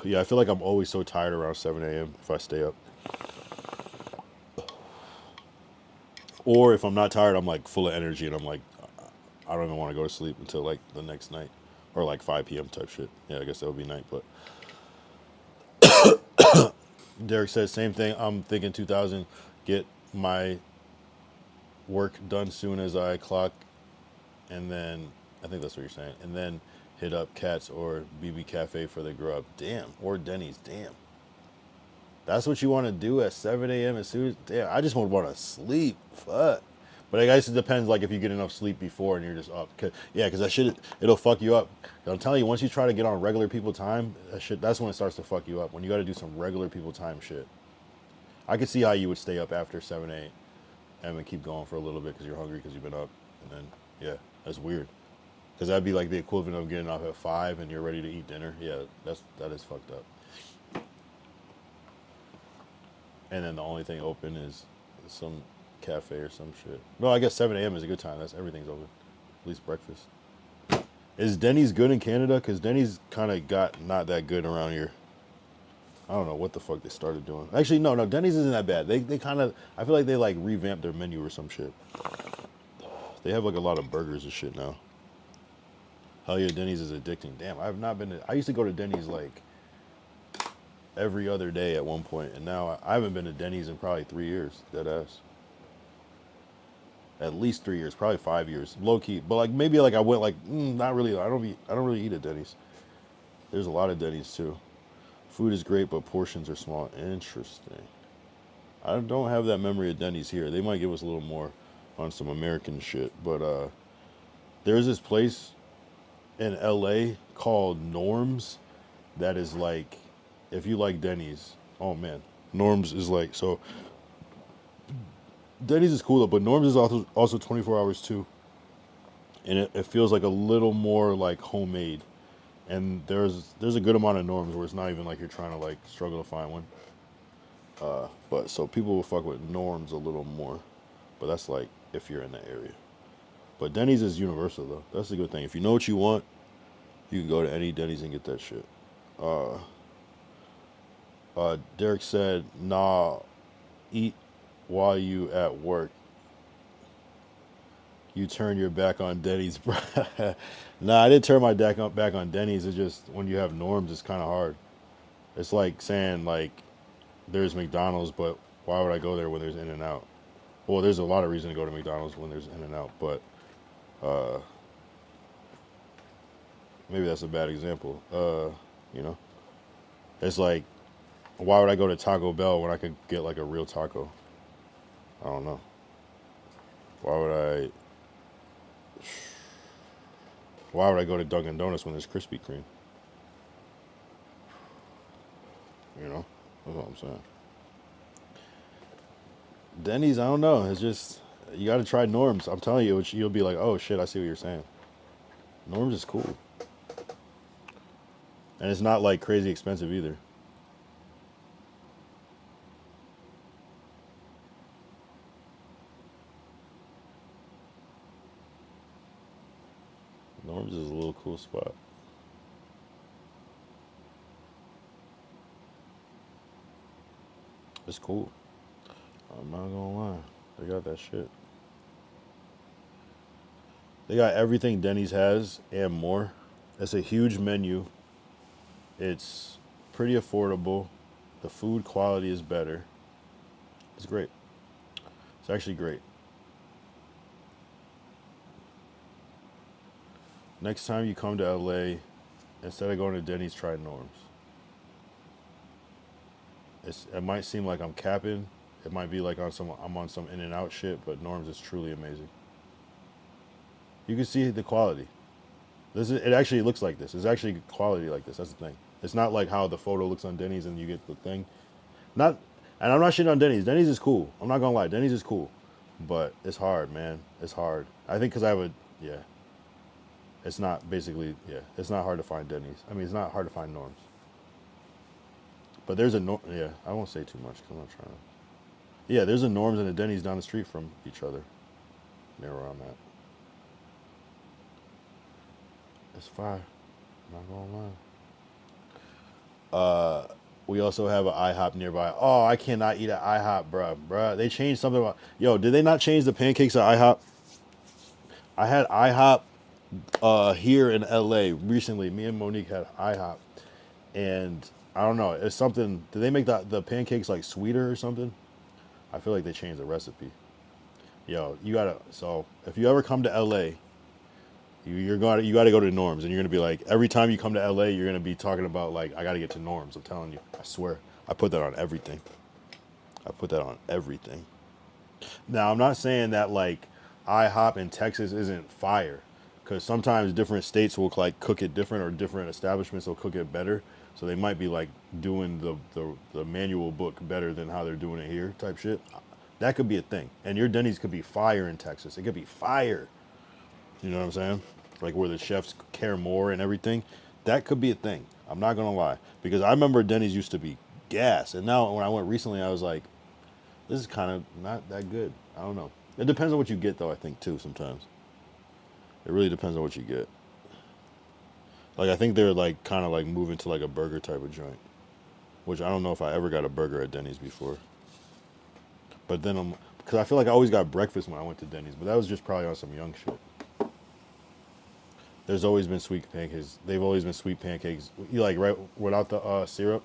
Yeah, I feel like I'm always so tired around 7 a.m. if I stay up. Or if I'm not tired, I'm like full of energy and I'm like, I don't even want to go to sleep until like the next night, or like 5 p.m. type shit. Yeah, I guess that would be night, but Derek says same thing. I'm thinking 2000, get my work done soon as I clock, and then I think that's what you're saying, and then hit up Katz or BB Cafe for the grub. Damn, or Denny's. Damn. That's what you want to do at 7 a.m. as soon as, damn, I just want to sleep. Fuck. But I guess it depends, like, if you get enough sleep before and you're just up. Because that shit, it'll fuck you up. I'm telling you, once you try to get on regular people time, that's when it starts to fuck you up. When you got to do some regular people time shit. I could see how you would stay up after 7, 8. and then keep going for a little bit because you're hungry because you've been up, and then yeah, that's weird. Because that'd be like the equivalent of getting off at 5 and you're ready to eat dinner. Yeah, that is fucked up. And then the only thing open is some cafe or some shit. No, I guess 7 a.m. is a good time. That's everything's open, at least breakfast. Is Denny's good in Canada? Because Denny's kind of got not that good around here. I don't know what the fuck they started doing. Actually, no, Denny's isn't that bad. They kind of, I feel like they like revamped their menu or some shit. They have like a lot of burgers and shit now. Hell yeah, Denny's is addicting. Damn, I've not been I used to go to Denny's like every other day at one point, and now I haven't been to Denny's in probably 3 years, dead ass. At least 3 years, probably 5 years, low key. But like maybe like I went like not really. I don't really eat at Denny's. There's a lot of Denny's too. Food is great, but portions are small. Interesting. I don't have that memory of Denny's here. They might give us a little more on some American shit, but there's this place in LA called Norms that is like, if you like Denny's, oh man, Norms is like, so Denny's is cool, but Norms is also 24 hours too, and it feels like a little more like homemade, and there's a good amount of Norms where it's not even like you're trying to like struggle to find one, but so people will fuck with Norms a little more, but that's like if you're in the area. But Denny's is universal though. That's the good thing. If you know what you want, you can go to any Denny's and get that shit. Derek said, nah, eat while you at work. You turn your back on Denny's. Nah, I didn't turn my back on Denny's. It's just when you have Norms, it's kind of hard. It's like saying like there's McDonald's, but why would I go there when there's In-N-Out? Well, there's a lot of reason to go to McDonald's when there's In-N-Out, but maybe that's a bad example. You know, it's like, why would I go to Taco Bell when I could get like a real taco? I don't know. Why would I go to Dunkin' Donuts when there's Krispy Kreme? You know, that's what I'm saying. Denny's, I don't know. It's just, you got to try Norms. I'm telling you, you'll be like, oh shit, I see what you're saying. Norms is cool. And it's not like crazy expensive either. Norms is a little cool spot. It's cool. I'm not gonna lie. They got that shit. They got everything Denny's has and more. It's a huge menu. It's pretty affordable. The food quality is better. It's great. It's actually great. Next time you come to LA, instead of going to Denny's, try Norms. It might seem like I'm capping. It might be like I'm on some In-N-Out shit, but Norms is truly amazing. You can see the quality. It actually looks like this. It's actually quality like this. That's the thing. It's not like how the photo looks on Denny's and you get the thing. And I'm not shitting on Denny's. Denny's is cool. I'm not gonna lie. Denny's is cool, but it's hard, man. It's hard. I think because it's not basically, it's not hard to find Denny's. I mean, it's not hard to find Norms. But there's I won't say too much because I'm not trying to. Yeah, there's a Norms and a Denny's down the street from each other. Near where I'm at. It's fire. Not gonna lie. We also have an IHOP nearby. Oh, I cannot eat at IHOP, bruh. They changed something about. Yo, did they not change the pancakes at IHOP? I had IHOP here in LA recently. Me and Monique had IHOP, and I don't know. It's something. Did they make the pancakes like sweeter or something? I feel like they changed the recipe. Yo, you gotta. So if you ever come to LA, you gotta go to Norms, and you're gonna be like, every time you come to LA, you're gonna be talking about like, I gotta get to Norms. I'm telling you, I swear. I put that on everything. Now I'm not saying that like IHOP in Texas isn't fire, because sometimes different states will like cook it different, or different establishments will cook it better. So they might be like doing the manual book better than how they're doing it here type shit. That could be a thing. And your Denny's could be fire in Texas. It could be fire. You know what I'm saying? Like where the chefs care more and everything. That could be a thing. I'm not gonna lie. Because I remember Denny's used to be gas. And now when I went recently, I was like, this is kind of not that good. I don't know. It depends on what you get though, I think too, sometimes. It really depends on what you get. Like I think they're like kind of like moving to like a burger type of joint. Which I don't know if I ever got a burger at Denny's before. But then because I feel like I always got breakfast when I went to Denny's, but that was just probably on some young shit. There's always been sweet pancakes. They've always been sweet pancakes. You like right without the syrup.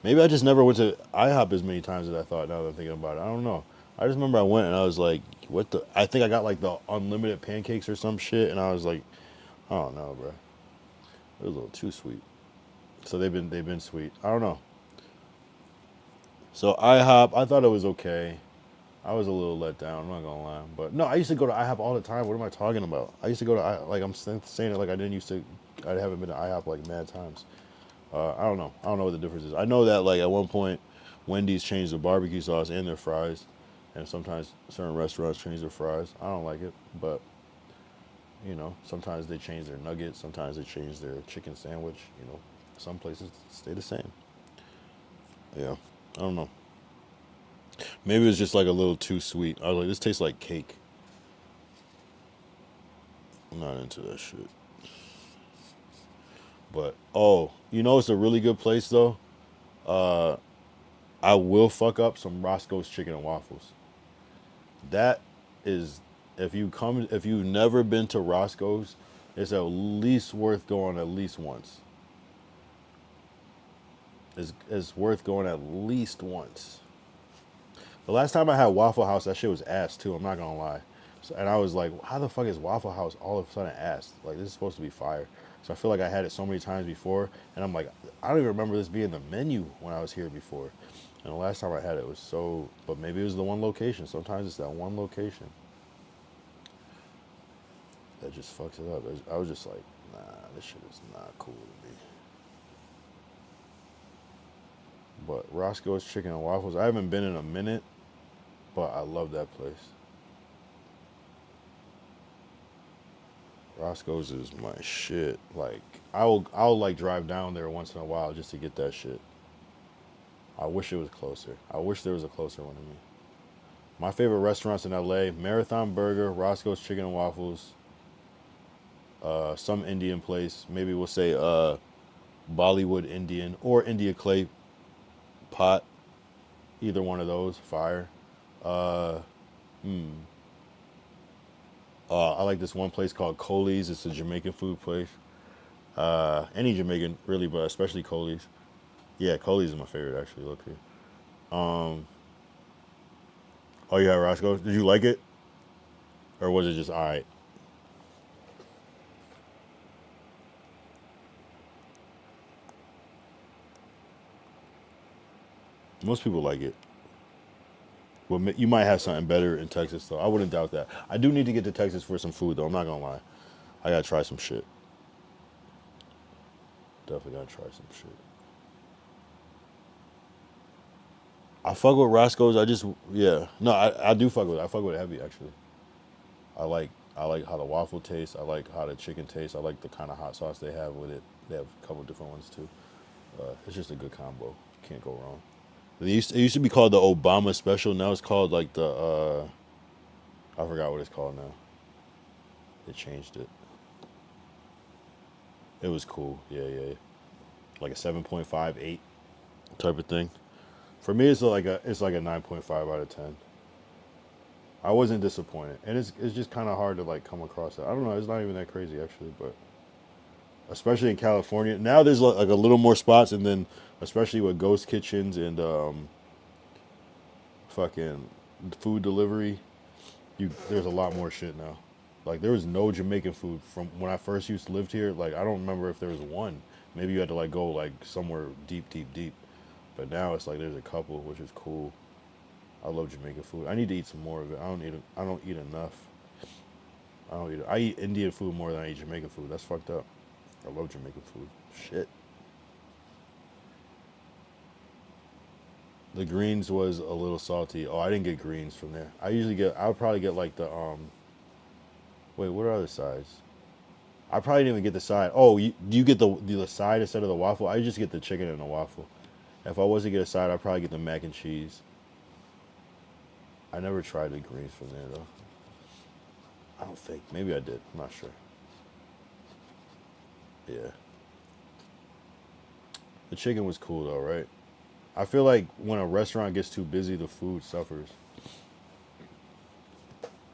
Maybe I just never went to IHOP as many times as I thought. Now that I'm thinking about it, I don't know. I just remember I went and I was like, "What the?" I think I got like the unlimited pancakes or some shit, and I was like, "I don't know, bro. It was a little too sweet." So they've been sweet. I don't know. So IHOP, I thought it was okay. I was a little let down, I'm not gonna lie. But no, I used to go to IHOP all the time. What am I talking about? I used to go to like I'm saying it like I haven't been to IHOP like mad times. I don't know. I don't know what the difference is. I know that like at one point, Wendy's changed the barbecue sauce and their fries, and sometimes certain restaurants change their fries. I don't like it, but you know, sometimes they change their nuggets. Sometimes they change their chicken sandwich. You know, some places stay the same. Yeah, I don't know. Maybe it was just like a little too sweet. I was like, this tastes like cake. I'm not into that shit. But, oh, you know it's a really good place though? I will fuck up some Roscoe's Chicken and Waffles. That is, if you've never been to Roscoe's, it's at least worth going at least once. It's worth going at least once. The last time I had Waffle House, that shit was ass too. I'm not gonna lie. So, and I was like, how the fuck is Waffle House all of a sudden ass? Like this is supposed to be fire. So I feel like I had it so many times before, and I'm like, I don't even remember this being the menu when I was here before. And the last time I had it was so, but maybe it was the one location. Sometimes it's that one location that just fucks it up. I was just like, nah, this shit is not cool to me. But Roscoe's Chicken and Waffles, I haven't been in a minute. But I love that place. Roscoe's is my shit. Like I'll like drive down there once in a while just to get that shit. I wish it was closer. I wish there was a closer one to me. My favorite restaurants in LA: Marathon Burger, Roscoe's Chicken and Waffles, some Indian place. Maybe we'll say Bollywood Indian or India Clay Pot. Either one of those, fire. I like this one place called Coley's. It's a Jamaican food place. Any Jamaican really, but especially Coley's. Yeah, Coley's is my favorite actually. Look here. Oh, you had Roscoe's. Did you like it, or was it just alright? Most people like it. Well, you might have something better in Texas, though. I wouldn't doubt that. I do need to get to Texas for some food, though. I'm not going to lie. I got to try some shit. Definitely got to try some shit. I fuck with Roscoe's. No, I do fuck with it. I fuck with it heavy, actually. I like how the waffle tastes. I like how the chicken tastes. I like the kind of hot sauce they have with it. They have a couple different ones, too. It's just a good combo. Can't go wrong. It used to be called the Obama Special. Now it's called like the, I forgot what it's called now. They changed it. It was cool. Yeah. Like a 7.5, 8 type of thing. For me, it's like a 9.5 out of 10. I wasn't disappointed. And it's just kind of hard to like come across that. I don't know. It's not even that crazy actually, but especially in California. Now there's like a little more spots, and then especially with ghost kitchens and fucking food delivery, there's a lot more shit now. Like there was no Jamaican food from when I first used to live here. Like I don't remember if there was one. Maybe you had to like go like somewhere deep. But now it's like there's a couple, which is cool. I love Jamaican food. I need to eat some more of it. I don't eat enough. I eat Indian food more than I eat Jamaican food. That's fucked up. I love Jamaican food. Shit. The greens was a little salty. Oh, I didn't get greens from there. I would probably get like the wait, what are other sides? I probably didn't even get the side. Oh, do you get the side instead of the waffle? I just get the chicken and the waffle. If I was to get a side, I'd probably get the mac and cheese. I never tried the greens from there though. I don't think. Maybe I did. I'm not sure. Yeah. The chicken was cool though, right? I feel like when a restaurant gets too busy, the food suffers.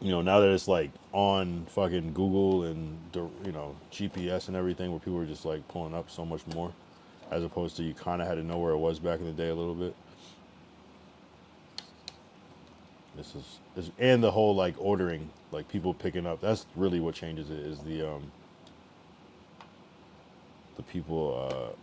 You know, now that it's like on fucking Google and, you know, GPS and everything, where people are just like pulling up so much more, as opposed to you kind of had to know where it was back in the day a little bit. This is and the whole like ordering, like people picking up. That's really what changes it, is the people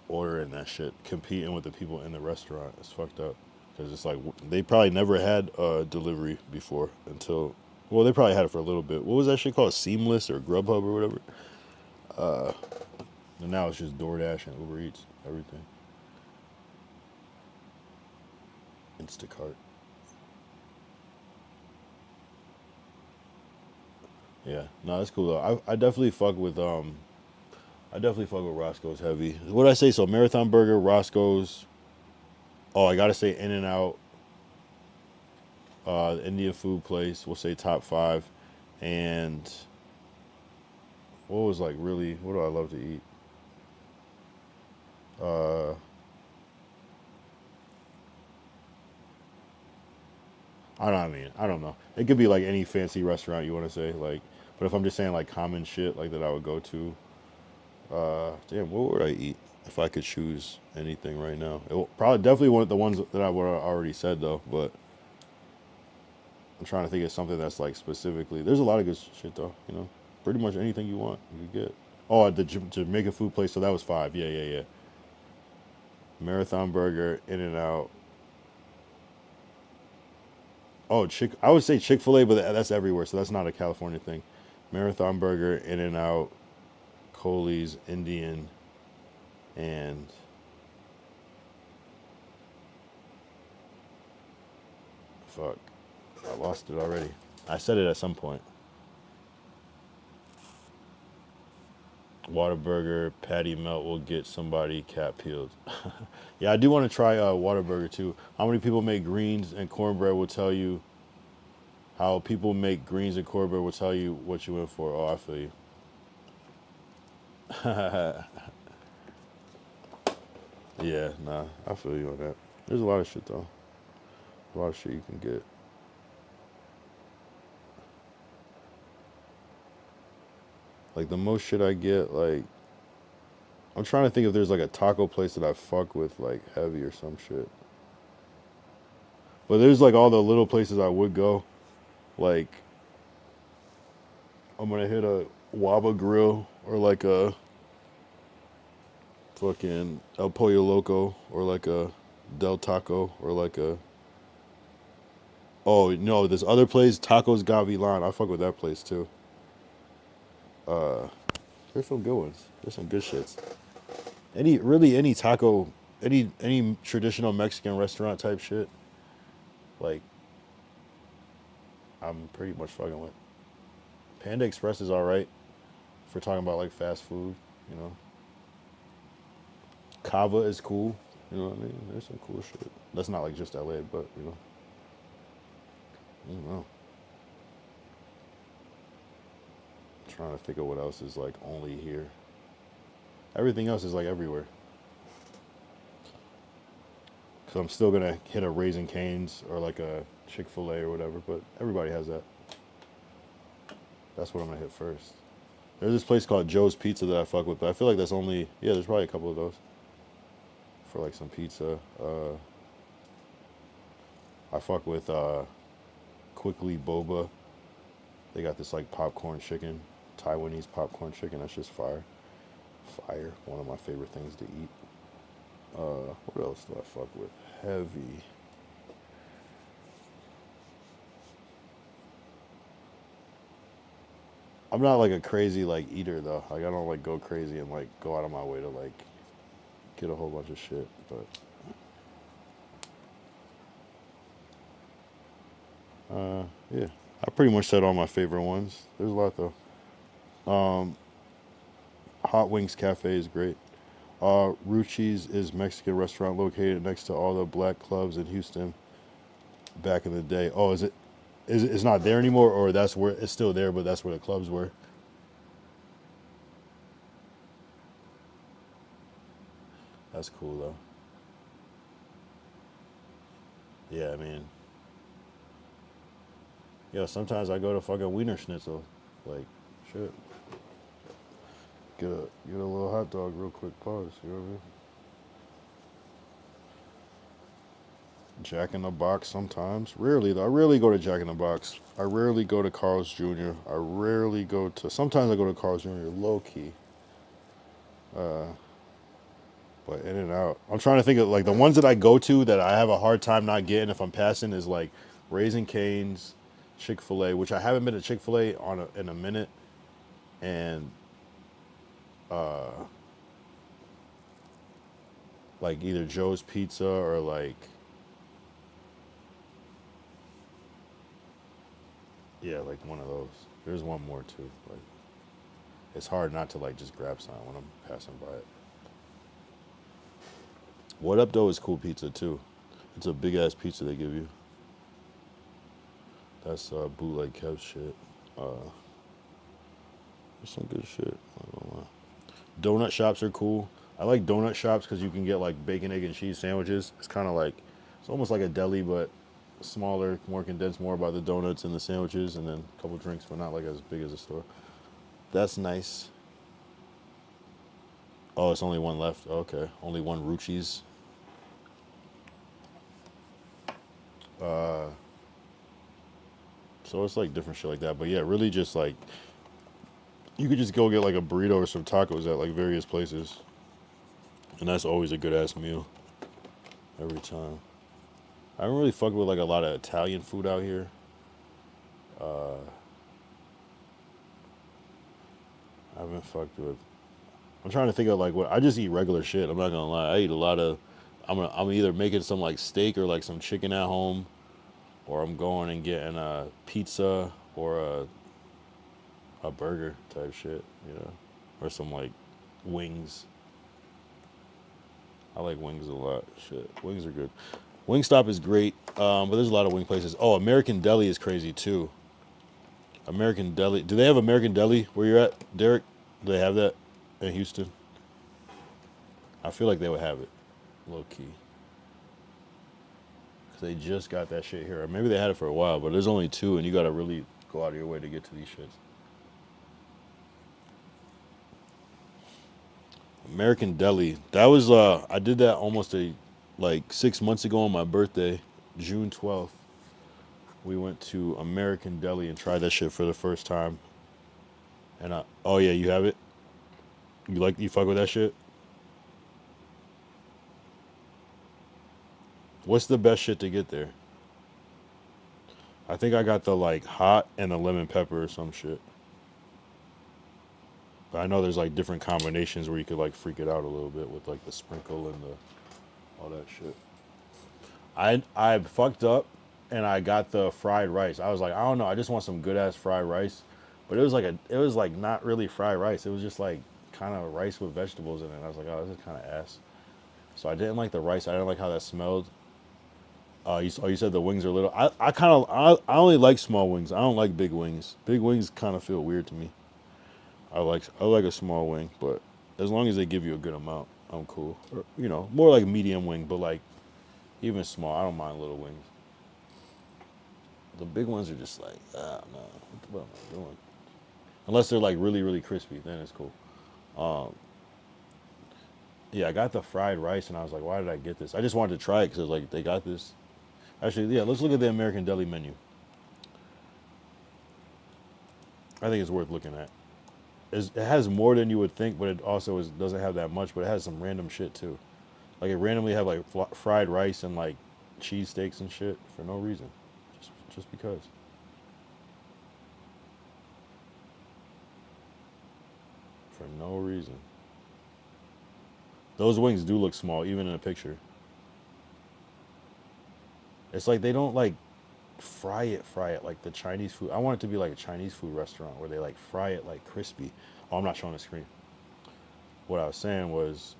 ordering that shit, competing with the people in the restaurant. It's fucked up. Because it's like, they probably never had delivery before until, well, they probably had it for a little bit. What was that shit called? Seamless or Grubhub or whatever? And now it's just DoorDash and Uber Eats, everything. Instacart. Yeah, no, that's cool though. I definitely fuck with Roscoe's heavy. What did I say? So Marathon Burger, Roscoe's. Oh, I gotta say In-N-Out, the Indian food place. We'll say top 5, and what was like really? What do I love to eat? I don't know. It could be like any fancy restaurant you want to say, like. But if I'm just saying like common shit like that, I would go to. Damn, what would I eat if I could choose anything right now? Probably definitely one of the ones that I would have already said though, but I'm trying to think of something that's like specifically. There's a lot of good shit though, you know. Pretty much anything you want, you could get. Oh, the Jamaican food place, so that was 5. Yeah. Marathon Burger, In-N-Out. Oh, I would say Chick-fil-A, but that's everywhere, so that's not a California thing. Marathon Burger, In-N-Out, Coley's, Indian, and fuck, I lost it already. I said it at some point. Whataburger, patty melt will get somebody cat peeled. Yeah, I do want to try Whataburger too. How many people make greens and cornbread will tell you. How people make greens and cornbread will tell you what you in for. Oh, I feel you. Yeah, nah, I feel you on that. There's a lot of shit though. A lot of shit you can get. Like the most shit I get, like, I'm trying to think if there's like a taco place that I fuck with like heavy or some shit. But there's like all the little places I would go. Like, I'm gonna hit a Waba Grill or like a fucking El Pollo Loco or like a Del Taco or like a, oh no, this other place, Tacos Gavilan. I fuck with that place too. There's some good ones. There's some good shits. Any taco, any traditional Mexican restaurant type shit, like, I'm pretty much fucking with. Panda Express is alright for talking about like fast food, you know. Cava is cool, you know what I mean? There's some cool shit. That's not like just LA, but you know. I don't know. I'm trying to think of what else is like only here. Everything else is like everywhere. Cause I'm still gonna hit a Raising Cane's or like a Chick-fil-A or whatever, but everybody has that. That's what I'm gonna hit first. There's this place called Joe's Pizza that I fuck with, but I feel like that's only, yeah, there's probably a couple of those for like some pizza. I fuck with Quickly Boba. They got this like popcorn chicken, Taiwanese popcorn chicken. That's just fire. Fire. One of my favorite things to eat. What else do I fuck with? Heavy. I'm not like a crazy like eater though. Like I don't like go crazy and like go out of my way to like get a whole bunch of shit. But Yeah, I pretty much said all my favorite ones. There's a lot though. Hot Wings Cafe is great. Ruchi's is Mexican restaurant located next to all the black clubs in Houston back in the day. Oh, is it? It's not there anymore, or that's where it's still there, but that's where the clubs were. That's cool though. Yeah, I mean, yo, sometimes I go to fucking Wiener Schnitzel, like, shit. Get a little hot dog real quick. Pause. You know what I mean? Jack in the Box sometimes. Rarely though. I rarely go to Jack in the Box. I rarely go to Carl's Jr. I rarely go to. Sometimes I go to Carl's Jr. Low key. But in and out. I'm trying to think of like the ones that I go to that I have a hard time not getting if I'm passing is like Raising Cane's, Chick-fil-A, which I haven't been to Chick-fil-A in a minute, and like either Joe's Pizza or like like one of those. There's one more too. Like it's hard not to like just grab something when I'm passing by it. What Up Dough is cool pizza too. It's a big ass pizza they give you. That's bootleg Kev shit. There's some good shit. I don't know. Donut shops are cool. I like donut shops because you can get like bacon, egg, and cheese sandwiches. It's kind of like, it's almost like a deli, but smaller, more condensed, more about the donuts and the sandwiches, and then a couple drinks, but not like as big as a store. That's nice. Oh, it's only one left. Okay, only one Ruchi's. So it's like different shit like that. But yeah, really just like, you could just go get like a burrito or some tacos at like various places. And that's always a good ass meal. Every time. I haven't really fucked with like a lot of Italian food out here. I haven't fucked with. I'm trying to think of like what I just eat regular shit. I'm not gonna lie. I eat a lot of. I'm either making some like steak or like some chicken at home, or I'm going and getting a pizza or a burger type shit, you know, or some like wings. I like wings a lot. Shit, wings are good. Wingstop is great, but there's a lot of wing places. Oh, American Deli is crazy too. American Deli. Do they have American Deli where you're at, Derek? Do they have that in Houston? I feel like they would have it, low key. Cause they just got that shit here. Or maybe they had it for a while, but there's only two, and you gotta really go out of your way to get to these shits. American Deli. That was I did that almost like 6 months ago on my birthday, June 12th. We went to American Deli and tried that shit for the first time. And oh yeah, you have it? You fuck with that shit? What's the best shit to get there? I think I got the like hot and the lemon pepper or some shit. But I know there's like different combinations where you could like freak it out a little bit with like the sprinkle and all that shit. I fucked up and I got the fried rice. I was like, I don't know, I just want some good ass fried rice. But it was like not really fried rice. It was just like kind of rice with vegetables in it. And I was like, oh, this is kind of ass. So I didn't like the rice. I didn't like how that smelled. You said the wings are little. I only like small wings. I don't like big wings. Big wings kind of feel weird to me. I like a small wing, but as long as they give you a good amount, I'm cool. Or, you know, more like medium wing, but like even small, I don't mind little wings. The big ones are just like, no, what am I doing? Unless they're like really, really crispy, then it's cool. Yeah, I got the fried rice, and I was like, why did I get this? I just wanted to try it because it was like, they got this. Actually, yeah, let's look at the American Deli menu. I think it's worth looking at. It has more than you would think, but it also doesn't have that much, but it has some random shit too. Like it randomly have like fried rice and like cheese steaks and shit for no reason. Just because. For no reason. Those wings do look small, even in a picture. It's like they don't like fry it like the Chinese food. I want it to be like a Chinese food restaurant where they like fry it like crispy. Oh, I'm not showing the screen. What I was saying was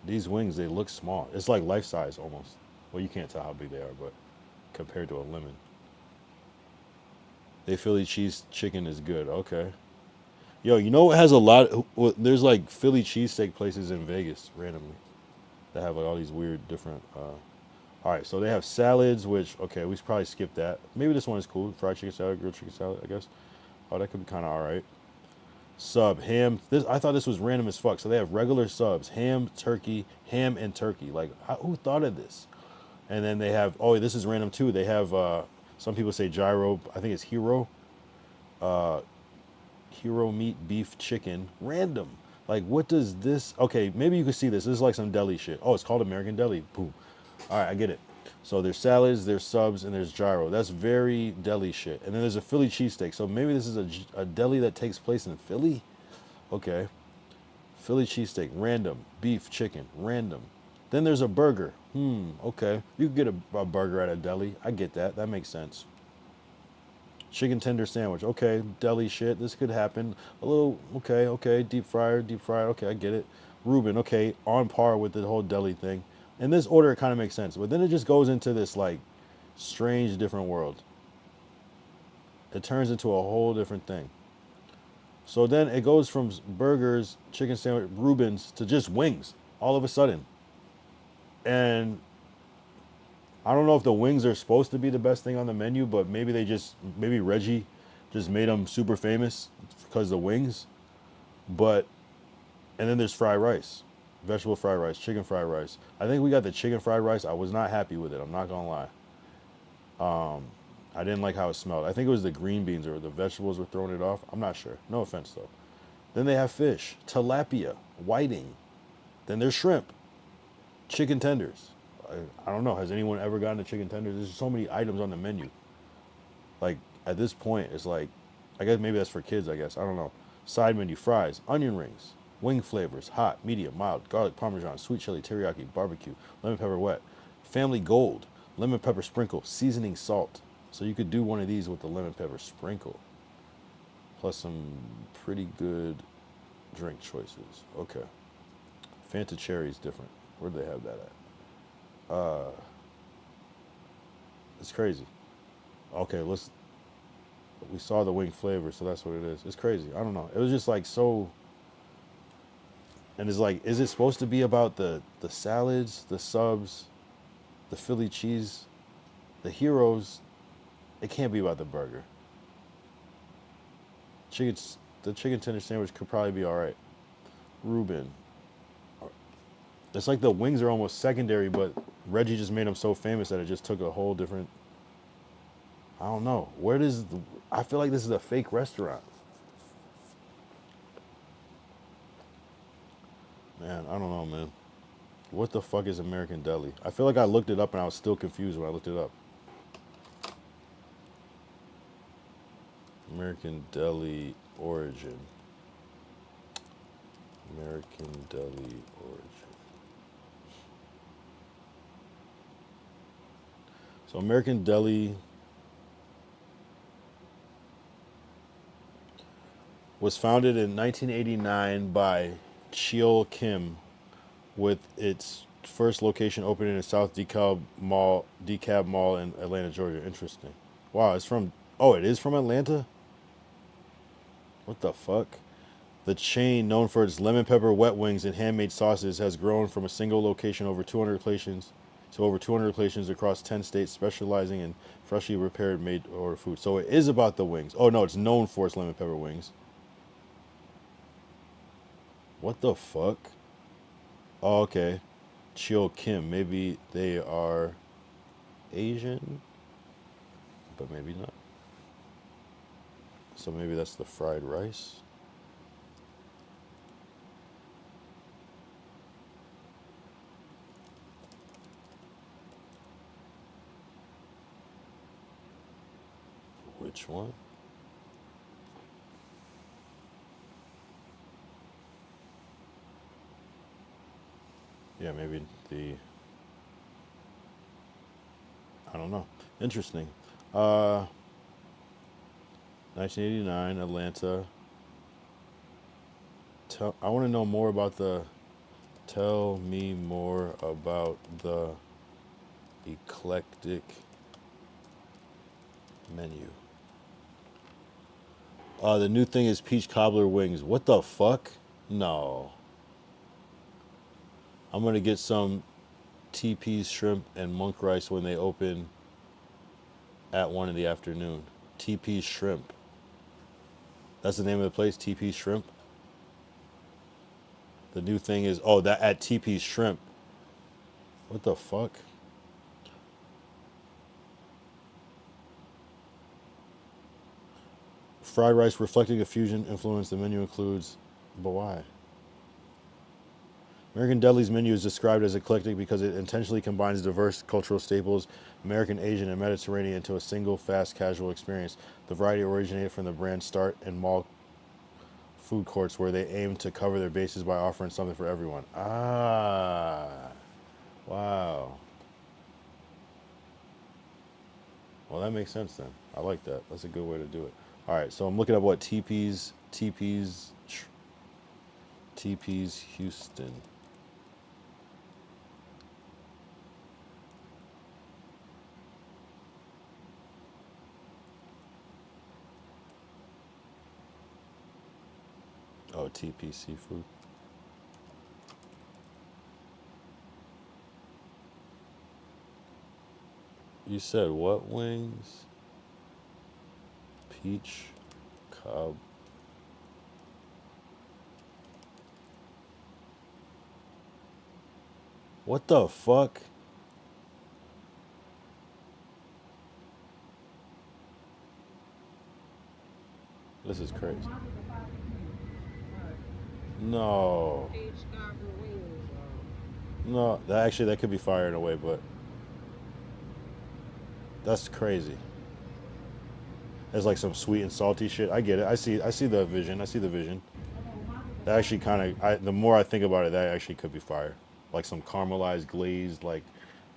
these wings, they look small. It's like life size almost. Well, you can't tell how big they are, but compared to a lemon. They Philly cheese chicken is good. Okay. Yo, you know what has a lot? There's like Philly cheesesteak places in Vegas randomly that have like all these weird different. All right, so they have salads, which okay, we should probably skip that. Maybe this one is cool. Fried chicken salad, grilled chicken salad, I guess. Oh, that could be kind of all right. Sub ham. I thought this was random as fuck. So they have regular subs, ham, and turkey. Like, who thought of this? And then they have. Oh, this is random too. They have. Some people say gyro. I think it's hero. Hero meat, beef, chicken. Random. Like, what does this? Okay, maybe you could see this. This is like some deli shit. Oh, it's called American Deli. Boom. All right, I get it. So there's salads, there's subs, and there's gyro. That's very deli shit. And then there's a Philly cheesesteak. So maybe this is a deli that takes place in Philly? Okay. Philly cheesesteak, random. Beef, chicken, random. Then there's a burger. Okay. You can get a burger at a deli. I get that. That makes sense. Chicken tender sandwich. Okay, deli shit. This could happen. A little, okay. Deep fried. Okay, I get it. Reuben, okay. On par with the whole deli thing. In this order, it kind of makes sense. But then it just goes into this, like, strange, different world. It turns into a whole different thing. So then it goes from burgers, chicken sandwich, Reubens, to just wings all of a sudden. And I don't know if the wings are supposed to be the best thing on the menu, but maybe Reggie just made them super famous because of the wings. And then there's fried rice. Vegetable fried rice, chicken fried rice. I think we got the chicken fried rice. I was not happy with it. I'm not gonna lie. I didn't like how it smelled. I think it was the green beans or the vegetables were throwing it off. I'm not sure. No offense though. Then they have fish, tilapia, whiting. Then there's shrimp, chicken tenders. I don't know. Has anyone ever gotten a chicken tenders? There's so many items on the menu. Like at this point, it's like, I guess maybe that's for kids. I guess I don't know. Side menu: fries, onion rings. Wing flavors: hot, medium, mild, garlic parmesan, sweet chili, teriyaki, barbecue, lemon pepper wet, family gold, lemon pepper sprinkle, seasoning salt. So you could do one of these with the lemon pepper sprinkle. Plus some pretty good drink choices. Okay. Fanta cherry is different. Where do they have that at? It's crazy. Okay, we saw the wing flavor, so that's what it is. It's crazy. I don't know. It was just like so. And it's like, is it supposed to be about the salads, the subs, the Philly cheese, the heroes? It can't be about the burger. The chicken tender sandwich could probably be all right. Reuben. It's like the wings are almost secondary, but Reggie just made them so famous that it just took a whole different. I don't know. I feel like this is a fake restaurant. Man, I don't know, man. What the fuck is American Deli? I feel like I looked it up and I was still confused when I looked it up. American Deli origin. American Deli origin. So American Deli was founded in 1989 by Cheol Kim, with its first location opening in South DeKalb Mall in Atlanta, Georgia. Interesting. Wow, it is from Atlanta? What the fuck? The chain, known for its lemon pepper wet wings and handmade sauces, has grown from a single location to over 200 locations across 10 states, specializing in freshly prepared made-to-order food. So it is about the wings. Oh no, it's known for its lemon pepper wings. What the fuck? Oh, okay. Cheol Kim. Maybe they are Asian, but maybe not. So maybe that's the fried rice. Which one? Yeah, maybe I don't know. Interesting. 1989, Atlanta. I want to know more about the. Tell me more about the eclectic menu. The new thing is peach cobbler wings. What the fuck? No. I'm gonna get some TP's shrimp and monk rice when they open at 1 in the afternoon. TP's shrimp. That's the name of the place, TP's shrimp. The new thing is, oh, that at TP's shrimp. What the fuck? Fried rice reflecting a fusion influence. The menu includes, but why? American Deli's menu is described as eclectic because it intentionally combines diverse cultural staples, American, Asian, and Mediterranean, into a single fast casual experience. The variety originated from the brand's start in mall food courts where they aim to cover their bases by offering something for everyone. Ah, wow. Well, that makes sense then. I like that. That's a good way to do it. All right, so I'm looking up what TP's Houston. Oh, TP Seafood. You said what wings? Peach cob. What the fuck? This is crazy. No. No, that could be fire in a way, but that's crazy. There's like some sweet and salty shit. I get it. I see the vision. I see the vision. That actually kind of, the more I think about it, that actually could be fire. Like some caramelized, glazed, like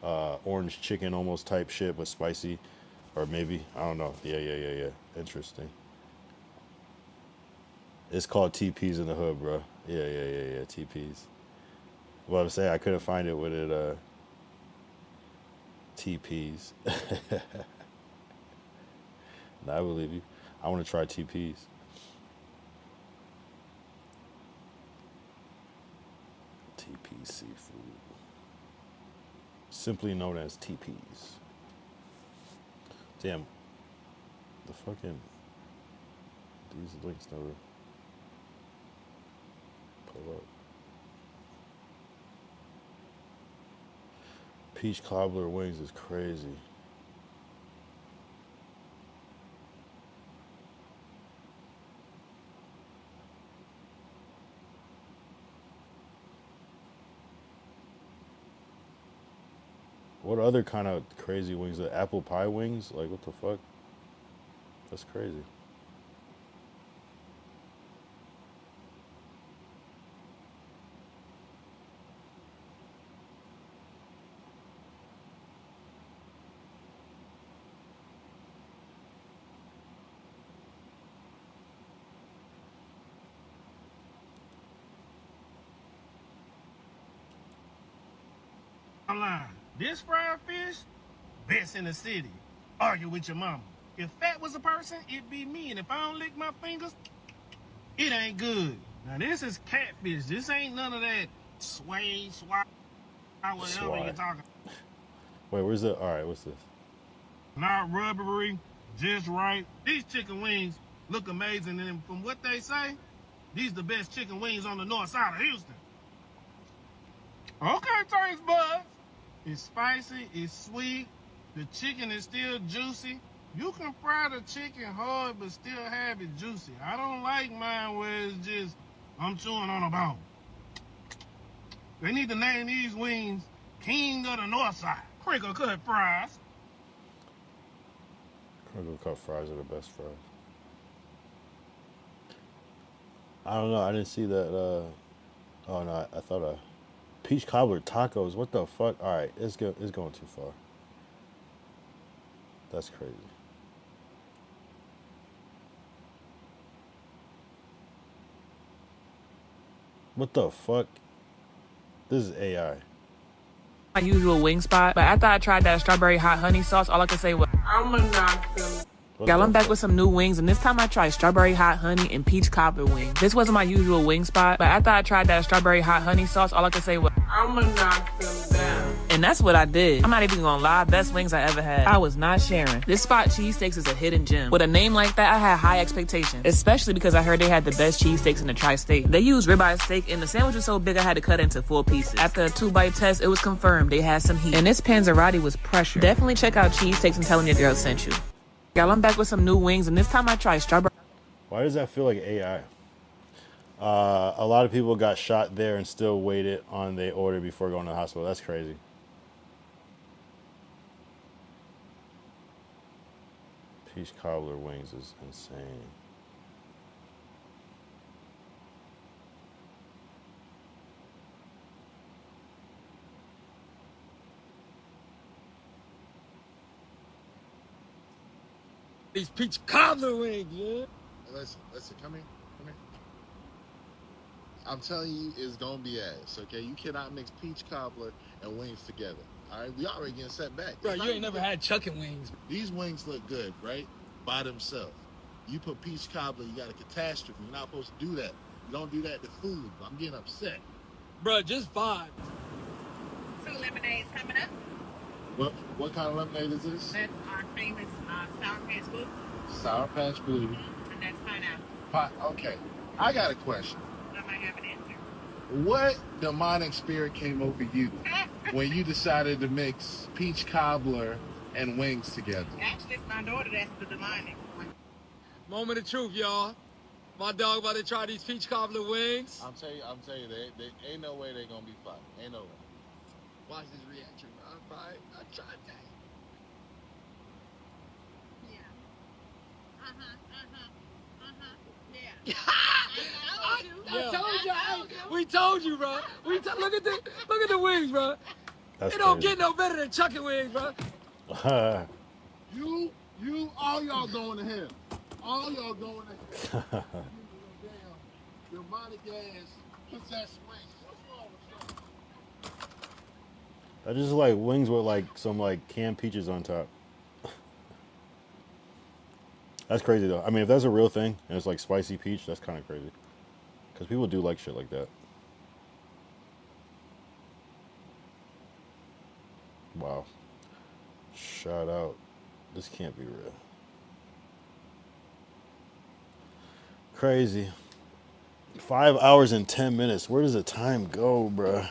orange chicken almost type shit, but spicy. Or maybe, I don't know. Yeah. Interesting. It's called TP's in the hood, bro. Yeah. TP's. Well, I'm saying I couldn't find it with it. TP's. Nah, I believe you. I want to try TP's. TP Seafood. Simply known as TP's. Damn. The fucking. These links never pull up. Peach cobbler wings is crazy. What other kind of crazy wings? The apple pie wings? Like, what the fuck? That's crazy. Online. This fried fish, best in the city. Argue with your mama. If that was a person, it'd be me. And if I don't lick my fingers, it ain't good. Now this is catfish. This ain't none of that sway, whatever you're talking. Wait, where's the? All right, what's this? Not rubbery, just right. These chicken wings look amazing, and from what they say, these the best chicken wings on the north side of Houston. Okay, taste buds. It's spicy, it's sweet, the chicken is still juicy. You can fry the chicken hard but still have it juicy. I don't like mine where it's just, I'm chewing on a bone. They need to name these wings King of the North Side. Crinkle cut fries. Crinkle cut fries are the best fries. I don't know, I didn't see that, oh no, I thought peach cobbler tacos, what the fuck? All right, it's going too far. That's crazy. What the fuck? This is AI. My usual wing spot, but after I tried that strawberry hot honey sauce, all I could say was, I'm gonna knock them. Y'all, I'm back with some new wings, and this time I tried strawberry hot honey and peach cobbler wings. This wasn't my usual wing spot, but after I tried that strawberry hot honey sauce, all I could say was, I'm gonna knock them down. And that's what I did. I'm not even gonna lie, best wings I ever had. I was not sharing. This spot cheesesteaks is a hidden gem. With a name like that, I had high expectations, especially because I heard they had the best cheesesteaks in the tri-state. They used ribeye steak, and the sandwich was so big I had to cut it into 4 pieces. After a 2-bite test, it was confirmed they had some heat. And this panzerotti was pressure. Definitely check out cheesesteaks and tell them your girl sent you. Y'all, I'm back with some new wings, and this time I tried strawberry. Why does that feel like AI? A lot of people got shot there and still waited on their order before going to the hospital. That's crazy. Peach cobbler wings is insane. These peach cobbler wings, yeah. Listen, come here. I'm telling you, it's gonna be ass, okay? You cannot mix peach cobbler and wings together. All right, we already getting set back. Bro, you ain't never had chucking wings. These wings look good, right? By themselves. You put peach cobbler, you got a catastrophe. You're not supposed to do that. You don't do that to food. I'm getting upset. Bro, just vibe. 2 lemonades coming up. What kind of lemonade is this? That's our famous Sour Patch Blue. Sour Patch Blue. And that's pineapple. Okay, I got a question. I might have an answer. What demonic spirit came over you when you decided to mix peach cobbler and wings together? Actually, it's my daughter that's the demonic one. Moment of truth, y'all. My dog about to try these peach cobbler wings. I'm telling you, they ain't no way they're gonna be fine. Ain't no way. Watch his reaction. I tried that. Yeah. I told you. We told you, bro. Look at the wings, bro. That's it don't crazy. get no better than chucking wings, bro. You, all y'all going to hell. All y'all going to hell. Damn, demonic ass possessed wings. What's wrong with you? I just like wings with like some like canned peaches on top. That's crazy though. I mean, if that's a real thing and it's like spicy peach, that's kind of crazy. Because people do like shit like that. Wow. Shout out. This can't be real. Crazy. 5 hours and 10 minutes. Where does the time go, bruh?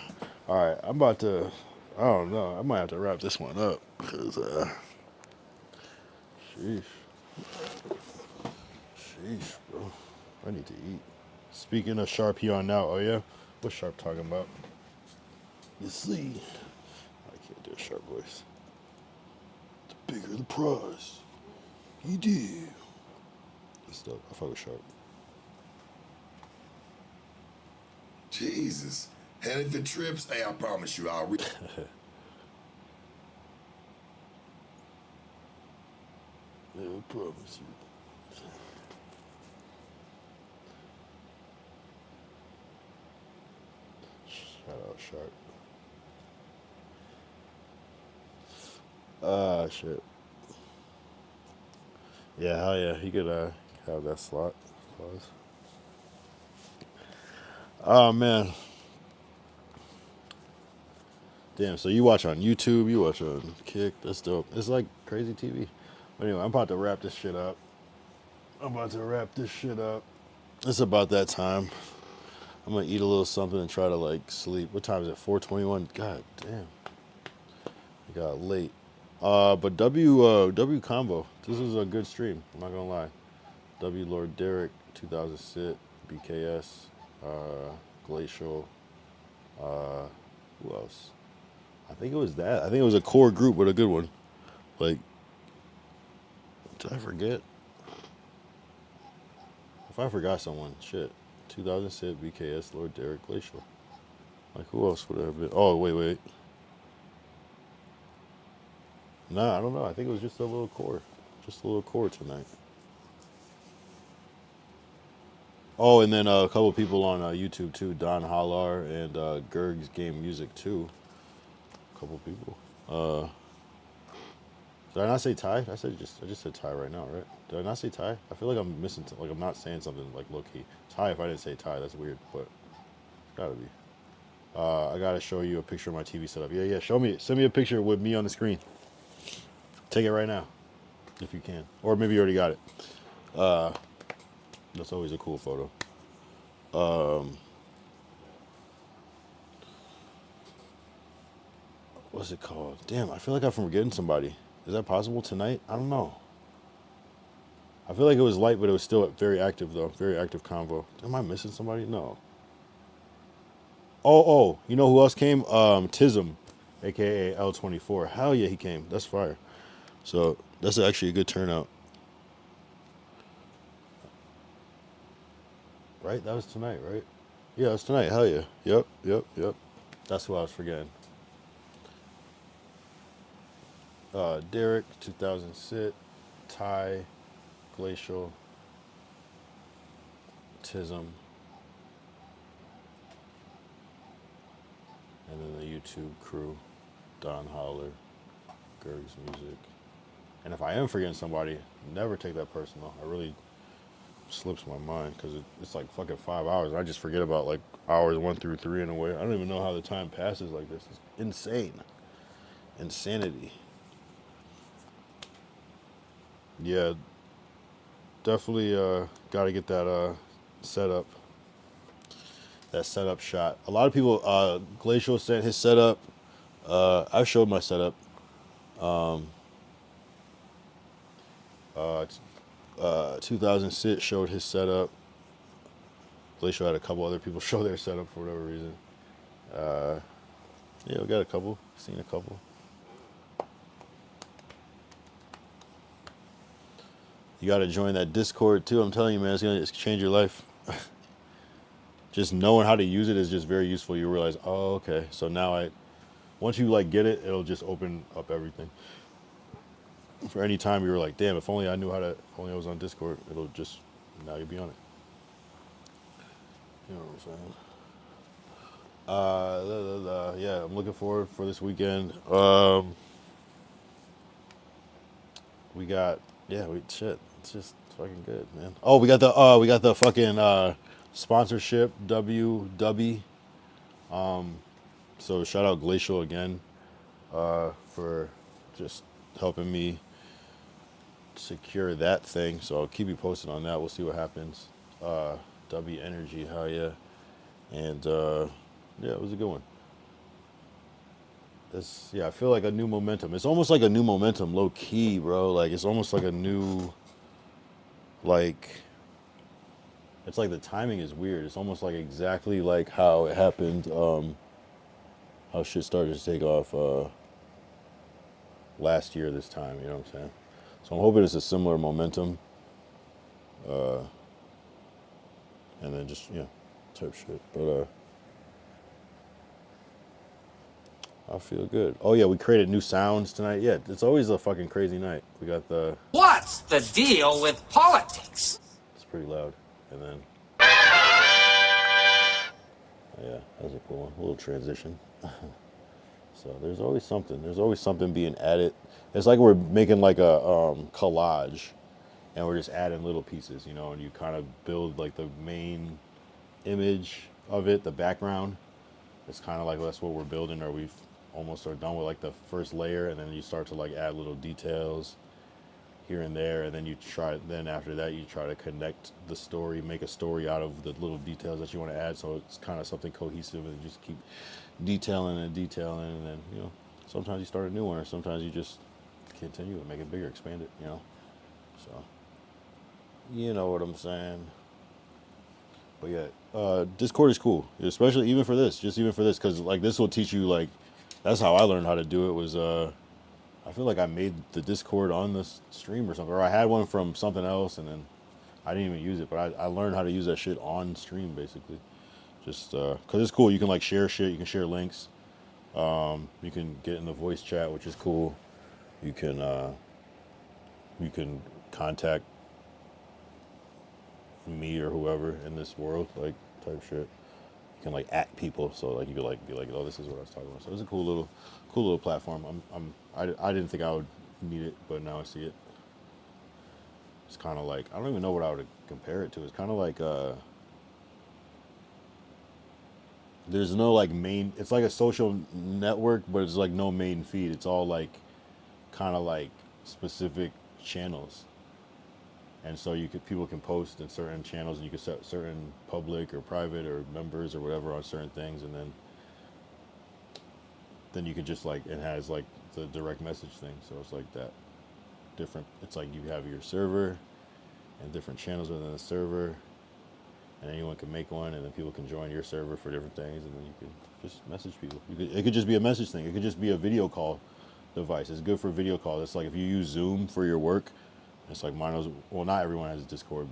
All right, I'm about to, I don't know. I might have to wrap this one up. Because, sheesh. Sheesh, bro. I need to eat. Speaking of Sharp, he on now. Oh, yeah? What's Sharp talking about? You see. I can't do a Sharp voice. The bigger the prize. You do. Still, I fuck with Sharp. Jesus. And if it trips, hey, I promise you, I'll read. Yeah, I promise you. Shout out Sharp. Shit. Yeah, hell yeah. He could have that slot. Pause. Oh man. Damn, so you watch on YouTube, you watch on Kick, that's dope. It's like crazy TV. But anyway, I'm about to wrap this shit up. It's about that time. I'm gonna eat a little something and try to like sleep. What time is it? 4:21. God damn. It got late. But W Combo. This was a good stream. I'm not gonna lie. W Lord Derek, 2000 Sit, BKS, Glacial. Who else? I think it was that. I think it was a core group, but a good one. Like, did I forget? If I forgot someone, shit. 2000 Sit, BKS, Lord Derek, Glacial. Like, who else would have been? Oh, wait. No, I don't know. I think it was just a little core. Just a little core tonight. Oh, and then a couple people on YouTube too. Don Hallar and Gerg's Game Music too. A couple people. Did I not say Ty? I just said Ty right now, right? Did I not say Ty? I feel like I'm missing, like I'm not saying something like low key. Ty, if I didn't say Ty, that's weird, but it's gotta be. I gotta show you a picture of my TV setup. Yeah, show me, send me a picture with me on the screen. Take it right now, if you can. Or maybe you already got it. That's always a cool photo. What's it called? Damn, I feel like I'm forgetting somebody. Is that possible tonight? I don't know. I feel like it was light, but it was still very active though. Very active convo. Am I missing somebody? No. Oh, you know who else came? Tism, aka L24. Hell yeah, he came. That's fire. So that's actually a good turnout. Right? That was tonight, right? Yeah, it was tonight. Hell yeah. Yep. That's who I was forgetting. Derek, 2000 Sit, Ty, Glacial, Tism, and then the YouTube crew, Don Holler, Gerg's Music. And if I am forgetting somebody, never take that personal. I really slips my mind because it's like fucking 5 hours. I just forget about like hours 1 through 3 in a way. I don't even know how the time passes like this. It's insane. Insanity. Yeah, definitely got to get that setup. That setup shot. A lot of people, Glacial sent his setup. I showed my setup. 2000 Sit showed his setup. Glacial had a couple other people show their setup for whatever reason. Yeah, we got a couple. Seen a couple. You got to join that Discord too. I'm telling you, man, it's going to change your life. Just knowing how to use it is just very useful. You realize, oh, okay. So now once you like get it, it'll just open up everything. For any time you were like, damn, if only I knew if only I was on Discord, it'll just, now you'll be on it. You know what I'm saying? Yeah, I'm looking forward for this weekend. Shit, it's just fucking good, man. Oh, we got the fucking sponsorship, WW. So shout out Glacial again, for just helping me secure that thing. So I'll keep you posted on that. We'll see what happens. W Energy, hell yeah. And yeah, it was a good one. I feel like a new momentum. It's almost like a new momentum, low key, bro. Like it's almost like a new, like, it's like the timing is weird. It's almost like exactly like how it happened, how shit started to take off last year this time, you know what I'm saying? So I'm hoping it's a similar momentum. And then just, type shit. But I feel good. Oh yeah, we created new sounds tonight. Yeah, it's always a fucking crazy night. We got the... What's the deal with politics? It's pretty loud. And then... Yeah, that was a cool one. A little transition. So there's always something. There's always something being added. It's like we're making like a collage, and we're just adding little pieces, and you kind of build like the main image of it, the background. It's kind of like that's what we're building, or we've almost are done with like the first layer, and then you start to like add little details here and there, and then after that you try to connect the story, make a story out of the little details that you want to add, so it's kind of something cohesive, and you just keep detailing, and then sometimes you start a new one, or sometimes you just continue and make it bigger, expand it, so you know what I'm saying. But yeah, Discord is cool, especially even for this, because like this will teach you, like, that's how I learned how to do it. Was I feel like I made the Discord on the stream or something, or I had one from something else, and then I didn't even use it, but I learned how to use that shit on stream, basically, just because it's cool. You can like share shit, you can share links, you can get in the voice chat, which is cool. You can contact me or whoever in this world, like type shit. You can like at people, so like you could like be like, oh, this is what I was talking about. So it's a cool little platform. I didn't think I would need it, but now I see it. It's kind of like, I don't even know what I would compare it to. It's kind of like there's no like main. It's like a social network, but it's like no main feed. It's all like kind of like specific channels. And so people can post in certain channels, and you can set certain public or private or members or whatever on certain things, and then you can just like, it has like the direct message thing. So it's like that different. It's like you have your server and different channels within the server, and anyone can make one, and then people can join your server for different things, and then you can just message people. It could just be a message thing. It could just be a video call device. It's good for video calls. It's like if you use Zoom for your work, it's like well, not everyone has a Discord,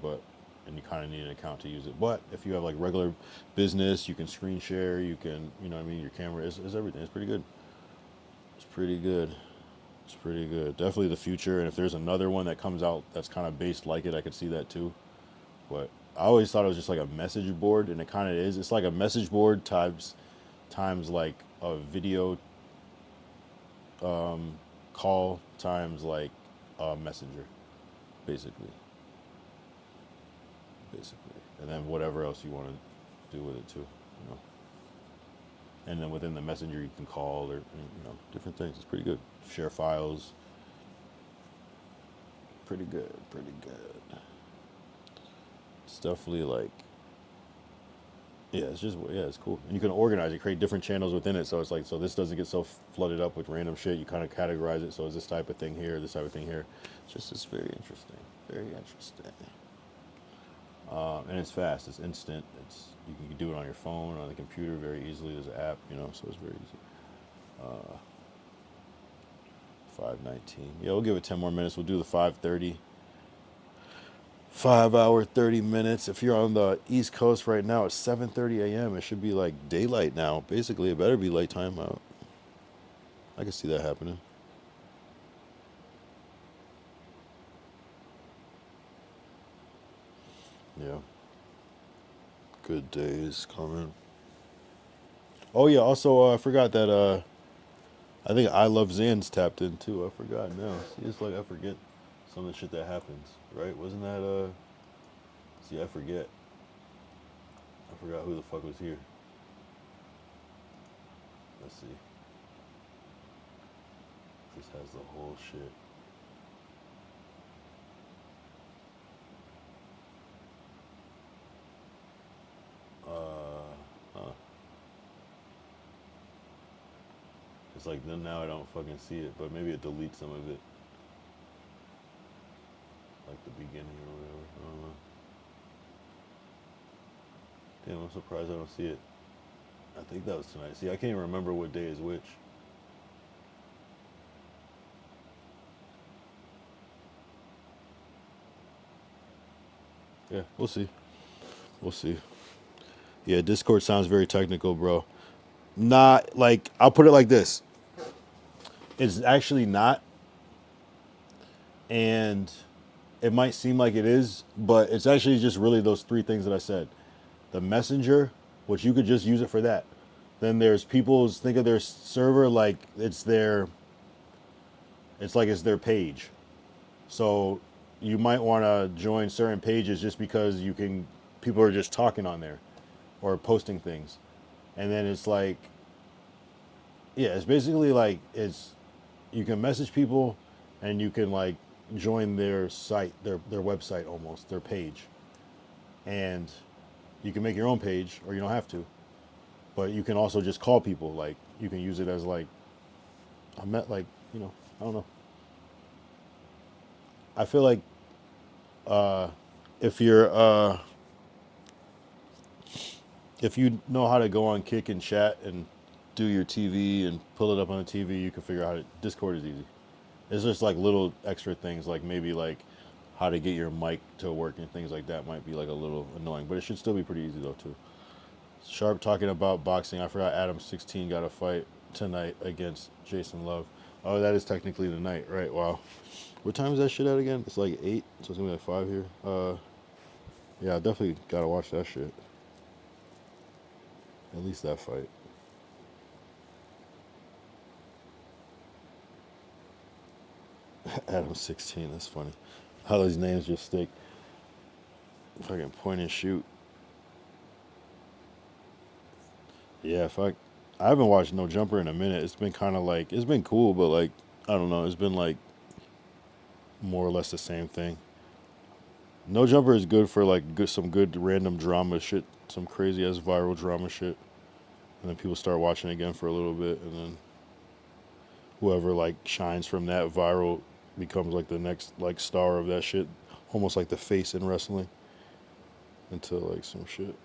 and you kind of need an account to use it. But if you have like regular business, you can screen share, you can, you know what I mean, your camera is everything. It's pretty good. It's pretty good. It's pretty good. Definitely the future. And if there's another one that comes out that's kind of based like it, I could see that too. But I always thought it was just like a message board, and it kind of is. It's like a message board times like a video call times like a messenger. Basically, and then whatever else you want to do with it too, you know. And then within the messenger, you can call or, you know, different things. It's pretty good. Share files. Pretty good. It's definitely like, it's cool. And you can organize it, create different channels within it. So it's like, so this doesn't get so flooded up with random shit. You kind of categorize it. So is this type of thing here, this type of thing here. It's very interesting. Very interesting. And it's fast. It's instant. You can do it on your phone, on the computer very easily. There's an app, you know, so it's very easy. 5:19. Yeah, we'll give it 10 more minutes. We'll do the 5:30. 5 hour, 30 minutes. If you're on the East Coast right now, it's 7:30 a.m. It should be like daylight now. Basically, it better be light time out. I can see that happening. Yeah. Good days coming. Oh yeah, also I forgot that I think I Love Zan's tapped in too. I forgot now. See, it's like I forget some of the shit that happens, right? Wasn't that see, I forget. I forgot who the fuck was here. Let's see. This has the whole shit. It's like then now I don't fucking see it, but maybe it deletes some of it. Like the beginning or whatever. I don't know. Damn, I'm surprised I don't see it. I think that was tonight. See, I can't even remember what day is which. Yeah, we'll see. We'll see. Yeah, Discord sounds very technical, bro. Not like, I'll put it like this. It's actually not. And it might seem like it is, but it's actually just really those three things that I said. The messenger, which you could just use it for that. Then there's people's, think of their server like it's their page. So you might want to join certain pages just because people are just talking on there or posting things. And then it's like, yeah, it's basically like, you can message people and you can like join their site, their website almost, their page. And you can make your own page or you don't have to. But you can also just call people. Like you can use it as like, I don't know. I feel like if you know how to go on Kick and chat and do your TV and pull it up on the TV, you can figure out how to. Discord is easy. It's just like little extra things, like maybe like how to get your mic to work and things like that might be like a little annoying, but it should still be pretty easy though too. Sharp talking about boxing. I forgot Adam 16 got a fight tonight against Jason Love. Oh, that is technically the night, right? Wow. What time is that shit at again? It's like 8, so it's gonna be like 5 here. Yeah, I definitely gotta watch that shit. At least that fight. Adam 16, that's funny. How those names just stick. Fucking point and shoot. Yeah, fuck. I haven't watched No Jumper in a minute. It's been kind of like, it's been cool, but like, I don't know. It's been like more or less the same thing. No Jumper is good for like some good random drama shit, some crazy ass viral drama shit. And then people start watching again for a little bit, and then whoever like shines from that viral becomes like the next like star of that shit, almost like the face in wrestling. Until like some shit.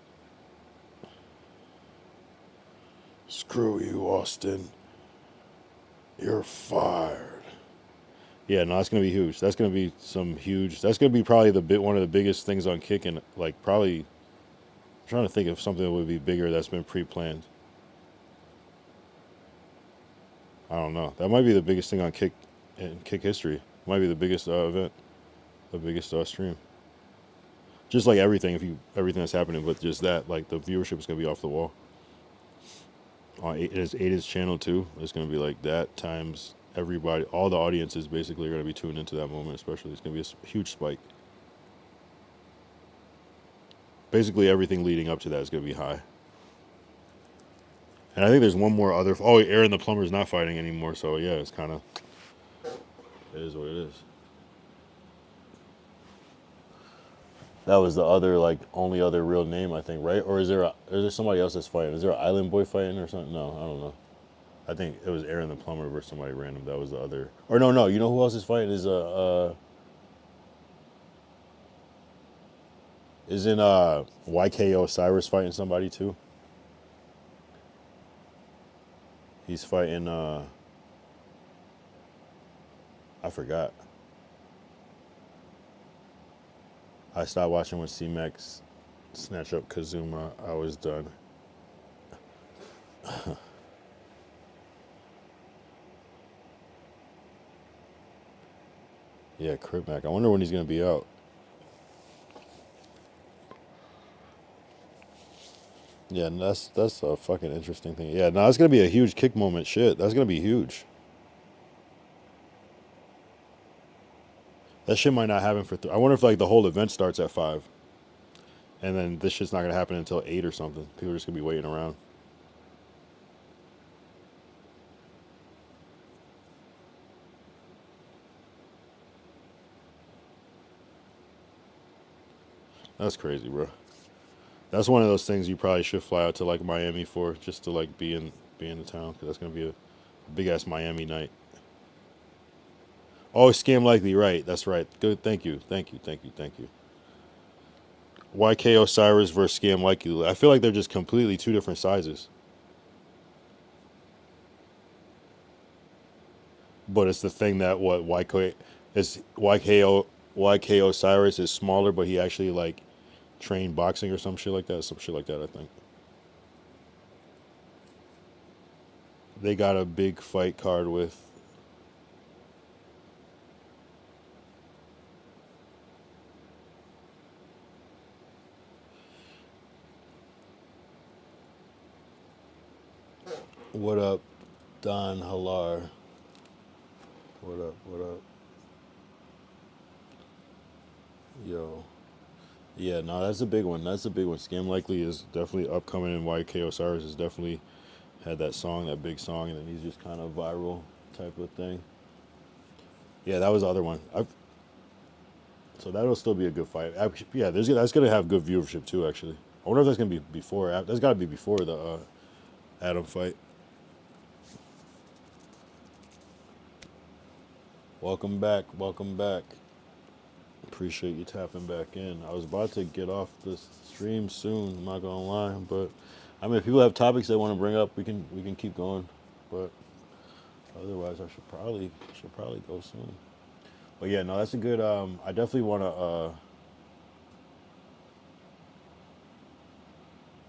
Screw you, Austin. You're fired. Yeah, no, that's gonna be huge. That's gonna be some huge. That's gonna be probably one of the biggest things on Kick, and like probably I'm trying to think of something that would be bigger that's been pre-planned. I don't know. That might be the biggest thing on Kick in Kick history. Might be the biggest event, the biggest stream. Just like everything, everything that's happening, but just that, like the viewership is gonna be off the wall. On 8's channel too. It's gonna be like that times everybody, all the audiences basically are gonna be tuned into that moment. Especially, it's gonna be a huge spike. Basically, everything leading up to that is gonna be high. And I think there's one more other. Oh, Aaron the Plumber is not fighting anymore, so yeah, it's kind of. It is what it is. That was the other, like, only other real name, I think, right? Or is there somebody else that's fighting? Is there an Island Boy fighting or something? No, I don't know. I think it was Aaron the Plumber versus somebody random. That was the other. Or no. You know who else is fighting? Isn't YK Osiris fighting somebody too? He's fighting. I forgot. I stopped watching when C-Max snatched up Kazuma. I was done. Yeah, Crip Mac. I wonder when he's going to be out. Yeah, and that's a fucking interesting thing. Yeah, no, it's going to be a huge Kick moment. Shit, that's going to be huge. That shit might not happen for. I wonder if like the whole event starts at 5, and then this shit's not gonna happen until 8 or something. People are just gonna be waiting around. That's crazy, bro. That's one of those things you probably should fly out to like Miami for, just to like be in the town, because that's gonna be a big ass Miami night. Oh, Scam Likely, right. That's right. Good. Thank you. YK Osiris versus Scam Likely. I feel like they're just completely two different sizes. But it's the thing that YK Osiris is smaller, but he actually like trained boxing or some shit like that. Some shit like that, I think. They got a big fight card with. What up, Don Halar? What up? Yo. Yeah, no, that's a big one. Scam Likely is definitely upcoming, and YK Osiris has definitely had that big song, and then he's just kind of viral type of thing. Yeah, that was the other one. So that'll still be a good fight. Yeah, that's going to have good viewership too, actually. I wonder if that's going to be before. That's got to be before the Adam fight. Welcome back. Appreciate you tapping back in. I was about to get off the stream soon, I'm not gonna lie, but I mean if people have topics they want to bring up, we can keep going. But otherwise I should probably go soon. But yeah, no, that's a good I definitely wanna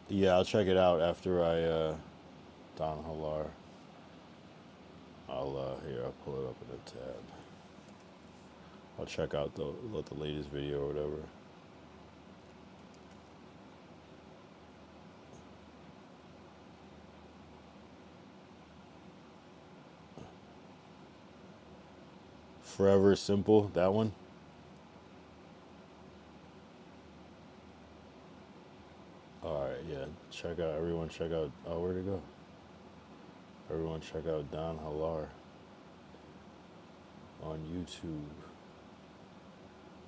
yeah, I'll check it out after I Don Halar. Here, I'll pull it up in a tab. I'll check out the latest video or whatever. Forever Simple, that one. All right, yeah. Everyone check out. Oh, where'd it go? Everyone check out Don Halar on YouTube.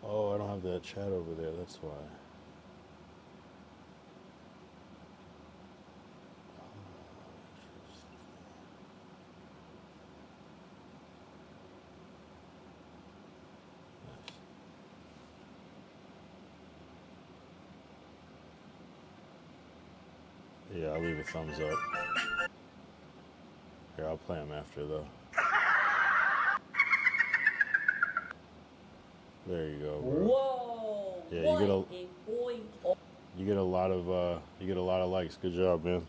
Oh, I don't have that chat over there. That's why. Yeah, I'll leave a thumbs up. Here, I'll play them after though. There you go, bro. Whoa! Yeah, you get a lot of likes. Good job, man.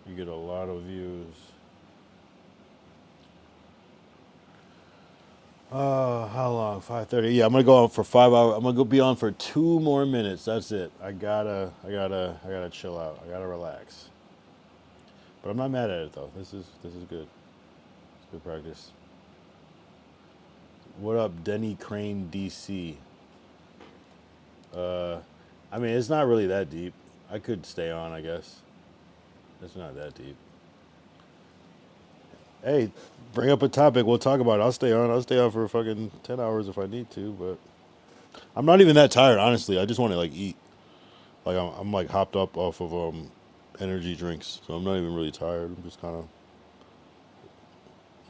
You get a lot of views. How long? 5:30. Yeah, I'm gonna go on for 5 hours. I'm gonna go be on for 2 more minutes. That's it. I gotta chill out. I gotta relax. But I'm not mad at it though. This is good. It's good practice. What up, Denny Crane DC? I mean, it's not really that deep. I could stay on, I guess. It's not that deep. Hey, bring up a topic. We'll talk about it. I'll stay on. I'll stay on for fucking 10 hours if I need to, but I'm not even that tired, honestly. I just want to like eat. Like I'm like hopped up off of energy drinks, so I'm not even really tired. I'm just kind of.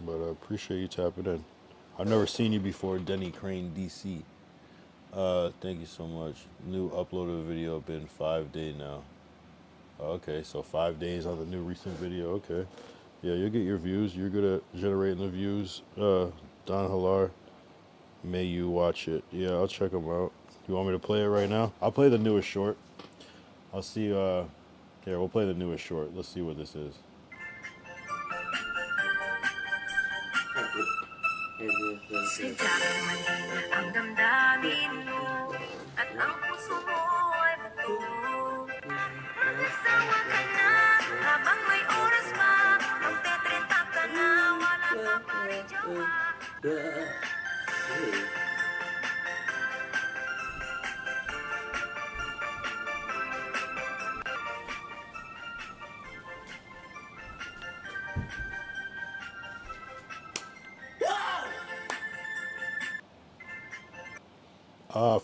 But I appreciate you tapping in. I've never seen you before, Denny Crane DC. Thank you so much. New uploaded video been 5 days now. Okay, so 5 days on the new recent video. Okay. Yeah, you'll get your views. You're good at generating the views. Don Halar, may you watch it. Yeah, I'll check them out. You want me to play it right now? I'll play the newest short. I'll see. Here, we'll play the newest short. Let's see what this is.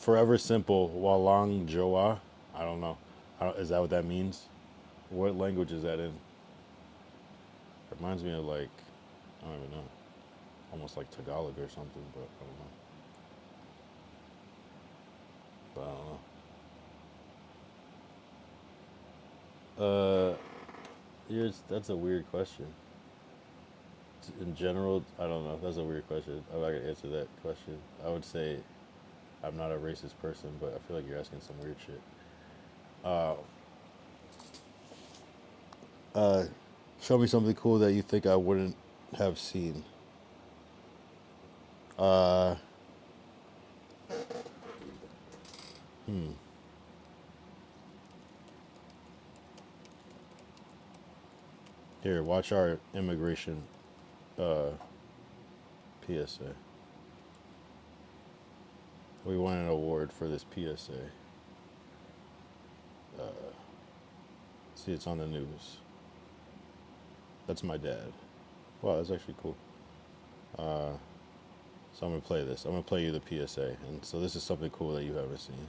Forever Simple, Walang Joa. I don't know. Is that what that means? What language is that in? It reminds me of like, I don't even know. Almost like Tagalog or something, but I don't know. That's a weird question. In general, I don't know. That's a weird question. I'm not gonna answer that question. I would say I'm not a racist person, but I feel like you're asking some weird shit. Show me something cool that you think I wouldn't have seen. Here, watch our immigration PSA. We won an award for this PSA. See, it's on the news. That's my dad. Wow, that's actually cool. So I'm gonna play this. I'm gonna play you the PSA. And so this is something cool that you haven't seen.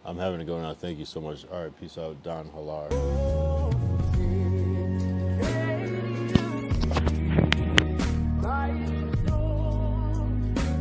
I'm having to go now. Thank you so much. All right, peace out, Don Halar.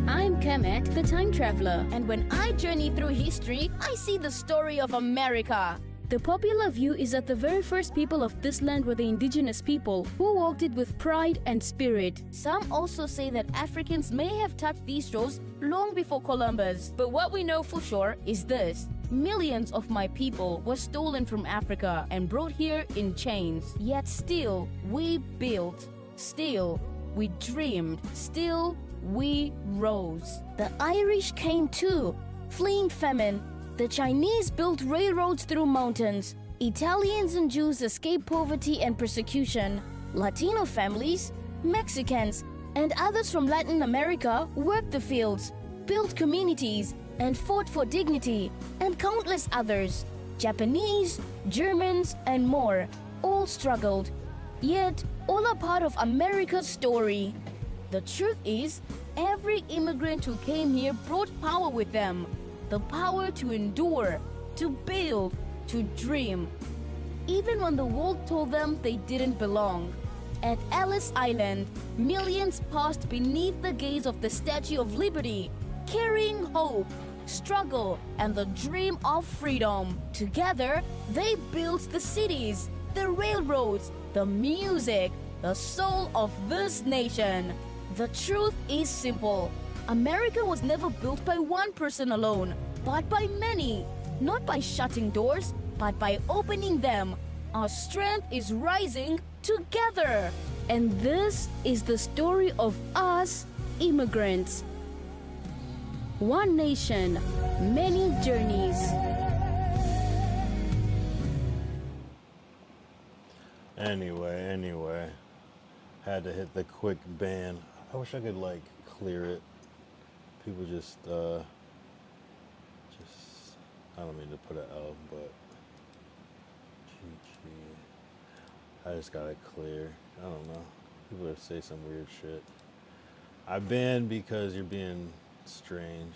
I'm Kemet, the time traveler, and when I journey through history, I see the story of America. The popular view is that the very first people of this land were the indigenous people who walked it with pride and spirit. Some also say that Africans may have touched these shores long before Columbus. But what we know for sure is this: Millions of my people were stolen from Africa and brought here in chains. Yet still, we built. Still, we dreamed. Still, we rose. The Irish came too, fleeing famine. The Chinese built railroads through mountains. Italians and Jews escaped poverty and persecution. Latino families, Mexicans, and others from Latin America worked the fields, built communities, and fought for dignity, and countless others, Japanese, Germans, and more, all struggled. Yet, all are part of America's story. The truth is, every immigrant who came here brought power with them. The power to endure, to build, to dream. Even when the world told them they didn't belong. At Ellis Island, millions passed beneath the gaze of the Statue of Liberty, carrying hope, struggle, and the dream of freedom. Together, they built the cities, the railroads, the music, the soul of this nation. The truth is simple. America was never built by one person alone, but by many. Not by shutting doors, but by opening them. Our strength is rising together. And this is the story of us immigrants. One nation, many journeys. Anyway, had to hit the quick ban. I wish I could like clear it. People just I don't mean to put an L, but I just got it clear. I don't know. People are say some weird shit. I banned because you're being strange.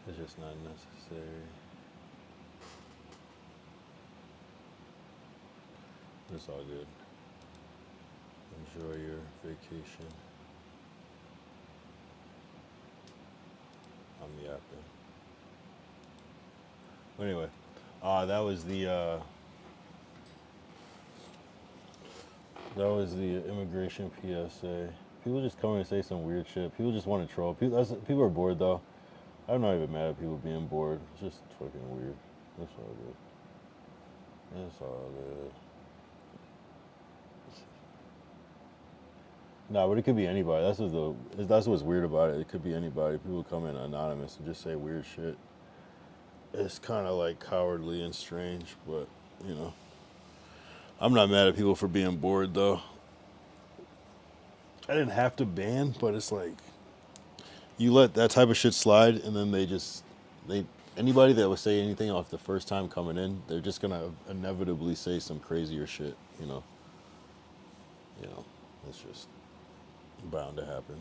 It's just not necessary. It's all good. Enjoy your vacation. I'm yapping. Anyway, that was the immigration PSA. People just come and say some weird shit. People just want to troll. People are bored though. I'm not even mad at people being bored. It's just fucking weird. That's all good. That's all good. Nah, but it could be anybody. That's what's weird about it. It could be anybody. People come in anonymous and just say weird shit. It's kind of like cowardly and strange, but you know. I'm not mad at people for being bored though. I didn't have to ban, but it's like you let that type of shit slide, and then anybody that would say anything off the first time coming in, they're just gonna inevitably say some crazier shit, you know. It's just bound to happen,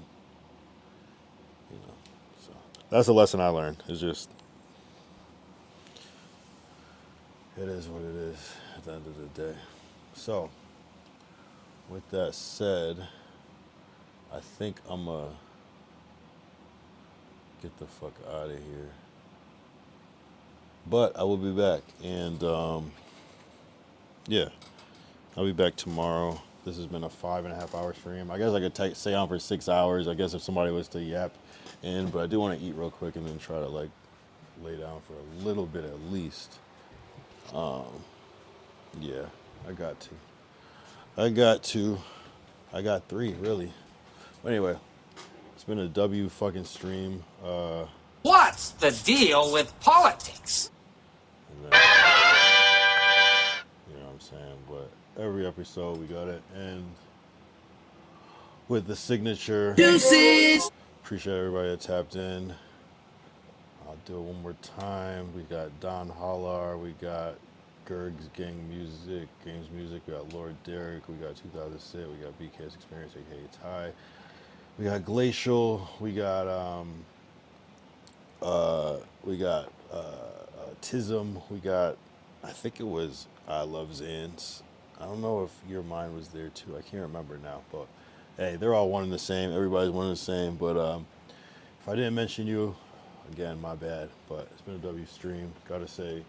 you know. So that's a lesson I learned. It's just, it is what it is at the end of the day. So, with that said, I think I'm gonna get the fuck out of here. But I will be back, and yeah, I'll be back tomorrow. This has been a 5.5 hour stream. I guess I could stay on for 6 hours. I guess if somebody was to yap in, but I do want to eat real quick and then try to like lay down for a little bit at least. Yeah, I got 3 really. But anyway, it's been a W fucking stream. What's the deal with politics? And then, you know what I'm saying? But every episode we got it end with the signature. Deuces! Appreciate everybody that tapped in. I'll do it one more time. We got Don Hollar, we got Gerg's Games Music, we got Lord Derek, we got 2006, we got BK's Experience, aka Ty. We got Glacial, we got Tism, we got, I think it was I Love Zans. I don't know if your mind was there too. I can't remember now, but hey, they're all one and the same. Everybody's one and the same. But if I didn't mention you, again, my bad. But it's been a W stream. Gotta say.